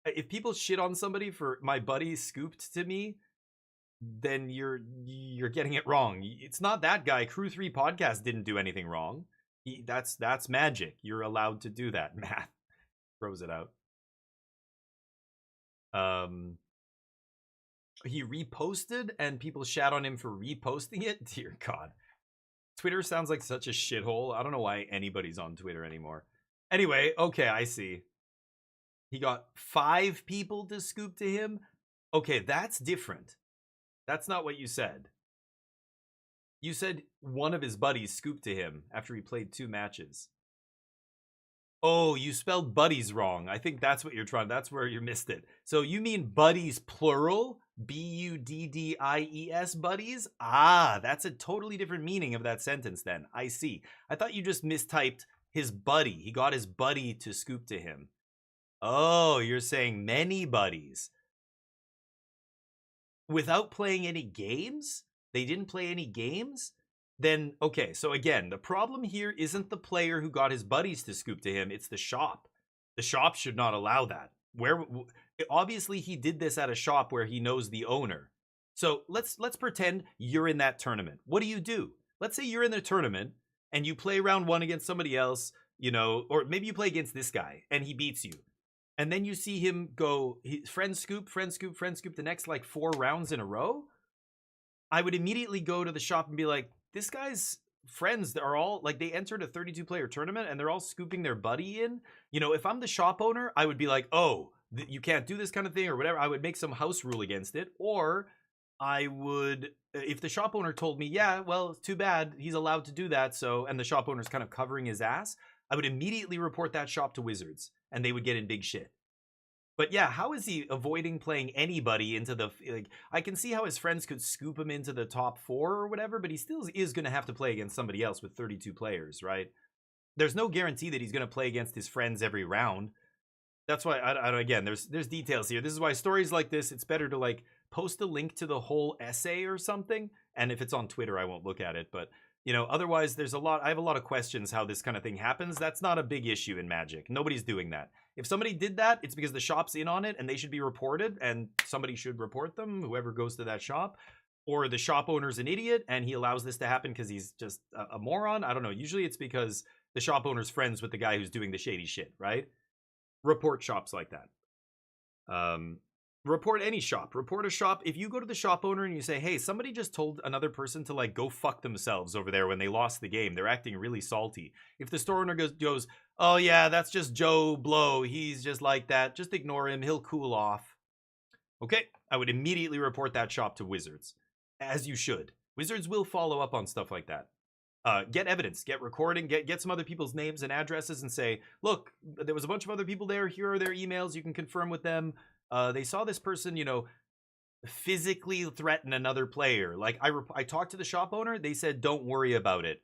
[SPEAKER 2] If people shit on somebody for my buddy scooped to me, then you're getting it wrong. It's not that guy. Crew 3 podcast didn't do anything wrong. That's magic. You're allowed to do that. Math throws it out. He reposted and people shat on him for reposting it. Dear God. Twitter sounds like such a shithole. I don't know why anybody's on Twitter anymore. Anyway, okay, I see. He got 5 people to scoop to him. Okay, that's different. That's not what you said. You said one of his buddies scooped to him after he played 2 matches. Oh, you spelled buddies wrong. I think that's what you're trying. That's where you missed it. So you mean buddies plural? B-U-D-D-I-E-S buddies? Ah, that's a totally different meaning of that sentence then. I see. I thought you just mistyped his buddy. He got his buddy to scoop to him. Oh, you're saying many buddies. Without playing any games? They didn't play any games? then okay. So again, the problem here isn't the player who got his buddies to scoop to him. It's the shop. The shop should not allow that. Obviously he did this at a shop where he knows the owner. So let's pretend you're in that tournament. What do? Let's say you're in the tournament and you play round 1 against somebody else, you know, or maybe you play against this guy and he beats you. And then you see him go friend scoop the next like 4 rounds in a row. I would immediately go to the shop and be like, this guy's friends are all like, they entered a 32 player tournament and they're all scooping their buddy in. You know, if I'm the shop owner, I would be like, oh, you can't do this kind of thing or whatever. I would make some house rule against it. Or I would, if the shop owner told me, yeah, well, too bad, he's allowed to do that. So, and the shop owner's kind of covering his ass, I would immediately report that shop to Wizards and they would get in big shit. But yeah, how is he avoiding playing anybody into the, like, I can see how his friends could scoop him into the top 4 or whatever, but he still is going to have to play against somebody else with 32 players, right? There's no guarantee that he's going to play against his friends every round. That's why, again, there's details here. This is why stories like this, it's better to like post a link to the whole essay or something. And if it's on Twitter, I won't look at it. But, you know, otherwise I have a lot of questions how this kind of thing happens. That's not a big issue in Magic. Nobody's doing that. If somebody did that, it's because the shop's in on it and they should be reported and somebody should report them, whoever goes to that shop. Or the shop owner's an idiot and he allows this to happen because he's just a moron. I don't know. Usually it's because the shop owner's friends with the guy who's doing the shady shit, right? Report shops like that. Report any shop. Report a shop. If you go to the shop owner and you say, hey, somebody just told another person to like go fuck themselves over there when they lost the game. They're acting really salty. If the store owner goes, oh yeah, that's just Joe Blow. He's just like that. Just ignore him. He'll cool off. Okay. I would immediately report that shop to Wizards. As you should. Wizards will follow up on stuff like that. Get evidence, get recording, get some other people's names and addresses and say, look, there was a bunch of other people there. Here are their emails. You can confirm with them. They saw this person, you know, physically threaten another player. Like I talked to the shop owner. They said, don't worry about it.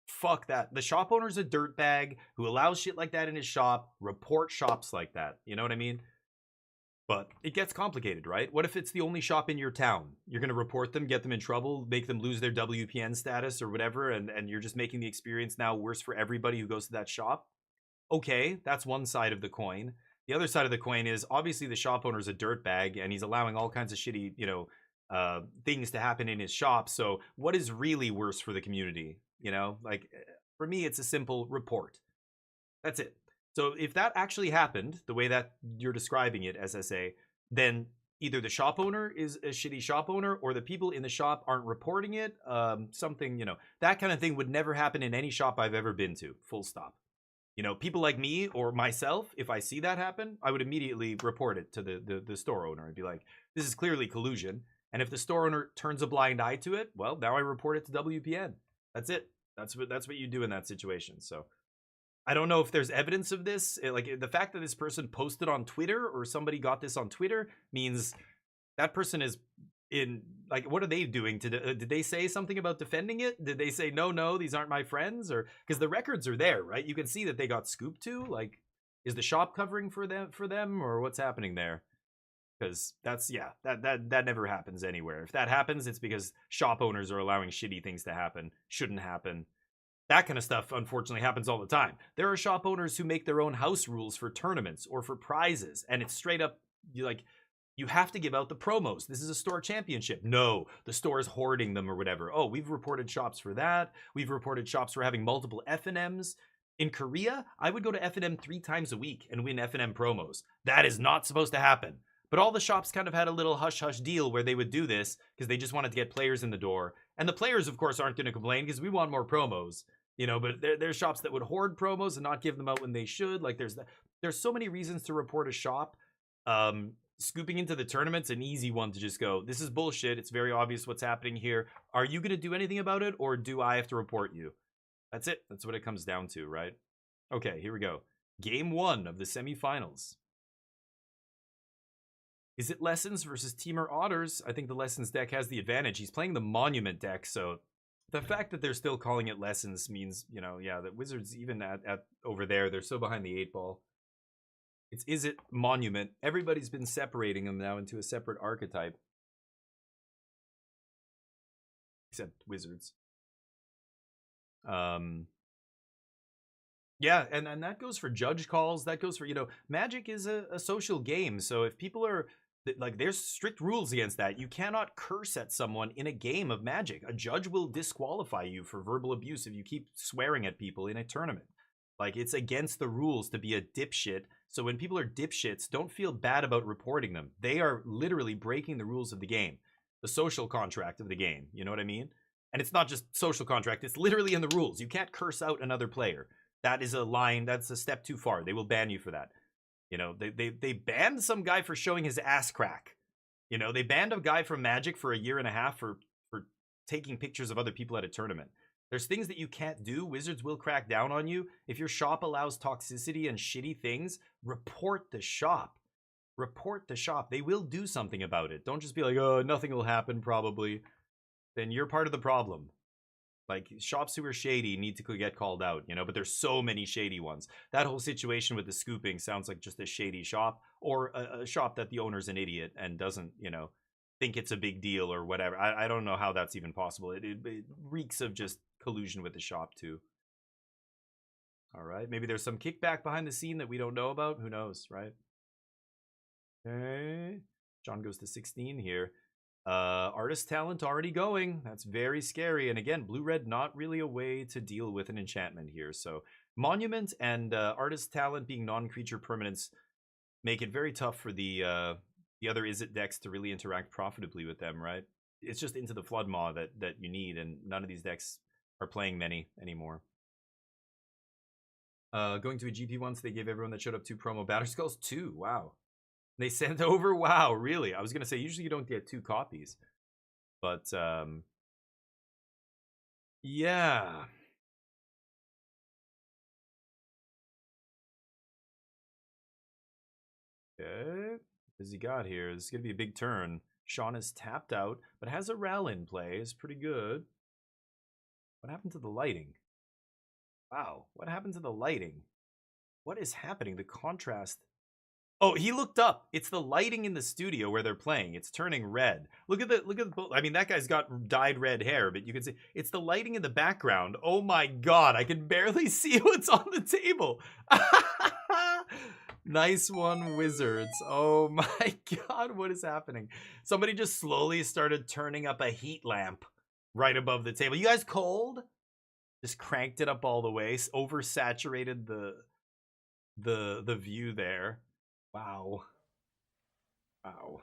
[SPEAKER 2] Fuck that. The shop owner's a dirtbag who allows shit like that in his shop. Report shops like that. You know what I mean? But it gets complicated, right? What if it's the only shop in your town? You're going to report them, get them in trouble, make them lose their WPN status or whatever, and you're just making the experience now worse for everybody who goes to that shop? Okay, that's one side of the coin. The other side of the coin is obviously the shop owner's a dirtbag and he's allowing all kinds of shitty, you know, things to happen in his shop. So what is really worse for the community? You know, like for me, it's a simple report. That's it. So if that actually happened, the way that you're describing it, SSA, then either the shop owner is a shitty shop owner or the people in the shop aren't reporting it. Something, you know, that kind of thing would never happen in any shop I've ever been to, full stop. You know, people like me or myself, if I see that happen, I would immediately report it to the store owner and be like, this is clearly collusion. And if the store owner turns a blind eye to it, well, now I report it to WPN. That's it. That's what you do in that situation. So I don't know if there's evidence of this. Like the fact that this person posted on Twitter or somebody got this on Twitter means that person is in, like, what are they doing? Did they say something about defending it? Did they say, no, these aren't my friends? Or because the records are there, right? You can see that they got scooped to. Like, is the shop covering for them or what's happening there? Because that's, yeah, that never happens anywhere. If that happens, it's because shop owners are allowing shitty things to happen. Shouldn't happen. That kind of stuff, unfortunately, happens all the time. There are shop owners who make their own house rules for tournaments or for prizes, and it's straight up, you have to give out the promos. This is a store championship. No, the store is hoarding them or whatever. Oh, we've reported shops for that. We've reported shops for having multiple FNMs. In Korea, I would go to FNM 3 times a week and win FNM promos. That is not supposed to happen. But all the shops kind of had a little hush-hush deal where they would do this because they just wanted to get players in the door. And the players, of course, aren't going to complain because we want more promos. You know, but there's shops that would hoard promos and not give them out when they should. Like there's so many reasons to report a shop. Scooping into the tournament's an easy one to just go, this is bullshit. It's very obvious what's happening here. Are you going to do anything about it or do I have to report you? That's it. That's what it comes down to, right? Okay, here we go. Game 1 of the semifinals. Is it Lessons versus Temur Otters? I think the Lessons deck has the advantage. He's playing the Monument deck, so the fact that they're still calling it Lessons means, you know, yeah, that Wizards, even at over there, they're so behind the 8 ball. Is it Monument? Everybody's been separating them now into a separate archetype. Except Wizards. Yeah, and that goes for judge calls. That goes for, Magic is a social game. So if people are, like, there's strict rules against that. You cannot curse at someone in a game of Magic. A judge will disqualify you for verbal abuse if you keep swearing at people in a tournament. Like, it's against the rules to be a dipshit. So when people are dipshits, don't feel bad about reporting them. They are literally breaking the rules of the game. The social contract of the game. You know what I mean? And it's not just social contract. It's literally in the rules. You can't curse out another player. That is a line. That's a step too far. They will ban you for that. They banned some guy for showing his ass crack. They banned a guy from Magic for a year and a half for taking pictures of other people at a tournament. There's things that you can't do. Wizards will crack down on you. If your shop allows toxicity and shitty things, report the shop. Report the shop. They will do something about it. Don't just be like, oh, nothing will happen probably. Then you're part of the problem. Like, shops who are shady need to get called out, but there's so many shady ones. That whole situation with the scooping sounds like just a shady shop, or a shop that the owner's an idiot and doesn't, think it's a big deal or whatever. I don't know how that's even possible. It reeks of just collusion with the shop too. All right, maybe there's some kickback behind the scene that we don't know about. Who knows, right? Okay, John goes to 16 here. Artist talent already going. That's very scary. And again, blue-red not really a way to deal with an enchantment here. So monument and artist talent being non-creature permanents make it very tough for the other Izzet decks to really interact profitably with them, right? It's just Into the Flood Maw that you need, and none of these decks are playing many anymore. Going to a GP once, they gave everyone that showed up 2 promo Batterskulls. 2, wow. They sent over, wow, really? I was going to say, usually you don't get 2 copies. But, yeah. Okay. What has he got here? This is going to be a big turn. Sean is tapped out, but has a Ral in play. It's pretty good. What happened to the lighting? Wow, what happened to the lighting? What is happening? The contrast... Oh, he looked up. It's the lighting in the studio where they're playing. It's turning red. Look at the I mean, that guy's got dyed red hair, but you can see it's the lighting in the background. Oh my god, I can barely see what's on the table. Nice one, Wizards. Oh my god, what is happening? Somebody just slowly started turning up a heat lamp right above the table. You guys cold? Just cranked it up all the way, oversaturated the view there. Wow. Wow.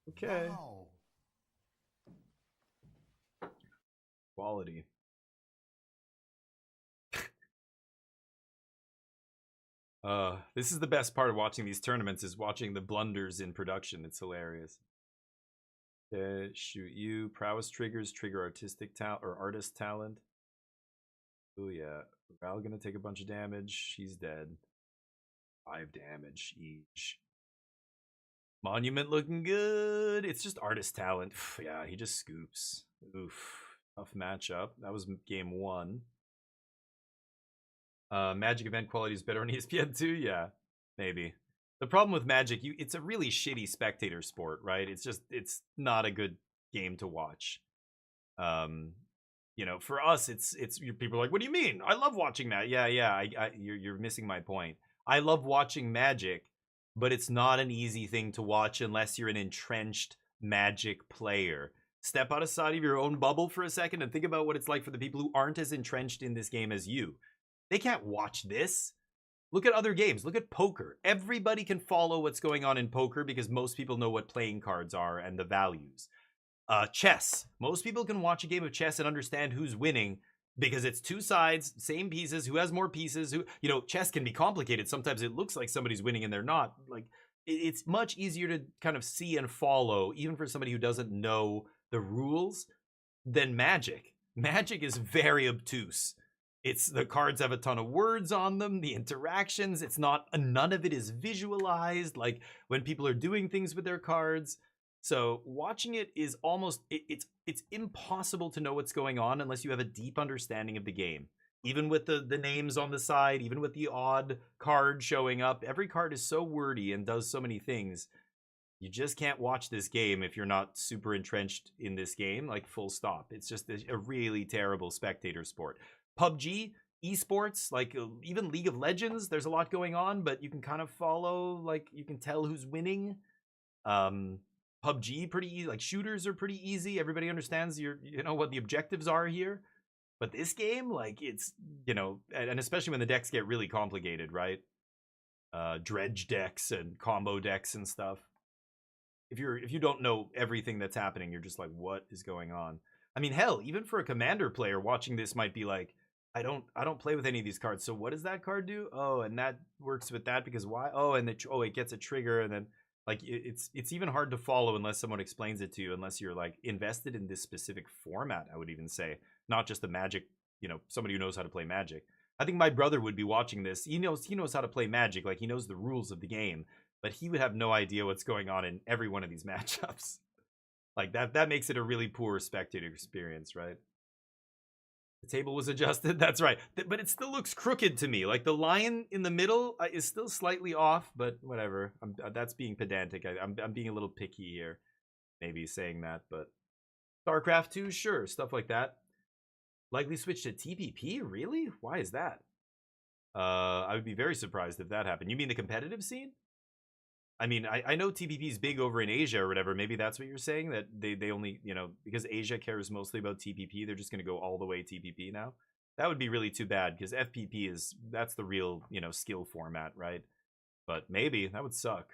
[SPEAKER 2] Okay. Wow. Quality. This is the best part of watching these tournaments, is watching the blunders in production. It's hilarious. Shoot you. Prowess triggers trigger artistic talent or artist talent. Oh yeah. Val gonna take a bunch of damage. She's dead. 5 damage each. Monument looking good. It's just artist talent. Yeah, he just scoops. Oof. Tough matchup. That was game 1. Magic event quality is better on ESPN 2? Yeah, maybe. The problem with Magic, it's a really shitty spectator sport, right? It's not a good game to watch. For us, it's people are like, what do you mean? I love watching that. Yeah, you're missing my point. I love watching Magic, but it's not an easy thing to watch unless you're an entrenched Magic player. Step outside of your own bubble for a second and think about what it's like for the people who aren't as entrenched in this game as you. They can't watch this. Look at other games. Look at poker. Everybody can follow what's going on in poker because most people know what playing cards are and the values. Chess. Most people can watch a game of chess and understand who's winning, because it's 2 sides, same pieces, who has more pieces, chess can be complicated. Sometimes it looks like somebody's winning and they're not. Like, it's much easier to kind of see and follow, even for somebody who doesn't know the rules, than Magic. Magic is very obtuse. The cards have a ton of words on them, the interactions, none of it is visualized, like when people are doing things with their cards. So watching it is almost, it's impossible to know what's going on unless you have a deep understanding of the game. Even with the names on the side, even with the odd card showing up, every card is so wordy and does so many things. You just can't watch this game if you're not super entrenched in this game, like full stop. It's just a really terrible spectator sport. PUBG, esports, like even League of Legends, there's a lot going on, but you can kind of follow, like you can tell who's winning. PUBG, pretty easy. Like shooters are pretty easy. Everybody understands you know what the objectives are here. But this game, like it's, you know, and especially when the decks get really complicated, right? Dredge decks and combo decks and stuff. If you don't know everything that's happening, you're just like, what is going on? I mean, hell, even for a Commander player watching this might be like, I don't play with any of these cards. So what does that card do? Oh, and that works with that because why? Oh, and it gets a trigger, and then like it's even hard to follow unless someone explains it to you, unless you're like invested in this specific format, I would even say, not just a Magic, you know, somebody who knows how to play Magic. I think my brother would be watching this. He knows how to play Magic, like he knows the rules of the game, but he would have no idea what's going on in every one of these matchups. Like that makes it a really poor spectator experience, right? The table was adjusted. That's right. But it still looks crooked to me. Like the line in the middle is still slightly off, but whatever. That's being pedantic. I'm being a little picky here, maybe saying that. But StarCraft 2, sure, stuff like that. Likely switch to TPP? Really? Why is that? I would be very surprised if that happened. You mean the competitive scene? I mean, I know TPP is big over in Asia or whatever. Maybe that's what you're saying, that they only, you know, because Asia cares mostly about TPP, they're just going to go all the way TPP now. That would be really too bad because FPP that's the real, you know, skill format, right? But maybe that would suck.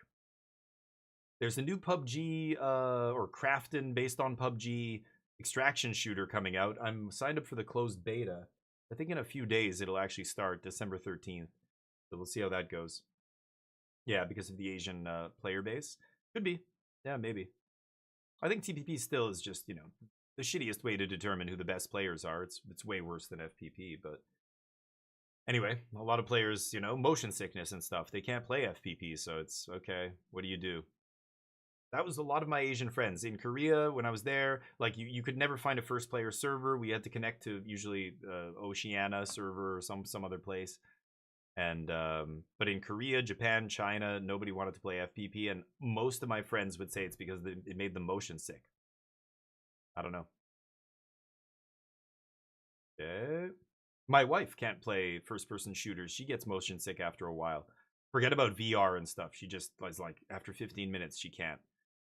[SPEAKER 2] There's a new PUBG or Krafton based on PUBG extraction shooter coming out. I'm signed up for the closed beta. I think in a few days it'll actually start, December 13th. So we'll see how that goes. Yeah, because of the Asian player base. Could be. Yeah, maybe. I think TPP still is just, you know, the shittiest way to determine who the best players are. It's way worse than FPP, but anyway, a lot of players, you know, motion sickness and stuff. They can't play FPP, so it's okay. What do? That was a lot of my Asian friends. In Korea, when I was there, like you could never find a first player server. We had to connect to usually Oceania server or some other place. And but in Korea, Japan, China, nobody wanted to play FPP, and most of my friends would say it's because it made them motion sick. I don't know. My wife can't play first-person shooters. She gets motion sick after a while. Forget about VR and stuff. She just was like, after 15 minutes, she can't.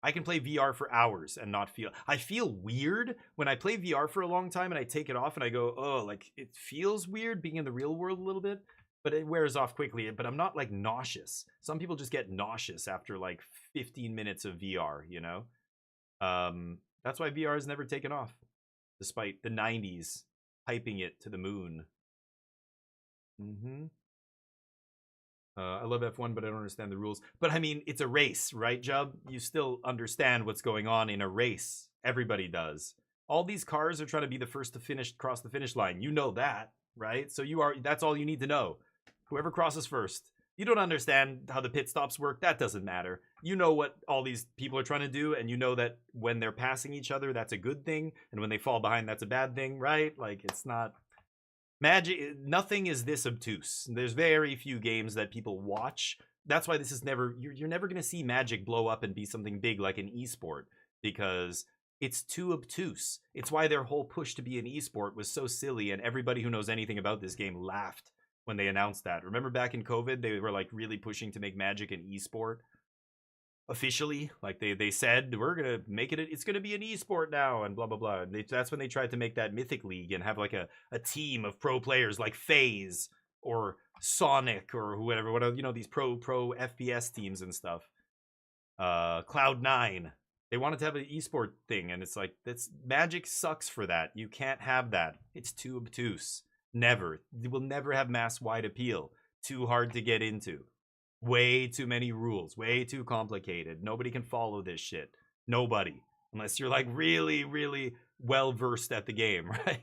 [SPEAKER 2] I can play VR for hours and not feel... I feel weird when I play VR for a long time and I take it off and I go, oh, like, it feels weird being in the real world a little bit. But it wears off quickly, but I'm not like nauseous. Some people just get nauseous after like 15 minutes of VR, you know? That's why VR has never taken off, despite the 90s hyping it to the moon. I love F1, but I don't understand the rules. But I mean, it's a race, right, Jub? You still understand what's going on in a race. Everybody does. All these cars are trying to be the first to cross the finish line. You know that, right? So that's all you need to know. Whoever crosses first. You don't understand how the pit stops work. That doesn't matter. You know what all these people are trying to do, and you know that when they're passing each other, that's a good thing, and when they fall behind, that's a bad thing, right? Like, it's not... Magic, nothing is this obtuse. There's very few games that people watch. That's why this is never... You're never going to see Magic blow up and be something big like an esport, because it's too obtuse. It's why their whole push to be an esport was so silly, and everybody who knows anything about this game laughed when they announced that. Remember back in COVID, they were like really pushing to make Magic an esport officially. Like they said, we're gonna make it, it's gonna be an esport now, and blah blah blah. And that's when they tried to make that Mythic League and have like a team of pro players like FaZe or Sonic or whatever, you know, these pro FPS teams and stuff. Cloud9. They wanted to have an esport thing, and it's like, Magic sucks for that. You can't have that. It's too obtuse. Never. It will never have mass-wide appeal. Too hard to get into. Way too many rules. Way too complicated. Nobody can follow this shit. Nobody. Unless you're like really, really well-versed at the game, right?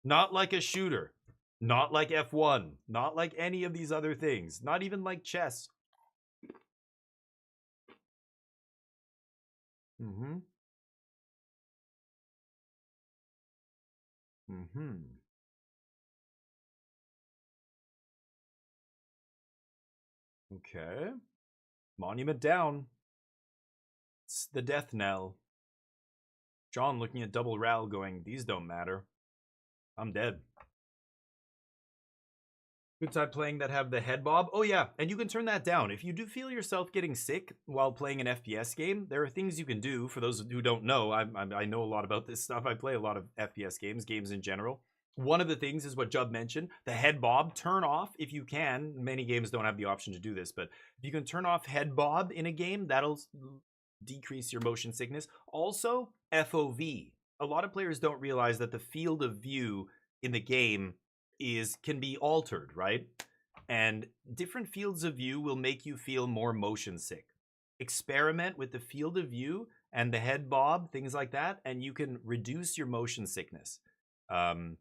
[SPEAKER 2] Not like a shooter. Not like F1. Not like any of these other things. Not even like chess. Okay. Monument down. It's the death knell. John looking at double Ral going, these don't matter. I'm dead. Good side playing that have the head bob. Oh yeah, and you can turn that down. If you do feel yourself getting sick while playing an FPS game, there are things you can do. For those who don't know, I know a lot about this stuff. I play a lot of FPS games in general. One of the things is what Jub mentioned, the head bob. Turn off if you can. Many games don't have the option to do this, but if you can turn off head bob in a game, that'll decrease your motion sickness. Also, FOV. A lot of players don't realize that the field of view in the game can be altered, right? And different fields of view will make you feel more motion sick. Experiment with the field of view and the head bob, things like that, and you can reduce your motion sickness. Fun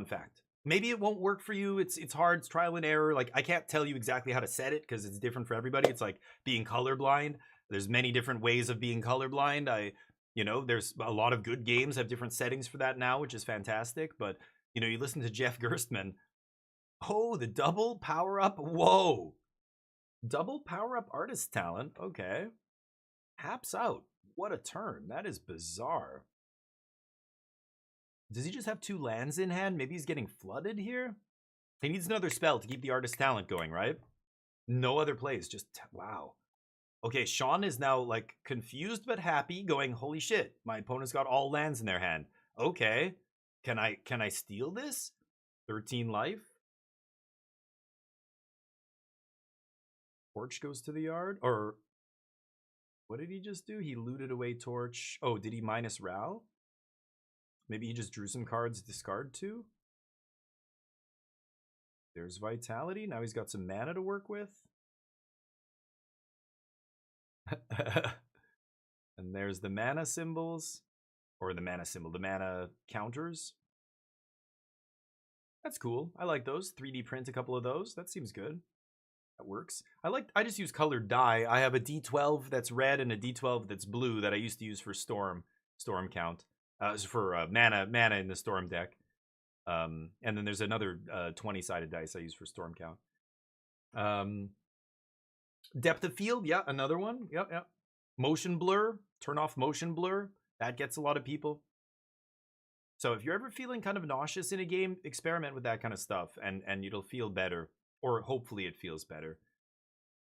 [SPEAKER 2] fact. Maybe it won't work for you. It's hard. It's trial and error. Like, I can't tell you exactly how to set it because it's different for everybody. It's like being colorblind. There's many different ways of being colorblind. There's a lot of good games have different settings for that now, which is fantastic. But, you listen to Jeff Gerstmann. Oh, the double power-up. Whoa. Double power-up artist talent. Okay. Haps out. What a turn. That is bizarre. Does he just have 2 lands in hand? Maybe he's getting flooded here? He needs another spell to keep the artist talent going, right? No other plays. Just, wow. Okay, Sean is now, like, confused but happy, going, holy shit, my opponent's got all lands in their hand. Okay. Can I steal this? 13 life? Torch goes to the yard? Or what did he just do? He looted away Torch. Oh, did he minus Ral? Maybe he just drew some cards to discard to? There's Vitality. Now he's got some mana to work with. And there's the mana symbols. Or the mana symbol. The mana counters. That's cool. I like those. 3D print a couple of those. That seems good. That works. I just use colored dye. I have a D12 that's red and a D12 that's blue that I used to use for storm count. For mana in the storm deck. And then there's another 20-sided dice I use for storm count. Depth of field, yeah, another one. Yep. Motion blur, turn off motion blur. That gets a lot of people. So if you're ever feeling kind of nauseous in a game, experiment with that kind of stuff and it'll feel better. Or hopefully it feels better.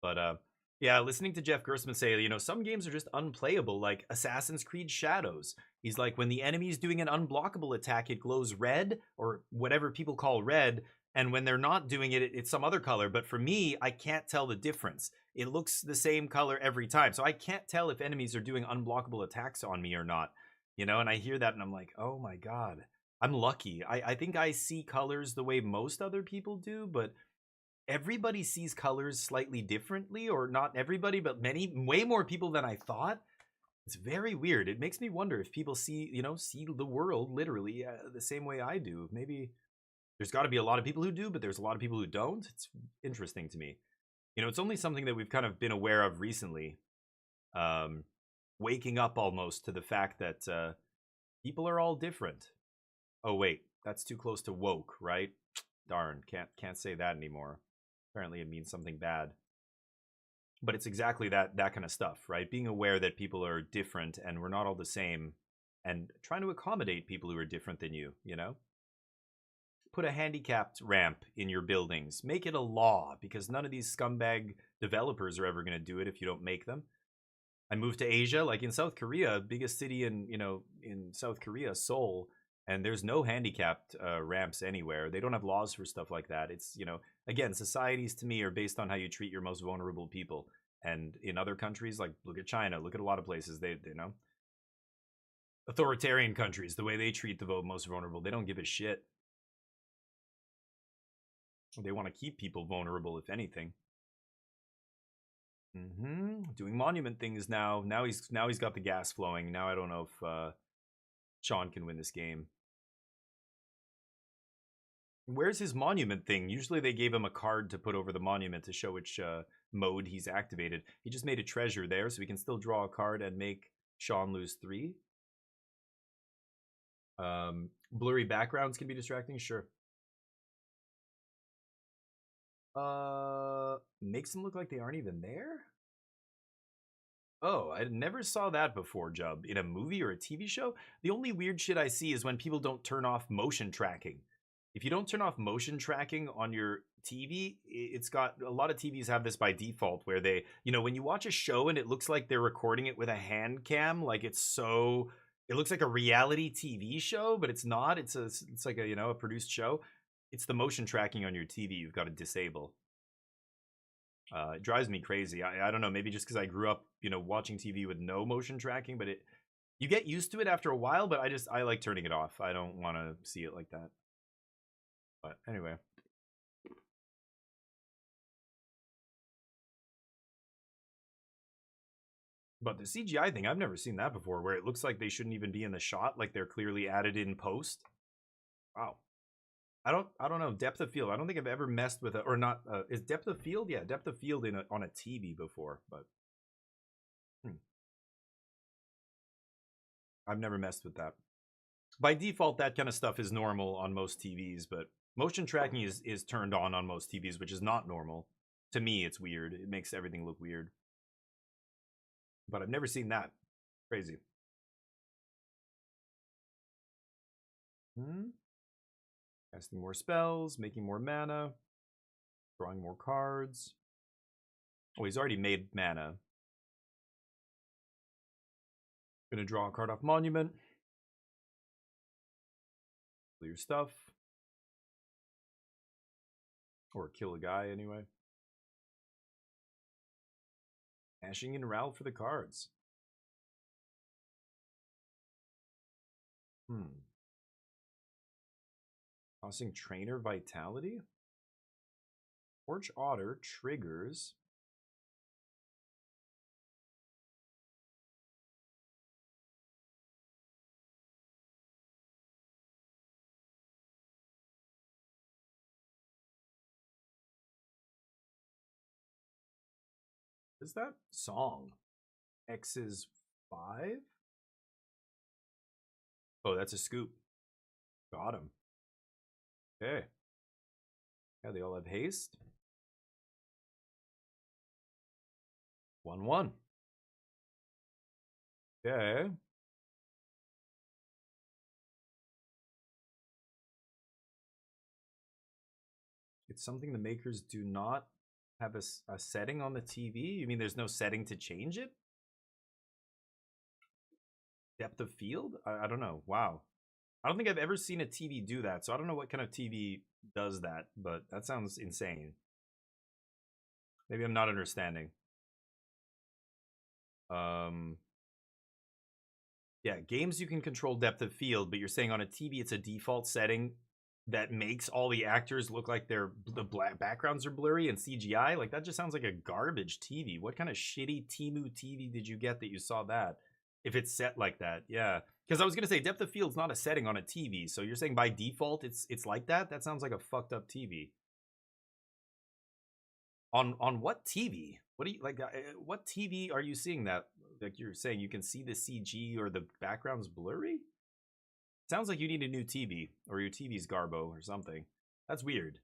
[SPEAKER 2] But yeah, listening to Jeff Gerstmann say, some games are just unplayable, like Assassin's Creed Shadows. He's like, when the enemy's doing an unblockable attack, it glows red, or whatever people call red, and when they're not doing it, it's some other color. But for me, I can't tell the difference. It looks the same color every time, so I can't tell if enemies are doing unblockable attacks on me or not. And I hear that, and I'm like, oh my god, I'm lucky. I think I see colors the way most other people do, but everybody sees colors slightly differently, or not everybody, but way more people than I thought. It's very weird. It makes me wonder if people see the world literally the same way I do. Maybe there's got to be a lot of people who do, but there's a lot of people who don't. It's interesting to me. It's only something that we've kind of been aware of recently. Waking up almost to the fact that people are all different. Oh wait, that's too close to woke, right? Darn, can't say that anymore. Apparently it means something bad. But it's exactly that kind of stuff, right? Being aware that people are different and we're not all the same, and trying to accommodate people who are different than you, Put a handicapped ramp in your buildings. Make it a law, because none of these scumbag developers are ever going to do it if you don't make them. I moved to Asia, like in South Korea, biggest city in South Korea, Seoul, and there's no handicapped ramps anywhere. They don't have laws for stuff like that. It's, again, societies to me are based on how you treat your most vulnerable people. And in other countries, like look at China, look at a lot of places, they authoritarian countries, the way they treat the most vulnerable, they don't give a shit. They want to keep people vulnerable, if anything. Doing monument things now. Now he's got the gas flowing. Now I don't know if Sean can win this game. Where's his monument thing? Usually they gave him a card to put over the monument to show which mode he's activated. He just made a treasure there, so we can still draw a card and make Sean lose 3. Blurry backgrounds can be distracting, sure. Makes them look like they aren't even there? Oh, I never saw that before, Jub. In a movie or a TV show? The only weird shit I see is when people don't turn off motion tracking. If you don't turn off motion tracking on your TV, it's got a lot of TVs have this by default where they, you know, when you watch a show and it looks like they're recording it with a hand cam, like it looks like a reality TV show, but it's not. It's like a, you know, a produced show. It's the motion tracking on your TV you've got to disable. It drives me crazy. I don't know, maybe just because I grew up, you know, watching TV with no motion tracking, but you get used to it after a while, but I like turning it off. I don't want to see it like that. But anyway. But the CGI thing, I've never seen that before, where it looks like they shouldn't even be in the shot, like they're clearly added in post. Wow. I don't know, depth of field. I don't think I've ever messed with or not. Is depth of field? Yeah, depth of field on a TV before, but I've never messed with that. By default, that kind of stuff is normal on most TVs, but motion tracking is turned on most TVs, which is not normal. To me, it's weird. It makes everything look weird. But I've never seen that. Crazy. Casting more spells, making more mana, drawing more cards. Oh, he's already made mana. Gonna draw a card off Monument. Kill your stuff. Or kill a guy anyway. Ashing in Ral for the cards. Tossing Trainer Vitality. Forge Otter triggers. Is that song? X is 5? Oh, that's a scoop. Got him. Okay. Yeah, they all have haste. 1/1. Okay. It's something the makers do not have a setting on the TV? You mean there's no setting to change it? Depth of field? I don't know. Wow. I don't think I've ever seen a TV do that, so I don't know what kind of TV does that, but that sounds insane. Maybe I'm not understanding. Yeah, games you can control depth of field, but you're saying on a TV it's a default setting that makes all the actors look like the backgrounds are blurry and CGI? Like, that just sounds like a garbage TV. What kind of shitty Temu TV did you get that you saw that? If it's set like that, yeah. Because I was gonna say depth of field's not a setting on a TV, so you're saying by default it's like that? That sounds like a fucked up TV. On what TV? What do you like? What TV are you seeing that? Like you're saying you can see the CG or the background's blurry? Sounds like you need a new TV or your TV's garbo or something. That's weird.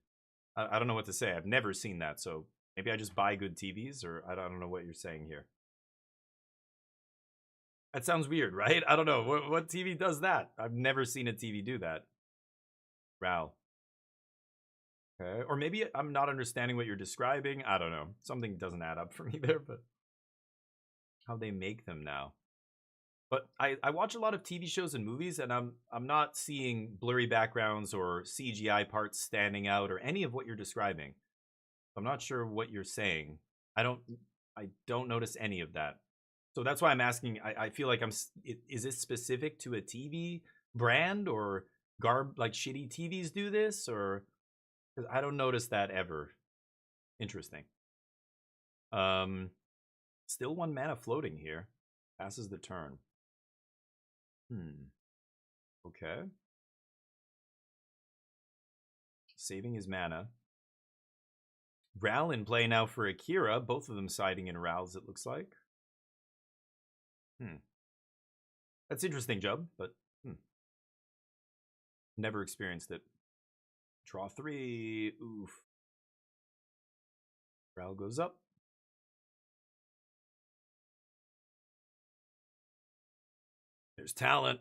[SPEAKER 2] I don't know what to say. I've never seen that, so maybe I just buy good TVs, or I don't know what you're saying here. That sounds weird, right? I don't know. What TV does that? I've never seen a TV do that. Ral. Okay. Or maybe I'm not understanding what you're describing. I don't know. Something doesn't add up for me there, but how they make them now. But I watch a lot of TV shows and movies, and I'm not seeing blurry backgrounds or CGI parts standing out or any of what you're describing. I'm not sure what you're saying. I don't notice any of that. So that's why I'm asking. I feel like is this specific to a TV brand, or like shitty TVs do this, or because I don't notice that ever. Interesting. Still 1 mana floating here. Passes the turn. Okay. Saving his mana. Ral in play now for Akira. Both of them siding in Ral's, it looks like. That's interesting, Jub, but never experienced it. Draw 3. Oof. Ral goes up. There's talent.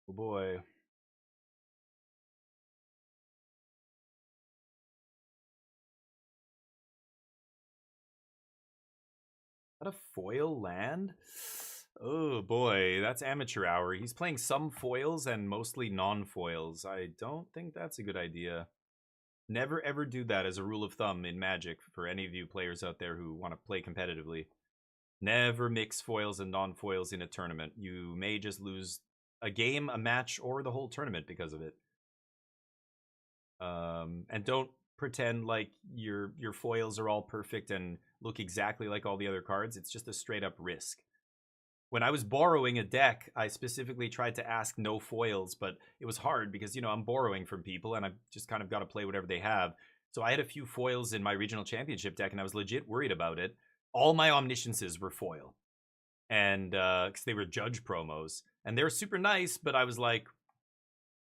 [SPEAKER 2] Oh boy. Is that a foil land? Oh boy, that's amateur hour. He's playing some foils and mostly non-foils. I don't think that's a good idea. Never ever do that as a rule of thumb in Magic for any of you players out there who want to play competitively. Never mix foils and non-foils in a tournament. You may just lose a game, a match, or the whole tournament because of it. And don't pretend like your foils are all perfect and look exactly like all the other cards. It's just a straight up risk. When I was borrowing a deck, I specifically tried to ask no foils, but it was hard because, you know, I'm borrowing from people and I've just kind of got to play whatever they have. So I had a few foils in my regional championship deck and I was legit worried about it. All my Omnisciences were foil. And because they were judge promos. And they were super nice, but I was like,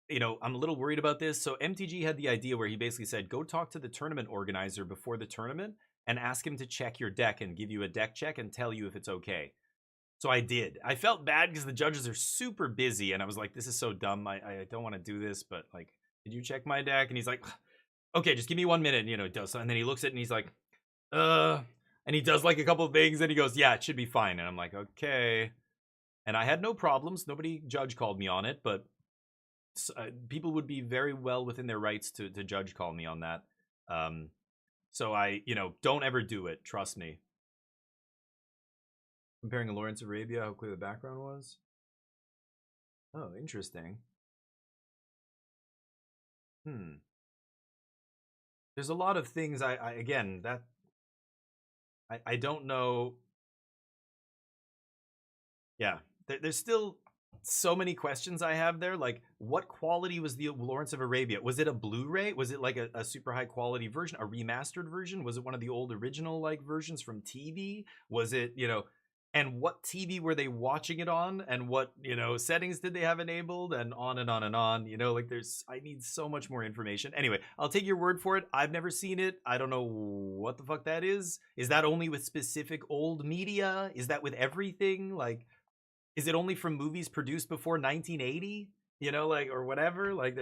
[SPEAKER 2] you know, I'm a little worried about this. So MTG had the idea where he basically said, go talk to the tournament organizer before the tournament and ask him to check your deck and give you a deck check and tell you if it's okay. So I did. I felt bad because the judges are super busy, and I was like, this is so dumb. I don't want to do this, but, like, did you check my deck? And he's like, okay, just give me 1 minute. And, you know, he does something. And then he looks at it, and he's like, and he does, like, a couple of things, and he goes, yeah, it should be fine. And I'm like, okay. And I had no problems. Nobody judge called me on it, but people would be very well within their rights to judge call me on that. So I, you know, don't ever do it. Trust me. Comparing a Lawrence of Arabia, how clear the background was. Oh, interesting. There's a lot of things I don't know. Yeah, there's still so many questions I have there. Like, what quality was the Lawrence of Arabia? Was it a Blu-ray? Was it like a super high quality version, a remastered version? Was it one of the old original like versions from TV? Was it, you know, and what TV were they watching it on? And what, you know, settings did they have enabled? And on and on and on. You know, like I need so much more information. Anyway, I'll take your word for it. I've never seen it. I don't know what the fuck that is. Is that only with specific old media? Is that with everything? Like, is it only from movies produced before 1980? You know, like, or whatever? Like,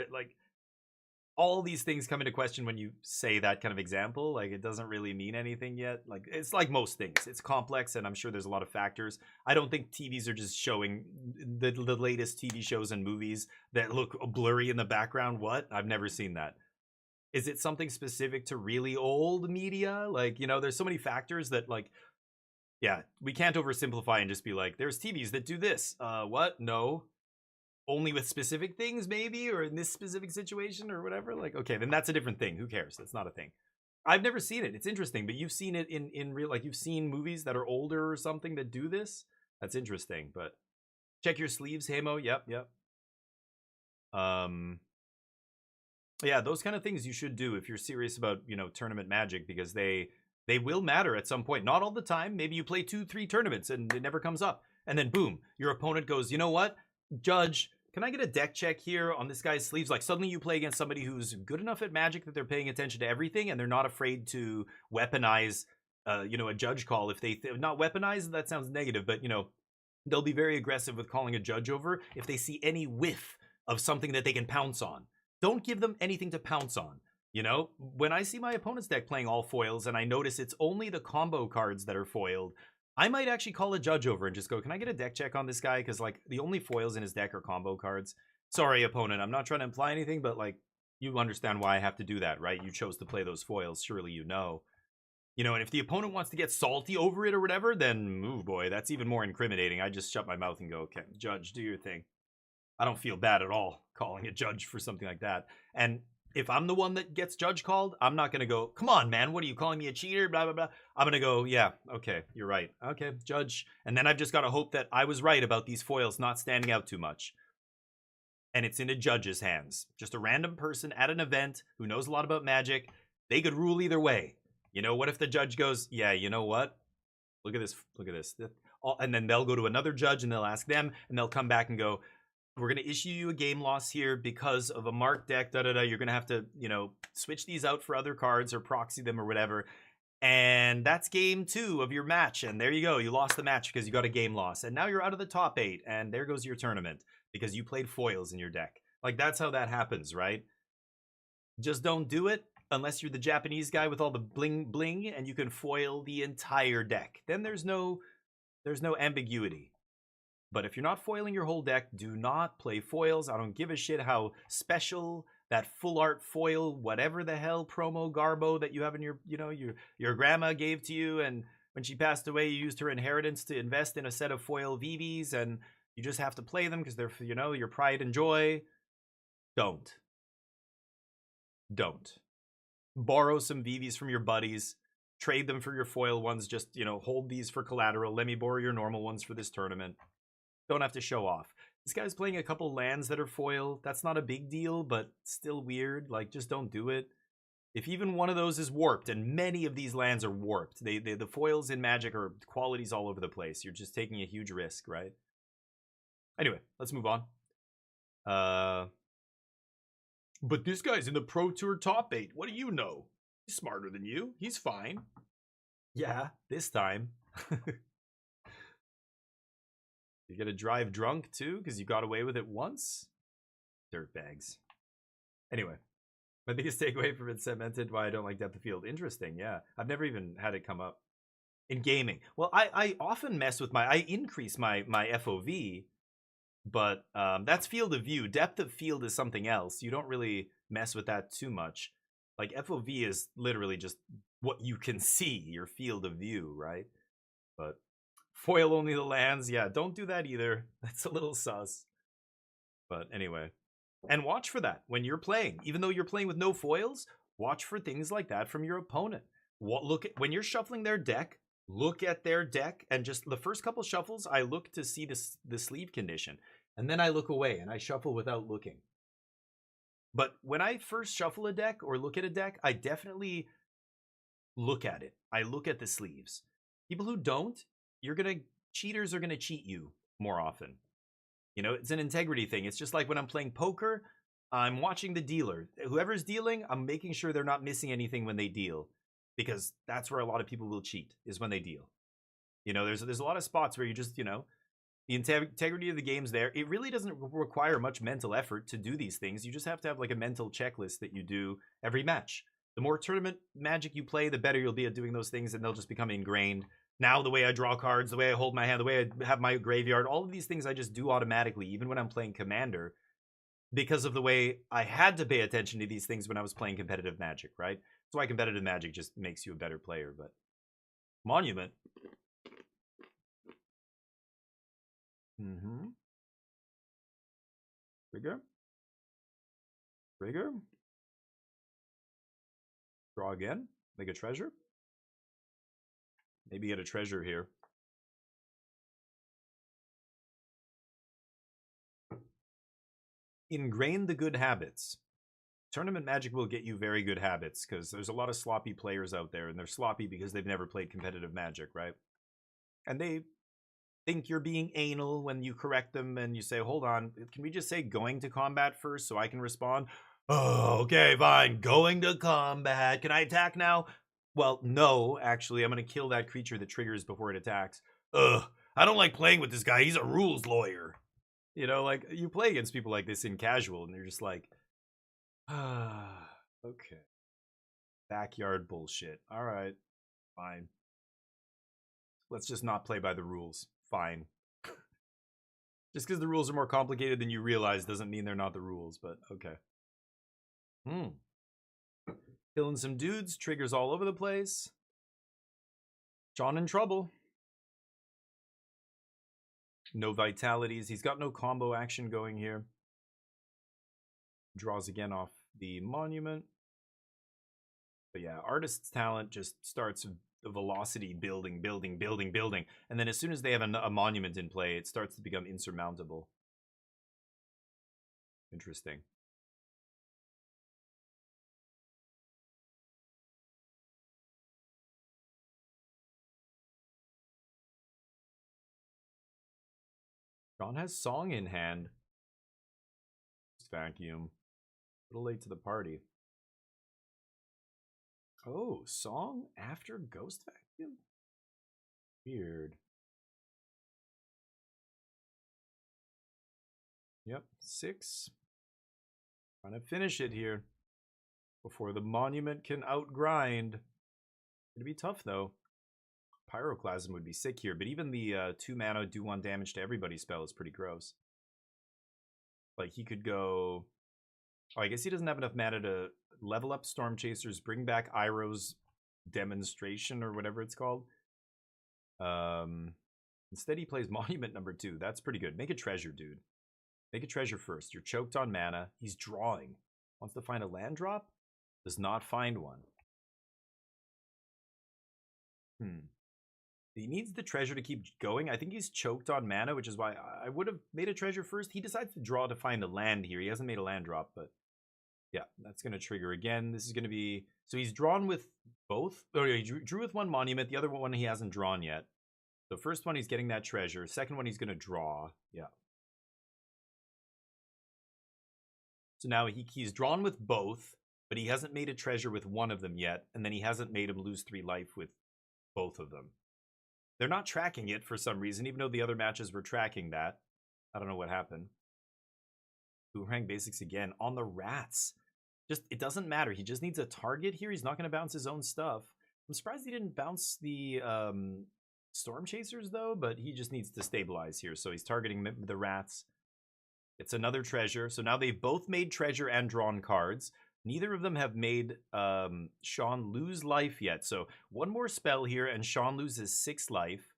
[SPEAKER 2] all these things come into question when you say that kind of example. Like, it doesn't really mean anything yet. Like, it's like most things. It's complex, and I'm sure there's a lot of factors. I don't think TVs are just showing the latest TV shows and movies that look blurry in the background. What? I've never seen that. Is it something specific to really old media? Like, you know, there's so many factors that, like, yeah, we can't oversimplify and just be like, there's TVs that do this. What? No. Only with specific things, maybe, or in this specific situation or whatever. Like, okay, then that's a different thing. Who cares? That's not a thing. I've never seen it. It's interesting, but you've seen it in real, like, you've seen movies that are older or something that do this. That's interesting, but check your sleeves, Hamo. Yep. Yeah, those kind of things you should do if you're serious about, you know, tournament Magic, because they will matter at some point. Not all the time. Maybe you play 2-3 tournaments and it never comes up. And then boom, your opponent goes, you know what? Judge, can I get a deck check here on this guy's sleeves? Like, suddenly you play against somebody who's good enough at Magic that they're paying attention to everything and they're not afraid to weaponize, you know, a judge call. If they not weaponize, that sounds negative, but, you know, they'll be very aggressive with calling a judge over if they see any whiff of something that they can pounce on. Don't give them anything to pounce on. You know, when I see my opponent's deck playing all foils and I notice it's only the combo cards that are foiled, I might actually call a judge over and just go, can I get a deck check on this guy? Because, like, the only foils in his deck are combo cards. Sorry, opponent, I'm not trying to imply anything, but, like, you understand why I have to do that, right? You chose to play those foils, surely you know. You know, and if the opponent wants to get salty over it or whatever, then, move, boy, that's even more incriminating. I just shut my mouth and go, okay, judge, do your thing. I don't feel bad at all calling a judge for something like that. And if I'm the one that gets judge called, I'm not going to go, come on, man, what are you calling me, a cheater? Blah, blah, blah. I'm going to go, yeah, okay, you're right. Okay, judge. And then I've just got to hope that I was right about these foils not standing out too much. And it's in a judge's hands. Just a random person at an event who knows a lot about Magic. They could rule either way. You know, what if the judge goes, yeah, you know what? Look at this. Look at this. And then they'll go to another judge and they'll ask them and they'll come back and go, we're going to issue you a game loss here because of a marked deck, You're going to have to, you know, switch these out for other cards or proxy them or whatever. And that's game 2 of your match. And there you go. You lost the match because you got a game loss. And now you're out of the top 8. And there goes your tournament because you played foils in your deck. Like, that's how that happens, right? Just don't do it unless you're the Japanese guy with all the bling bling and you can foil the entire deck. Then there's no ambiguity. But if you're not foiling your whole deck, do not play foils. I don't give a shit how special that full art foil, whatever the hell promo garbo that you have in your, your grandma gave to you, and when she passed away, you used her inheritance to invest in a set of foil VVs, and you just have to play them because they're, your pride and joy. Don't. Borrow some VVs from your buddies. Trade them for your foil ones. Just, hold these for collateral. Let me borrow your normal ones for this tournament. Don't have to show off. This guy's playing a couple lands that are foil. That's not a big deal, but still weird. Like, just don't do it. If even one of those is warped, and many of these lands are warped, the foils in Magic are qualities all over the place. You're just taking a huge risk, right? Anyway, let's move on. But this guy's in the Pro Tour top 8. What do you know? He's smarter than you. He's fine. Yeah, this time. You're gonna drive drunk too because you got away with it once? Dirtbags. Anyway, my biggest takeaway from it cemented why I don't like depth of field. Interesting, yeah. I've never even had it come up. In gaming. Well, I often mess with I increase my FOV, but that's field of view. Depth of field is something else. You don't really mess with that too much. Like, FOV is literally just what you can see, your field of view, right? But foil only the lands, yeah, don't do that either. That's a little sus. But anyway. And watch for that when you're playing. Even though you're playing with no foils, watch for things like that from your opponent. Look at when you're shuffling their deck, look at their deck, and just the first couple shuffles, I look to see the sleeve condition. And then I look away and I shuffle without looking. But when I first shuffle a deck or look at a deck, I definitely look at it. I look at the sleeves. People who don't, cheaters are gonna cheat you more often. It's an integrity thing. It's just like when I'm playing poker, I'm watching the dealer. Whoever's dealing, I'm making sure they're not missing anything when they deal, because that's where a lot of people will cheat, is when they deal. There's a lot of spots where you just, the integrity of the game's there. It really doesn't require much mental effort to do these things. You just have to have like a mental checklist that you do every match. The more tournament Magic you play, the better you'll be at doing those things, and they'll just become ingrained. Now, the way I draw cards, the way I hold my hand, the way I have my graveyard, all of these things I just do automatically, even when I'm playing Commander, because of the way I had to pay attention to these things when I was playing competitive Magic, right? That's why competitive Magic just makes you a better player, but Monument. Trigger. Draw again. Make a treasure. Maybe get a treasure here. Ingrain the good habits. Tournament Magic will get you very good habits, because there's a lot of sloppy players out there, and they're sloppy because they've never played competitive Magic, right? And they think you're being anal when you correct them and you say, hold on, can we just say going to combat first so I can respond? Oh, okay, fine. Going to combat. Can I attack now? Well, no, actually, I'm going to kill that creature that triggers before it attacks. Ugh, I don't like playing with this guy. He's a rules lawyer. Like, you play against people like this in casual, and they're just like, okay. Backyard bullshit. All right, fine. Let's just not play by the rules. Fine. Just because the rules are more complicated than you realize doesn't mean they're not the rules, but okay. Killing some dudes, triggers all over the place. John in trouble. No vitalities. He's got no combo action going here. Draws again off the Monument. But yeah, Artist's Talent just starts the velocity building. And then as soon as they have a Monument in play, it starts to become insurmountable. Interesting. John has Song in hand. Just vacuum. A little late to the party. Oh, song after Ghost Vacuum? Weird. Yep, 6. Trying to finish it here before the Monument can outgrind. It'd be tough, though. Pyroclasm would be sick here, but even the 2 mana do 1 damage to everybody spell is pretty gross. Like, he could go... Oh, I guess he doesn't have enough mana to level up Storm Chasers, bring back Iroh's Demonstration, or whatever it's called. Instead, he plays Monument number 2. That's pretty good. Make a treasure, dude. Make a treasure first. You're choked on mana. He's drawing. Wants to find a land drop? Does not find one. He needs the treasure to keep going. I think he's choked on mana, which is why I would have made a treasure first. He decides to draw to find a land here. He hasn't made a land drop, but yeah, that's going to trigger again. This is going to be... So he's drawn with both. Oh, yeah, he drew with 1 monument. The other one he hasn't drawn yet. The first one, he's getting that treasure. Second one, he's going to draw. Yeah. So now he's drawn with both, but he hasn't made a treasure with one of them yet. And then he hasn't made him lose 3 life with both of them. They're not tracking it for some reason, even though the other matches were tracking that. I don't know what happened. Boomerang Basics again on the rats. Just, it doesn't matter. He just needs a target here. He's not going to bounce his own stuff. I'm surprised he didn't bounce the Storm Chasers, though, but he just needs to stabilize here. So he's targeting the rats. It's another treasure. So now they've both made treasure and drawn cards. Neither of them have made Sean lose life yet. So 1 more spell here, and Sean loses 6 life.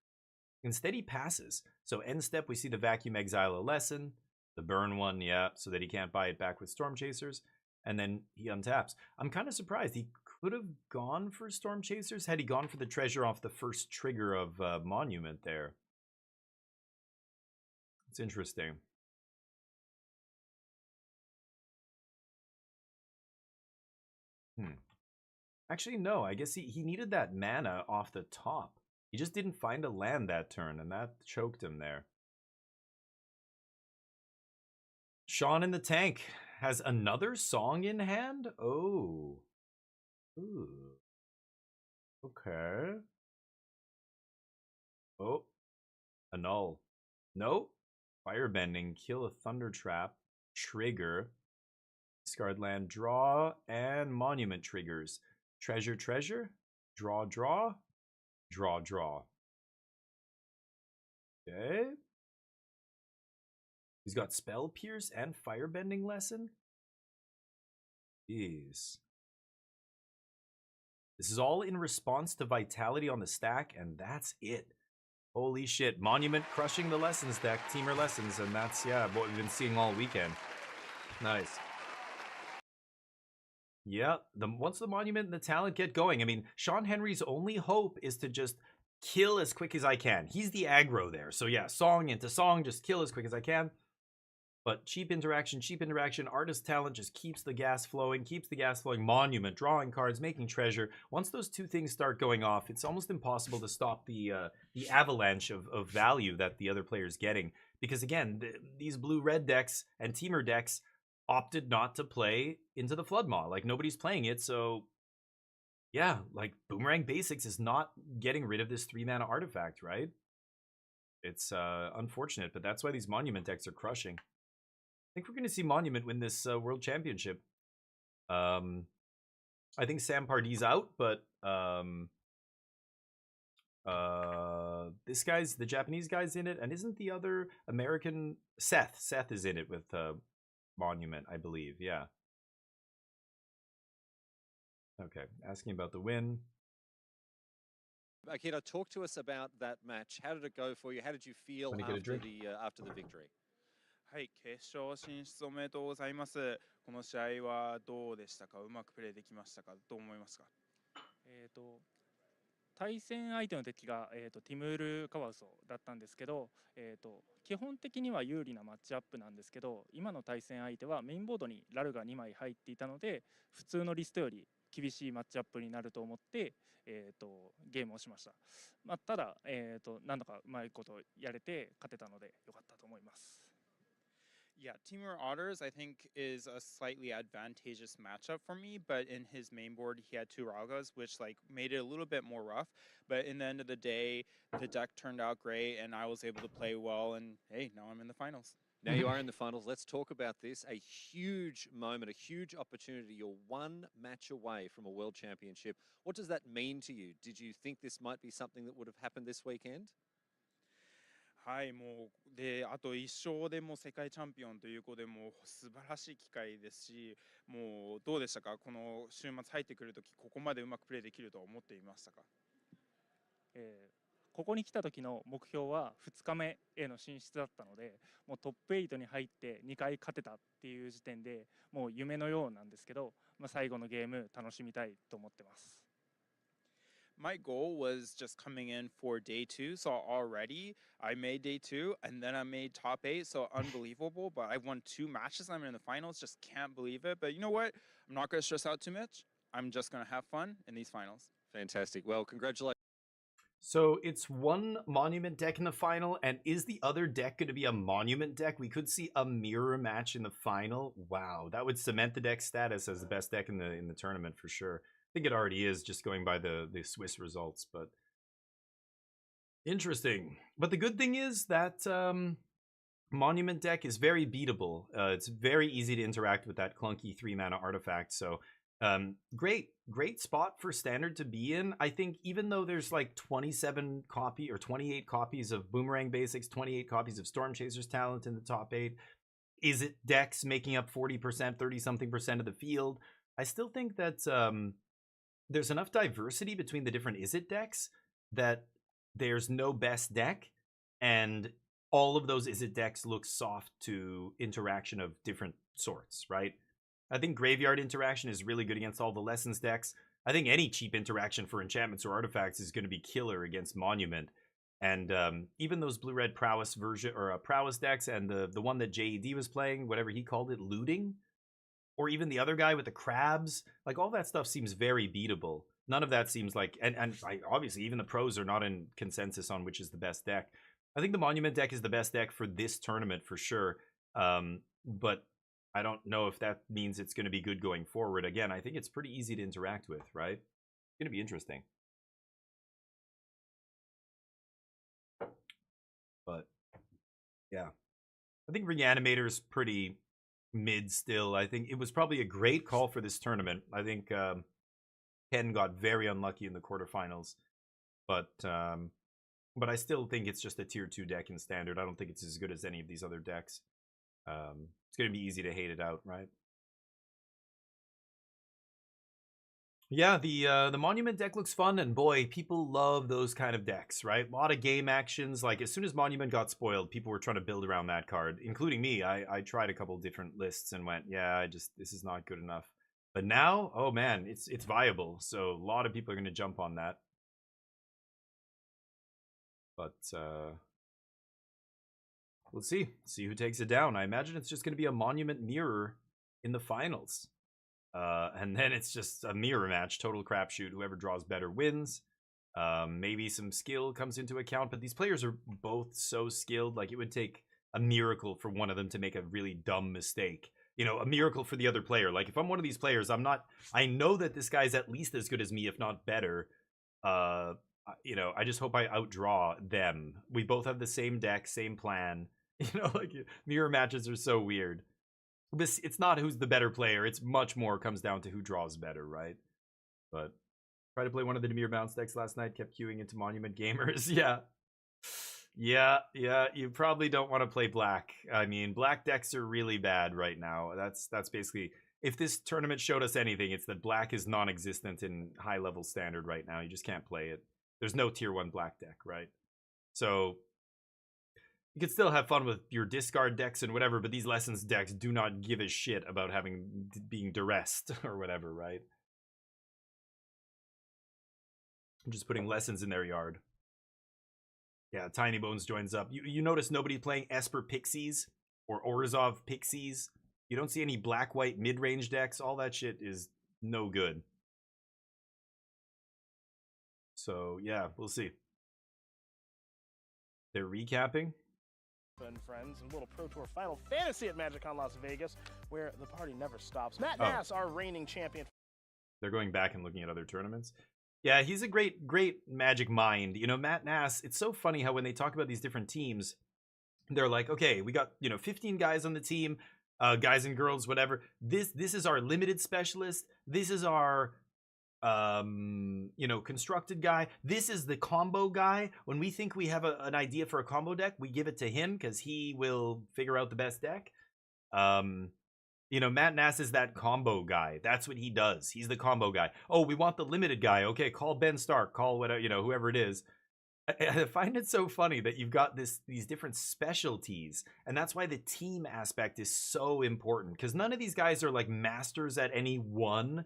[SPEAKER 2] Instead, he passes. So end step, we see the Vacuum Exile a lesson. The burn one, yeah, so that he can't buy it back with Storm Chasers. And then he untaps. I'm kind of surprised. He could have gone for Storm Chasers had he gone for the treasure off the first trigger of Monument there. It's interesting. Actually, no. I guess he needed that mana off the top. He just didn't find a land that turn, and that choked him there. Sean in the tank has another song in hand? Oh. Ooh. Okay. Oh. Annul. Nope. Firebending. Kill a Thunder Trap. Trigger. Discard land, draw, and Monument triggers. Treasure, treasure, draw, draw, draw, draw. Okay. He's got Spell Pierce and Firebending Lesson. Jeez. This is all in response to Vitality on the stack, and that's it. Holy shit. Monument crushing the Lessons deck, Teamer Lessons, and that's, yeah, what we've been seeing all weekend. Nice. Yeah, once the Monument and the Talent get going, I mean, Sean Henry's only hope is to just kill as quick as I can. He's the aggro there. So yeah, song into song, just kill as quick as I can. But cheap interaction, Artist Talent just keeps the gas flowing, Monument, drawing cards, making treasure. Once those 2 things start going off, it's almost impossible to stop the avalanche of value that the other player's getting. Because again, these blue-red decks and Teamer decks opted not to play into the Flood Maw. Like, nobody's playing it, so yeah, like, Boomerang Basics is not getting rid of this 3-mana artifact, right? It's unfortunate, but that's why these Monument decks are crushing. I think we're going to see Monument win this World Championship. I think Sam Pardee's out, but this guy's, the Japanese guy's in it, and isn't the other American, Seth is in it with Monument, I believe, yeah. Okay, asking about the win.
[SPEAKER 3] Akira, talk to us about that match. How did it go for you? How did you feel after the victory?
[SPEAKER 7] はい、決勝進出おめでとうございます。この試合はどうでしたか？うまくプレーできましたか？どう思いますか？
[SPEAKER 22] 対戦相手の敵が、ティムール・カワウソだったんですけど、基本的には有利なマッチアップなんですけど、今の対戦相手はメインボードにラルが2枚入っていたので、普通のリストより厳しいマッチアップになると思って、ゲームをしました。まあ、ただ、何度かうまいことやれて勝てたのでよかったと思います。
[SPEAKER 1] Yeah, Timur Otters, I think, is a slightly advantageous matchup for me, but in his main board, he had two Ralgas, which like made it a little bit more rough. But in the end of the day, the deck turned out great, and I was able to play well. And hey, now I'm in the finals.
[SPEAKER 3] Now you are in the finals. Let's talk about this. A huge moment, a huge opportunity. You're one match away from a world championship. What does that mean to you? Did you think this might be something that would have happened this weekend?
[SPEAKER 1] はい、もうであと1勝でもう世界チャンピオンということでもう素晴らしい機会ですし、もうどうでしたか、この週末入ってくるとき、ここまでうまくプレーできると思っていましたか。
[SPEAKER 22] ここに来た時の目標は2日目への進出だったので、もうトップ8に入って2回勝てたっていう時点でもう夢のようなんですけど、最後のゲーム楽しみたいと思ってます。
[SPEAKER 1] My goal was just coming in for day 2, so already I made day 2 and then I made top 8, so unbelievable. But I won 2 matches. I'm in the finals, just can't believe it. But you know what? I'm not going to stress out too much. I'm just going to have fun in these finals.
[SPEAKER 3] Fantastic. Well, congratulations.
[SPEAKER 2] So it's one Monument deck in the final, and is the other deck going to be a Monument deck? We could see a mirror match in the final. Wow, that would cement the deck's status as the best deck in the tournament for sure. I think it already is, just going by the Swiss results, but interesting. But the good thing is that Monument deck is very beatable. It's very easy to interact with that clunky 3-mana artifact, so great spot for Standard to be in. I think even though there's like 28 copies of Boomerang Basics, 28 copies of Storm Chaser's Talent in the top 8, is it decks making up 40%, 30-something% of the field? I still think that there's enough diversity between the different Izzet decks that there's no best deck, and all of those Izzet decks look soft to interaction of different sorts, right? I think Graveyard interaction is really good against all the Lessons decks. I think any cheap interaction for enchantments or artifacts is going to be killer against Monument. And even those Blue-Red Prowess version or Prowess decks, and the one that JED was playing, whatever he called it, Looting, or even the other guy with the crabs, like all that stuff seems very beatable. None of that seems like, and obviously even the pros are not in consensus on which is the best deck. I think the Monument deck is the best deck for this tournament for sure, but I don't know if that means it's going to be good going forward. Again, I think it's pretty easy to interact with, right? It's going to be interesting. But yeah, I think Reanimator's pretty mid still. I think it was probably a great call for this tournament. I think Ken got very unlucky in the quarterfinals, but I still think it's just a tier 2 deck in Standard. I don't think it's as good as any of these other decks. It's going to be easy to hate it out, right? Yeah, the Monument deck looks fun, and boy, people love those kind of decks, right? A lot of game actions. Like, as soon as Monument got spoiled, people were trying to build around that card, including me. I tried a couple different lists and went, yeah, this is not good enough. But now, oh man, it's viable. So a lot of people are going to jump on that. But we'll see who takes it down. I imagine it's just going to be a Monument mirror in the finals. And then it's just a mirror match, total crapshoot. Whoever draws better wins. Maybe some skill comes into account, but these players are both so skilled. Like, it would take a miracle for one of them to make a really dumb mistake. You know, a miracle for the other player. Like, if I'm one of these players, I know that this guy's at least as good as me, if not better. You know, I just hope I outdraw them. We both have the same deck, same plan. You know, like, mirror matches are so weird. It's not who's the better player. It's much more comes down to who draws better, right? But tried to play one of the Dimir bounce decks last night. Kept queuing into Monument Gamers. Yeah. You probably don't want to play black. I mean, black decks are really bad right now. That's basically, if this tournament showed us anything, it's that black is non-existent in high-level Standard right now. You just can't play it. There's no tier 1 black deck, right? So you could still have fun with your discard decks and whatever, but these Lessons decks do not give a shit about being duressed or whatever, right? I'm just putting Lessons in their yard. Yeah, Tiny Bones joins up. You notice nobody playing Esper Pixies or Orzhov Pixies. You don't see any black-white mid-range decks. All that shit is no good. So, yeah, we'll see. They're recapping.
[SPEAKER 14] and friends, a little Pro Tour Final Fantasy at MagicCon Las Vegas, where the party never stops. Matt
[SPEAKER 2] Oh.
[SPEAKER 14] Nass, our reigning champion.
[SPEAKER 2] They're going back and looking at other tournaments. Yeah, he's a great Magic mind. You know, Matt Nass, it's so funny how when they talk about these different teams, they're like, okay, we got, 15 guys on the team, guys and girls, whatever. This is our limited specialist. This is our constructed guy. This is the combo guy. When we think we have an idea for a combo deck, we give it to him because he will figure out the best deck. Matt Nass is that combo guy. That's what he does. He's the combo guy. Oh, we want the limited guy. Okay, call Ben Stark. Call whatever, whoever it is. I find it so funny that you've got these different specialties, and that's why the team aspect is so important, because none of these guys are like masters at any one.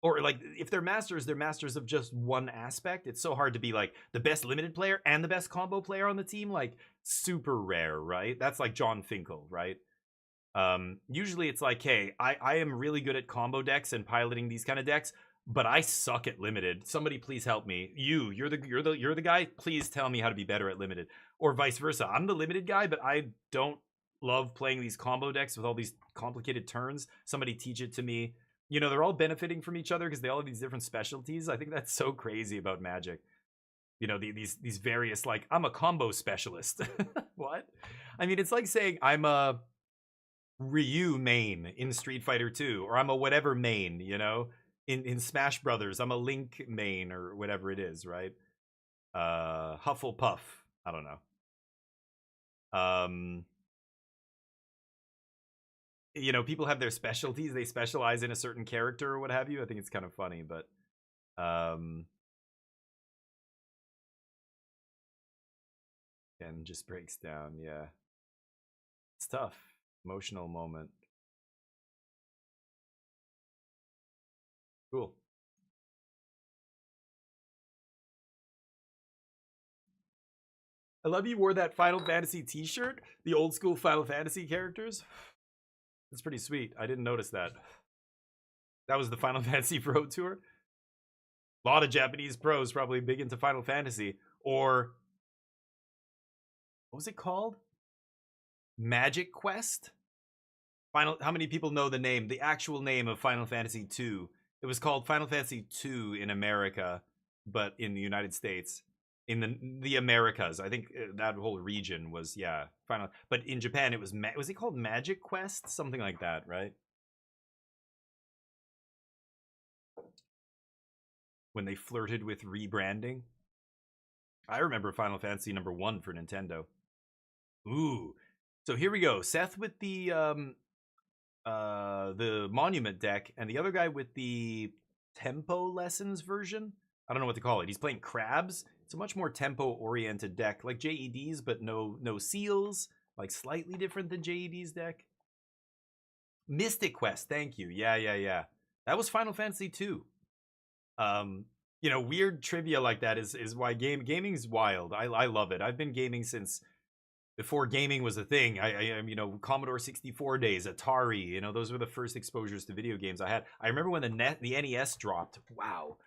[SPEAKER 2] Or like if they're masters of just one aspect. It's so hard to be like the best limited player and the best combo player on the team. Like super rare, right? That's like John Finkel, right? Usually it's like, hey, I am really good at combo decks and piloting these kind of decks, but I suck at limited. Somebody please help me. You're the guy. Please tell me how to be better at limited, or vice versa. I'm the limited guy, but I don't love playing these combo decks with all these complicated turns. Somebody teach it to me. They're all benefiting from each other because they all have these different specialties. I think that's so crazy about Magic. These various, like, I'm a combo specialist. What? I mean, it's like saying I'm a Ryu main in Street Fighter 2, or I'm a whatever main, in Smash Brothers. I'm a Link main, or whatever it is, right? Hufflepuff. I don't know. People have their specialties. They specialize in a certain character or what have you. I think it's kind of funny, but and just breaks down. Yeah, it's tough. Emotional moment. Cool. I love you wore that Final Fantasy t-shirt. The old school Final Fantasy characters. That's pretty sweet. I didn't notice that. That was the Final Fantasy Pro Tour. A lot of Japanese pros probably big into Final Fantasy. Or what was it called? Magic Quest? How many people know the name? The actual name of Final Fantasy 2. It was called Final Fantasy 2 in America, but in the United States. In the Americas, I think that whole region was, yeah, final. But in Japan, it was it called Magic Quest? Something like that, right? When they flirted with rebranding. I remember Final Fantasy #1 for Nintendo. Ooh. So here we go. Seth with the Monument deck, and the other guy with the Tempo Lessons version. I don't know what to call it. He's playing Crabs. It's a much more tempo-oriented deck, like JED's, but no seals. Like slightly different than JED's deck. Mystic Quest, thank you. Yeah. That was Final Fantasy 2. Weird trivia like that is why gaming's wild. I love it. I've been gaming since before gaming was a thing. I Commodore 64 days, Atari. Those were the first exposures to video games I had. I remember when the NES dropped. Wow.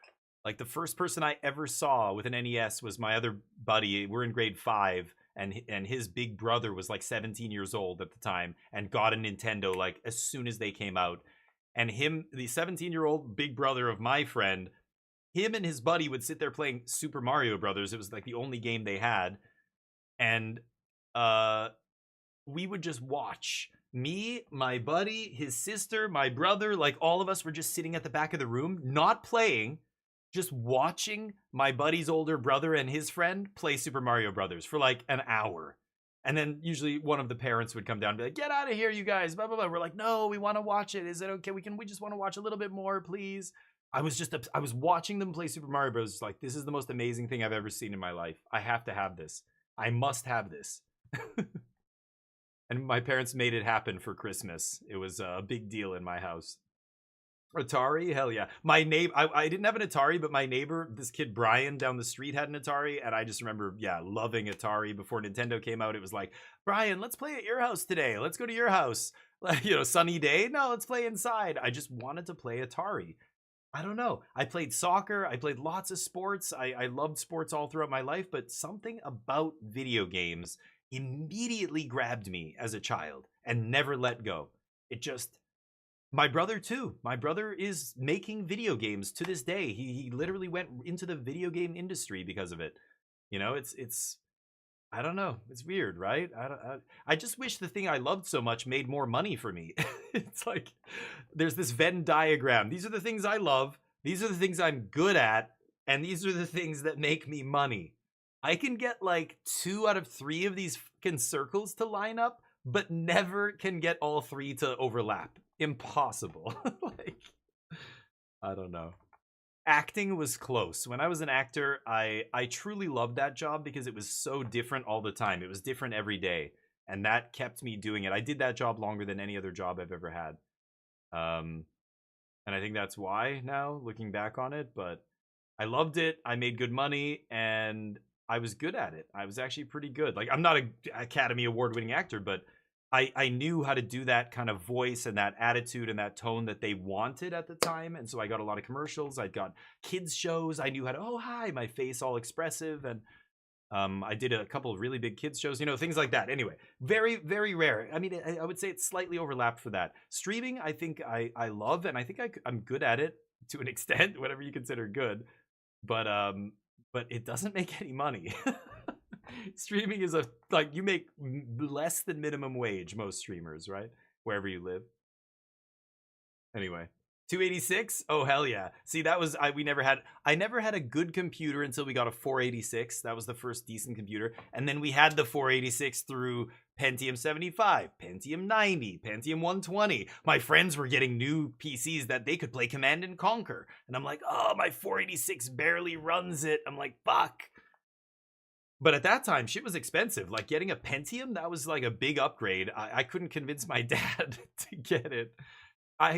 [SPEAKER 2] Like the first person I ever saw with an NES was my other buddy. We're in grade 5, and his big brother was like 17 years old at the time and got a Nintendo like as soon as they came out. And him, the 17-year-old big brother of my friend, him and his buddy would sit there playing Super Mario Brothers. It was like the only game they had, and we would just watch. Me, my buddy, his sister, my brother, like all of us were just sitting at the back of the room, not playing. Just watching my buddy's older brother and his friend play Super Mario Brothers for like an hour. And then usually one of the parents would come down and be like, get out of here, you guys, blah, blah, blah. We're like, no, we want to watch it. Is it okay? We just want to watch a little bit more, please. I was watching them play Super Mario Bros. Like, this is the most amazing thing I've ever seen in my life. I have to have this. I must have this. And my parents made it happen for Christmas. It was a big deal in my house. Atari? Hell yeah. My neighbor, I didn't have an Atari, but my neighbor, this kid Brian down the street had an Atari, and I just remember, loving Atari. Before Nintendo came out, it was like, Brian, let's play at your house today. Let's go to your house. Sunny day? No, let's play inside. I just wanted to play Atari. I don't know. I played soccer. I played lots of sports. I loved sports all throughout my life, but something about video games immediately grabbed me as a child and never let go. It just, my brother too. My brother is making video games to this day. He literally went into the video game industry because of it. You know, it's I don't know. It's weird, right? I just wish the thing I loved so much made more money for me. It's like there's this Venn diagram. These are the things I love. These are the things I'm good at. And these are the things that make me money. I can get like 2 out of 3 of these fucking circles to line up, but never can get all 3 to overlap. Impossible. Like, I don't know. Acting was close. When I was an actor, I truly loved that job because it was so different all the time. It was different every day. And that kept me doing it. I did that job longer than any other job I've ever had. And I think that's why now, looking back on it. But I loved it. I made good money. And I was good at it. I was actually pretty good. Like, I'm not an Academy Award-winning actor, but I knew how to do that kind of voice and that attitude and that tone that they wanted at the time. And so I got a lot of commercials. I got kids shows. I knew how to, oh, hi, my face all expressive. And I did a couple of really big kids shows, you know, things like that. Anyway, very, very rare. I mean, I would say it's slightly overlapped for that. Streaming, I think I love, and I think I'm good at it to an extent, whatever you consider good. But it doesn't make any money. Streaming is you make less than minimum wage, most streamers, right? Wherever you live. Anyway, 286. Oh hell yeah! See, that was I never had a good computer until we got a 486. That was the first decent computer, and then we had the 486 through Pentium 75, Pentium 90, Pentium 120. My friends were getting new PCs that they could play Command and Conquer, and I'm like, oh, my 486 barely runs it. I'm like, fuck. But at that time, shit was expensive. Like, getting a Pentium, that was like a big upgrade. I couldn't convince my dad to get it.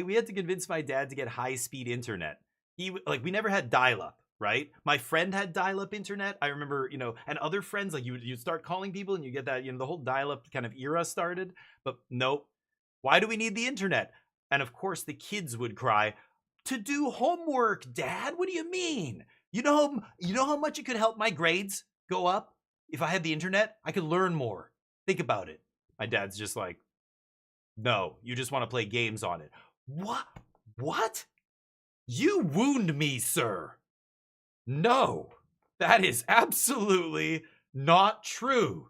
[SPEAKER 2] We had to convince my dad to get high-speed internet. We never had dial-up, right? My friend had dial-up internet. I remember, you know, and other friends, like, you'd start calling people and you get that, you know, the whole dial-up kind of era started. But nope. Why do we need the internet? And of course, the kids would cry, to do homework, Dad? What do you mean? You know how much it could help my grades go up? If I had the internet, I could learn more. Think about it. My dad's just like, no, you just want to play games on it. What? You wound me, sir. No, that is absolutely not true.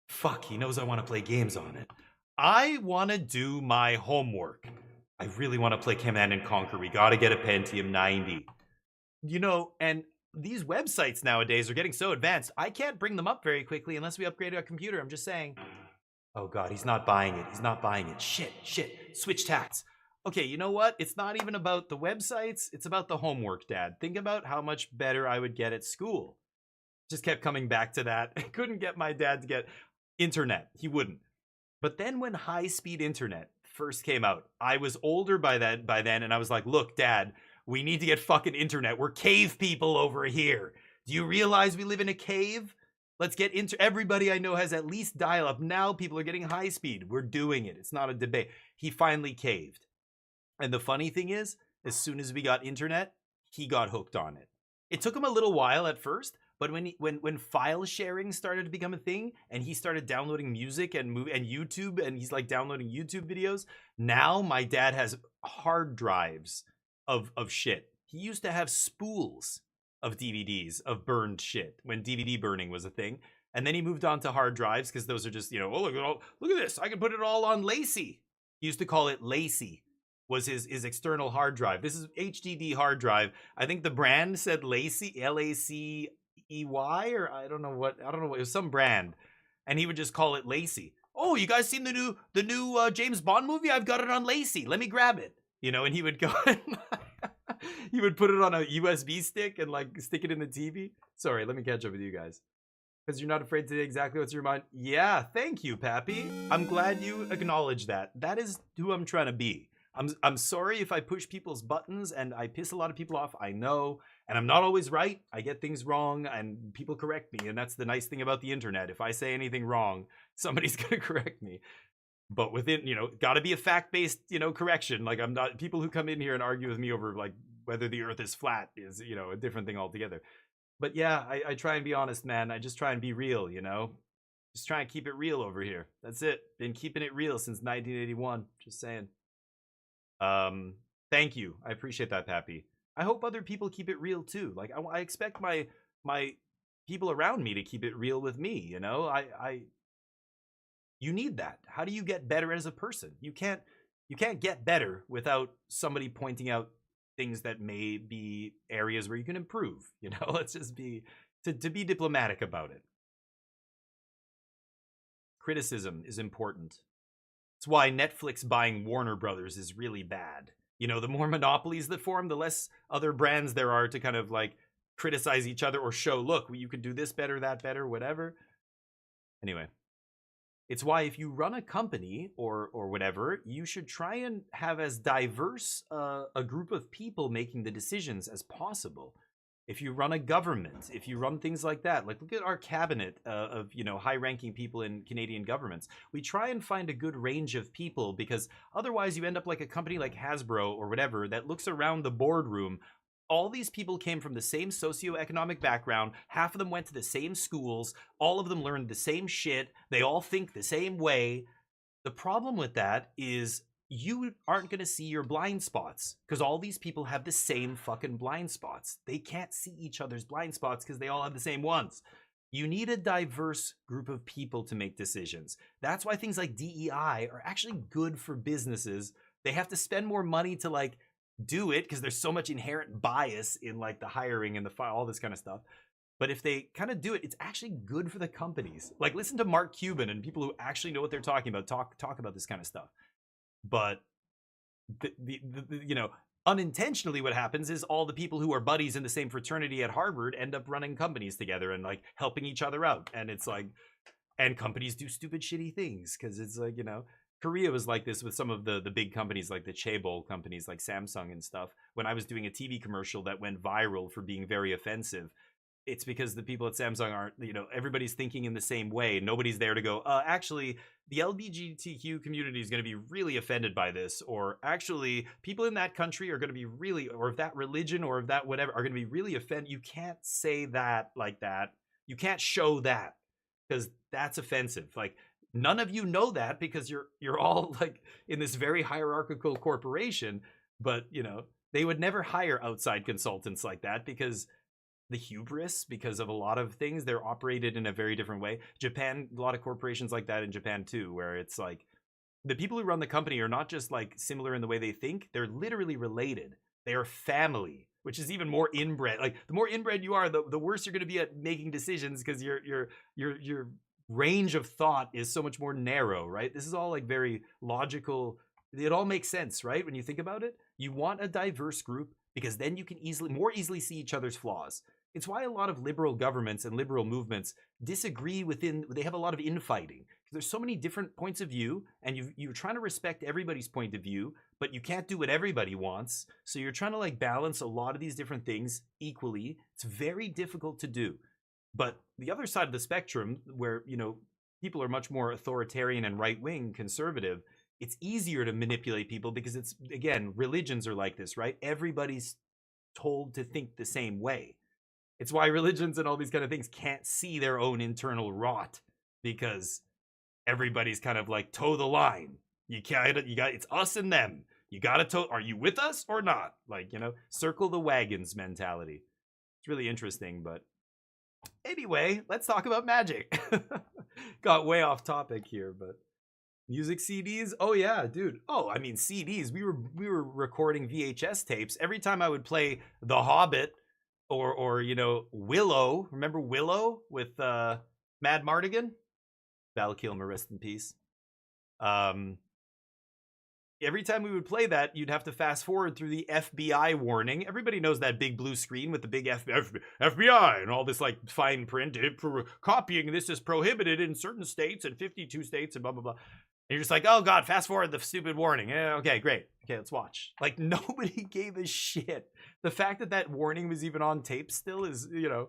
[SPEAKER 2] Fuck, he knows I want to play games on it. I want to do my homework. I really want to play Command and Conquer. We got to get a Pentium 90. You know, and these websites nowadays are getting so advanced, I can't bring them up very quickly unless we upgrade our computer. I'm just saying. Oh God, he's not buying it. He's not buying it. Shit. Switch tats. Okay, you know what? It's not even about the websites. It's about the homework, Dad. Think about how much better I would get at school. Just kept coming back to that. I couldn't get my dad to get internet. He wouldn't. But then when high-speed internet first came out, I was older by then, and I was like, look, Dad, we need to get fucking internet. We're cave people over here. Do you realize we live in a cave? Let's get into everybody I know has at least dial-up. Now people are getting high speed. We're doing it. It's not a debate. He finally caved. And the funny thing is, as soon as we got internet, he got hooked on it. It took him a little while at first, but when file sharing started to become a thing, and he started downloading music and YouTube, and he's like downloading YouTube videos, now my dad has hard drives of shit. He used to have spools of DVDs of burned shit when DVD burning was a thing. And then he moved on to hard drives because those are just, you know, oh, look at this. I can put it all on Lacey. He used to call it Lacey, was his external hard drive. This is HDD hard drive. I think the brand said Lacey, L-A-C-E-Y, or I don't know what, it was some brand. And he would just call it Lacey. Oh, you guys seen the new James Bond movie? I've got it on Lacey. Let me grab it. You know, and he would go and he would put it on a USB stick and like stick it in the TV. Sorry, let me catch up with you guys. Because you're not afraid to say exactly what's in your mind. Yeah, thank you, Pappy. I'm glad you acknowledge that. That is who I'm trying to be. I'm sorry if I push people's buttons and I piss a lot of people off. I know. And I'm not always right. I get things wrong and people correct me. And that's the nice thing about the internet. If I say anything wrong, somebody's going to correct me. But within, you know, got to be a fact-based, you know, correction. Like, I'm not, people who come in here and argue with me over like whether the earth is flat is, you know, a different thing altogether. But yeah, I try and be honest, man. I just try and be real, you know, Just trying to keep it real over here. That's it. Been keeping it real since 1981. Just saying. Thank you. I appreciate that, Pappy. I hope other people keep it real too. Like I expect my people around me to keep it real with me, you know? You need that. How do you get better as a person? You can't get better without somebody pointing out things that may be areas where you can improve, you know? Let's just be to be diplomatic about it. Criticism is important. It's why Netflix buying Warner Brothers is really bad. You know, the more monopolies that form, the less other brands there are to kind of like criticize each other or show, look, you could do this better, that better, whatever. Anyway, it's why if you run a company or whatever, you should try and have as diverse a group of people making the decisions as possible. If you run a government, if you run things like that, like look at our cabinet of, you know, high-ranking people in Canadian governments. We try and find a good range of people because otherwise you end up like a company like Hasbro or whatever that looks around the boardroom. All these people came from the same socioeconomic background. Half of them went to the same schools. All of them learned the same shit. They all think the same way. The problem with that is you aren't going to see your blind spots because all these people have the same fucking blind spots. They can't see each other's blind spots because they all have the same ones. You need a diverse group of people to make decisions. That's why things like DEI are actually good for businesses. They have to spend more money to like do it because there's so much inherent bias in like the hiring and the all this kind of stuff. But if they kind of do it, it's actually good for the companies. Like listen to Mark Cuban and people who actually know what they're talking about talk about this kind of stuff. But the you know, unintentionally what happens is all the people who are buddies in the same fraternity at Harvard end up running companies together and like helping each other out. And it's like, and companies do stupid shitty things because it's like, you know, Korea was like this with some of the big companies like the chaebol companies like Samsung and stuff. When I was doing a TV commercial that went viral for being very offensive, it's because the people at Samsung aren't, you know, everybody's thinking in the same way. Nobody's there to go, actually, the LGBTQ community is going to be really offended by this. Or actually, people in that country are going to be really, or if that religion or if that whatever, are going to be really offended. You can't say that like that. You can't show that because that's offensive. Like, none of you know that because you're all like in this very hierarchical corporation. But, you know, they would never hire outside consultants like that because the hubris, because of a lot of things, they're operated in a very different way. Japan, a lot of corporations like that in Japan too, where it's like the people who run the company are not just like similar in the way they think, they're literally related. They are family, which is even more inbred. Like the more inbred you are, the worse you're going to be at making decisions because your range of thought is so much more narrow, right? This is all like very logical. It all makes sense, right? When you think about it, you want a diverse group because then you can more easily see each other's flaws. It's why a lot of liberal governments and liberal movements disagree they have a lot of infighting. There's so many different points of view and you're trying to respect everybody's point of view, but you can't do what everybody wants. So you're trying to like balance a lot of these different things equally. It's very difficult to do. But the other side of the spectrum where, you know, people are much more authoritarian and right-wing conservative, it's easier to manipulate people because it's, again, religions are like this, right? Everybody's told to think the same way. It's why religions and all these kind of things can't see their own internal rot because everybody's kind of like toe the line. It's us and them. You got to toe. Are you with us or not? Like, you know, circle the wagons mentality. It's really interesting, but anyway, let's talk about Magic. Got way off topic here, but music CDs. Oh yeah, dude. Oh, I mean CDs. We were recording VHS tapes. Every time I would play The Hobbit or you know, Willow. Remember Willow with Mad Mardigan? Val Kilmer, rest in peace. Every time we would play that, you'd have to fast forward through the FBI warning. Everybody knows that big blue screen with the big FBI and all this like fine print. Copying this is prohibited in certain states and 52 states and blah, blah, blah. And you're just like, oh God, fast forward the stupid warning. Yeah, okay, great. Okay, let's watch. Like nobody gave a shit. The fact that that warning was even on tape still is, you know,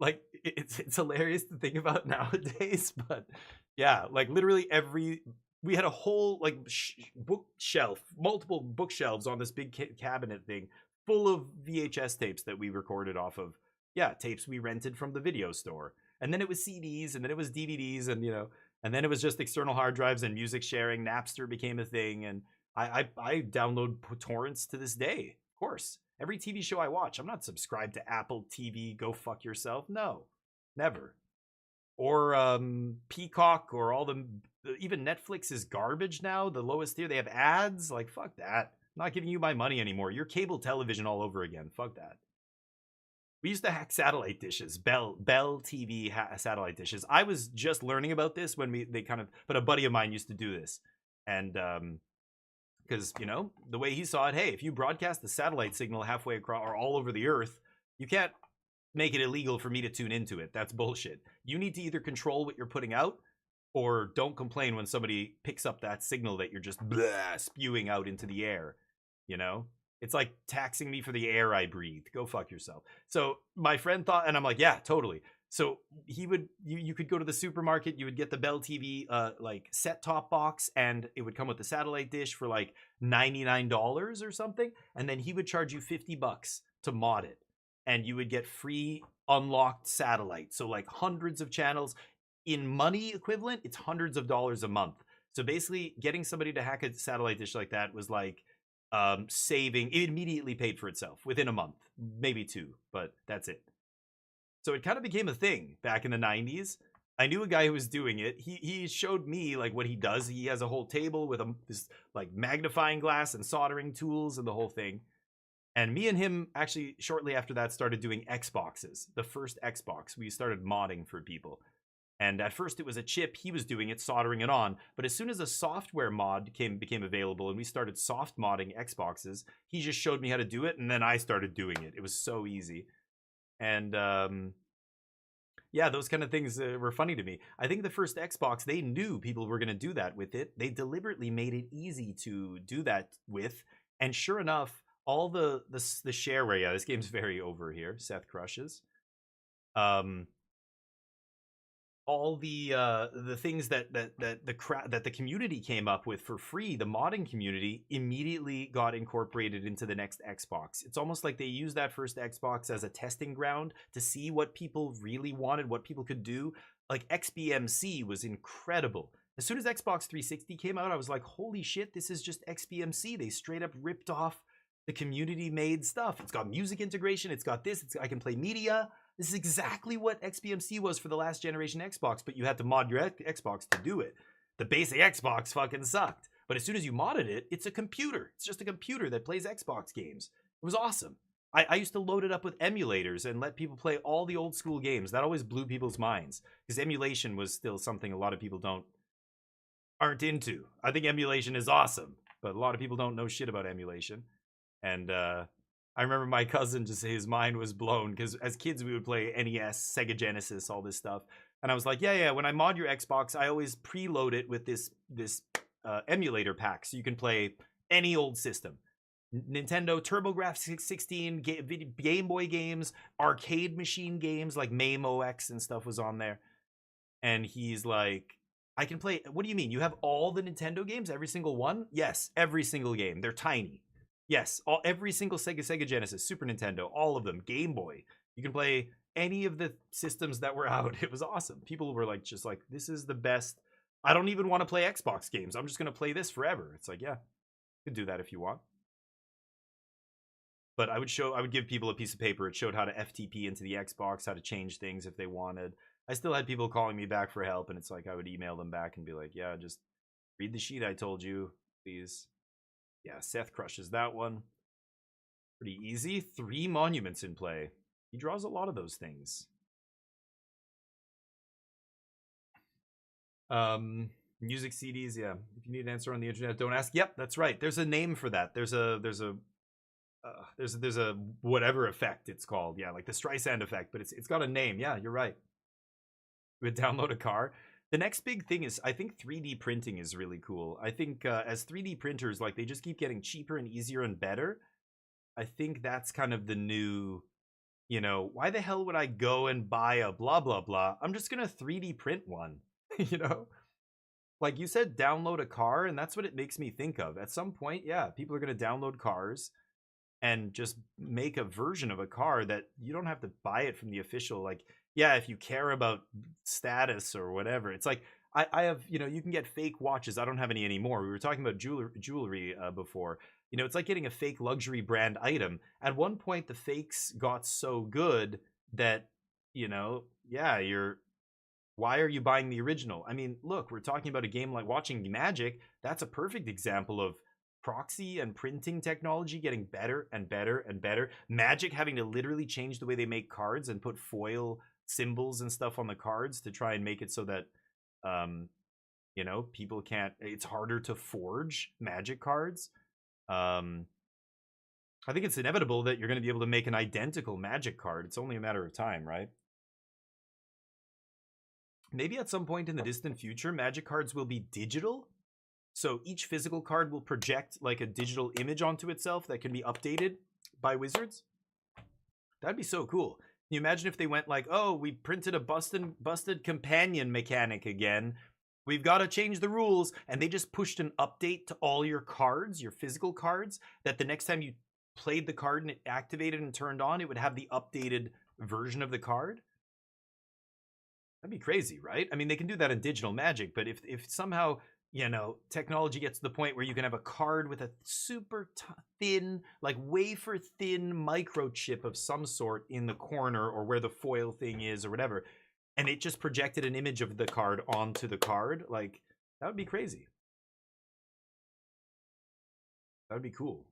[SPEAKER 2] like it's hilarious to think about nowadays. But yeah, like literally we had a whole like bookshelf, multiple bookshelves on this big cabinet thing full of VHS tapes that we recorded off of, tapes we rented from the video store. And then it was CDs, and then it was DVDs, and and then it was just external hard drives and music sharing. Napster became a thing, and I download torrents to this day. Of course, every TV show I watch, I'm not subscribed to Apple TV. Go fuck yourself. No, never. Or Peacock, or even Netflix is garbage now. The lowest tier, they have ads. Like, fuck that. I'm not giving you my money anymore. You're cable television all over again. Fuck that. We used to hack satellite dishes, Bell TV satellite dishes. I was just learning about this when but a buddy of mine used to do this. And because, the way he saw it, hey, if you broadcast the satellite signal halfway across or all over the earth, you can't make it illegal for me to tune into it. That's bullshit. You need to either control what you're putting out, or don't complain when somebody picks up that signal that you're just spewing out into the air, It's like taxing me for the air I breathe. Go fuck yourself. So my friend thought, and I'm like, yeah, totally. So you could go to the supermarket, you would get the Bell TV like set-top box, and it would come with the satellite dish for like $99 or something, and then he would charge you $50 to mod it, and you would get free unlocked satellite. So like hundreds of channels. In money equivalent, it's hundreds of dollars a month. So basically, getting somebody to hack a satellite dish like that was like saving. It immediately paid for itself within a month, maybe 2, but that's it. So it kind of became a thing back in the 90s. I knew a guy who was doing it. He showed me like what he does. He has a whole table with this like magnifying glass and soldering tools and the whole thing. And me and him actually shortly after that started doing Xboxes. The first Xbox, we started modding for people. And at first it was a chip, he was doing it, soldering it on. But as soon as a software mod became available and we started soft modding Xboxes, he just showed me how to do it, and then I started doing it. It was so easy. And yeah, those kind of things were funny to me. I think the first Xbox, they knew people were going to do that with it. They deliberately made it easy to do that with. And sure enough, all the shareware, yeah, this game's very over here. Seth crushes. All the things that the community came up with for free, the modding community immediately got incorporated into the next Xbox. It's almost like they used that first Xbox as a testing ground to see what people really wanted, what people could do. Like XBMC was incredible. As soon as Xbox 360 came out, I was like, holy shit, this is just XBMC. They straight up ripped off the community made stuff. It's got music integration. It's got this. I can play media. This is exactly what XBMC was for the last generation Xbox, but you had to mod your Xbox to do it. The basic Xbox fucking sucked. But as soon as you modded it, it's a computer. It's just a computer that plays Xbox games. It was awesome. I used to load it up with emulators and let people play all the old school games. That always blew people's minds, because emulation was still something a lot of people aren't into. I think emulation is awesome, but a lot of people don't know shit about emulation. And I remember my cousin just his mind was blown, because as kids we would play NES, Sega Genesis, all this stuff. And I was like, yeah, when I mod your Xbox, I always preload it with this emulator pack, so you can play any old system. Nintendo TurboGrafx 16, Game Boy games, arcade machine games like MAME OX and stuff was on there. And he's like, I can play, what do you mean? You have all the Nintendo games, every single one? Yes, every single game. They're tiny. Yes, every single Sega Genesis, Super Nintendo, all of them, Game Boy. You can play any of the systems that were out. It was awesome. People were like, just like, this is the best. I don't even want to play Xbox games. I'm just going to play this forever. It's like, yeah, you can do that if you want. But I would give people a piece of paper. It showed how to FTP into the Xbox, how to change things if they wanted. I still had people calling me back for help, and it's like I would email them back and be like, yeah, just read the sheet I told you, please. Yeah, Seth crushes that one. Pretty easy. 3 monuments in play. He draws a lot of those things. Music CDs, yeah. If you need an answer on the internet, don't ask. Yep, that's right. There's a name for that. There's a whatever effect it's called. Yeah, like the Streisand effect, but it's got a name. Yeah, you're right. We would download a car. The next big thing is, I think 3D printing is really cool. I think as 3D printers, like, they just keep getting cheaper and easier and better. I think that's kind of the new, why the hell would I go and buy a blah, blah, blah? I'm just going to 3D print one, Like you said, download a car, and that's what it makes me think of. At some point, yeah, people are going to download cars and just make a version of a car that you don't have to buy it from the official. Like, yeah, if you care about status or whatever, it's like I have, you know, you can get fake watches. I don't have any anymore. We were talking about jewelry before. You know, it's like getting a fake luxury brand item. At one point, the fakes got so good that, you know, yeah, why are you buying the original? I mean, look, we're talking about a game like watching Magic. That's a perfect example of proxy and printing technology getting better and better and better. Magic having to literally change the way they make cards and put foil symbols and stuff on the cards to try and make it so that, you know, people can't, it's harder to forge Magic cards. I think it's inevitable that you're going to be able to make an identical Magic card. It's only a matter of time, right? Maybe at some point in the distant future, Magic cards will be digital. So each physical card will project like a digital image onto itself that can be updated by Wizards. That'd be so cool. Can you imagine if they went like, oh, we printed a busted companion mechanic again. We've got to change the rules. And they just pushed an update to all your cards, your physical cards, that the next time you played the card and it activated and turned on, it would have the updated version of the card. That'd be crazy, right? I mean, they can do that in digital Magic, but if somehow, you know, technology gets to the point where you can have a card with a super thin, like wafer thin microchip of some sort in the corner or where the foil thing is or whatever, and it just projected an image of the card onto the card, like, that would be crazy. That would be cool.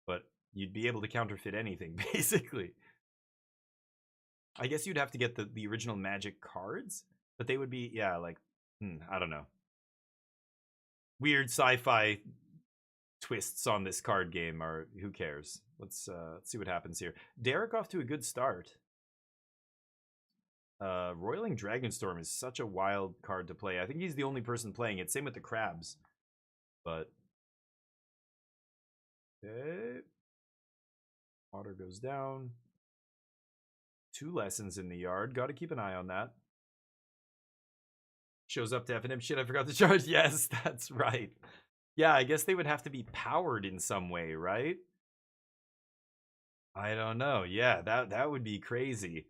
[SPEAKER 2] But you'd be able to counterfeit anything, basically. I guess you'd have to get the original Magic cards, but they would be, yeah, like, I don't know. Weird sci-fi twists on this card game, or who cares? Let's see what happens here. Derek off to a good start. Roiling Dragonstorm is such a wild card to play. I think he's the only person playing it. Same with the Crabs. But okay. Water goes down. 2 lessons in the yard. Got to keep an eye on that. Shows up to F&M. Shit, I forgot to charge. Yes, that's right. Yeah, I guess they would have to be powered in some way, right? I don't know. Yeah, that would be crazy.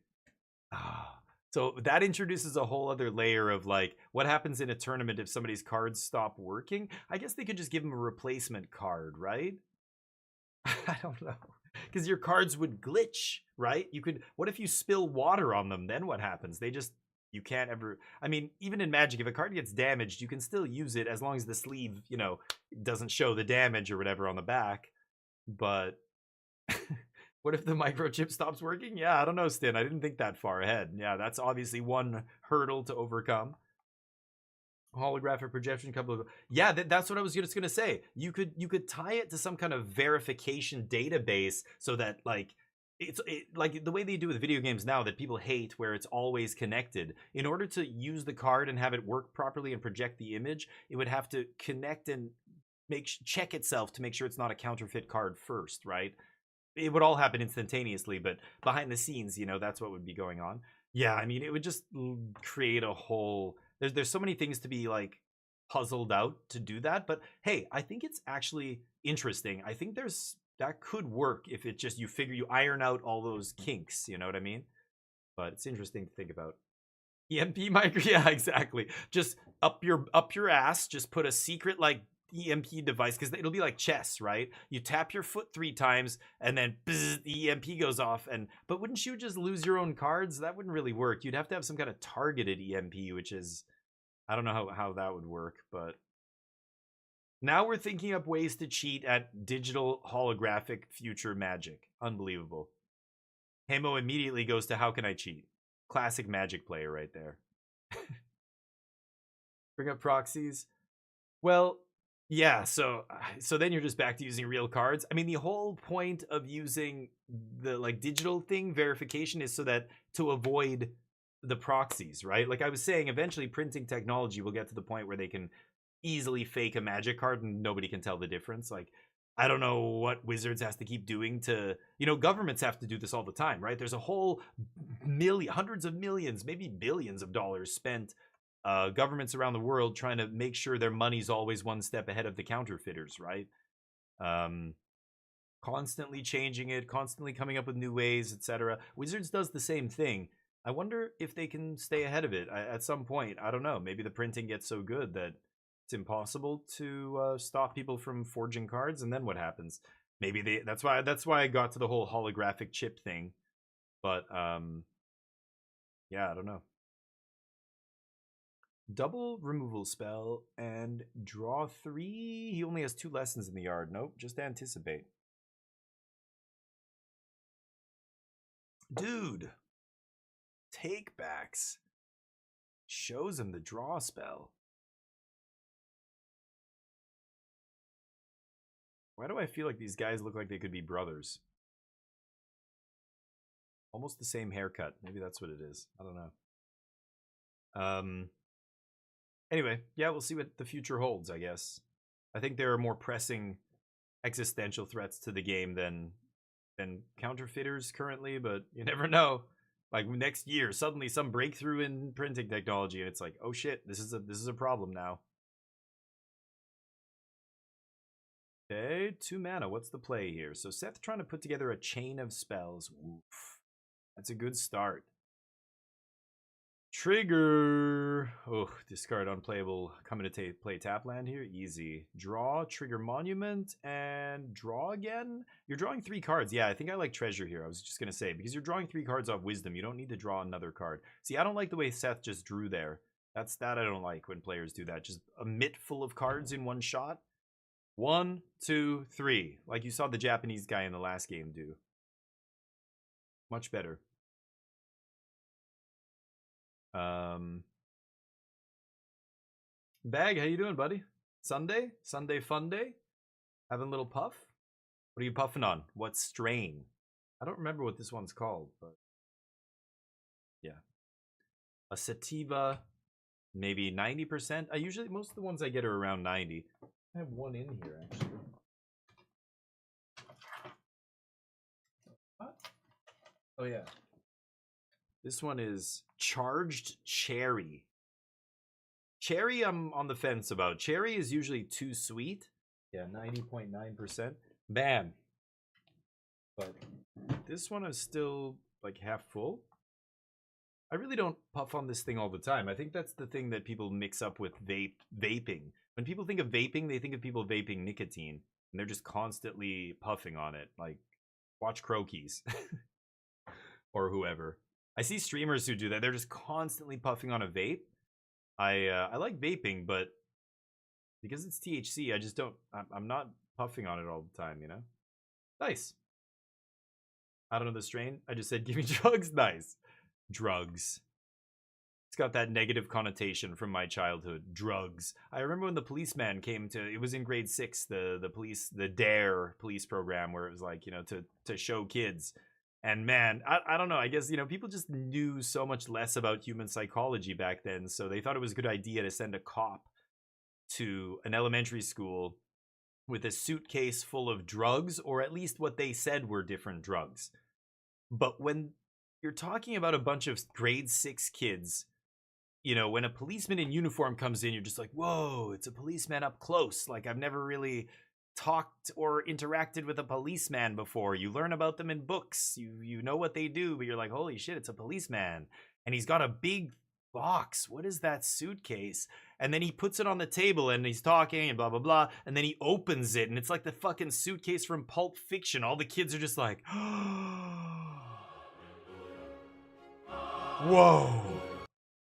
[SPEAKER 2] So that introduces a whole other layer of like, what happens in a tournament if somebody's cards stop working? I guess they could just give them a replacement card, right? I don't know. Because your cards would glitch, right? You could, what if you spill water on them? Then what happens? You can't ever, I mean, even in Magic, if a card gets damaged, you can still use it as long as the sleeve, you know, doesn't show the damage or whatever on the back. But what if the microchip stops working? Yeah, I don't know, Stin. I didn't think that far ahead. Yeah, that's obviously one hurdle to overcome. Holographic projection, couple of, yeah, that's what I was just gonna say. You could tie it to some kind of verification database so that like it's like the way they do with video games now that people hate, where it's always connected. In order to use the card and have it work properly and project the image, it would have to connect and check itself to make sure it's not a counterfeit card first, right? It would all happen instantaneously, but behind the scenes, you know, that's what would be going on. Yeah, I mean, it would just create a whole. There's so many things to be like puzzled out to do that, but hey, I think it's actually interesting. I think that could work if it just you iron out all those kinks, you know what I mean? But it's interesting to think about. EMP micro, yeah, exactly. Just up your ass, just put a secret like EMP device, because it'll be like chess, right? You tap your foot 3 times and then bzz, the EMP goes off. But wouldn't you just lose your own cards? That wouldn't really work. You'd have to have some kind of targeted EMP, which is, I don't know how that would work. But now we're thinking up ways to cheat at digital holographic future Magic. Unbelievable. Hamo immediately goes to how can I cheat? Classic Magic player right there. Bring up proxies. Well, yeah, so then you're just back to using real cards. I mean, the whole point of using the like digital thing, verification, is so that to avoid the proxies, right? Like I was saying, eventually printing technology will get to the point where they can easily fake a Magic card and nobody can tell the difference. Like, I don't know what Wizards has to keep doing to, you know, governments have to do this all the time, right? There's a whole hundreds of millions, maybe billions of dollars spent governments around the world trying to make sure their money's always one step ahead of the counterfeiters, right? Constantly changing it, constantly coming up with new ways, etc. Wizards does the same thing. I wonder if they can stay ahead of it at some point. I don't know. Maybe the printing gets so good that it's impossible to stop people from forging cards, and then what happens? Maybe they. That's why I got to the whole holographic chip thing. But yeah, I don't know. Double removal spell and draw 3. He only has 2 lessons in the yard. Nope, just anticipate. Dude. Take backs. Shows him the draw spell. Why do I feel like these guys look like they could be brothers? Almost the same haircut. Maybe that's what it is. I don't know. Anyway, yeah, we'll see what the future holds, I guess. I think there are more pressing existential threats to the game than counterfeiters currently, but you never know. Like next year, suddenly some breakthrough in printing technology, and it's like, oh shit, this is a problem now. Okay, 2 mana. What's the play here? So Seth trying to put together a chain of spells. Oof. That's a good start. Trigger. Oh, discard unplayable. Coming to play tap land here. Easy. Draw, trigger monument, and draw again. You're drawing 3 cards. Yeah, I think I like treasure here. I was just going to say, because you're drawing 3 cards off wisdom, you don't need to draw another card. See, I don't like the way Seth just drew there. That I don't like when players do that. Just a mitt full of cards in one shot. 1, 2, 3. Like you saw the Japanese guy in the last game do. Much better. Bag, how you doing, buddy? Sunday fun day? Having a little puff? What are you puffing on? What strain? I don't remember what this one's called, but yeah. A sativa, maybe 90%. Most of the ones I get are around 90. I have one in here, actually. What? Oh, yeah. This one is Charged Cherry. Cherry, I'm on the fence about. Cherry is usually too sweet. Yeah, 90.9%. Bam. But this one is still like half full. I really don't puff on this thing all the time. I think that's the thing that people mix up with vaping. When people think of vaping, they think of people vaping nicotine. And they're just constantly puffing on it. Like, watch Crokies. Or whoever. I see streamers who do that. They're just constantly puffing on a vape. I like vaping, but because it's THC, I just don't. I'm not puffing on it all the time, you know. Nice. I don't know the strain. I just said, give me drugs. Nice. Drugs. It's got that negative connotation from my childhood. Drugs. I remember when the policeman came to. It was in grade 6. The DARE police program, where it was like, you know, to show kids. And man, I don't know, I guess, you know, people just knew so much less about human psychology back then, so they thought it was a good idea to send a cop to an elementary school with a suitcase full of drugs, or at least what they said were different drugs. But when you're talking about a bunch of grade 6 kids, you know, when a policeman in uniform comes in, you're just like, whoa, it's a policeman up close. Like, I've never really talked or interacted with a policeman before. You learn about them in books. You know what they do, but you're like, holy shit, it's a policeman. And he's got a big box. What is that suitcase? And then he puts it on the table and he's talking and blah, blah, blah. And then he opens it and it's like the fucking suitcase from Pulp Fiction. All the kids are just like, whoa,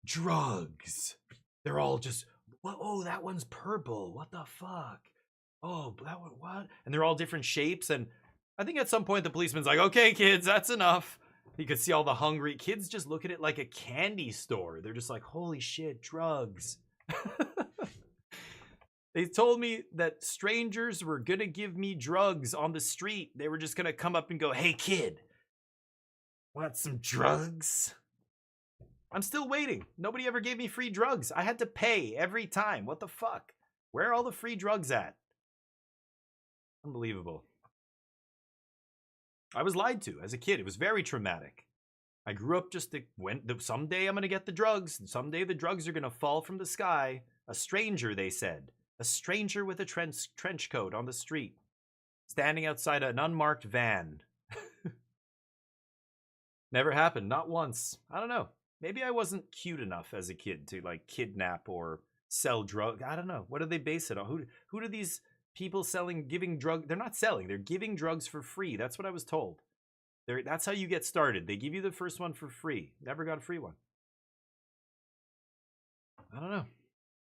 [SPEAKER 2] drugs. They're all just, oh, that one's purple. What the fuck? Oh, that one, what? And they're all different shapes. And I think at some point the policeman's like, okay, kids, that's enough. You could see all the hungry kids just look at it like a candy store. They're just like, holy shit, drugs. They told me that strangers were going to give me drugs on the street. They were just going to come up and go, hey, kid, want some drugs? I'm still waiting. Nobody ever gave me free drugs. I had to pay every time. What the fuck? Where are all the free drugs at? Unbelievable. I was lied to as a kid. It was very traumatic. I grew up just to, someday I'm going to get the drugs. Someday the drugs are going to fall from the sky. A stranger, they said. A stranger with a trench coat on the street. Standing outside an unmarked van. Never happened. Not once. I don't know. Maybe I wasn't cute enough as a kid to like kidnap or sell drugs. I don't know. What do they base it on? Who do these people giving drugs? They're not selling. They're giving drugs for free. That's what I was told. That's how you get started. They give you the first one for free. Never got a free one. I don't know.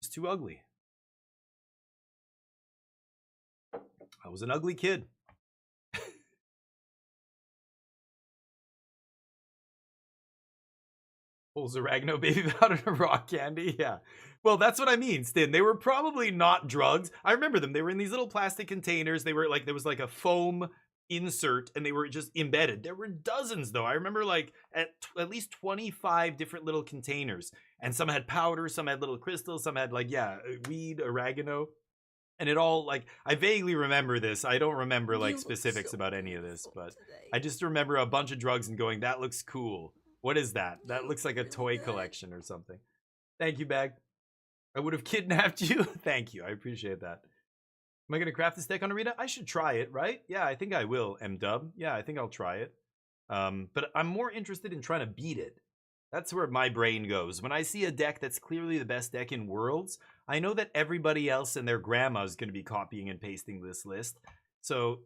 [SPEAKER 2] It's too ugly. I was an ugly kid. Pulls Aragno baby powder to rock candy. Yeah. Well, that's what I mean, Stin. They were probably not drugs. I remember them. They were in these little plastic containers. They were like, there was like a foam insert and they were just embedded. There were dozens though. I remember like at least 25 different little containers, and some had powder, some had little crystals, some had like, yeah, weed, oregano. And it all, like, I vaguely remember this. I don't remember like specifics about any of this, but I just remember a bunch of drugs and going, that looks cool. What is that? That looks like a toy collection or something. Thank you, Bag. I would have kidnapped you. Thank you. I appreciate that. Am I going to craft this deck on Arena? I should try it, right? Yeah, I think I will, M-Dub. Yeah, I think I'll try it. But I'm more interested in trying to beat it. That's where my brain goes. When I see a deck that's clearly the best deck in Worlds, I know that everybody else and their grandma is going to be copying and pasting this list. So,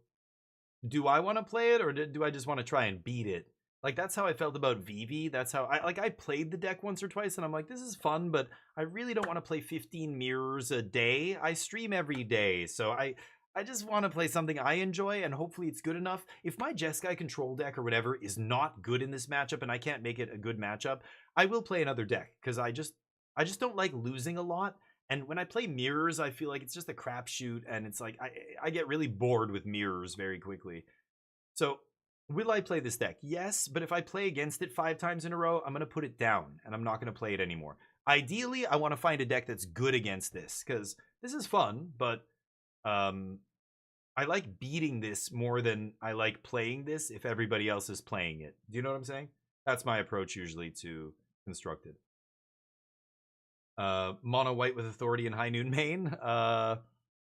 [SPEAKER 2] do I want to play it, or do I just want to try and beat it? Like, that's how I felt about Vivi. That's how I played the deck once or twice, and I'm like, this is fun, but I really don't want to play 15 mirrors a day. I stream every day, so I just want to play something I enjoy, and hopefully it's good enough. If my Jeskai control deck or whatever is not good in this matchup, and I can't make it a good matchup, I will play another deck, because I just don't like losing a lot. And when I play mirrors, I feel like it's just a crapshoot, and it's like I get really bored with mirrors very quickly. So, will I play this deck? Yes, but if I play against it 5 times in a row, I'm going to put it down, and I'm not going to play it anymore. Ideally, I want to find a deck that's good against this, because this is fun, but I like beating this more than I like playing this if everybody else is playing it. Do you know what I'm saying? That's my approach usually to Constructed. Mono white with authority and high noon main?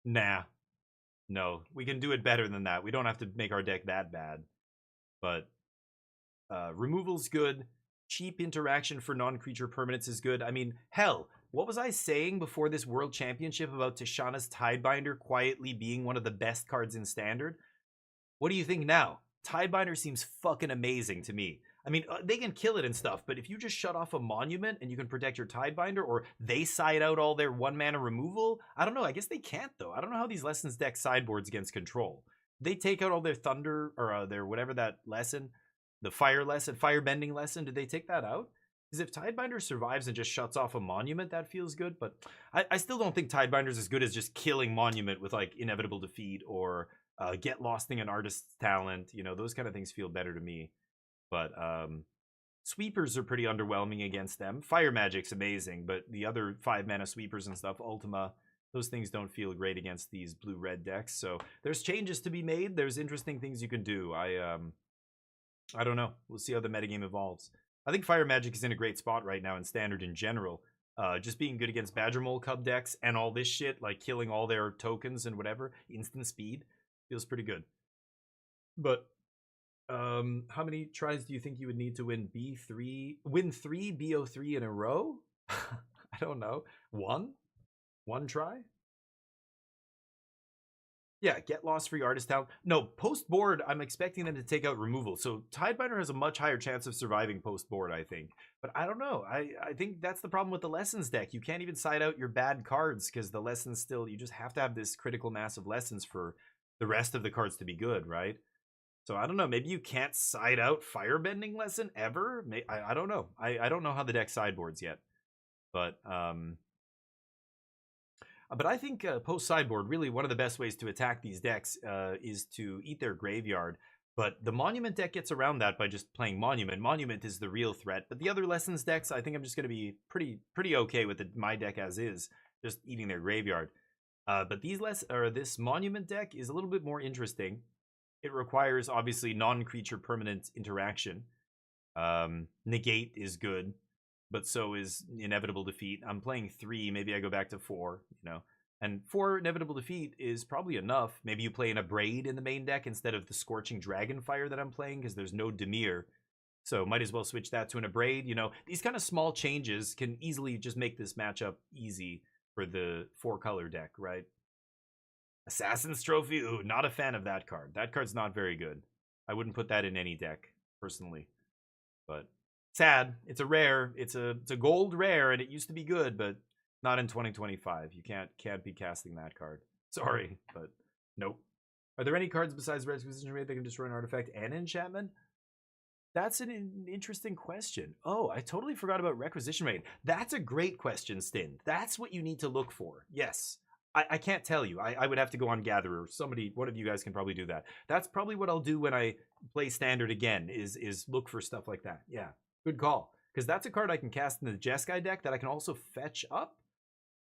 [SPEAKER 2] Nah. No, we can do it better than that. We don't have to make our deck that bad. But removal's good. Cheap interaction for non-creature permanents is good. I mean, hell, what was I saying before this World Championship about Tishana's Tidebinder quietly being one of the best cards in Standard? What do you think now? Tidebinder seems fucking amazing to me. I mean, they can kill it and stuff, but if you just shut off a monument and you can protect your Tidebinder, or they side out all their 1-mana removal, I don't know. I guess they can't, though. I don't know how these Lessons deck sideboards against control. They take out all their Thunder, or their whatever that lesson, the Fire lesson, Firebending lesson, did they take that out? Because if Tidebinder survives and just shuts off a monument, that feels good, but I still don't think Tidebinder's as good as just killing monument with, like, Inevitable Defeat, or Get Losting an Artist's Talent. You know, those kind of things feel better to me. But sweepers are pretty underwhelming against them. Fire Magic's amazing, but the other 5-mana sweepers and stuff, Ultima, those things don't feel great against these blue-red decks. So there's changes to be made. There's interesting things you can do. I don't know. We'll see how the metagame evolves. I think Fire Magic is in a great spot right now in Standard in general. Just being good against Badger Mole Cub decks and all this shit, like killing all their tokens and whatever, instant speed, feels pretty good. But how many tries do you think you would need to win B3? Win 3 BO3 in a row? I don't know. One try? Yeah, get lost free artist talent. No, post board, I'm expecting them to take out removal. So Tidebinder has a much higher chance of surviving post board, I think. But I don't know. I think that's the problem with the Lessons deck. You can't even side out your bad cards because the Lessons still, you just have to have this critical mass of Lessons for the rest of the cards to be good, right? So I don't know. Maybe you can't side out Firebending Lesson ever. I don't know. I don't know how the deck sideboards yet. But I think post-sideboard, really one of the best ways to attack these decks is to eat their graveyard. But the Monument deck gets around that by just playing Monument. Monument is the real threat. But the other Lessons decks, I think I'm just going to be pretty okay with my deck as is, just eating their graveyard. But this Monument deck is a little bit more interesting. It requires, obviously, non-creature permanent interaction. Negate is good. But so is Inevitable Defeat. I'm playing 3, maybe I go back to 4, you know. And 4 Inevitable Defeat is probably enough. Maybe you play an Abrade in the main deck instead of the Scorching Dragonfire that I'm playing, because there's no Dimir. So might as well switch that to an Abrade. You know, these kind of small changes can easily just make this matchup easy for the 4-color deck, right? Assassin's Trophy, ooh, not a fan of that card. That card's not very good. I wouldn't put that in any deck, personally. But sad. It's a rare. It's a gold rare, and it used to be good, but not in 2025. You can't be casting that card. Sorry, but nope. Are there any cards besides Requisition Raid that can destroy an artifact and enchantment? That's an interesting question. Oh, I totally forgot about Requisition Raid. That's a great question, Stin. That's what you need to look for. Yes. I can't tell you. I would have to go on Gatherer. One of you guys can probably do that. That's probably what I'll do when I play Standard again, is look for stuff like that. Yeah, good call. Because that's a card I can cast in the Jeskai deck that I can also fetch up.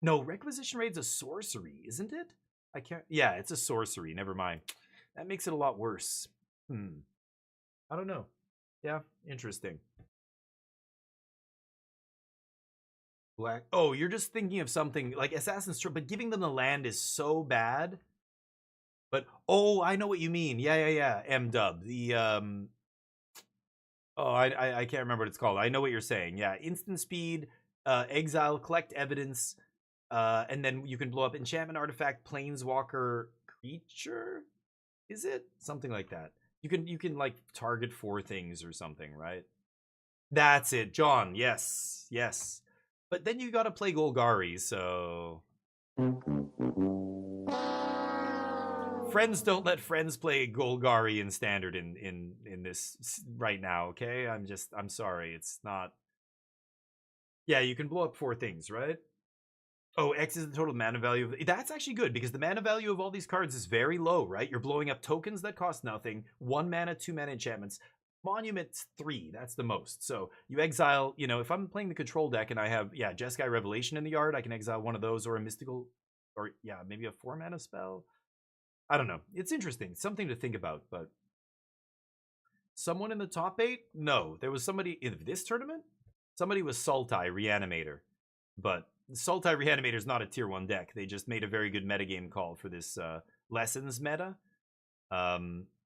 [SPEAKER 2] No, Requisition Raid's a sorcery, isn't it? I can't. Yeah, it's a sorcery. Never mind. That makes it a lot worse. I don't know. Yeah, interesting. Black. Oh, you're just thinking of something like Assassin's Trophy, but giving them the land is so bad. But oh, I know what you mean. Yeah. M-Dub. The oh, I can't remember what it's called. I know what you're saying. Yeah, instant speed, exile, collect evidence, and then you can blow up enchantment artifact, planeswalker creature. Is it something like that? You can like target 4 things or something, right? That's it, John. Yes. But then you gotta play Golgari, so friends don't let friends play Golgari in Standard in this right now. Okay, I'm sorry, it's not. Yeah, you can blow up 4 things, right? Oh, X is the total mana value. That's actually good because the mana value of all these cards is very low, right? You're blowing up tokens that cost nothing, 1 mana, 2 mana enchantments. Monuments 3, that's the most. So you exile, you know, if I'm playing the control deck and I have, Jeskai Revelation in the yard, I can exile one of those or a mystical, or maybe a 4 mana spell. I don't know. It's interesting. It's something to think about, but someone in the top 8? No, there was somebody in this tournament. Somebody was Sultai Reanimator, but Sultai Reanimator is not a tier 1 deck. They just made a very good metagame call for this Lessons meta.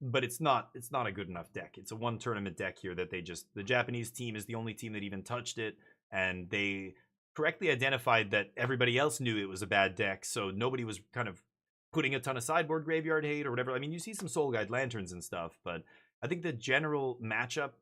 [SPEAKER 2] But it's not a good enough deck. It's a 1 tournament deck here that the Japanese team is the only team that even touched it, and they correctly identified that everybody else knew it was a bad deck, so nobody was kind of putting a ton of sideboard graveyard hate or whatever. I mean, you see some Soul Guide Lanterns and stuff, but I think the general matchup,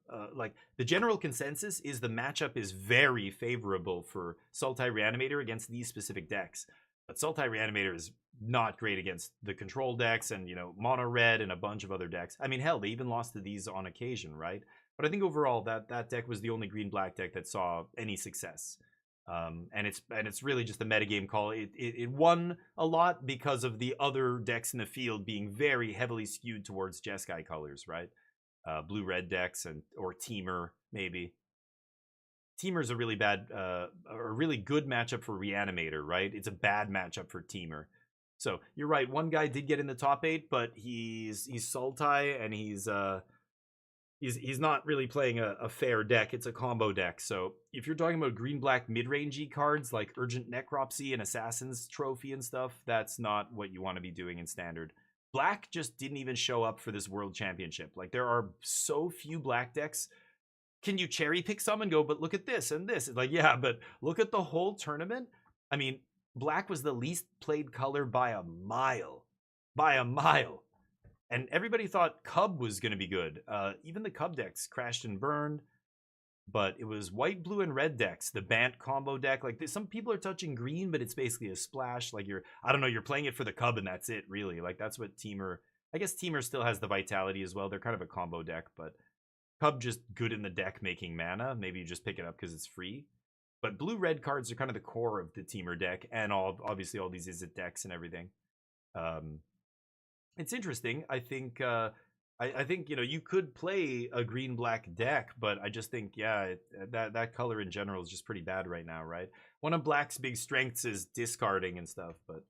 [SPEAKER 2] the general consensus is the matchup is very favorable for Sultai Reanimator against these specific decks. But Sultai Reanimator is not great against the control decks and, mono red and a bunch of other decks. I mean, hell, they even lost to these on occasion, right? But I think overall that deck was the only green-black deck that saw any success. And it's really just a metagame call. It won a lot because of the other decks in the field being very heavily skewed towards Jeskai colors, right? Blue-red decks or Teamer, maybe. Teamer's a really good matchup for Reanimator, right? It's a bad matchup for Teamer. So you're right. One guy did get in the top 8, but he's Sultai and he's not really playing a fair deck. It's a combo deck. So if you're talking about green-black mid-rangey cards like Urgent Necropsy and Assassin's Trophy and stuff, that's not what you want to be doing in Standard. Black just didn't even show up for this World Championship. Like, there are so few black decks. Can you cherry pick some and go, but look at this and this? It's like, yeah, but look at the whole tournament. I mean, black was the least played color by a mile. And everybody thought Cub was going to be good. Even the Cub decks crashed and burned. But it was white, blue, and red decks. The Bant combo deck. Like, some people are touching green, but it's basically a splash. Like, you're playing it for the Cub and that's it, really. Like, that's what Teamer... I guess Teamer still has the Vitality as well. They're kind of a combo deck, but... Cub just good in the deck making mana. Maybe you just pick it up because it's free. But blue-red cards are kind of the core of the Teamer deck, and obviously all these Izzet decks and everything. It's interesting. I think you could play a green-black deck, but I just think that color in general is just pretty bad right now, right? One of black's big strengths is discarding and stuff, but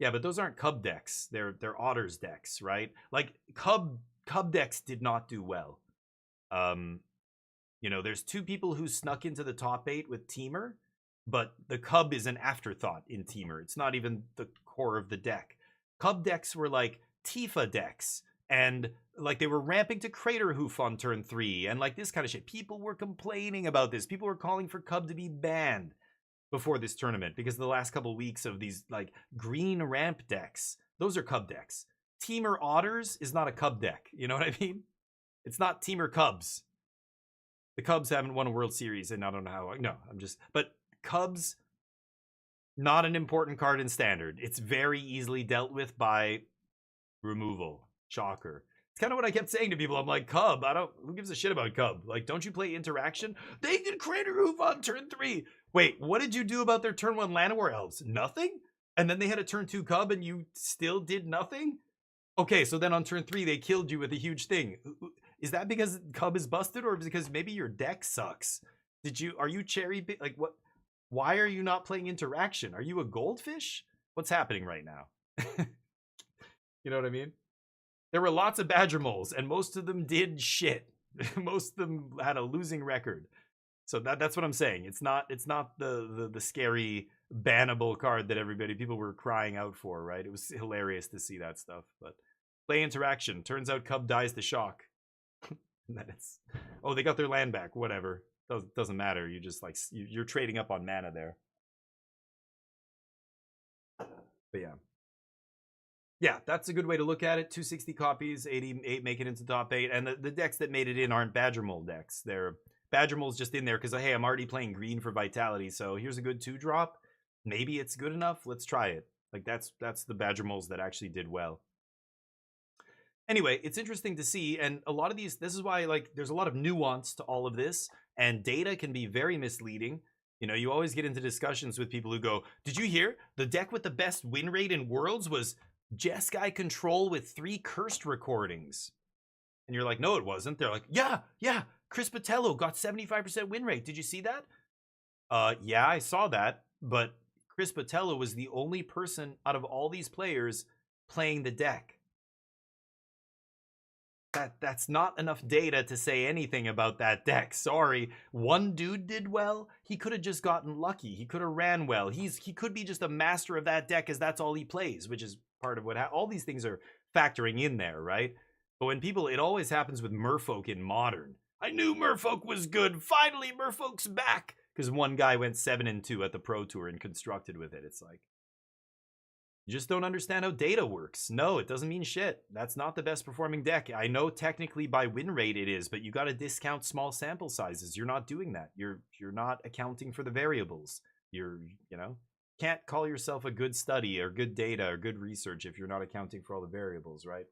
[SPEAKER 2] but those aren't Cub decks. They're Otters decks, right? Like Cub decks did not do well. There's 2 people who snuck into the top 8 with Teamer, but the Cub is an afterthought in Teamer. It's not even the core of the deck. Cub decks were like Tifa decks And like they were ramping to Crater Hoof on turn 3 and like this kind of shit. People were complaining about this. People were calling for Cub to be banned before this tournament because of the last couple of weeks of these like green ramp decks. Those are Cub decks. Teamer Otters is not a Cub deck. You know what I mean? It's not Teamer Cubs. The Cubs haven't won a World Series and I don't know how. No, but Cubs, not an important card in Standard. It's very easily dealt with by removal. Shocker. It's kind of what I kept saying to people. I'm like, Cub, who gives a shit about Cub? Like, don't you play interaction? They did Crater Hoof on turn 3. Wait, what did you do about their turn 1 Llanowar Elves? Nothing? And then they had a turn 2 Cub and you still did nothing? Okay, so then on turn 3 they killed you with a huge thing. Is that because Cub is busted or because maybe your deck sucks? Are you cherry pick? Like what? Why are you not playing interaction? Are you a goldfish? What's happening right now? You know what I mean? There were lots of Badger Moles and most of them did shit. Most of them had a losing record. So that's what I'm saying. It's not the scary bannable card that people were crying out for, right? It was hilarious to see that stuff. But play interaction. Turns out Cub dies the shock. And then it's, oh, they got their land back. Whatever. Doesn't matter. You just like you're trading up on mana there. But yeah, that's a good way to look at it. 260 copies, 88 make it into top 8, and the decks that made it in aren't Badger Mole decks. They're Badger Mole's just in there because hey, I'm already playing green for Vitality, so here's a good 2-drop. Maybe it's good enough. Let's try it. Like that's the Badger Moles that actually did well. Anyway, it's interesting to see, and a lot of these, this is why like there's a lot of nuance to all of this, and data can be very misleading. You know, you always get into discussions with people who go, did you hear? The deck with the best win rate in Worlds was Jeskai Control with 3 cursed recordings. And you're like, no, it wasn't. They're like, yeah, Chris Botello got 75% win rate. Did you see that? Yeah, I saw that, but Chris Botello was the only person out of all these players playing the deck. That's not enough data to say anything about that deck. Sorry. One dude did well. He could have just gotten lucky. He could have ran well. He could be just a master of that deck as that's all he plays, which is part of what all these things are factoring in there, right? But when people, it always happens with Merfolk in Modern. I knew Merfolk was good. Finally, Merfolk's back. Because one guy went 7-2 at the Pro Tour and constructed with it. It's like, you just don't understand how data works. No, it doesn't mean shit. That's not the best performing deck. I know technically by win rate it is, but you got to discount small sample sizes. You're not doing that. You're not accounting for the variables. Can't call yourself a good study or good data or good research if you're not accounting for all the variables, right?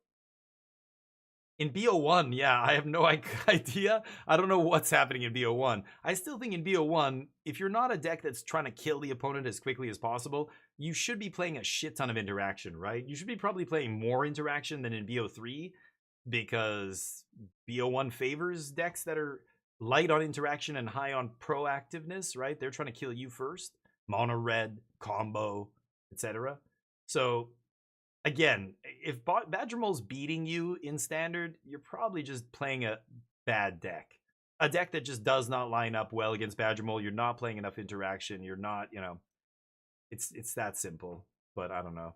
[SPEAKER 2] In BO1, yeah, I have no idea. I don't know what's happening in BO1. I still think in BO1, if you're not a deck that's trying to kill the opponent as quickly as possible, you should be playing a shit ton of interaction, right? You should be probably playing more interaction than in BO3 because BO1 favors decks that are light on interaction and high on proactiveness, right? They're trying to kill you first. Mono red, combo, etc. So again, if Badger Mole's beating you in Standard, you're probably just playing a bad deck. A deck that just does not line up well against Badger Mole. You're not playing enough interaction. You're not, it's that simple. But I don't know.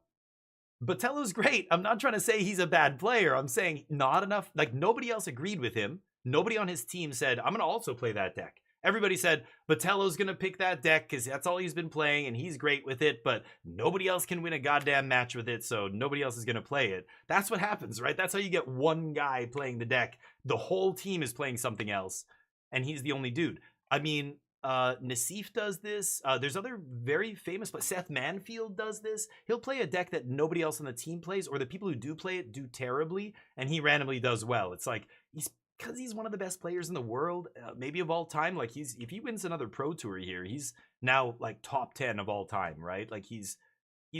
[SPEAKER 2] Botello's great. I'm not trying to say he's a bad player. I'm saying not enough. Like, nobody else agreed with him. Nobody on his team said, I'm going to also play that deck. Everybody said, Botello's going to pick that deck because that's all he's been playing and he's great with it, but nobody else can win a goddamn match with it, so nobody else is going to play it. That's what happens, right? That's how you get one guy playing the deck. The whole team is playing something else, and he's the only dude. I mean, Nassif does this. There's other very famous, but Seth Manfield does this. He'll play a deck that nobody else on the team plays, or the people who do play it do terribly, and he randomly does well. It's like, because he's one of the best players in the world, maybe of all time. Like if he wins another Pro Tour here, he's now like top 10 of all time, right? Like he's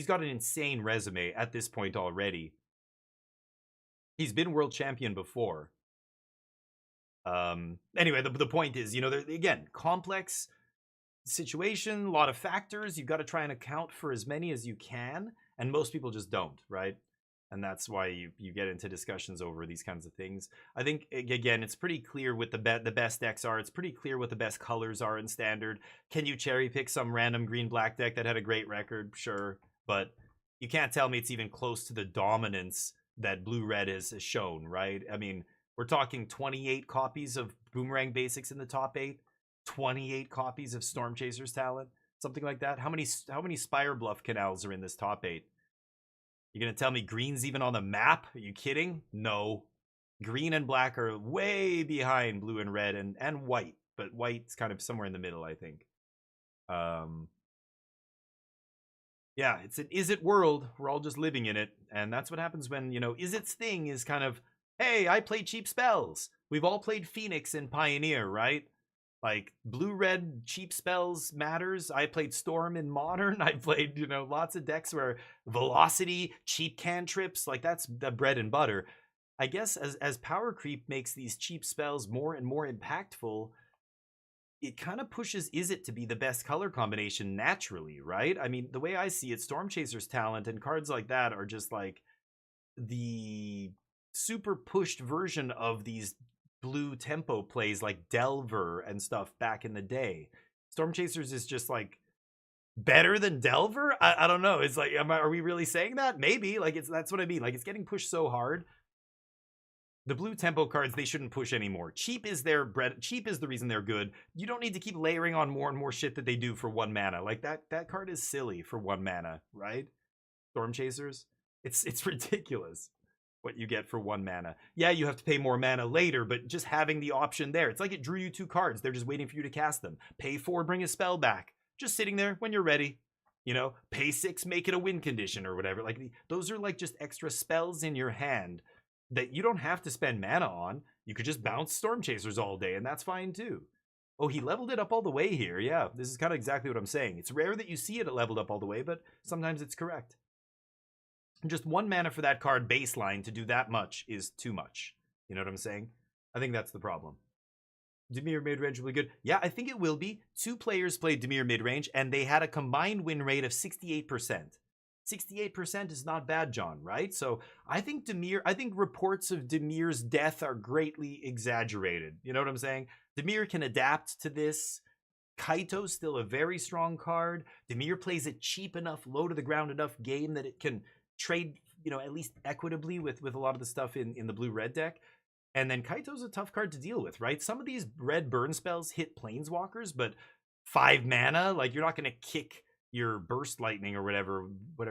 [SPEAKER 2] got an insane resume at this point already. He's been world champion before. Anyway, the point is, again, complex situation, a lot of factors. You've got to try and account for as many as you can, and most people just don't, right? And that's why you get into discussions over these kinds of things. I think, again, it's pretty clear what the best decks are. It's pretty clear what the best colors are in Standard. Can you cherry pick some random green-black deck that had a great record? Sure. But you can't tell me it's even close to the dominance that Blue-Red has shown, right? I mean, we're talking 28 copies of Boomerang Basics in the top 8, 28 copies of Storm Chaser's Talent, something like that. How many Spire Bluff Canals are in this top 8? You're going to tell me green's even on the map? Are you kidding? No. Green and black are way behind blue and red and white, but white's kind of somewhere in the middle, I think. Yeah, it's an Is It world. We're all just living in it, and that's what happens when, you know, Is It's thing is kind of, hey, I play cheap spells. We've all played Phoenix and Pioneer, right? Like, blue-red cheap spells matters. I played Storm in Modern. I played, you know, lots of decks where Velocity, cheap cantrips, like that's the bread and butter. I guess as power creep makes these cheap spells more and more impactful, it kind of pushes Is It to be the best color combination naturally, right? I mean, the way I see it, Storm Chaser's Talent and cards like that are just like the super pushed version of these blue tempo plays like Delver and stuff back in the day. Storm Chasers is just like better than Delver? I don't know. It's like, are we really saying that? Maybe. Like, that's what I mean. Like, it's getting pushed so hard. The blue tempo cards, they shouldn't push anymore. Cheap is their bread. Cheap is the reason they're good. You don't need to keep layering on more and more shit that they do for 1 mana. Like, that card is silly for 1 mana, right? Storm Chasers? It's ridiculous what you get for 1 mana. Yeah, you have to pay more mana later, but just having the option there. It's like it drew you 2 cards. They're just waiting for you to cast them. Pay 4, bring a spell back. Just sitting there when you're ready. You know, pay 6, make it a win condition or whatever. Like, those are like just extra spells in your hand that you don't have to spend mana on. You could just bounce Storm Chasers all day, and that's fine too. Oh, he leveled it up all the way here. Yeah, this is kind of exactly what I'm saying. It's rare that you see it leveled up all the way, but sometimes it's correct. Just 1 mana for that card baseline to do that much is too much. You know what I'm saying? I think that's the problem. Dimir midrange will be good. Yeah, I think it will be. 2 players played Dimir midrange, and they had a combined win rate of 68%. 68% is not bad, John, right? So I think reports of Dimir's death are greatly exaggerated. You know what I'm saying? Dimir can adapt to this. Kaito's still a very strong card. Dimir plays a cheap enough, low to the ground enough game that it can trade, you know, at least equitably with a lot of the stuff in the blue-red deck. And then Kaito's a tough card to deal with, right? Some of these red burn spells hit planeswalkers, but 5 mana, like, you're not going to kick your burst lightning or whatever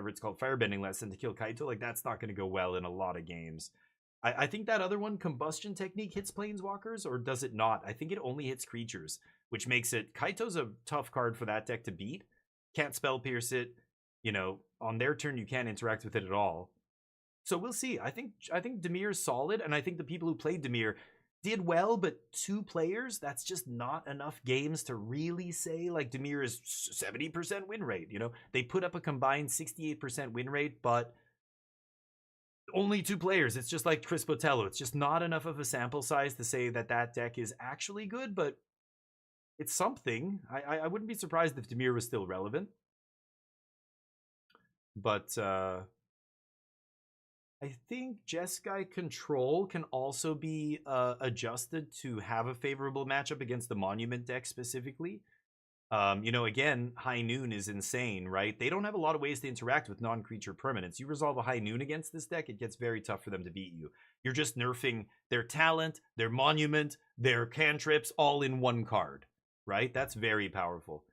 [SPEAKER 2] it's called, firebending lesson, to kill Kaito. Like, that's not going to go well in a lot of games. I think that other one, combustion technique, hits planeswalkers, or does it not? I think it only hits creatures, which makes it, Kaito's a tough card for that deck to beat. Can't spell pierce it. You know, on their turn you can't interact with it at all. So we'll see. I think Dimir's solid, and I think the people who played Dimir did well, but 2 players, that's just not enough games to really say, like, Dimir is 70% win rate, you know? They put up a combined 68% win rate, but only 2 players. It's just like Chris Botello. It's just not enough of a sample size to say that that deck is actually good, but it's something. I wouldn't be surprised if Dimir was still relevant. But I think Jeskai Control can also be adjusted to have a favorable matchup against the Monument deck specifically. You know, again, High Noon is insane, right? They don't have a lot of ways to interact with non-creature permanents. You resolve a High Noon against this deck, it gets very tough for them to beat you. You're just nerfing their talent, their monument, their cantrips, all in 1 card, right? That's very powerful.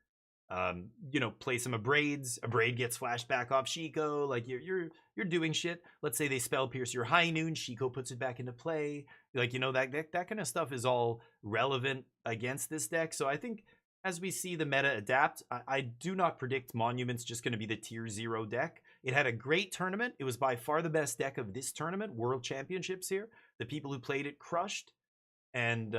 [SPEAKER 2] You know, play some Abrades. Abrade gets flashed back off Shiko. Like, you're doing shit. Let's say they spell pierce your High Noon. Shiko puts it back into play. Like, you know, that kind of stuff is all relevant against this deck. So I think as we see the meta adapt, I do not predict Monument's just going to be the tier 0 deck. It had a great tournament. It was by far the best deck of this tournament, World Championships here. The people who played it crushed. And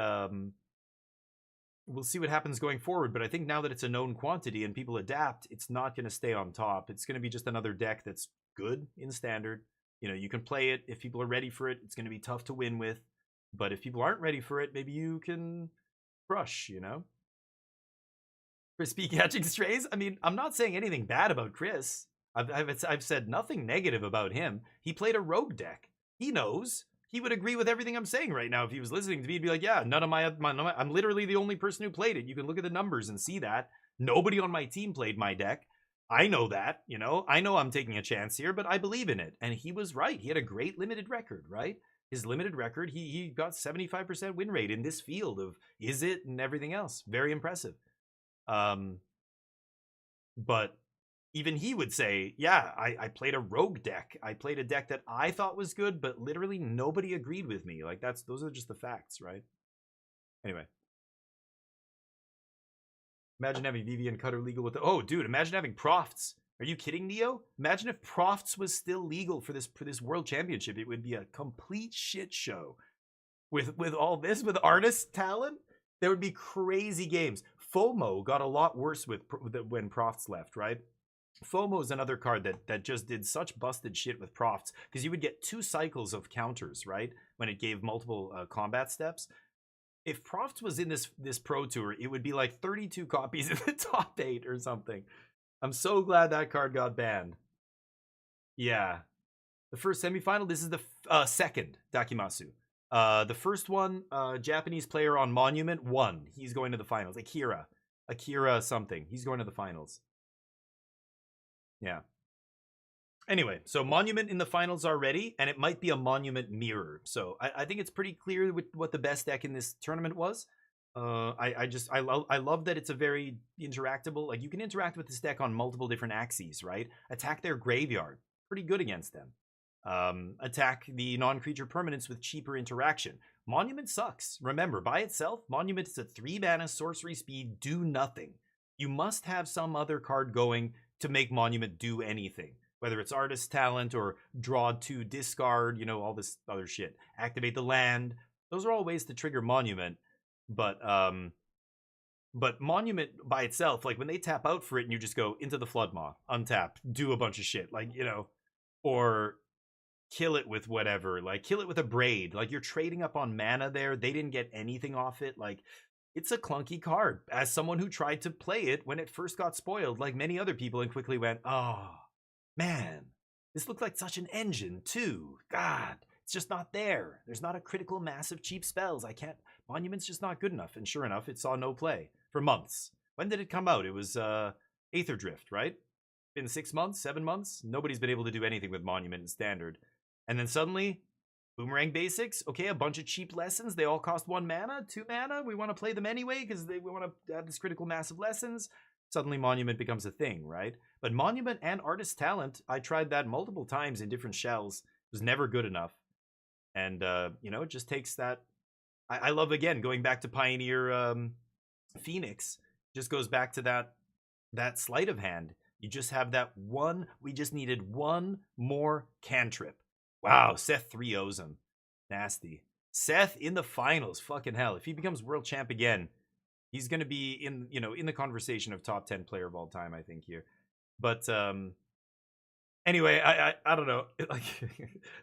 [SPEAKER 2] we'll see what happens going forward, but I think now that it's a known quantity and people adapt, it's not going to stay on top. It's going to be just another deck that's good in Standard. You know, you can play it. If people are ready for it, it's going to be tough to win with. But if people aren't ready for it, maybe you can crush, you know? Crispy catching strays? I mean, I'm not saying anything bad about Chris. I've said nothing negative about him. He played a rogue deck. He knows. He would agree with everything I'm saying right now if he was listening to me. He'd be like, yeah, I'm literally the only person who played it. You can look at the numbers and see that. Nobody on my team played my deck. I know that, you know, I know I'm taking a chance here, but I believe in it. And he was right. He had a great limited record, right? His limited record, he got 75% win rate in this field of Is It and everything else. Very impressive. But even he would say, yeah, I played a rogue deck. I played a deck that I thought was good, but literally nobody agreed with me. Like those are just the facts, right? Anyway. Imagine having Vivian Cutter legal with the... Oh, dude, imagine having Profts. Are you kidding, Neo? Imagine if Profts was still legal for this World Championship. It would be a complete shit show. With all this, with artist talent, there would be crazy games. FOMO got a lot worse when Profts left, right? FOMO is another card that just did such busted shit with Profts because you would get 2 cycles of counters, right? When it gave multiple combat steps. If Profts was in this Pro Tour, it would be like 32 copies in the top 8 or something. I'm so glad that card got banned. Yeah. The first semifinal, this is the second Dakimasu. The first one, Japanese player on Monument won. He's going to the finals. Akira something. He's going to the finals. Yeah. Anyway, so Monument in the finals already, and it might be a Monument mirror. So I think it's pretty clear what the best deck in this tournament was. I love that it's a very interactable. Like you can interact with this deck on multiple different axes, right? Attack their graveyard, pretty good against them. Attack the non-creature permanents with cheaper interaction. Monument sucks. Remember, by itself, Monument is a 3-mana sorcery speed, do nothing. You must have some other card going to make Monument do anything. Whether it's artist talent or draw 2 discard, you know, all this other shit. Activate the land. Those are all ways to trigger Monument. But Monument by itself, like when they tap out for it and you just go into the Floodmaw, untap, do a bunch of shit. Like, you know, or kill it with whatever. Like kill it with a Braid. Like you're trading up on mana there. They didn't get anything off it. Like it's a clunky card. As someone who tried to play it when it first got spoiled, like many other people, and quickly went, oh, man, this looked like such an engine, too. God, it's just not there. There's not a critical mass of cheap spells. I can't... Monument's just not good enough. And sure enough, it saw no play for months. When did it come out? It was Aether Drift, right? Been 6 months, 7 months? Nobody's been able to do anything with Monument in Standard. And then suddenly, Boomerang Basics. Okay, a bunch of cheap lessons. They all cost 1 mana, 2 mana. We want to play them anyway because we want to have this critical mass of lessons. Suddenly Monument becomes a thing, right? But Monument and Artist Talent, I tried that multiple times in different shells. It was never good enough. And, you know, it just takes that... I love, again, going back to Pioneer Phoenix. Just goes back to that sleight of hand. You just have that one... We just needed one more cantrip. Wow, Seth 3-0s him. Nasty. Seth in the finals. Fucking hell. If he becomes world champ again... He's going to be in the conversation of top 10 player of all time, I think, here. But anyway, I don't know.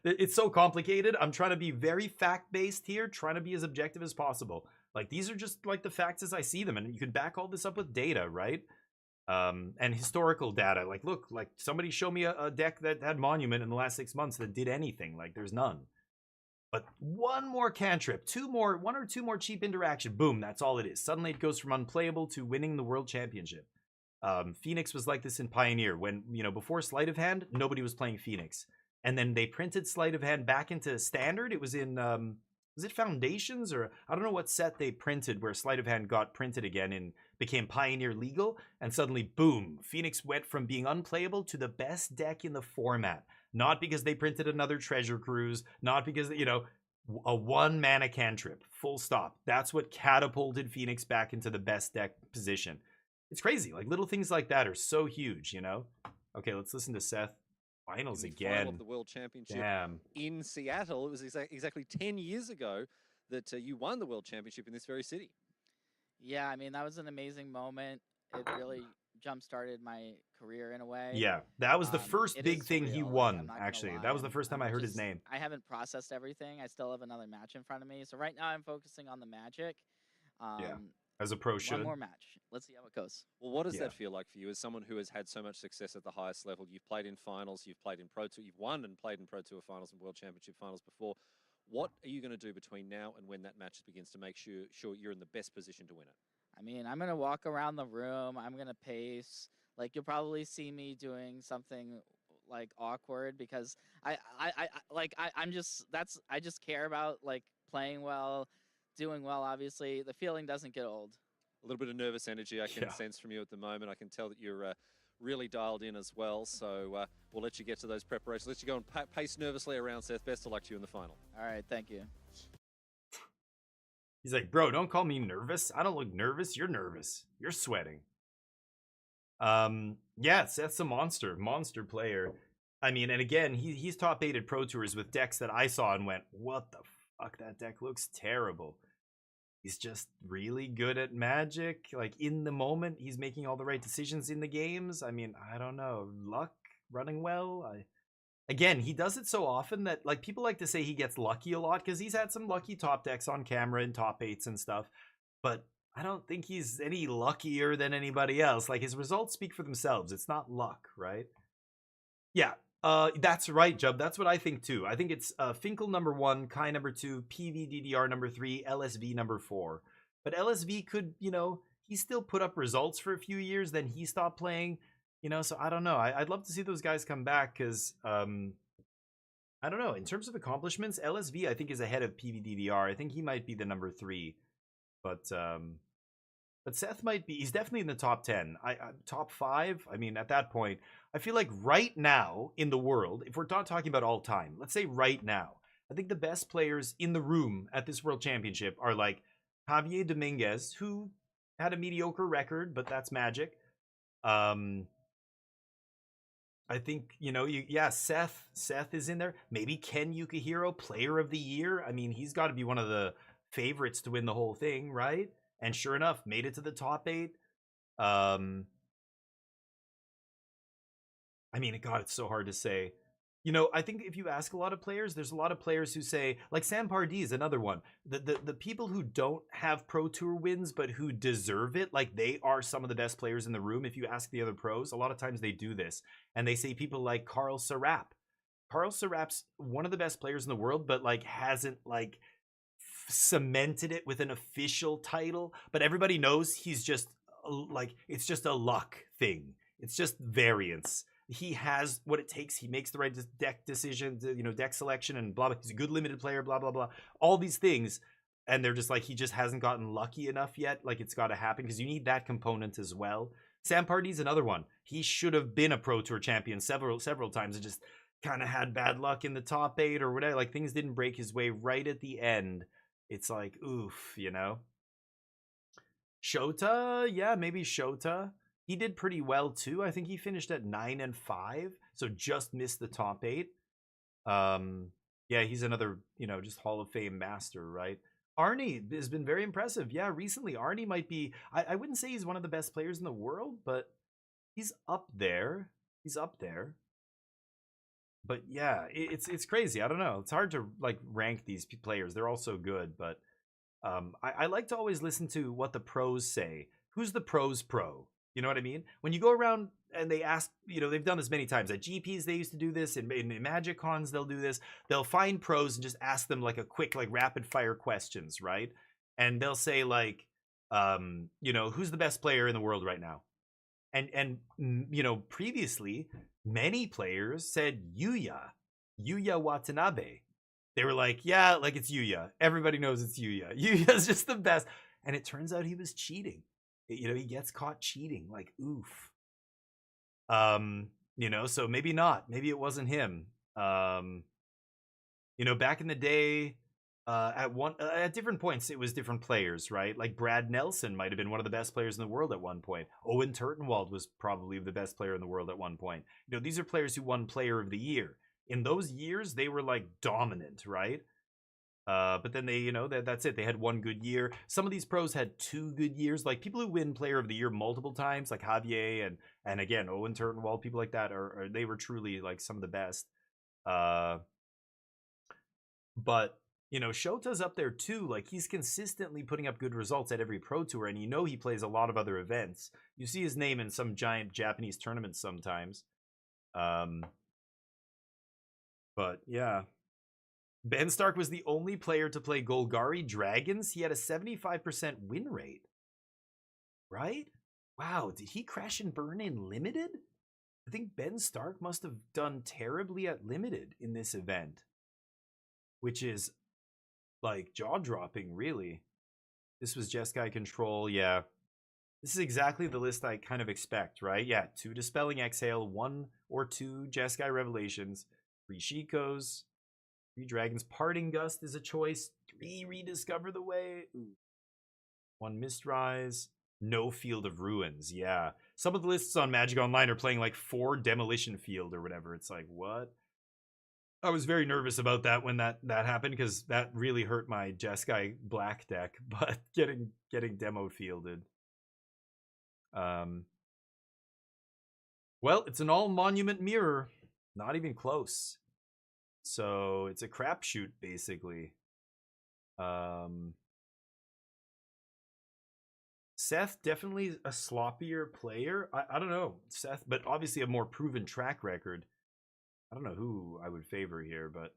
[SPEAKER 2] It's so complicated. I'm trying to be very fact-based here, trying to be as objective as possible. Like, these are just like the facts as I see them, and you can back all this up with data, right? And historical data. Like, look, like somebody show me a deck that had Monument in the last 6 months that did anything. Like, there's none. But one more cantrip, 1 or 2 more cheap interaction, boom, that's all it is. Suddenly it goes from unplayable to winning the world championship. Phoenix was like this in Pioneer when, you know, before Sleight of Hand, nobody was playing Phoenix. And then they printed Sleight of Hand back into Standard. It was in, was it Foundations? Or I don't know what set they printed where Sleight of Hand got printed again and became Pioneer legal. And suddenly, boom, Phoenix went from being unplayable to the best deck in the format. Not because they printed another Treasure Cruise, not because, you know, a 1-mana cantrip, full stop. That's what catapulted Phoenix back into the best deck position. It's crazy. Like, little things like that are so huge, you know? Okay, let's listen to Seth. Finals again.
[SPEAKER 3] Final of the World Championship in Seattle. It was exactly 10 years ago that you won the World Championship in this very city.
[SPEAKER 5] Yeah, I mean, that was an amazing moment. It really jump-started my career in a way.
[SPEAKER 2] Yeah, that was the first big thing he won, actually. That was the first time I heard his name.
[SPEAKER 5] I haven't processed everything. I still have another match in front of me. So right now I'm focusing on the Magic.
[SPEAKER 2] Yeah, as a pro should.
[SPEAKER 5] One more match. Let's see how it goes.
[SPEAKER 3] Well, what does that feel like for you as someone who has had so much success at the highest level? You've played in finals, you've played in Pro Tour, you've won and played in Pro Tour finals and World Championship finals before. What are you going to do between now and when that match begins to make sure you're in the best position to win it?
[SPEAKER 5] I mean, I'm going to walk around the room. I'm going to pace. Like you'll probably see me doing something like awkward because I'm just I just care about like playing well, doing well. Obviously, the feeling doesn't get old.
[SPEAKER 3] A little bit of nervous energy I can sense from you at the moment. I can tell that you're really dialed in as well. So we'll let you get to those preparations. Let you go and pace nervously around, Seth. Best of luck to you in the final.
[SPEAKER 5] All right, thank you.
[SPEAKER 2] He's like, bro, don't call me nervous. I don't look nervous. You're nervous. You're sweating. Yeah, Seth's a monster player. I mean, and again, he's top 8 at Pro Tours with decks that I saw and went, what the fuck? That deck looks terrible. He's just really good at Magic. Like, in the moment, he's making all the right decisions in the games. I mean, I don't know. Luck, running well. Again, he does it so often that, like, people like to say he gets lucky a lot because he's had some lucky top decks on camera and top 8s and stuff. But I don't think he's any luckier than anybody else. Like, his results speak for themselves. It's not luck, right? Yeah. That's right, Jub. That's what I think too. I think it's Finkel number 1, Kai number 2, PVDDR number 3, LSV number 4. But LSV could, you know, he still put up results for a few years, then he stopped playing, you know, so I don't know. I'd love to see those guys come back because, I don't know. In terms of accomplishments, LSV I think is ahead of PVDDR. I think he might be the number 3. But Seth might be, he's definitely in the top 10. Top 5, I mean, at that point, I feel like right now in the world, if we're not talking about all time, let's say right now, I think the best players in the room at this World Championship are like Javier Dominguez, who had a mediocre record, but that's Magic. I think, you know, Seth is in there. Maybe Ken Yukihiro, Player of the Year. I mean, he's got to be one of the favorites to win the whole thing, right? And sure enough, made it to the top 8. I mean, God, it's so hard to say. You know, I think if you ask a lot of players, there's a lot of players who say, like Sam Pardee is another one. The people who don't have Pro Tour wins, but who deserve it, like they are some of the best players in the room. If you ask the other pros, a lot of times they do this. And they say people like Carl Sarap. Carl Sarap's one of the best players in the world, but like hasn't like cemented it with an official title. But everybody knows he's just like, it's just a luck thing. It's just variance. He has what it takes. He makes the right deck decisions, you know, deck selection and blah, blah. He's a good limited player, blah, blah, blah. All these things. And they're just like, he just hasn't gotten lucky enough yet. Like, it's got to happen because you need that component as well. Sam Pardee's another one. He should have been a Pro Tour champion several times and just kind of had bad luck in the top 8 or whatever. Like, things didn't break his way right at the end. It's like, oof, you know? Shota? Yeah, maybe Shota. He did pretty well too. I think he finished at 9 and 5, so just missed the top 8. Yeah, he's another, you know, just Hall of Fame master, right? Arnie has been very impressive. Yeah, recently Arnie might be, I wouldn't say he's one of the best players in the world, but he's up there. He's up there. But yeah, it's crazy. I don't know. It's hard to like rank these players. They're all so good, but I like to always listen to what the pros say. Who's the pros pro? You know what I mean? When you go around and they ask, you know, they've done this many times. At GPs, they used to do this. In Magic Cons, they'll do this. They'll find pros and just ask them like a quick, like rapid fire questions, right? And they'll say like, you know, who's the best player in the world right now? And you know, previously, many players said Yuya Watanabe. They were like, yeah, like it's Yuya. Everybody knows it's Yuya. Yuya's just the best. And it turns out he was cheating. You know, he gets caught cheating. Like, oof. You know, so maybe not. Maybe it wasn't him. You know, back in the day, at different points, it was different players, right? Like Brad Nelson might have been one of the best players in the world at one point. Owen Turtenwald was probably the best player in the world at one point. You know, these are players who won Player of the Year. In those years, they were like dominant, right? But then they, you know, that's it. They had one good year. Some of these pros had 2 good years. Like people who win Player of the Year multiple times, like Javier and again Owen Turtenwald, people like that, are they were truly like some of the best. But you know, Shota's up there too. Like he's consistently putting up good results at every Pro Tour, and you know he plays a lot of other events. You see his name in some giant Japanese tournaments sometimes. But yeah. Ben Stark was the only player to play Golgari Dragons. He had a 75% win rate. Right? Wow, did he crash and burn in Limited? I think Ben Stark must have done terribly at Limited in this event, which is like jaw-dropping, really. This was Jeskai Control, yeah. This is exactly the list I kind of expect, right? Yeah, 2 Dispelling Exhale, 1 or 2 Jeskai Revelations, 3 Shikos, 3 Dragons. Parting Gust is a choice, 3 Rediscover the Way, 1 Mistrise, no Field of Ruins, yeah. Some of the lists on Magic Online are playing like 4 Demolition Field or whatever. It's like, what? I was very nervous about that when that happened, because that really hurt my Jeskai black deck, but getting demo fielded. Well, it's an all Monument Mirror. Not even close. So it's a crapshoot, basically. Seth, definitely a sloppier player. I don't know, Seth, but obviously a more proven track record. I don't know who I would favor here, but...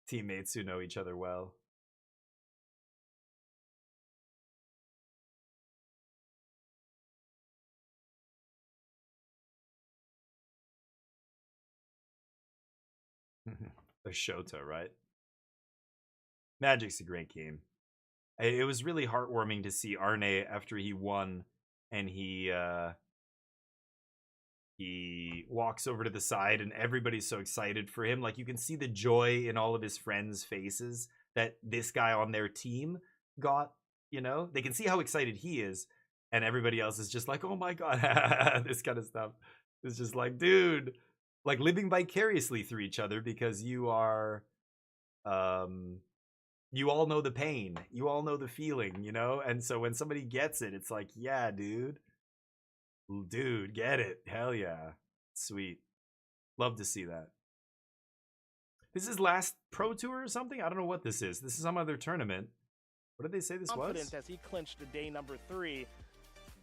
[SPEAKER 2] Teammates who know each other well. The Shota, right? Magic's a great game. It was really heartwarming to see Arne after he won, and he walks over to the side and everybody's so excited for him. Like, you can see the joy in all of his friends' faces that this guy on their team got, you know? They can see how excited he is, and everybody else is just like, oh my god, this kind of stuff. It's just like, dude, like living vicariously through each other, because you are, you all know the pain, you all know the feeling, you know? And so when somebody gets it, it's like, yeah, dude, get it. Hell yeah. Sweet. Love to see that. This is last Pro Tour or something? I don't know what this is. This is some other tournament. What did they say this was?
[SPEAKER 14] Confident as he clinched day number 3,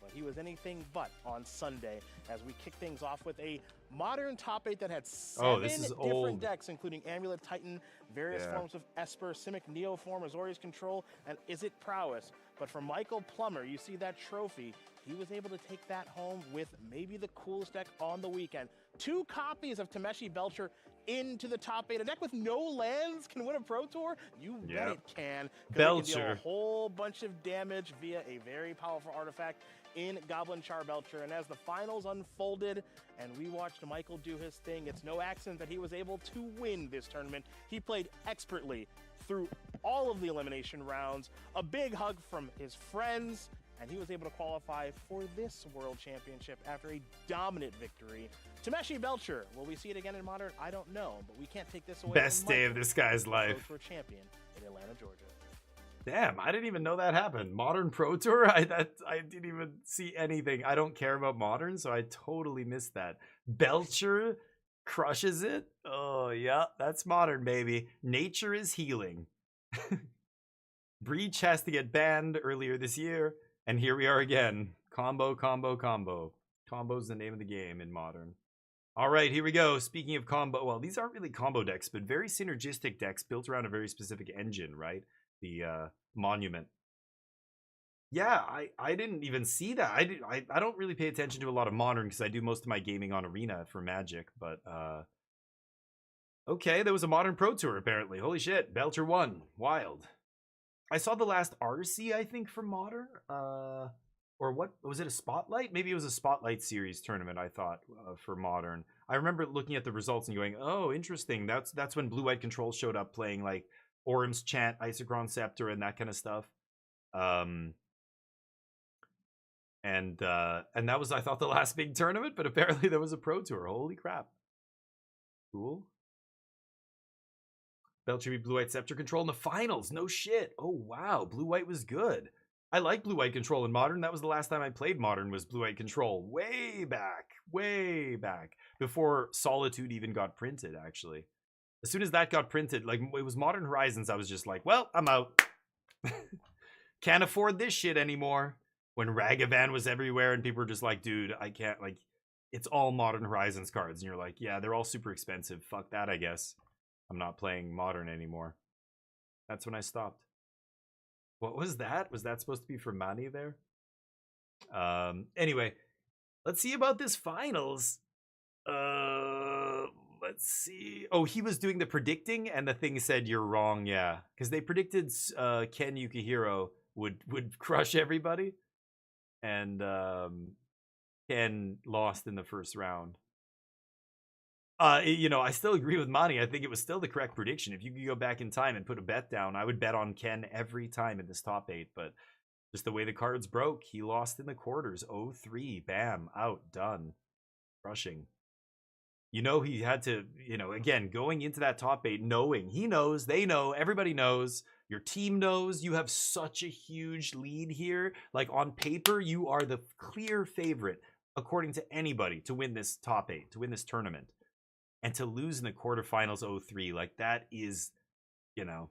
[SPEAKER 14] but he was anything but on Sunday as we kick things off with a modern top 8 that had 7 different decks, including Amulet Titan, various forms of Esper, Simic Neoform, Azorius Control, and Izzet Prowess. But for Michael Plummer, you see that trophy. He was able to take that home with maybe the coolest deck on the weekend. 2 copies of Tameshi Belcher into the top 8. A deck with no lands can win a Pro Tour? You bet it can. Belcher. It can deal a whole bunch of damage via a very powerful artifact in Goblin Char Belcher. And as the finals unfolded and we watched Michael do his thing, it's no accident that he was able to win this tournament. He played expertly through all of the elimination rounds. A big hug from his friends, and he was able to qualify for this World Championship after a dominant victory. Tameshi Belcher, will we see it again in Modern? I don't know, but we can't take this away.
[SPEAKER 2] Best day of this guy's life.
[SPEAKER 14] Pro Tour champion in Atlanta, Georgia.
[SPEAKER 2] Damn, I didn't even know that happened. Modern Pro Tour? I didn't even see anything. I don't care about Modern, so I totally missed that. Belcher crushes it? Oh, yeah, that's Modern, baby. Nature is healing. Breach has to get banned earlier this year, and here we are again. Combo, combo, combo. Combo's the name of the game in Modern. All right, here we go. Speaking of combo, well, these aren't really combo decks, but very synergistic decks built around a very specific engine, right? The Monument. Yeah, I didn't even see that. I don't really pay attention to a lot of Modern because I do most of my gaming on Arena for Magic, but okay, there was a Modern Pro Tour apparently. Holy shit, Belcher won. Wild. I saw the last RC, I think, for Modern. Or what was it, a Spotlight? Maybe it was a Spotlight Series tournament, I thought, for Modern. I remember looking at the results and going, oh, interesting. That's when Blue White Control showed up playing like Orym's Chant, Isochron Scepter, and that kind of stuff. And that was, I thought, the last big tournament, but apparently there was a Pro Tour. Holy crap. Cool. Belcher beat Blue White Scepter Control in the finals. No shit. Oh, wow. Blue White was good. I like Blue White Control in Modern. That was the last time I played Modern, was Blue White Control. Way back. Before Solitude even got printed, actually. As soon as that got printed, like, it was Modern Horizons, I was just like, well, I'm out. Can't afford this shit anymore. When Ragavan was everywhere and people were just like, dude, I can't, like, it's all Modern Horizons cards. And you're like, yeah, they're all super expensive. Fuck that, I guess. I'm not playing Modern anymore. That's when I stopped. What was that? Was that supposed to be for Mani there? Anyway, let's see about this finals. Let's see. Oh, he was doing the predicting, and the thing said you're wrong. Yeah, because they predicted Ken Yukihiro would crush everybody, and Ken lost in the first round. You know, I still agree with Mani. I think it was still the correct prediction. If you could go back in time and put a bet down, I would bet on Ken every time in this top 8. But just the way the cards broke, he lost in the quarters. 0-3, bam, out, done, crushing. You know, he had to, you know, again, going into that top 8, knowing, he knows, they know, everybody knows, your team knows, you have such a huge lead here. Like, on paper, you are the clear favorite, according to anybody, to win this top 8, to win this tournament. And to lose in the quarterfinals 0-3, like, that is, you know,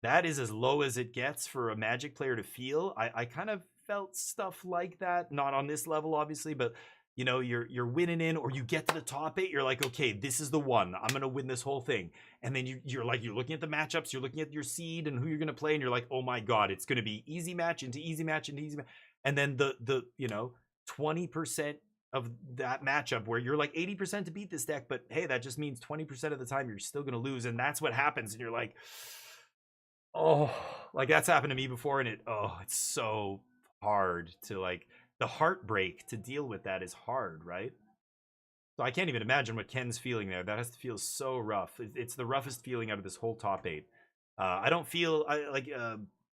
[SPEAKER 2] that is as low as it gets for a Magic player to feel. I kind of felt stuff like that, not on this level, obviously, but you know, you're winning in, or you get to the top 8, you're like, okay, this is the one. I'm gonna win this whole thing. And then you're looking at the matchups, you're looking at your seed and who you're gonna play, and you're like, oh my god, it's gonna be easy match into easy match into easy match. And then the you know, 20% of that matchup where you're like 80% to beat this deck, but hey, that just means 20% of the time you're still gonna lose, and that's what happens, and you're like, oh, like that's happened to me before, and it's so hard to, like, the heartbreak to deal with that is hard, right? So I can't even imagine what Ken's feeling there. That has to feel so rough. It's the roughest feeling out of this whole top 8. I don't feel like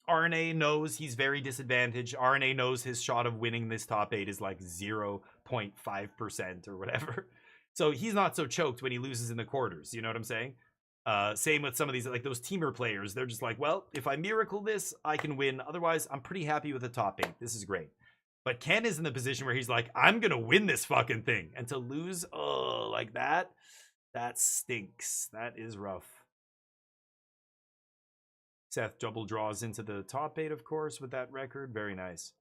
[SPEAKER 2] RNA knows he's very disadvantaged. RNA knows his shot of winning this top 8 is like 0.5% or whatever. So he's not so choked when he loses in the quarters. You know what I'm saying? Same with some of these, like those teamer players. They're just like, well, if I miracle this, I can win. Otherwise, I'm pretty happy with the top 8. This is great. But Ken is in the position where he's like, I'm going to win this fucking thing. And to lose, like that stinks. That is rough. Seth double draws into the top 8, of course, with that record. Very nice.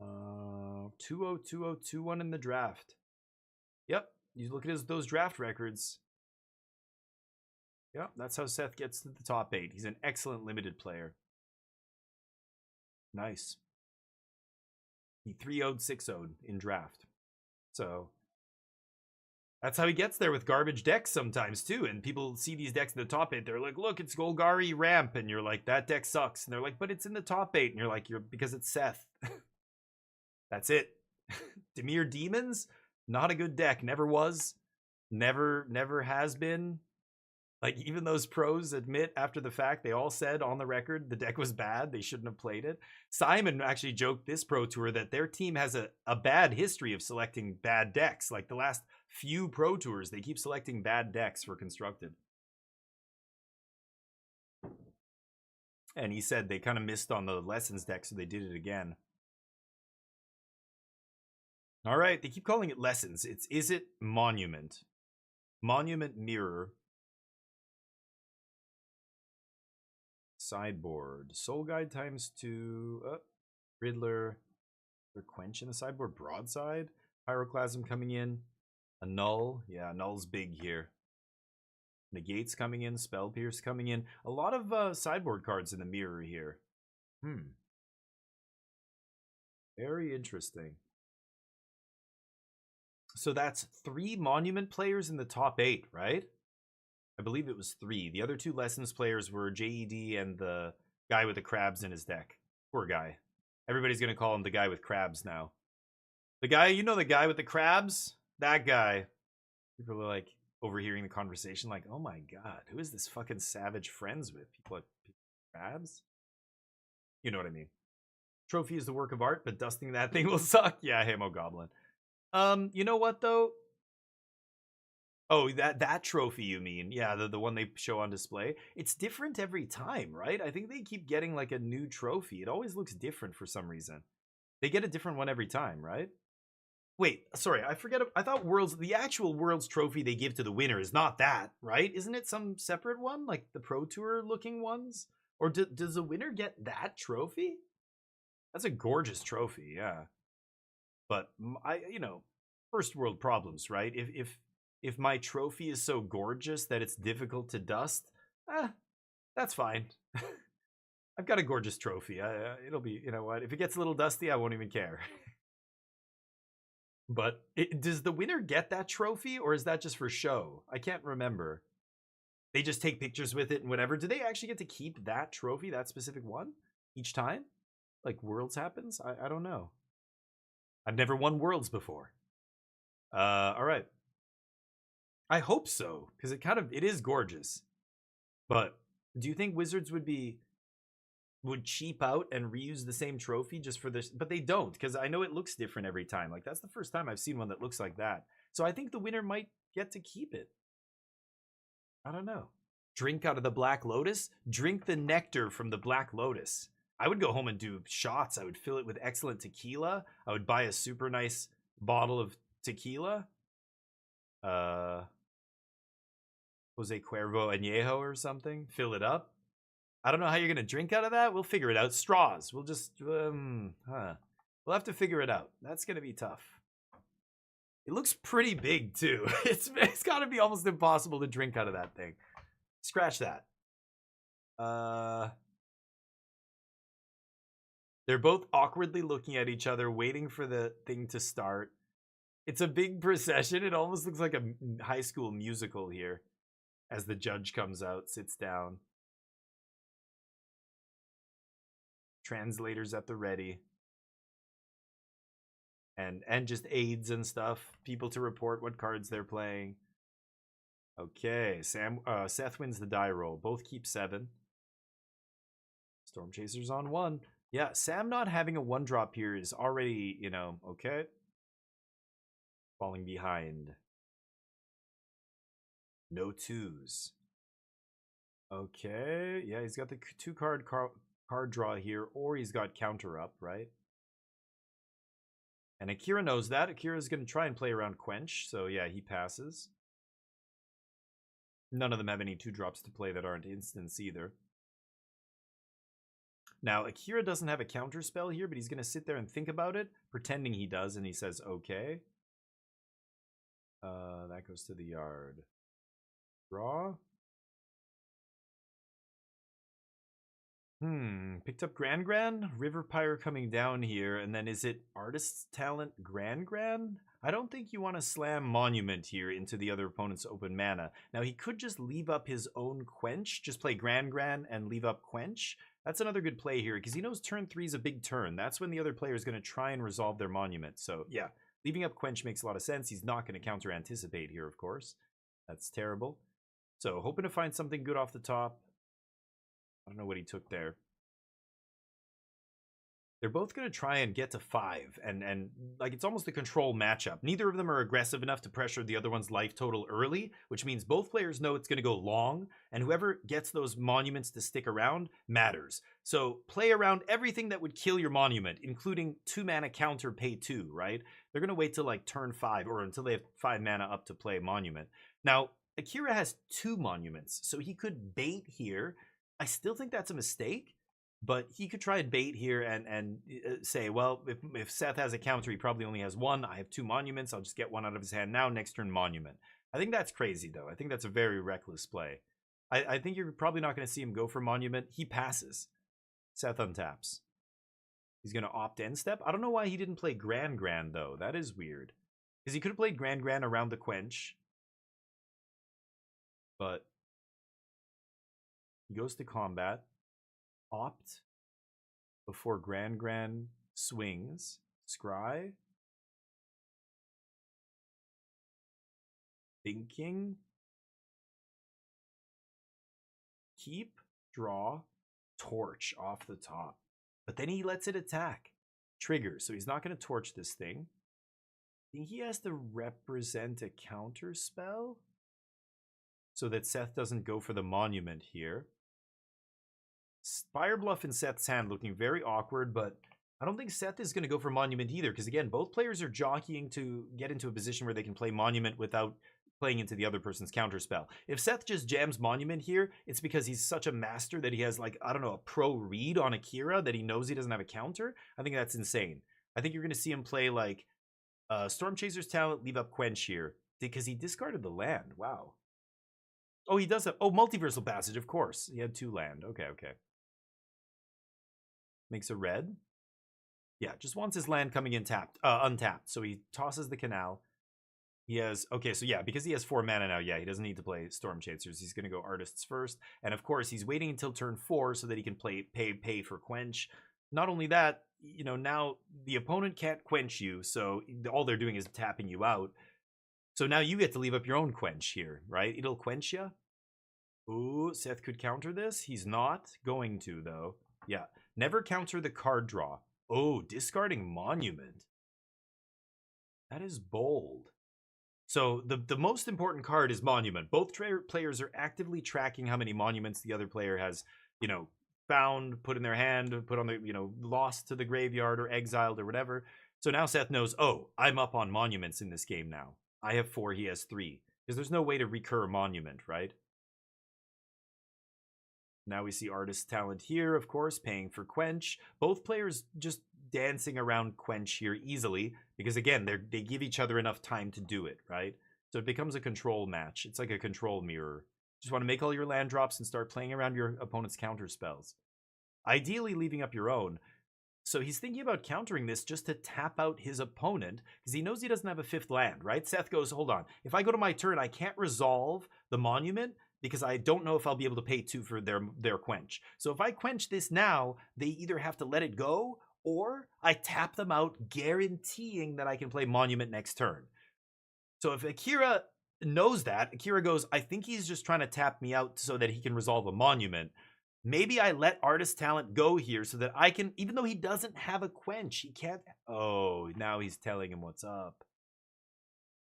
[SPEAKER 2] 2-0, 2-0, 2-1 in the draft. Yep. You look at those draft records. Yep, that's how Seth gets to the top 8. He's an excellent limited player. Nice. He 3-0'd, 6-0'd in draft. So that's how he gets there with garbage decks sometimes too. And people see these decks in the top 8. They're like, look, it's Golgari Ramp. And you're like, that deck sucks. And they're like, but it's in the top 8. And you're like, because it's Seth. That's it. Dimir Demons, not a good deck. Never was. Never has been. Like, even those pros admit after the fact, they all said on the record the deck was bad. They shouldn't have played it. Simon actually joked this Pro Tour that their team has a bad history of selecting bad decks. Like, the last few Pro Tours, they keep selecting bad decks for Constructed. And he said they kind of missed on the Lessons deck, so they did it again. All right, they keep calling it Lessons. Is it Monument? Monument Mirror. Sideboard. Soul Guide ×2. Riddler. Quench in the sideboard. Broadside. Pyroclasm coming in. A Null. Yeah, Null's big here. Negate's coming in. Spell Pierce coming in. A lot of sideboard cards in the mirror here. Very interesting. So that's 3 Monument players in the top 8, right? I believe it was 3. The other 2 Lessons players were JED and the guy with the crabs in his deck. Poor guy. Everybody's going to call him the guy with crabs now. The guy, you know, the guy with the crabs? That guy. People are like overhearing the conversation like, oh my god, who is this fucking savage friends with? People like crabs? You know what I mean. Trophy is the work of art, but dusting that thing will suck. Yeah, Hamo Goblin. You know what though? Oh, that trophy you mean? Yeah, the one they show on display. It's different every time, right? I think they keep getting like a new trophy. It always looks different for some reason. They get a different one every time, right? Wait, sorry, I forget. I thought the actual Worlds trophy they give to the winner is not that, right? Isn't it some separate one, like the Pro Tour looking ones? Or does the winner get that trophy? That's a gorgeous trophy, yeah. But you know, first world problems, right? If if my trophy is so gorgeous that it's difficult to dust, that's fine. I've got a gorgeous trophy. It'll be, you know what? If it gets a little dusty, I won't even care. But does the winner get that trophy, or is that just for show? I can't remember. They just take pictures with it and whatever. Do they actually get to keep that trophy, that specific one, each time? Like Worlds happens? I don't know. I've never won Worlds before. All right. I hope so, because it is gorgeous. But do you think Wizards would cheap out and reuse the same trophy just for this? But they don't, because I know it looks different every time. Like, that's the first time I've seen one that looks like that. So I think the winner might get to keep it. I don't know. Drink out of the Black Lotus? Drink the nectar from the Black Lotus. I would go home and do shots. I would fill it with excellent tequila. I would buy a super nice bottle of tequila. Jose Cuervo Añejo or something. Fill it up. I don't know how you're going to drink out of that. We'll figure it out. Straws. We'll just, we'll have to figure it out. That's going to be tough. It looks pretty big too. It's got to be almost impossible to drink out of that thing. Scratch that. They're both awkwardly looking at each other, waiting for the thing to start. It's a big procession. It almost looks like a high school musical here. As the judge comes out, sits down. Translators at the ready. And just aides and stuff. People to report what cards they're playing. Okay, Seth wins the die roll. Both keep 7. Storm Chasers on 1. Yeah, Sam not having a 1-drop here is already, you know, okay. Falling behind. No 2s. Okay, yeah, he's got the 2-card card draw here, or he's got counter up, right? And Akira knows that. Akira's going to try and play around Quench, so yeah, he passes. None of them have any 2-drops to play that aren't instants either. Now, Akira doesn't have a counter spell here, but he's going to sit there and think about it, pretending he does, and he says, okay. That goes to the yard. Draw. Picked up Gran. River Pyre coming down here, and then is it Artist's Talent Gran? I don't think you want to slam Monument here into the other opponent's open mana. Now, he could just leave up his own Quench, just play Gran and leave up Quench. That's another good play here, because he knows turn 3 is a big turn. That's when the other player is going to try and resolve their Monument. So, yeah, leaving up Quench makes a lot of sense. He's not going to counter-anticipate here, of course. That's terrible. So, hoping to find something good off the top. I don't know what he took there. They're both going to try and get to 5, and like it's almost a control matchup. Neither of them are aggressive enough to pressure the other one's life total early, which means both players know it's going to go long, and whoever gets those monuments to stick around matters. So play around everything that would kill your monument, including 2-mana counter pay 2, right? They're going to wait till like turn 5, or until they have 5 mana up to play monument. Now, Akira has 2 monuments, so he could bait here. I still think that's a mistake. But he could try and bait here and say, well, if Seth has a counter, he probably only has 1. I have 2 monuments. I'll just get 1 out of his hand now. Next turn, monument. I think that's crazy, though. I think that's a very reckless play. I think you're probably not going to see him go for monument. He passes. Seth untaps. He's going to opt end step. I don't know why he didn't play Gran, though. That is weird. Because he could have played Gran around the Quench. But he goes to combat. Opt before Gran swings. Scry. Thinking. Keep. Draw. Torch off the top. But then he lets it attack. Trigger. So he's not going to torch this thing. I think he has to represent a counter spell so that Seth doesn't go for the monument here. Fire Bluff in Seth's hand looking very awkward, but I don't think Seth is going to go for Monument either, because again, both players are jockeying to get into a position where they can play Monument without playing into the other person's counterspell. If Seth just jams Monument here, it's because he's such a master that he has, like, I don't know, a pro read on Akira that he knows he doesn't have a counter. I think that's insane. I think you're going to see him play, like, Storm Chaser's Talent, leave up Quench here. Because he discarded the land. Wow. Oh, he does have... Oh, Multiversal Passage, of course. He had 2 land. Okay, okay. Makes a red. Yeah, just wants his land coming in untapped. So he tosses the Canal. He has... Okay, so yeah, because he has 4 mana now, yeah, he doesn't need to play Storm Chasers. He's going to go Artists first. And of course, he's waiting until turn 4 so that he can pay for Quench. Not only that, you know, now the opponent can't quench you, so all they're doing is tapping you out. So now you get to leave up your own quench here, right? It'll quench you. Ooh, Seth could counter this. He's not going to, though. Yeah, never counter the card draw. Oh, discarding Monument. That is bold. So the most important card is Monument. Both players are actively tracking how many monuments the other player has, you know, found, put in their hand, put on the, you know, lost to the graveyard or exiled or whatever. So now Seth knows, oh, I'm up on monuments in this game now. I have 4, he has 3. Because there's no way to recur a monument, right? Now we see Artist Talent here, of course, paying for Quench. Both players just dancing around Quench here easily. Because again, they give each other enough time to do it, right? So it becomes a control match. It's like a control mirror. Just want to make all your land drops and start playing around your opponent's counter spells. Ideally leaving up your own. So he's thinking about countering this just to tap out his opponent because he knows he doesn't have a 5th land, right? Seth goes, hold on. If I go to my turn, I can't resolve the monument because I don't know if I'll be able to pay 2 for their quench. So if I quench this now, they either have to let it go or I tap them out, guaranteeing that I can play monument next turn. So if Akira knows that, Akira goes, I think he's just trying to tap me out so that he can resolve a monument. Maybe I let Artist Talent go here so that I can, even though he doesn't have a quench, he can't. Oh, now he's telling him what's up.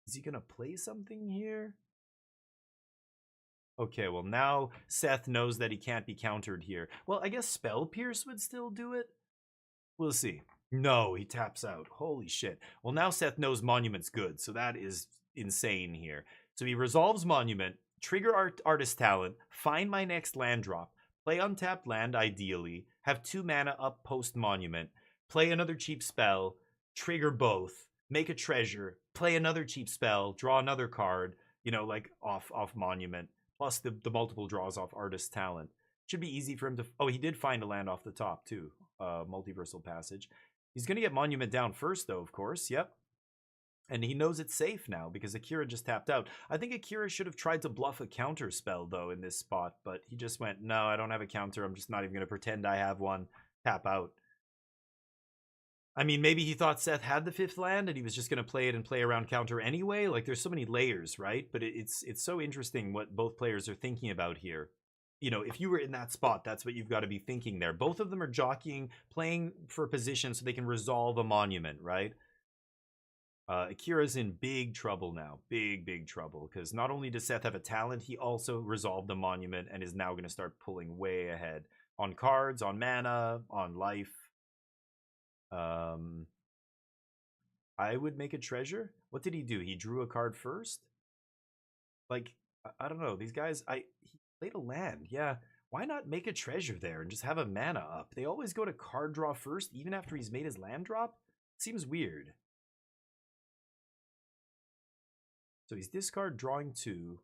[SPEAKER 2] Is he going to play something here? Okay, well now Seth knows that he can't be countered here. Well, I guess Spell Pierce would still do it. We'll see. No, he taps out. Holy shit. Well, now Seth knows Monument's good, so that is insane here. So he resolves Monument, trigger Artist Talent, find my next land drop, play untapped land ideally, have 2 mana up post Monument, play another cheap spell, trigger both, make a treasure, play another cheap spell, draw another card, you know, like off Monument, plus the multiple draws off Artist Talent. Should be easy for him to... Oh, he did find a land off the top too, Multiversal Passage. He's going to get Monument down first though, of course, yep. And he knows it's safe now because Akira just tapped out. I think Akira should have tried to bluff a counter spell, though, in this spot. But he just went, no, I don't have a counter. I'm just not even going to pretend I have one. Tap out. I mean, maybe he thought Seth had the 5th land and he was just going to play it and play around counter anyway. Like, there's so many layers, right? But it's so interesting what both players are thinking about here. You know, if you were in that spot, that's what you've got to be thinking there. Both of them are jockeying, playing for position so they can resolve a monument, right? Akira's in big trouble now. Big trouble. Because not only does Seth have a talent, he also resolved the monument and is now going to start pulling way ahead. On cards, on mana, on life. I would make a treasure. What did he do? He drew a card first? Like, I don't know. These guys, he played a land. Yeah. Why not make a treasure there and just have a mana up? They always go to card draw first, even after he's made his land drop? Seems weird. So he's discard, drawing 2.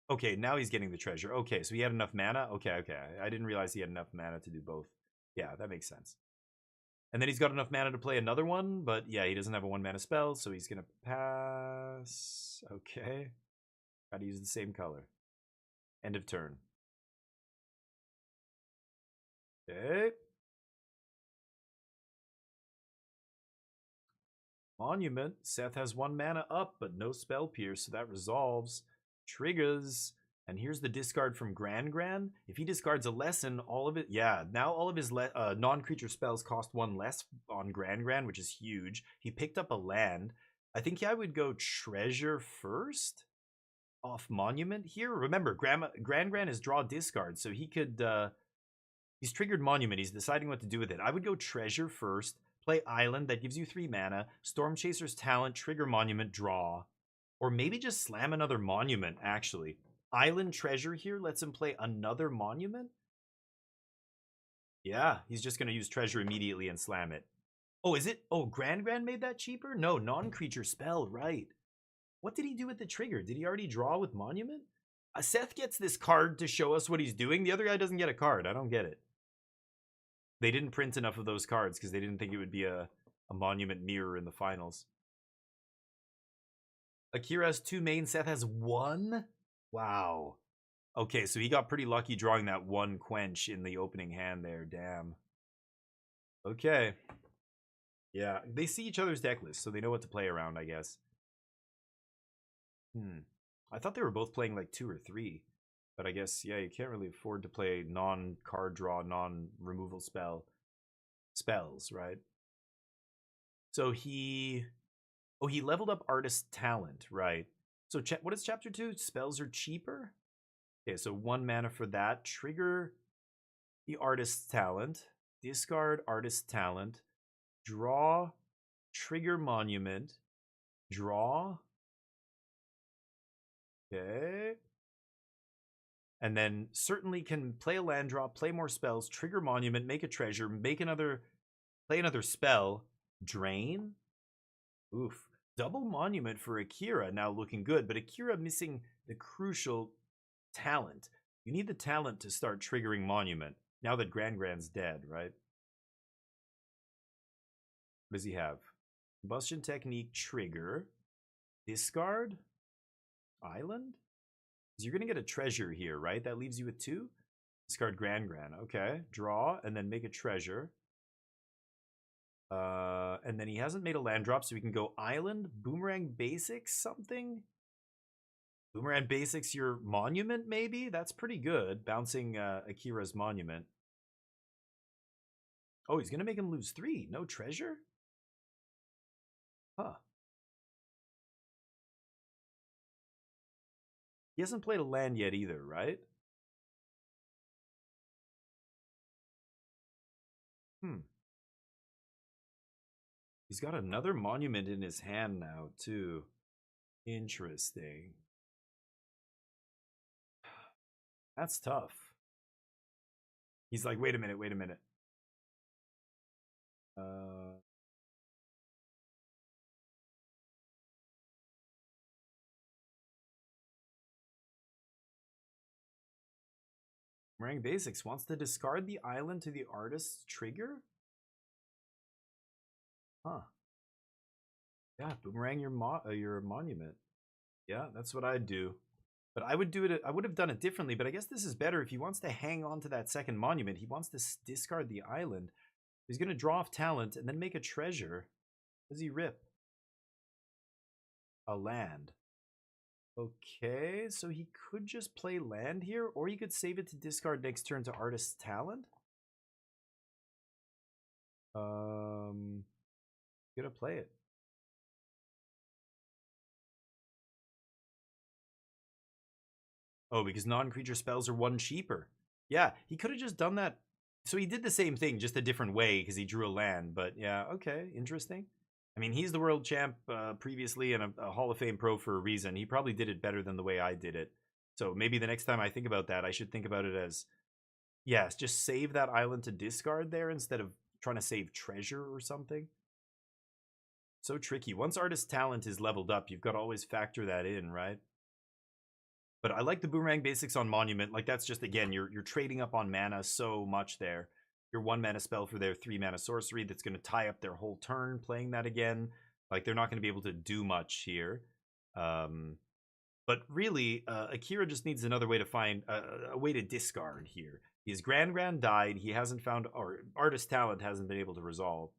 [SPEAKER 2] Okay, now he's getting the treasure. Okay, so he had enough mana? Okay. I didn't realize he had enough mana to do both. Yeah, that makes sense. And then he's got enough mana to play another one, but yeah, he doesn't have a 1 mana spell, so he's going to pass. Okay. Gotta use the same color. End of turn. Okay. Monument. Seth has 1 mana up, but no Spell Pierce, so that resolves. Triggers. And here's the discard from Gran. If he discards a lesson, all of it... Yeah, now all of his non-creature spells cost 1 less on Gran, which is huge. He picked up a land. I think I would go Treasure first off Monument here. Remember, Gran is draw discard, so he could... he's triggered Monument. He's deciding what to do with it. I would go Treasure first. Play Island, that gives you 3 mana. Storm Chaser's Talent, trigger Monument, draw. Or maybe just slam another Monument, actually. Island Treasure here lets him play another Monument? Yeah, he's just going to use Treasure immediately and slam it. Oh, is it? Oh, Grand made that cheaper? No, non-creature spell, right. What did he do with the trigger? Did he already draw with Monument? Seth gets this card to show us what he's doing. The other guy doesn't get a card. I don't get it. They didn't print enough of those cards because they didn't think it would be a Monument mirror in the finals. Akira has 2 main. Seth has 1? Wow. Okay, so he got pretty lucky drawing that 1 Quench in the opening hand there. Damn. Okay. Yeah, they see each other's deck list, so they know what to play around, I guess. I thought they were both playing like 2 or 3. But I guess, yeah, you can't really afford to play non-card draw, non-removal spells, right? So he leveled up Artist Talent, right? So what is Chapter 2? Spells are cheaper? Okay, so 1 mana for that. Trigger the Artist's Talent. Discard Artist's Talent. Draw. Trigger Monument. Draw. Okay. And then certainly can play a land drop, play more spells, trigger Monument, make a treasure, play another spell, drain. Oof. Double Monument for Akira now looking good, but Akira missing the crucial talent. You need the talent to start triggering Monument now that Grand's dead, right? What does he have? Combustion Technique, trigger, discard, island? You're going to get a treasure here, right? That leaves you with 2. Discard Grand. Okay. Draw, and then make a treasure. And then he hasn't made a land drop, so we can go island, Boomerang Basics, something? Boomerang Basics your Monument, maybe? That's pretty good, bouncing Akira's Monument. Oh, he's going to make him lose 3. No treasure? Huh. He hasn't played a land yet either, right? He's got another Monument in his hand now, too. Interesting. That's tough. He's like, wait a minute. Boomerang Basics wants to discard the island to the artist's trigger? Huh. Yeah, boomerang your Monument. Yeah, that's what I'd do. But I would have done it differently, but I guess this is better. If he wants to hang on to that second Monument, he wants to discard the island. He's going to draw off talent and then make a treasure. What does he rip? A land. Okay, so he could just play land here, or he could save it to discard next turn to Artist's Talent. Gonna play it. Oh, because non-creature spells are 1 cheaper. Yeah, he could have just done that. So he did the same thing, just a different way, because he drew a land. But yeah, okay, interesting. I mean, he's the world champ previously and a Hall of Fame pro for a reason. He probably did it better than the way I did it. So maybe the next time I think about that, I should think about it as, yes, just save that island to discard there instead of trying to save treasure or something. So tricky. Once Artist's Talent is leveled up, you've got to always factor that in, right? But I like the Boomerang Basics on Monument. Like, that's just, again, you're trading up on mana so much there. Your 1 mana spell for their 3 mana sorcery that's going to tie up their whole turn playing that again. Like, they're not going to be able to do much here. But really, Akira just needs another way to find a way to discard here. His Grand died. He hasn't found, or Artist's Talent hasn't been able to resolve.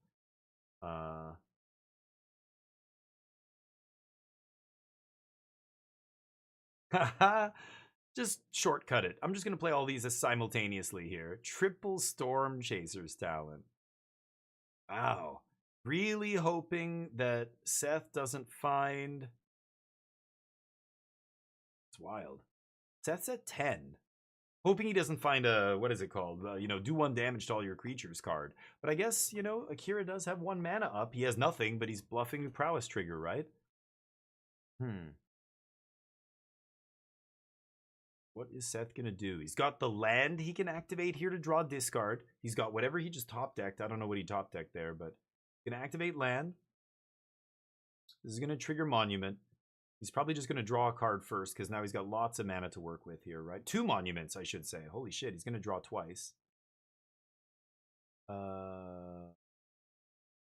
[SPEAKER 2] Just shortcut it. I'm just going to play all these as simultaneously here. Triple Storm Chaser's Talent. Wow. Really hoping that Seth doesn't find... It's wild. Seth's at 10. Hoping he doesn't find a, what is it called? Do 1 damage to all your creatures card. But I guess, Akira does have 1 mana up. He has nothing, but he's bluffing the Prowess trigger, right? What is Seth going to do? He's got the land he can activate here to draw discard. He's got whatever he just top decked. I don't know what he top decked there, but Gonna activate land. This is gonna trigger Monument. He's probably just gonna draw a card first because now he's got lots of mana to work with here, right? 2 monuments, I should say. Holy shit, he's gonna draw twice.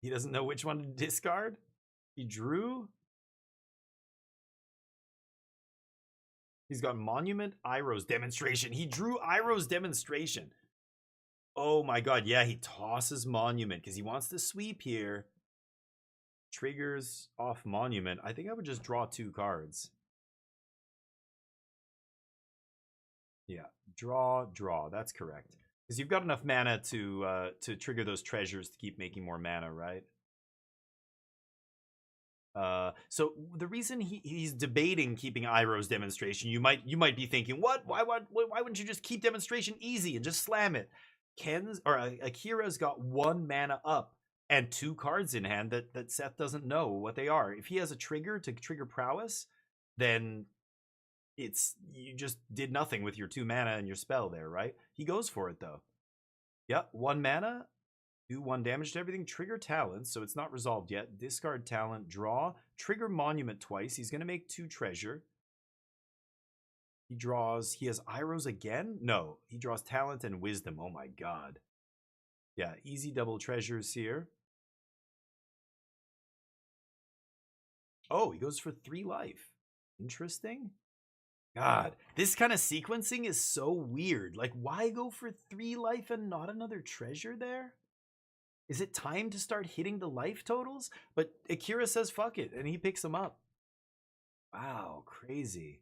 [SPEAKER 2] He doesn't know which one to discard. He drew. He's got Monument, Iroh's Demonstration. He drew Iroh's Demonstration. Oh my god, yeah, he tosses Monument because he wants to sweep here. Triggers off Monument. I think I would just draw 2 cards. Yeah, draw. That's correct. Because you've got enough mana to trigger those treasures to keep making more mana, right? So the reason he's debating keeping Iroh's Demonstration, you might be thinking, what? Why wouldn't you just keep Demonstration easy and just slam it? Akira's got 1 mana up and 2 cards in hand that Seth doesn't know what they are. If he has a trigger to trigger prowess, then you just did nothing with your 2 mana and your spell there, right? He goes for it though. Yep, 1 mana, do 1 damage to everything, trigger Talent, so it's not resolved yet. Discard Talent, draw, trigger Monument twice. He's gonna make 2 treasure. He has Iroh's again? No, he draws Talent and Wisdom. Oh my god. Yeah, easy double treasures here. Oh, he goes for 3 life. Interesting. God, this kind of sequencing is so weird. Like, why go for 3 life and not another treasure there? Is it time to start hitting the life totals? But Akira says fuck it, and he picks them up. Wow, crazy.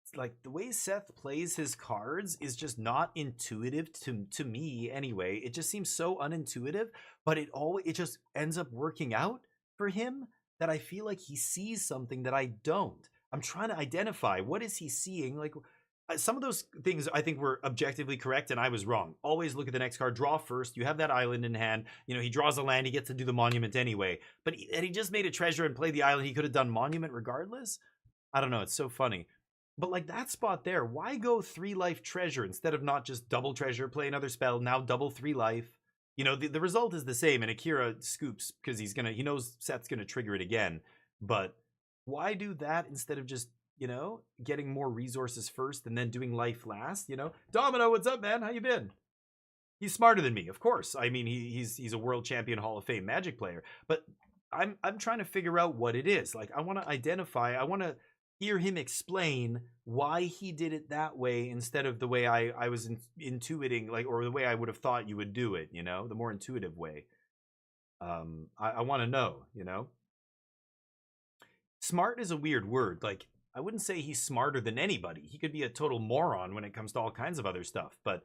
[SPEAKER 2] It's like, the way Seth plays his cards is just not intuitive to me anyway. It just seems so unintuitive, but it just ends up working out for him that I feel like he sees something that I don't. I'm trying to identify, what is he seeing? Like, some of those things I think were objectively correct and I was wrong. Always look at the next card, draw first. You have that island in hand. You know, he draws a land, he gets to do the Monument anyway. But he just made a treasure and played the island. He could have done Monument regardless. I don't know, it's so funny. But like that spot there, why go 3 life treasure instead of not just double treasure, play another spell, now double 3 life? You know, the result is the same, and Akira scoops because he knows Seth's gonna trigger it again. But why do that instead of just, you know, getting more resources first and then doing life last, you know? Domino, what's up, man? How you been? He's smarter than me, of course. I mean, he's a world champion Hall of Fame Magic player. But I'm trying to figure out what it is. Like, I want to identify, I want to hear him explain why he did it that way instead of the way I was intuiting, like, or the way I would have thought you would do it, you know? The more intuitive way. I want to know, you know? Smart is a weird word. Like, I wouldn't say he's smarter than anybody. He could be a total moron when it comes to all kinds of other stuff, but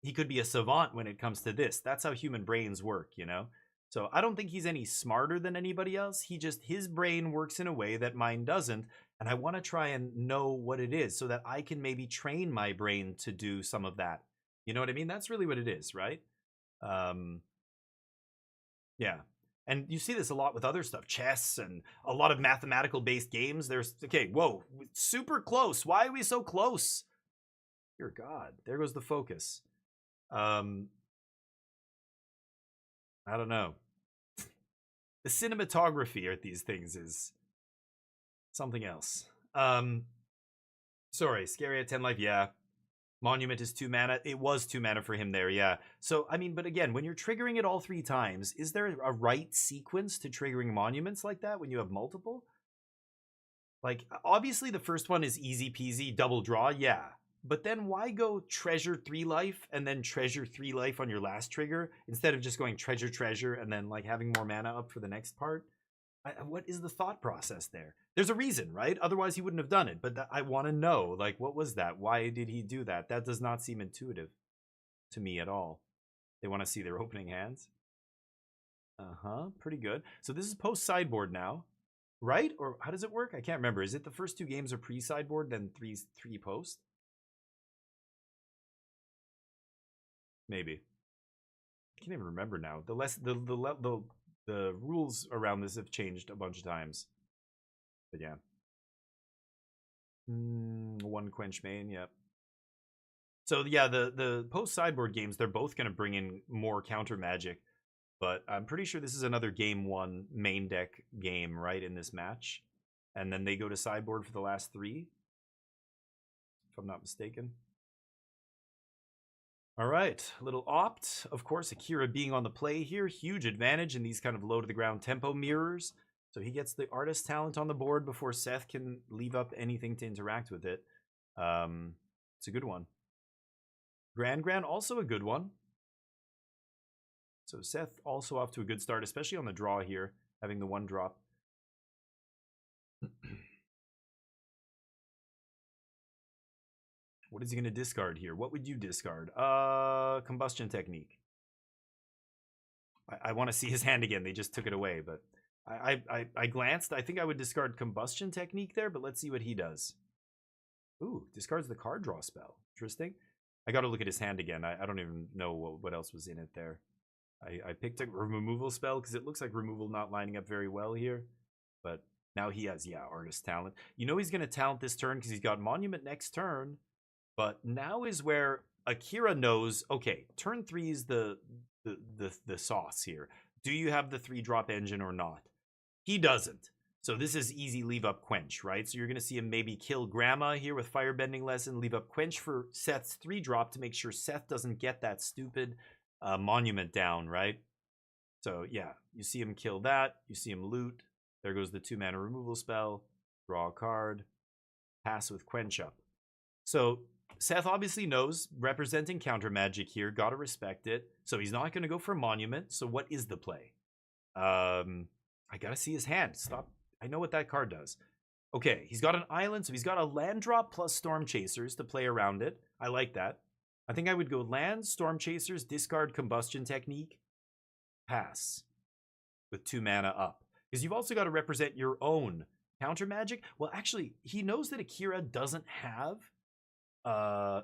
[SPEAKER 2] he could be a savant when it comes to this. That's how human brains work, you know? So I don't think he's any smarter than anybody else. His brain works in a way that mine doesn't, and I want to try and know what it is so that I can maybe train my brain to do some of that. You know what I mean? That's really what it is, right? Yeah. And you see this a lot with other stuff, chess and a lot of mathematical based games. Okay, whoa, super close. Why are we so close? Dear God, there goes the focus. I don't know. The cinematography at these things is something else. Sorry, Scary at 10 life, yeah. Monument is 2 mana. It was 2 mana for him there, yeah. So, I mean, but again, when you're triggering it all 3 times, is there a right sequence to triggering monuments like that when you have multiple? Like, obviously the first one is easy peasy, double draw, yeah. But then why go treasure 3 life and then treasure 3 life on your last trigger instead of just going treasure and then like having more mana up for the next part? What is the thought process there? There's a reason, right? Otherwise he wouldn't have done it. But I want to know, like, what was that? Why did he do that? That does not seem intuitive to me at all. They want to see their opening hands. Pretty good. So this is post sideboard now, right? Or how does it work? I can't remember. Is it the first 2 games are pre-sideboard, then 3 post? Maybe. I can't even remember now. The rules around this have changed a bunch of times. But yeah. 1 Quench main, yep. So yeah, the post sideboard games, they're both going to bring in more counter magic. But I'm pretty sure this is another game 1 main deck game, right, in this match. And then they go to sideboard for the last 3, if I'm not mistaken. All right, little opt. Of course, Akira being on the play here, huge advantage in these kind of low-to-the-ground tempo mirrors. So he gets the artist talent on the board before Seth can leave up anything to interact with it. It's a good one. Grand also a good one. So Seth also off to a good start, especially on the draw here, having the 1-drop. What is he going to discard here? What would you discard? Combustion Technique. I want to see his hand again. They just took it away, but I glanced. I think I would discard Combustion Technique there, but let's see what he does. Ooh, discards the card draw spell. Interesting. I got to look at his hand again. I don't even know what else was in it there. I picked a removal spell because it looks like removal not lining up very well here. But now he has, yeah, artist talent. You know he's going to talent this turn because he's got monument next turn. But now is where Akira knows, okay, turn 3 is the sauce here. Do you have the 3-drop engine or not? He doesn't. So this is easy leave up Quench, right? So you're going to see him maybe kill Grandma here with Firebending Lesson, leave up Quench for Seth's 3-drop to make sure Seth doesn't get that stupid monument down, right? So yeah, you see him kill that. You see him loot. There goes the 2-mana removal spell. Draw a card. Pass with Quench up. So Seth obviously knows, representing counter magic here, gotta respect it. So he's not going to go for monument. So what is the play? I gotta see his hand. Stop. I know what that card does. Okay, he's got an island, so he's got a land drop plus Storm Chasers to play around it. I like that. I think I would go land, Storm Chasers, discard Combustion Technique, pass with 2 mana up. Because you've also got to represent your own counter magic. Well, actually, he knows that Akira doesn't have a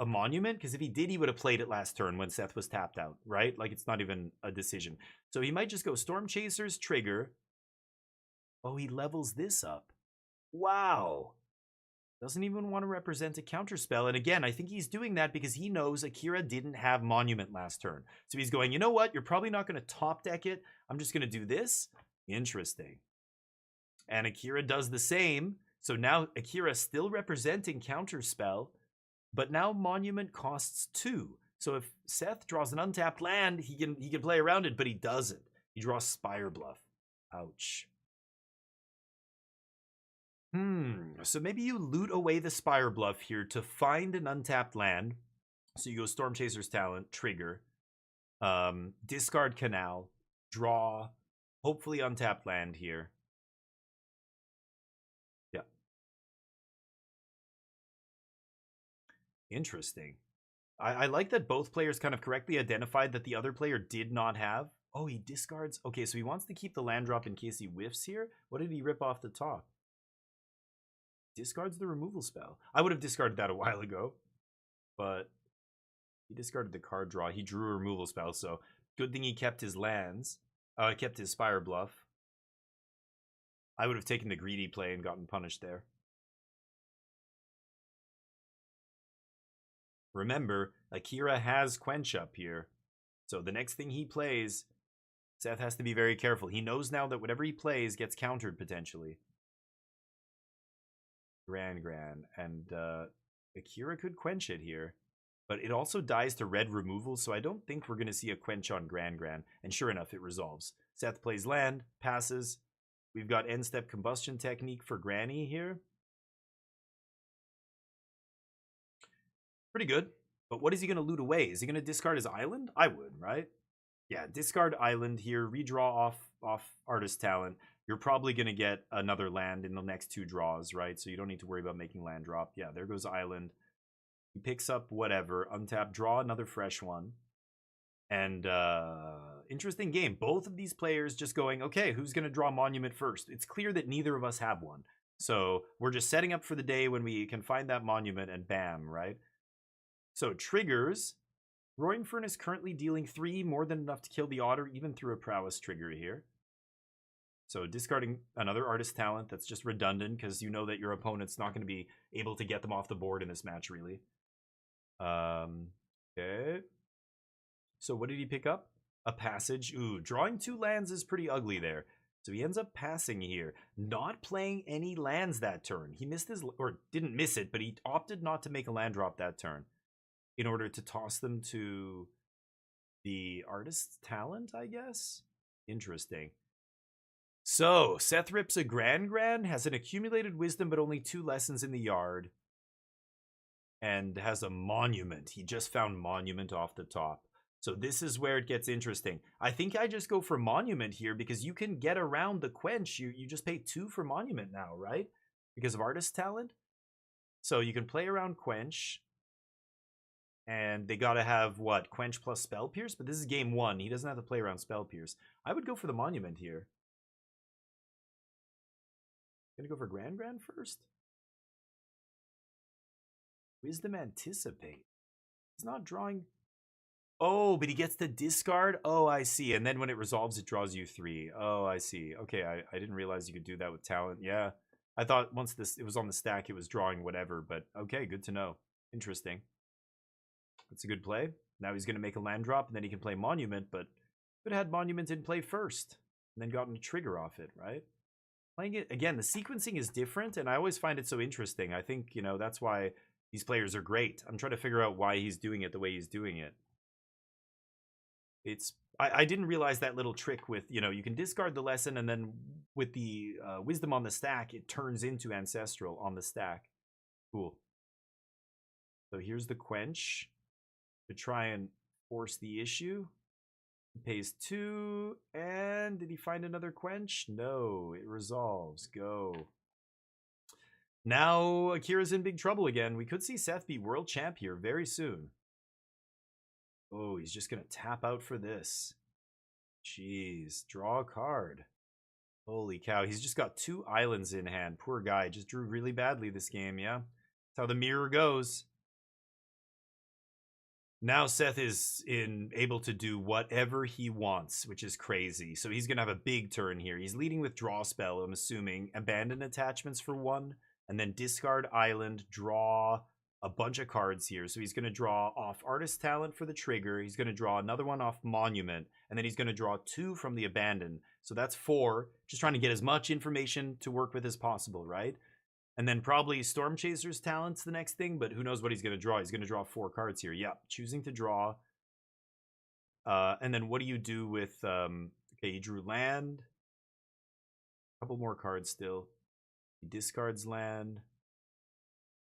[SPEAKER 2] monument, because if he did, he would have played it last turn when Seth was tapped out, right? Like, it's not even a decision. So he might just go Storm Chasers, trigger. Oh, he levels this up. Wow. Doesn't even want to represent a counterspell. And again, I think he's doing that because he knows Akira didn't have monument last turn. So he's going, you know what? You're probably not going to top deck it. I'm just going to do this. Interesting. And Akira does the same. So now Akira still representing counterspell, but now monument costs 2. So if Seth draws an untapped land, he can play around it, but he doesn't. He draws Spire Bluff. Ouch. So maybe you loot away the Spire Bluff here to find an untapped land. So you go Storm Chaser's Talent, trigger, discard Canal, draw, hopefully untapped land here. Yeah. Interesting. I like that both players kind of correctly identified that the other player did not have. Oh, he discards. Okay, so he wants to keep the land drop in case he whiffs here. What did he rip off the top? Discards the removal spell. I would have discarded that a while ago, but he discarded the card draw. He drew a removal spell, so good thing he kept his lands. Kept his Spire Bluff. I would have taken the greedy play and gotten punished there. Remember, Akira has Quench up here, so the next thing he plays, Seth has to be very careful. He knows now that whatever he plays gets countered potentially. Gran, and Akira could Quench it here, but it also dies to red removal, so I don't think we're going to see a Quench on Gran, and sure enough, it resolves. Seth plays land, passes. We've got end-step Combustion Technique for Granny here. Pretty good, but what is he going to loot away? Is he going to discard his island? I would, right? Yeah, discard island here, redraw off Artist Talent. You're probably going to get another land in the next 2 draws, right? So you don't need to worry about making land drop. Yeah, there goes island. He picks up whatever. Untap, draw another fresh one. And interesting game. Both of these players just going, okay, who's going to draw monument first? It's clear that neither of us have one. So we're just setting up for the day when we can find that monument and bam, right? So triggers. Roaring Furnace currently dealing 3, more than enough to kill the Otter, even through a prowess trigger here. So discarding another Artist Talent, that's just redundant because you know that your opponent's not going to be able to get them off the board in this match, really. Okay. So what did he pick up? a passage. Ooh, drawing 2 lands is pretty ugly there. So he ends up passing here, not playing any lands that turn. He missed his, or didn't miss it, but he opted not to make a land drop that turn in order to toss them to the Artist's Talent, I guess? Interesting. So, Seth rips a Grand, has an accumulated wisdom, but only 2 lessons in the yard. And has a monument. He just found monument off the top. So this is where it gets interesting. I think I just go for monument here because you can get around the quench. You just pay 2 for monument now, right? Because of Artist Talent. So you can play around quench. And they got to have, what, quench plus spell pierce? But this is game 1. He doesn't have to play around spell pierce. I would go for the monument here. Gonna go for Grand first? Wisdom Anticipate. He's not drawing... Oh, but he gets to discard? Oh, I see. And then when it resolves, it draws you 3. Oh, I see. Okay, I didn't realize you could do that with talent. Yeah. I thought once it was on the stack, it was drawing whatever. But okay, good to know. Interesting. That's a good play. Now he's going to make a land drop, and then he can play Monument, but could have had Monument in play first, and then gotten a trigger off it, right? Playing it, again, the sequencing is different, and I always find it so interesting. I think, you know, that's why these players are great. I'm trying to figure out why he's doing it the way he's doing it. I didn't realize that little trick with, you know, you can discard the lesson, and then with the wisdom on the stack, it turns into Ancestral on the stack. Cool. So here's the quench to try and force the issue. He pays 2, and did he find another quench? No, it resolves. Go. Now Akira's in big trouble again. We could see Seth be world champ here very soon. Oh, he's just going to tap out for this. Jeez, draw a card. Holy cow, he's just got 2 islands in hand. Poor guy, just drew really badly this game, yeah? That's how the mirror goes. Now Seth is able to do whatever he wants, which is crazy. So he's going to have a big turn here. He's leading with draw spell, I'm assuming. Abandon attachments for 1, and then discard island, draw a bunch of cards here. So he's going to draw off Artist Talent for the trigger. He's going to draw another one off Monument, and then he's going to draw 2 from the Abandon. So that's 4. Just trying to get as much information to work with as possible, right? And then probably Storm Chaser's Talent's the next thing, but who knows what he's going to draw. He's going to draw 4 cards here. Yep, choosing to draw. And then what do you do with... okay, he drew land. A couple more cards still. He discards land.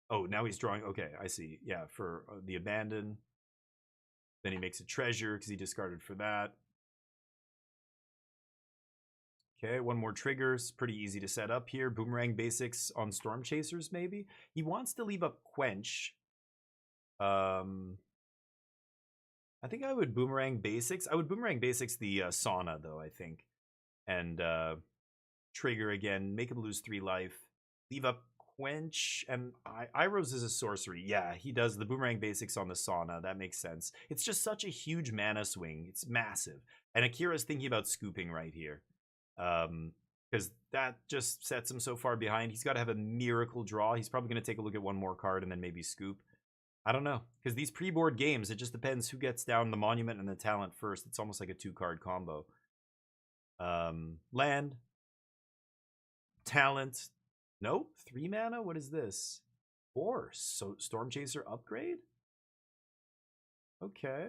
[SPEAKER 2] Oh, now he's drawing... Okay, I see. Yeah, for the Abandon. Then he makes a treasure because he discarded for that. Okay, 1 more triggers. Pretty easy to set up here. Boomerang Basics on Storm Chasers, maybe. He wants to leave up Quench. I think I would Boomerang Basics. I would Boomerang Basics the Sauna, though, I think. And trigger again. Make him lose 3 life. Leave up Quench. And Iros is a sorcery. Yeah, he does the Boomerang Basics on the Sauna. That makes sense. It's just such a huge mana swing. It's massive. And Akira's thinking about scooping right here. Because that just sets him so far behind. He's got to have a miracle draw. He's probably going to take a look at 1 more card and then maybe scoop. I don't know. Because these pre-board games, it just depends who gets down the Monument and the Talent first. It's almost like a 2-card combo. Land. Talent. Nope. 3 mana? What is this? 4. So Storm Chaser upgrade? Okay.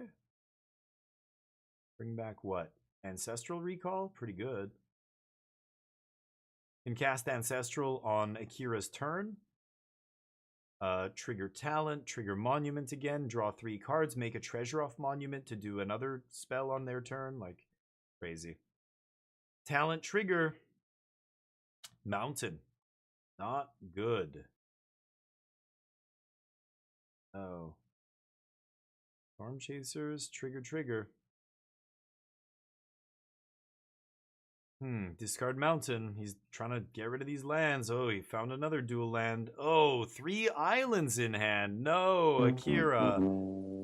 [SPEAKER 2] Bring back what? Ancestral Recall? Pretty good. Can cast Ancestral on Akira's turn. Trigger Talent, trigger Monument again, draw 3 cards, make a treasure off Monument to do another spell on their turn. Like, crazy. Talent, trigger. Mountain. Not good. Oh. Storm Chasers, trigger. Discard Mountain. He's trying to get rid of these lands. Oh, he found another dual land. Oh, 3 islands in hand. No, Akira.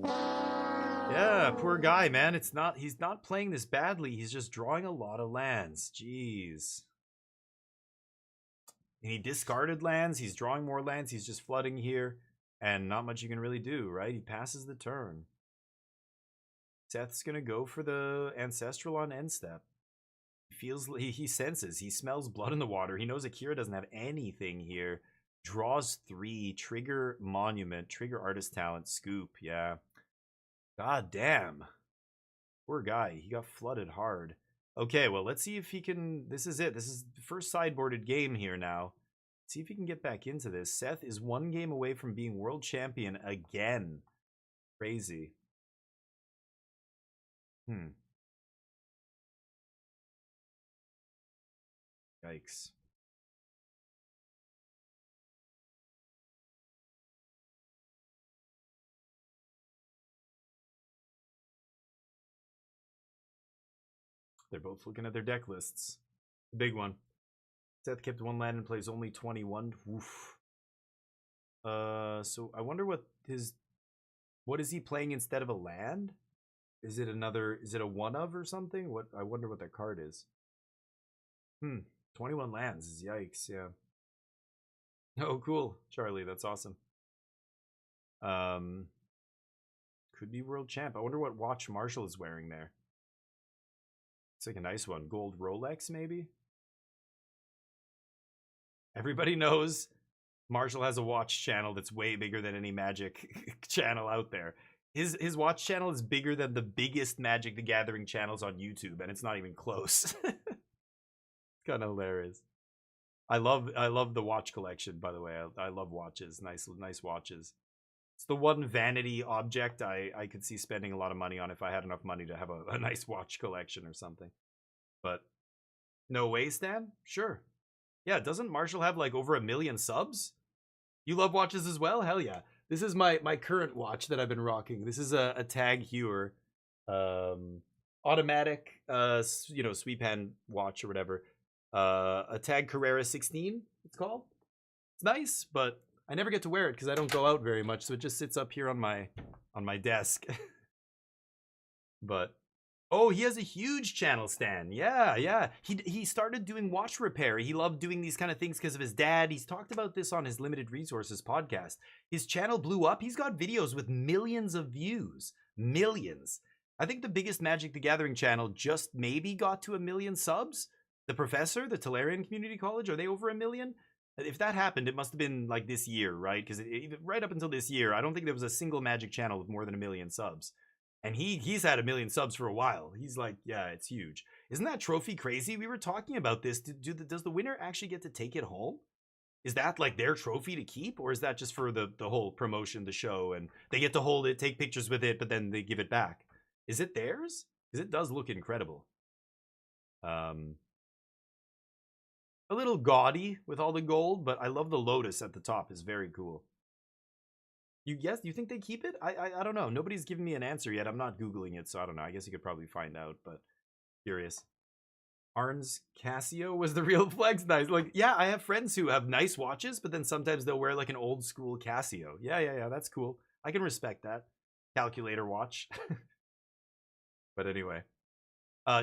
[SPEAKER 2] Yeah, poor guy, man. He's not playing this badly. He's just drawing a lot of lands. Jeez. And he discarded lands. He's drawing more lands. He's just flooding here. And not much you can really do, right? He passes the turn. Seth's gonna go for the Ancestral on end step. He senses, he smells blood in the water. He knows Akira doesn't have anything here. Draws 3, trigger Monument, trigger Artist Talent, Scoop. Yeah. God damn. Poor guy. He got flooded hard. Okay, well, let's see if he can... This is it. This is the first sideboarded game here now. Let's see if he can get back into this. Seth is 1 game away from being world champion again. Crazy. Yikes. They're both looking at their deck lists. Big one. Seth kept 1 land and plays only 21. Oof. So I wonder what is he playing instead of a land? Is it a one of or something? I wonder what that card is. 21 lands is yikes, yeah. Oh, cool, Charlie, that's awesome. Could be world champ. I wonder what watch Marshall is wearing there. It's like a nice one. Gold Rolex, maybe? Everybody knows Marshall has a watch channel that's way bigger than any Magic channel out there. His watch channel is bigger than the biggest Magic the Gathering channels on YouTube, and it's not even close. It's kind of hilarious. I love the watch collection, by the way. I love watches. Nice watches. It's the one vanity object I could see spending a lot of money on if I had enough money to have a nice watch collection or something. But no way, Stan? Sure. Yeah, doesn't Marshall have like over 1 million subs? You love watches as well? Hell yeah. This is my current watch that I've been rocking. This is a Tag Heuer automatic sweep hand watch or whatever. A Tag Carrera 16, it's called. It's nice, but I never get to wear it because I don't go out very much, so it just sits up here on my desk. But oh, he has a huge channel, Stan. Yeah. He started doing watch repair. He loved doing these kind of things because of his dad. He's talked about this on his Limited Resources podcast. His channel blew up. He's got videos with millions of views. Millions. I think the biggest Magic the Gathering channel just maybe got to 1 million subs. The Professor, the Tolarian Community College, are they over 1 million? If that happened, it must have been like this year, right? Because right up until this year, I don't think there was a single Magic channel with more than 1 million subs. And he's had 1 million subs for a while. He's like, yeah, it's huge. Isn't that trophy crazy? We were talking about this. Does the winner actually get to take it home? Is that like their trophy to keep? Or is that just for the whole promotion, the show, and they get to hold it, take pictures with it, but then they give it back? Is it theirs? Because it does look incredible. A little gaudy with all the gold, but I love the lotus at the top. It's very cool. You think they keep it? I don't know. Nobody's given me an answer yet. I'm not Googling it, so I don't know. I guess you could probably find out, but curious. Arn's Casio was the real flex. Nice. Like, yeah, I have friends who have nice watches, but then sometimes they'll wear like an old school Casio. Yeah. That's cool. I can respect that. Calculator watch. But anyway.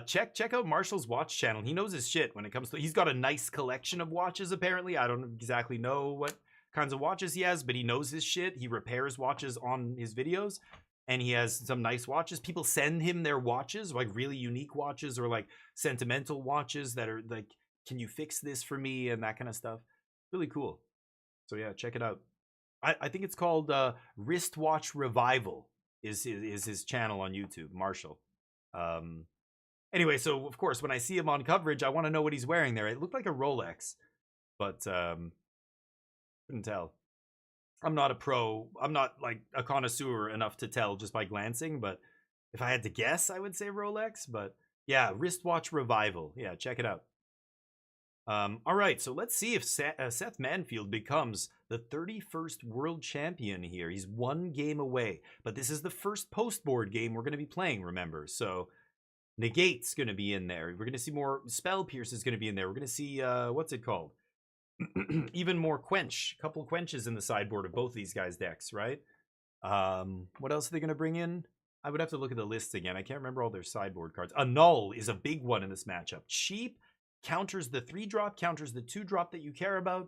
[SPEAKER 2] Check out Marshall's watch channel. He knows his shit when it comes to... He's got a nice collection of watches, apparently. I don't exactly know what kinds of watches he has, but he knows his shit. He repairs watches on his videos, and he has some nice watches. People send him their watches, like really unique watches or like sentimental watches that are like, can you fix this for me, and that kind of stuff. Really cool. So yeah, check it out. I think it's called Wristwatch Revival is his channel on YouTube, Marshall. Anyway, so of course, when I see him on coverage, I want to know what he's wearing there. It looked like a Rolex, but couldn't tell. I'm not a pro. I'm not like a connoisseur enough to tell just by glancing, but if I had to guess, I would say Rolex. But yeah, Wristwatch Revival. Yeah, check it out. All right, so let's see if Seth Manfield becomes the 31st world champion here. He's 1 game away, but this is the first post-board game we're going to be playing, remember. So Negate's going to be in there. We're going to see more. Spell Pierce is going to be in there. We're going to see, what's it called? Even more Quench. A couple Quenches in the sideboard of both these guys' decks, right? What else are they going to bring in? I would have to look at the lists again. I can't remember all their sideboard cards. Annul is a big one in this matchup. Cheap, counters the 3-drop, counters the 2-drop that you care about.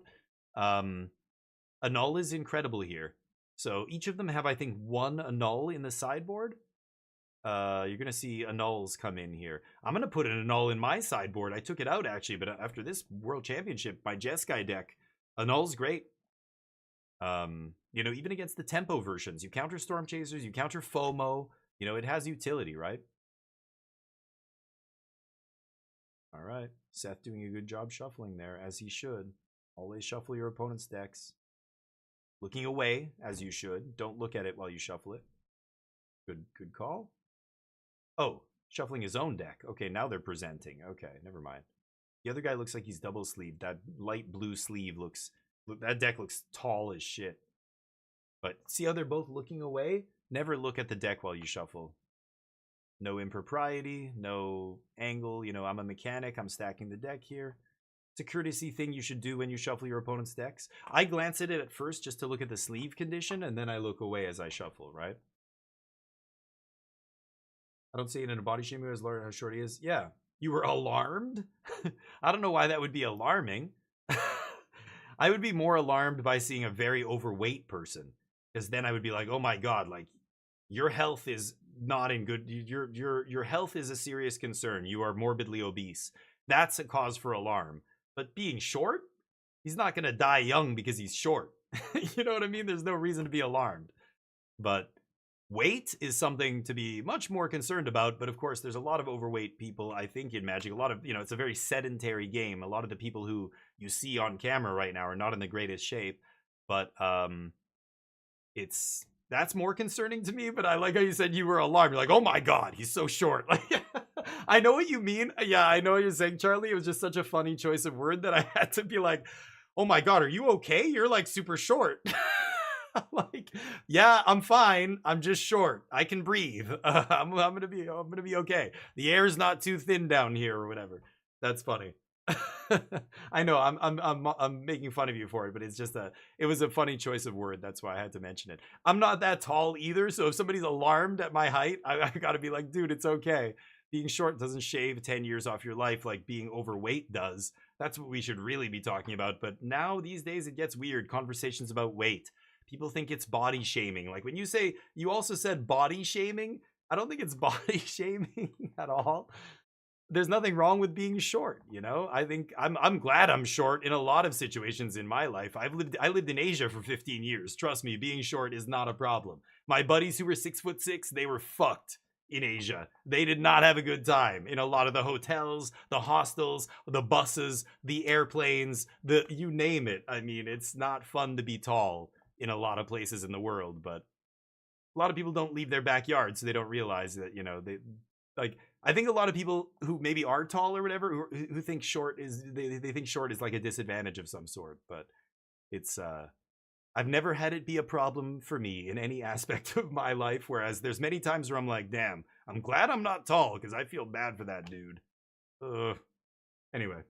[SPEAKER 2] Annul is incredible here. So each of them have, I think, 1 Annul in the sideboard. You're gonna see annuls come in here. I'm gonna put an annul in my sideboard. I took it out actually, but after this World Championship, my Jeskai deck, annul's great. You know, even against the tempo versions, you counter Storm Chasers, you counter FOMO. You know, it has utility, right? All right, Seth doing a good job shuffling there, as he should. Always shuffle your opponent's decks. Looking away, as you should. Don't look at it while you shuffle it. Good call. Oh, shuffling his own deck. Okay, now they're presenting. Okay, never mind. The other guy looks like he's double sleeved. That light blue sleeve looks... that deck looks tall as shit. But see how they're both looking away? Never look at the deck while you shuffle. No impropriety, no angle. You know, I'm a mechanic. I'm stacking the deck here. It's a courtesy thing you should do when you shuffle your opponent's decks. I glance at it at first just to look at the sleeve condition, and then I look away as I shuffle, right? I don't see it in a body shaming as how short he is. Yeah. You were alarmed? I don't know why that would be alarming. I would be more alarmed by seeing a very overweight person. Because then I would be like, oh my god, like, your health is not in good... Your health is a serious concern. You are morbidly obese. That's a cause for alarm. But being short? He's not going to die young because he's short. You know what I mean? There's no reason to be alarmed. But weight is something to be much more concerned about. But of course, there's a lot of overweight people, I think, in Magic. A lot of, you know, it's a very sedentary game. A lot of the people who you see on camera right now are not in the greatest shape. But that's more concerning to me. But I like how you said you were alarmed. You're like, oh my god, he's so short. Like, I know what you mean. Yeah, I know what you're saying, Charlie. It was just such a funny choice of word that I had to be like, oh my god, are you okay? You're like super short. Like, yeah, I'm fine. I'm just short. I can breathe. I'm gonna be okay. The air's not too thin down here or whatever. That's funny. I know I'm making fun of you for it, but it's just it was a funny choice of word. That's why I had to mention it. I'm not that tall either, so if somebody's alarmed at my height, I gotta be like, dude, it's okay. Being short doesn't shave 10 years off your life like being overweight does. That's what we should really be talking about. But now, these days, it gets weird. Conversations about weight. People think it's body shaming. Like when you say, you also said body shaming. I don't think it's body shaming at all. There's nothing wrong with being short, you know? I think I'm glad I'm short in a lot of situations in my life. I lived in Asia for 15 years. Trust me, being short is not a problem. My buddies who were 6'6", they were fucked in Asia. They did not have a good time in a lot of the hotels, the hostels, the buses, the airplanes, you name it. I mean, it's not fun to be tall in a lot of places in the world, but a lot of people don't leave their backyard, so they don't realize that, you know, I think a lot of people who maybe are tall or whatever, who think short is, they think short is like a disadvantage of some sort, but it's, I've never had it be a problem for me in any aspect of my life, whereas there's many times where I'm like, damn, I'm glad I'm not tall, because I feel bad for that dude. Anyway.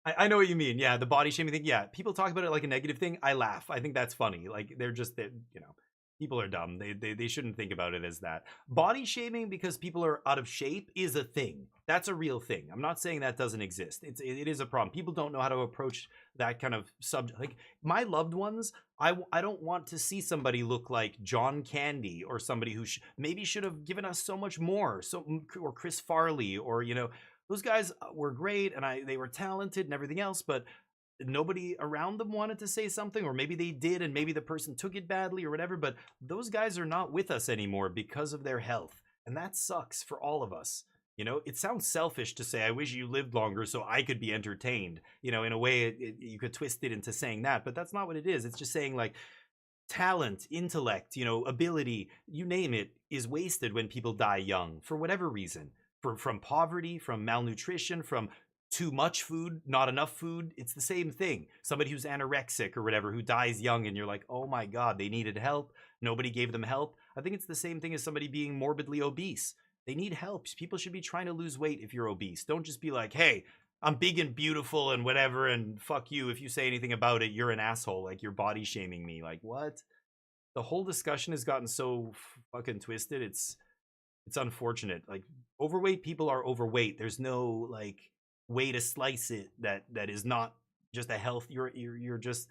[SPEAKER 2] I know what you mean. Yeah, the body shaming thing. Yeah, people talk about it like a negative thing. I laugh. I think that's funny. Like, they're just, you know, people are dumb. They shouldn't think about it as that. Body shaming because people are out of shape is a thing. That's a real thing. I'm not saying that doesn't exist. It is a problem. People don't know how to approach that kind of subject. Like, my loved ones, I don't want to see somebody look like John Candy or somebody who maybe should have given us so much more. Or Chris Farley, or, you know, those guys were great and they were talented and everything else, but nobody around them wanted to say something, or maybe they did and maybe the person took it badly or whatever, but those guys are not with us anymore because of their health, and that sucks for all of us. You know, it sounds selfish to say, I wish you lived longer so I could be entertained. You know, in a way, you could twist it into saying that, but that's not what it is. It's just saying, like, talent, intellect, you know, ability, you name it, is wasted when people die young for whatever reason. From poverty, from malnutrition, from too much food, not enough food. It's the same thing. Somebody who's anorexic or whatever, who dies young, and you're like, oh my god, they needed help. Nobody gave them help. I think it's the same thing as somebody being morbidly obese. They need help. People should be trying to lose weight if you're obese. Don't just be like, hey, I'm big and beautiful and whatever, and fuck you. If you say anything about it, you're an asshole. Like, you're body shaming me. Like, what? The whole discussion has gotten so fucking twisted. It's unfortunate. Like, overweight people are overweight. There's no, like, way to slice it that is not just a health. You're just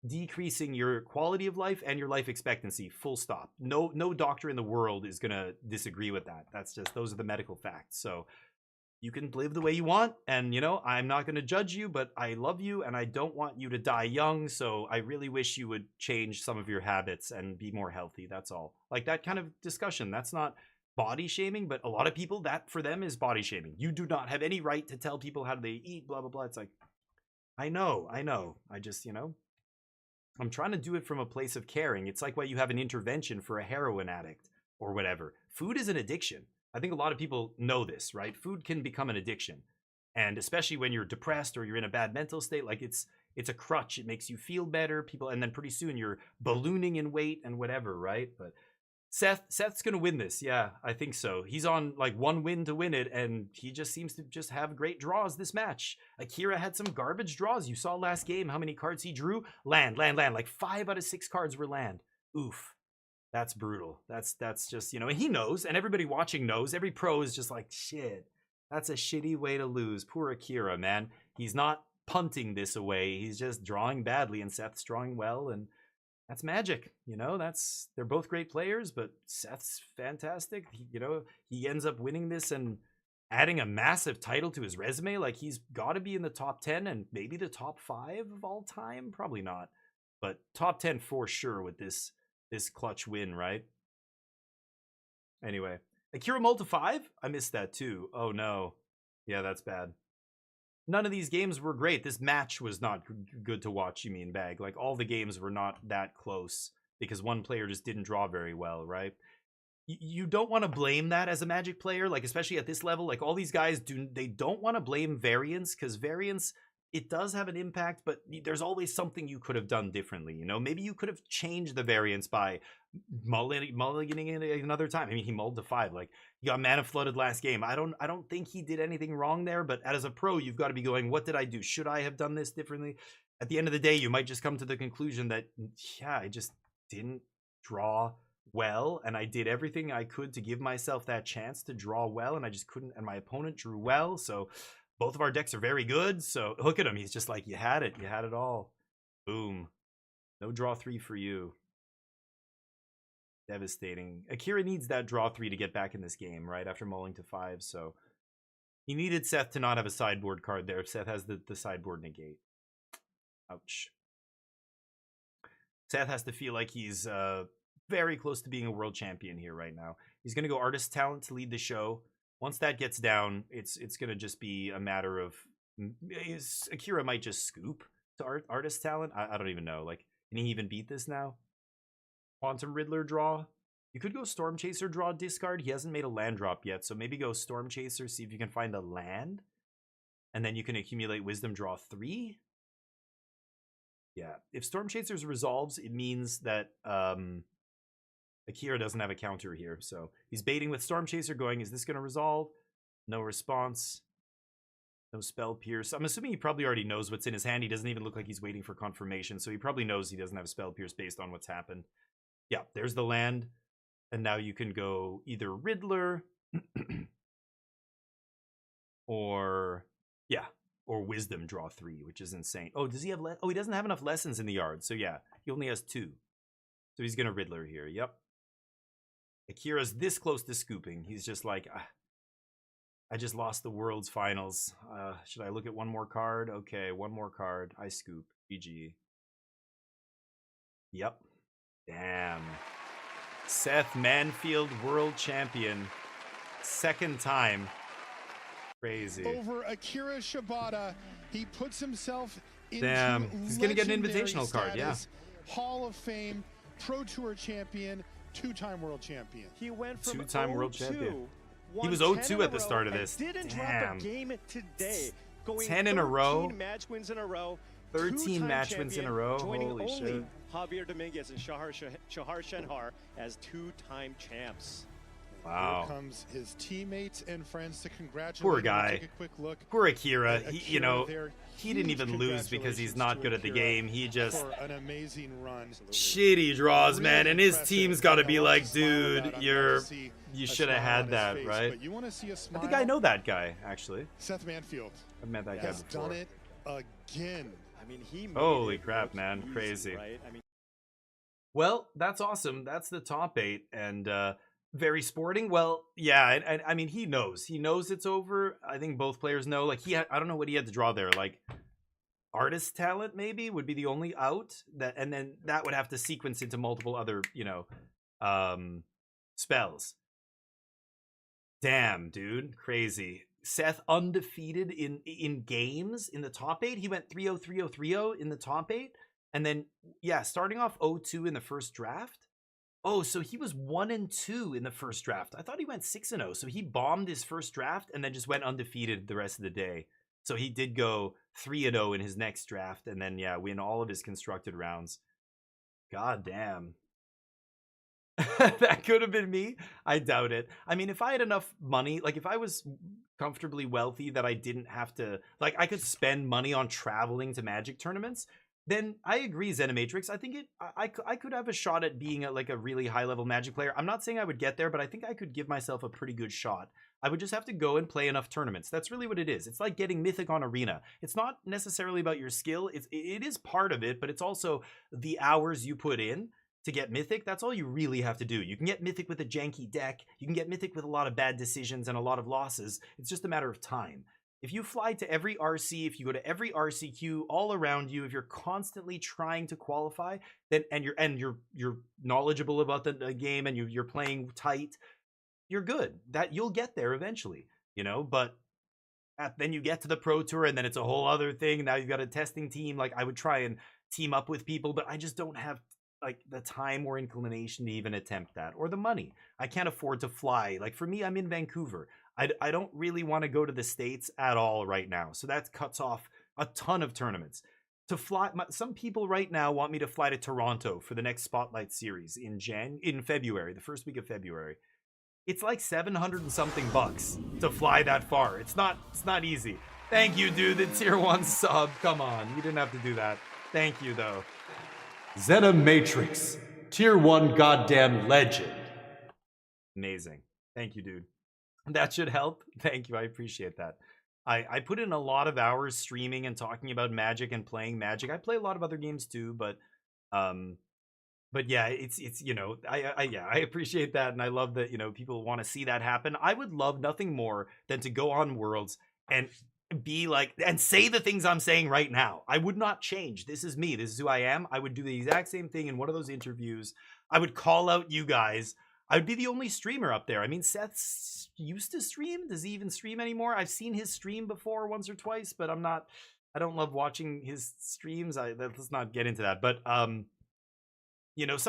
[SPEAKER 2] decreasing your quality of life and your life expectancy. Full stop. No doctor in the world is gonna disagree with that. That's just, those are the medical facts. So you can live the way you want, and you know, I'm not gonna judge you, but I love you and I don't want you to die young. So I really wish you would change some of your habits and be more healthy. That's all. Like that kind of discussion. That's not body shaming, but a lot of people, that for them is body shaming. You do not have any right to tell people how they eat, blah blah blah. It's like, I know. I just, you know, I'm trying to do it from a place of caring. It's like why you have an intervention for a heroin addict or whatever. Food is an addiction. I think a lot of people know this, right? Food can become an addiction. And especially when you're depressed or you're in a bad mental state, like it's a crutch. It makes you feel better. And then pretty soon you're ballooning in weight and whatever, right? But Seth's gonna win this. Yeah, I think so. He's on like one win to win it, and he just seems to just have great draws this match. Akira had some garbage draws. You saw last game how many cards he drew. Land. Like 5 out of 6 cards were land. Oof. That's brutal. That's just, you know, and he knows, and everybody watching knows. Every pro is just like, shit, that's a shitty way to lose. Poor Akira, man. He's not punting this away. He's just drawing badly, and Seth's drawing well, and that's magic, you know. They're both great players, but Seth's fantastic. He ends up winning this and adding a massive title to his resume. Like, he's got to be in the top 10 and maybe the top 5 of all time. Probably not, but top 10 for sure with this clutch win, right? Anyway, Akira Multi 5. I missed that too. Oh no, yeah, that's bad. None of these games were great. This match was not good to watch, you mean, Bag. Like, all the games were not that close because one player just didn't draw very well, right? You don't want to blame that as a Magic player, like, especially at this level. Like, all these guys, they don't want to blame variance, because variance, it does have an impact, but there's always something you could have done differently, you know? Maybe you could have changed the variance by mulliganing it another time. I mean, he mulled to 5. Like, he got mana flooded last game. I don't think he did anything wrong there, but as a pro, you've got to be going, what did I do? Should I have done this differently? At the end of the day, you might just come to the conclusion that, yeah, I just didn't draw well, and I did everything I could to give myself that chance to draw well, and I just couldn't, and my opponent drew well, so both of our decks are very good. So look at him. He's just like, you had it all. Boom. No draw 3 for you. Devastating. Akira needs that draw 3 to get back in this game, right? After mulling to 5. So he needed Seth to not have a sideboard card there. Seth has the sideboard negate. Ouch. Seth has to feel like he's very close to being a world champion here right now. He's going to go Artist Talent to lead the show. Once that gets down, it's going to just be a matter of, Akira might just scoop to Artist Talent. I don't even know. Like, can he even beat this now? Quantum Riddler draw. You could go Storm Chaser draw discard. He hasn't made a land drop yet, so maybe go Storm Chaser, see if you can find a land, and then you can accumulate Wisdom draw 3. Yeah, if Storm Chasers resolves, it means that Akira doesn't have a counter here, so he's baiting with Storm Chaser, going, is this going to resolve? No response. No Spell Pierce. I'm assuming he probably already knows what's in his hand. He doesn't even look like he's waiting for confirmation, so he probably knows he doesn't have Spell Pierce based on what's happened. Yeah, there's the land. And now you can go either Riddler or Wisdom draw 3, which is insane. Oh, does he have he doesn't have enough lessons in the yard, so yeah, he only has 2. So he's going to Riddler here, yep. Akira's this close to scooping. He's just like, I just lost the World's Finals. Should I look at one more card? Okay, one more card. I scoop. GG. Yep. Damn. Seth Manfield, world champion. 2nd time. Crazy.
[SPEAKER 9] Over Akira Shibata, he puts himself into
[SPEAKER 2] Damn. He's going to get an invitational
[SPEAKER 9] status,
[SPEAKER 2] card, yeah.
[SPEAKER 9] Hall of Fame, Pro Tour champion, 2-time world champion.
[SPEAKER 12] He went from
[SPEAKER 2] 2-time world champion. He was 0-2 at the start of this.
[SPEAKER 12] Didn't
[SPEAKER 2] Damn.
[SPEAKER 12] drop a game today. Going
[SPEAKER 2] 10 in a row.
[SPEAKER 12] 13 match wins in a row.
[SPEAKER 2] 13 match wins in a row.
[SPEAKER 12] Joining
[SPEAKER 2] Holy
[SPEAKER 12] only
[SPEAKER 2] shit.
[SPEAKER 12] Javier Dominguez and Shahar Shenhar as 2-time champs.
[SPEAKER 2] Wow.
[SPEAKER 9] Here comes his teammates and friends to congratulate
[SPEAKER 2] Poor
[SPEAKER 9] him.
[SPEAKER 2] guy.
[SPEAKER 9] Take a quick look.
[SPEAKER 2] Poor Akira.
[SPEAKER 9] at
[SPEAKER 2] He,
[SPEAKER 9] Akira
[SPEAKER 2] you know,
[SPEAKER 9] there.
[SPEAKER 2] he didn't
[SPEAKER 9] Huge
[SPEAKER 2] even lose because he's not good at the
[SPEAKER 9] Akira
[SPEAKER 2] game. He just
[SPEAKER 9] for an amazing run.
[SPEAKER 2] shitty draws, man.
[SPEAKER 9] Really
[SPEAKER 2] And his
[SPEAKER 9] impressive.
[SPEAKER 2] team's got to be
[SPEAKER 9] I want
[SPEAKER 2] like,
[SPEAKER 9] to smile
[SPEAKER 2] dude,
[SPEAKER 9] about it. I
[SPEAKER 2] you
[SPEAKER 9] want to see a
[SPEAKER 2] should have
[SPEAKER 9] smile on
[SPEAKER 2] had
[SPEAKER 9] his
[SPEAKER 2] that,
[SPEAKER 9] face,
[SPEAKER 2] right?
[SPEAKER 9] But you want to see a smile?
[SPEAKER 2] I think I know that guy, actually.
[SPEAKER 9] Seth Manfield
[SPEAKER 2] I've met that guy
[SPEAKER 9] has
[SPEAKER 2] before.
[SPEAKER 9] done it again.
[SPEAKER 12] I mean, he made
[SPEAKER 2] Holy
[SPEAKER 12] it
[SPEAKER 2] crap,
[SPEAKER 12] look
[SPEAKER 2] man.
[SPEAKER 12] easy,
[SPEAKER 2] Crazy.
[SPEAKER 12] right? I mean,
[SPEAKER 2] Well, that's awesome. That's the top 8 and very sporting. Well, yeah, and I mean he knows it's over. I think both players know. Like I don't know what he had to draw there. Like artist talent maybe would be the only out that, and then that would have to sequence into multiple other, spells. Damn, dude, crazy. Seth undefeated in games in the top 8. He went 3-0, 3-0, 3-0 in the top 8. And then, yeah, starting off 0-2 in the first draft. Oh, so he was 1-2 in the first draft. I thought he went 6-0. So he bombed his first draft and then just went undefeated the rest of the day. So he did go 3-0 in his next draft and then, yeah, win all of his constructed rounds. God damn. That could have been me. I doubt it. I mean, if I had enough money, like if I was comfortably wealthy that I didn't have to, like I could spend money on traveling to Magic tournaments, then I agree, Zenimatrix. I think I could have a shot at being a really high-level Magic player. I'm not saying I would get there, but I think I could give myself a pretty good shot. I would just have to go and play enough tournaments. That's really what it is. It's like getting Mythic on Arena. It's not necessarily about your skill. It is part of it, but it's also the hours you put in to get Mythic. That's all you really have to do. You can get Mythic with a janky deck. You can get Mythic with a lot of bad decisions and a lot of losses. It's just a matter of time. If you fly to every RC, if you go to every RCQ all around you, if you're constantly trying to qualify, then and you're knowledgeable about the game and you're playing tight, you're good. That you'll get there eventually, but then you get to the Pro Tour and then it's a whole other thing. Now you've got a testing team. Like I would try and team up with people, but I just don't have like the time or inclination to even attempt that, or the money. I can't afford to fly. Like for me, I'm in Vancouver. I don't really want to go to the States at all right now. So that cuts off a ton of tournaments. To fly, some people right now want me to fly to Toronto for the next Spotlight Series in February, the first week of February. It's like 700 and something bucks to fly that far. It's not easy. Thank you, dude. The tier 1 sub. Come on, you didn't have to do that. Thank you, though. Zenimatrix, tier 1 goddamn legend. Amazing. Thank you, dude. That should help. Thank you. I appreciate that. I put in a lot of hours streaming and talking about Magic and playing Magic. I play a lot of other games too, but yeah, it's I appreciate that, and I love that people want to see that happen. I would love nothing more than to go on Worlds and be like and say the things I'm saying right now. I would not change. This is me. This is who I am. I would do the exact same thing in one of those interviews. I would call out you guys. I would be the only streamer up there. I mean, Seth used to stream. Does he even stream anymore? I've seen his stream before once or twice, but I don't love watching his streams. Let's not get into that. But, some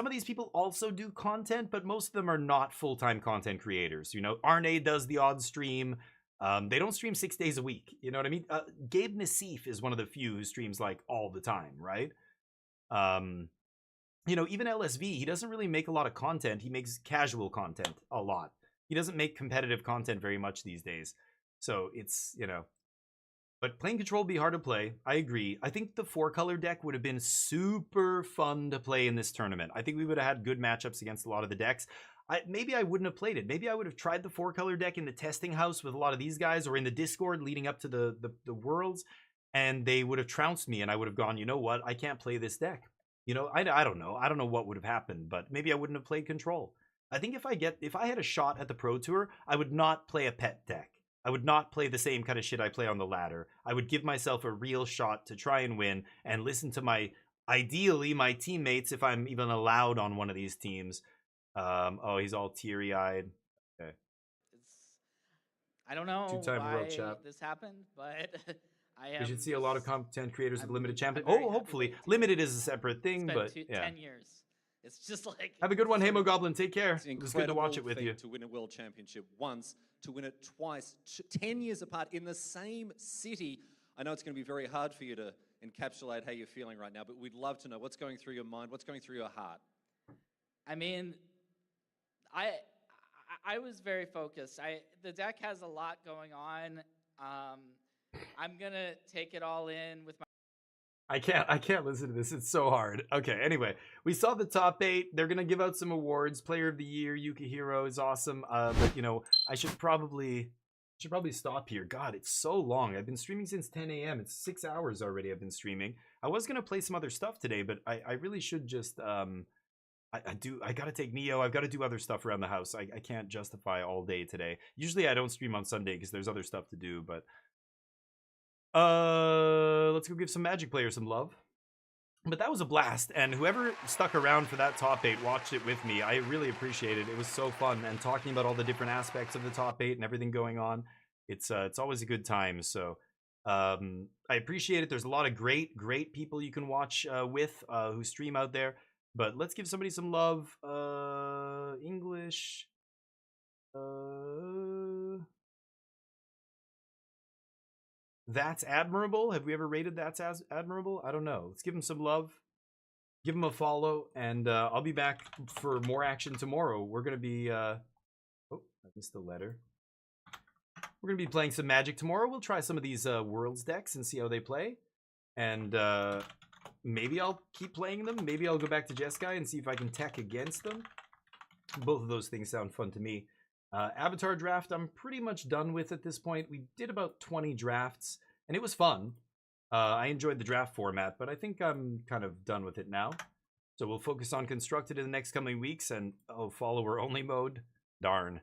[SPEAKER 2] of these people also do content, but most of them are not full-time content creators. Arne does the odd stream. They don't stream 6 days a week. You know what I mean? Gabe Nassif is one of the few who streams like all the time, right? Even LSV, he doesn't really make a lot of content. He makes casual content a lot. He doesn't make competitive content very much these days. So it's, But playing Control would be hard to play. I agree. I think the 4-color deck would have been super fun to play in this tournament. I think we would have had good matchups against a lot of the decks. Maybe I wouldn't have played it. Maybe I would have tried the 4-color deck in the testing house with a lot of these guys, or in the Discord leading up to the Worlds, and they would have trounced me, and I would have gone, you know what? I can't play this deck. I don't know. I don't know what would have happened, but maybe I wouldn't have played Control. I think if I had a shot at the Pro Tour, I would not play a pet deck. I would not play the same kind of shit I play on the ladder. I would give myself a real shot to try and win and listen to ideally my teammates, if I'm even allowed on one of these teams. Oh, he's all teary-eyed. Okay.
[SPEAKER 5] I don't know
[SPEAKER 2] Two-time
[SPEAKER 5] why
[SPEAKER 2] world champ.
[SPEAKER 5] this happened, but I am.
[SPEAKER 2] We should see a lot of content creators with limited champion.
[SPEAKER 5] very
[SPEAKER 2] Oh, hopefully. Limited is a separate thing, but yeah.
[SPEAKER 5] 10 years. It's just like.
[SPEAKER 2] Have a good one, Hamo Goblin. Take care.
[SPEAKER 3] It's
[SPEAKER 2] It was good to watch it with
[SPEAKER 3] thing
[SPEAKER 2] you.
[SPEAKER 3] To win a world championship once, to win it twice, 10 years apart in the same city. I know it's going to be very hard for you to encapsulate how you're feeling right now, but we'd love to know what's going through your mind, what's going through your heart.
[SPEAKER 5] I mean, I was very focused. The deck has a lot going on. I'm gonna take it all in with my.
[SPEAKER 2] I can't listen to this. It's so hard. Okay, anyway, we saw the top 8. They're gonna give out some awards. Player of the Year, Yukihiro is awesome. But I should probably Should probably stop here. God, it's so long. I've been streaming since 10 a.m. It's 6 hours already I've been streaming. I was going to play some other stuff today, but I really should just... I got to take Neo. I've got to do other stuff around the house. I can't justify all day today. Usually I don't stream on Sunday because there's other stuff to do, but... let's go give some Magic players some love. But that was a blast, and whoever stuck around for that top 8 watched it with me. I really appreciate it. It was so fun, and talking about all the different aspects of the top 8 and everything going on, it's always a good time. So I appreciate it. There's a lot of great people you can watch with who stream out there. But let's give somebody some love. English. That's Admirable. Have we ever rated That's Admirable? I don't know. Let's give him some love. Give him a follow, and I'll be back for more action tomorrow. We're going to be... oh, I missed the letter. We're going to be playing some Magic tomorrow. We'll try some of these Worlds decks and see how they play. And maybe I'll keep playing them. Maybe I'll go back to Jeskai and see if I can tech against them. Both of those things sound fun to me. Avatar draft, I'm pretty much done with at this point. We did about 20 drafts, and it was fun. I enjoyed the draft format, but I think I'm kind of done with it now. So we'll focus on Constructed in the next coming weeks, and follower-only mode. Darn.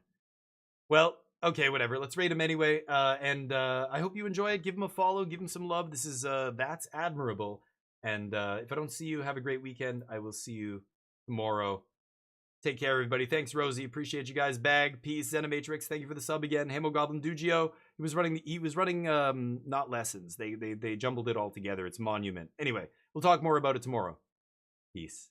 [SPEAKER 2] Well, okay, whatever. Let's rate him anyway, and I hope you enjoy it. Give him a follow. Give him some love. This is That's Admirable. And if I don't see you, have a great weekend. I will see you tomorrow. Take care, everybody. Thanks, Rosie. Appreciate you guys. Bag, peace, Zenimatrix. Thank you for the sub again. Hemogoblin Dugio. He was running not lessons. They jumbled it all together. It's Monument. Anyway, we'll talk more about it tomorrow. Peace.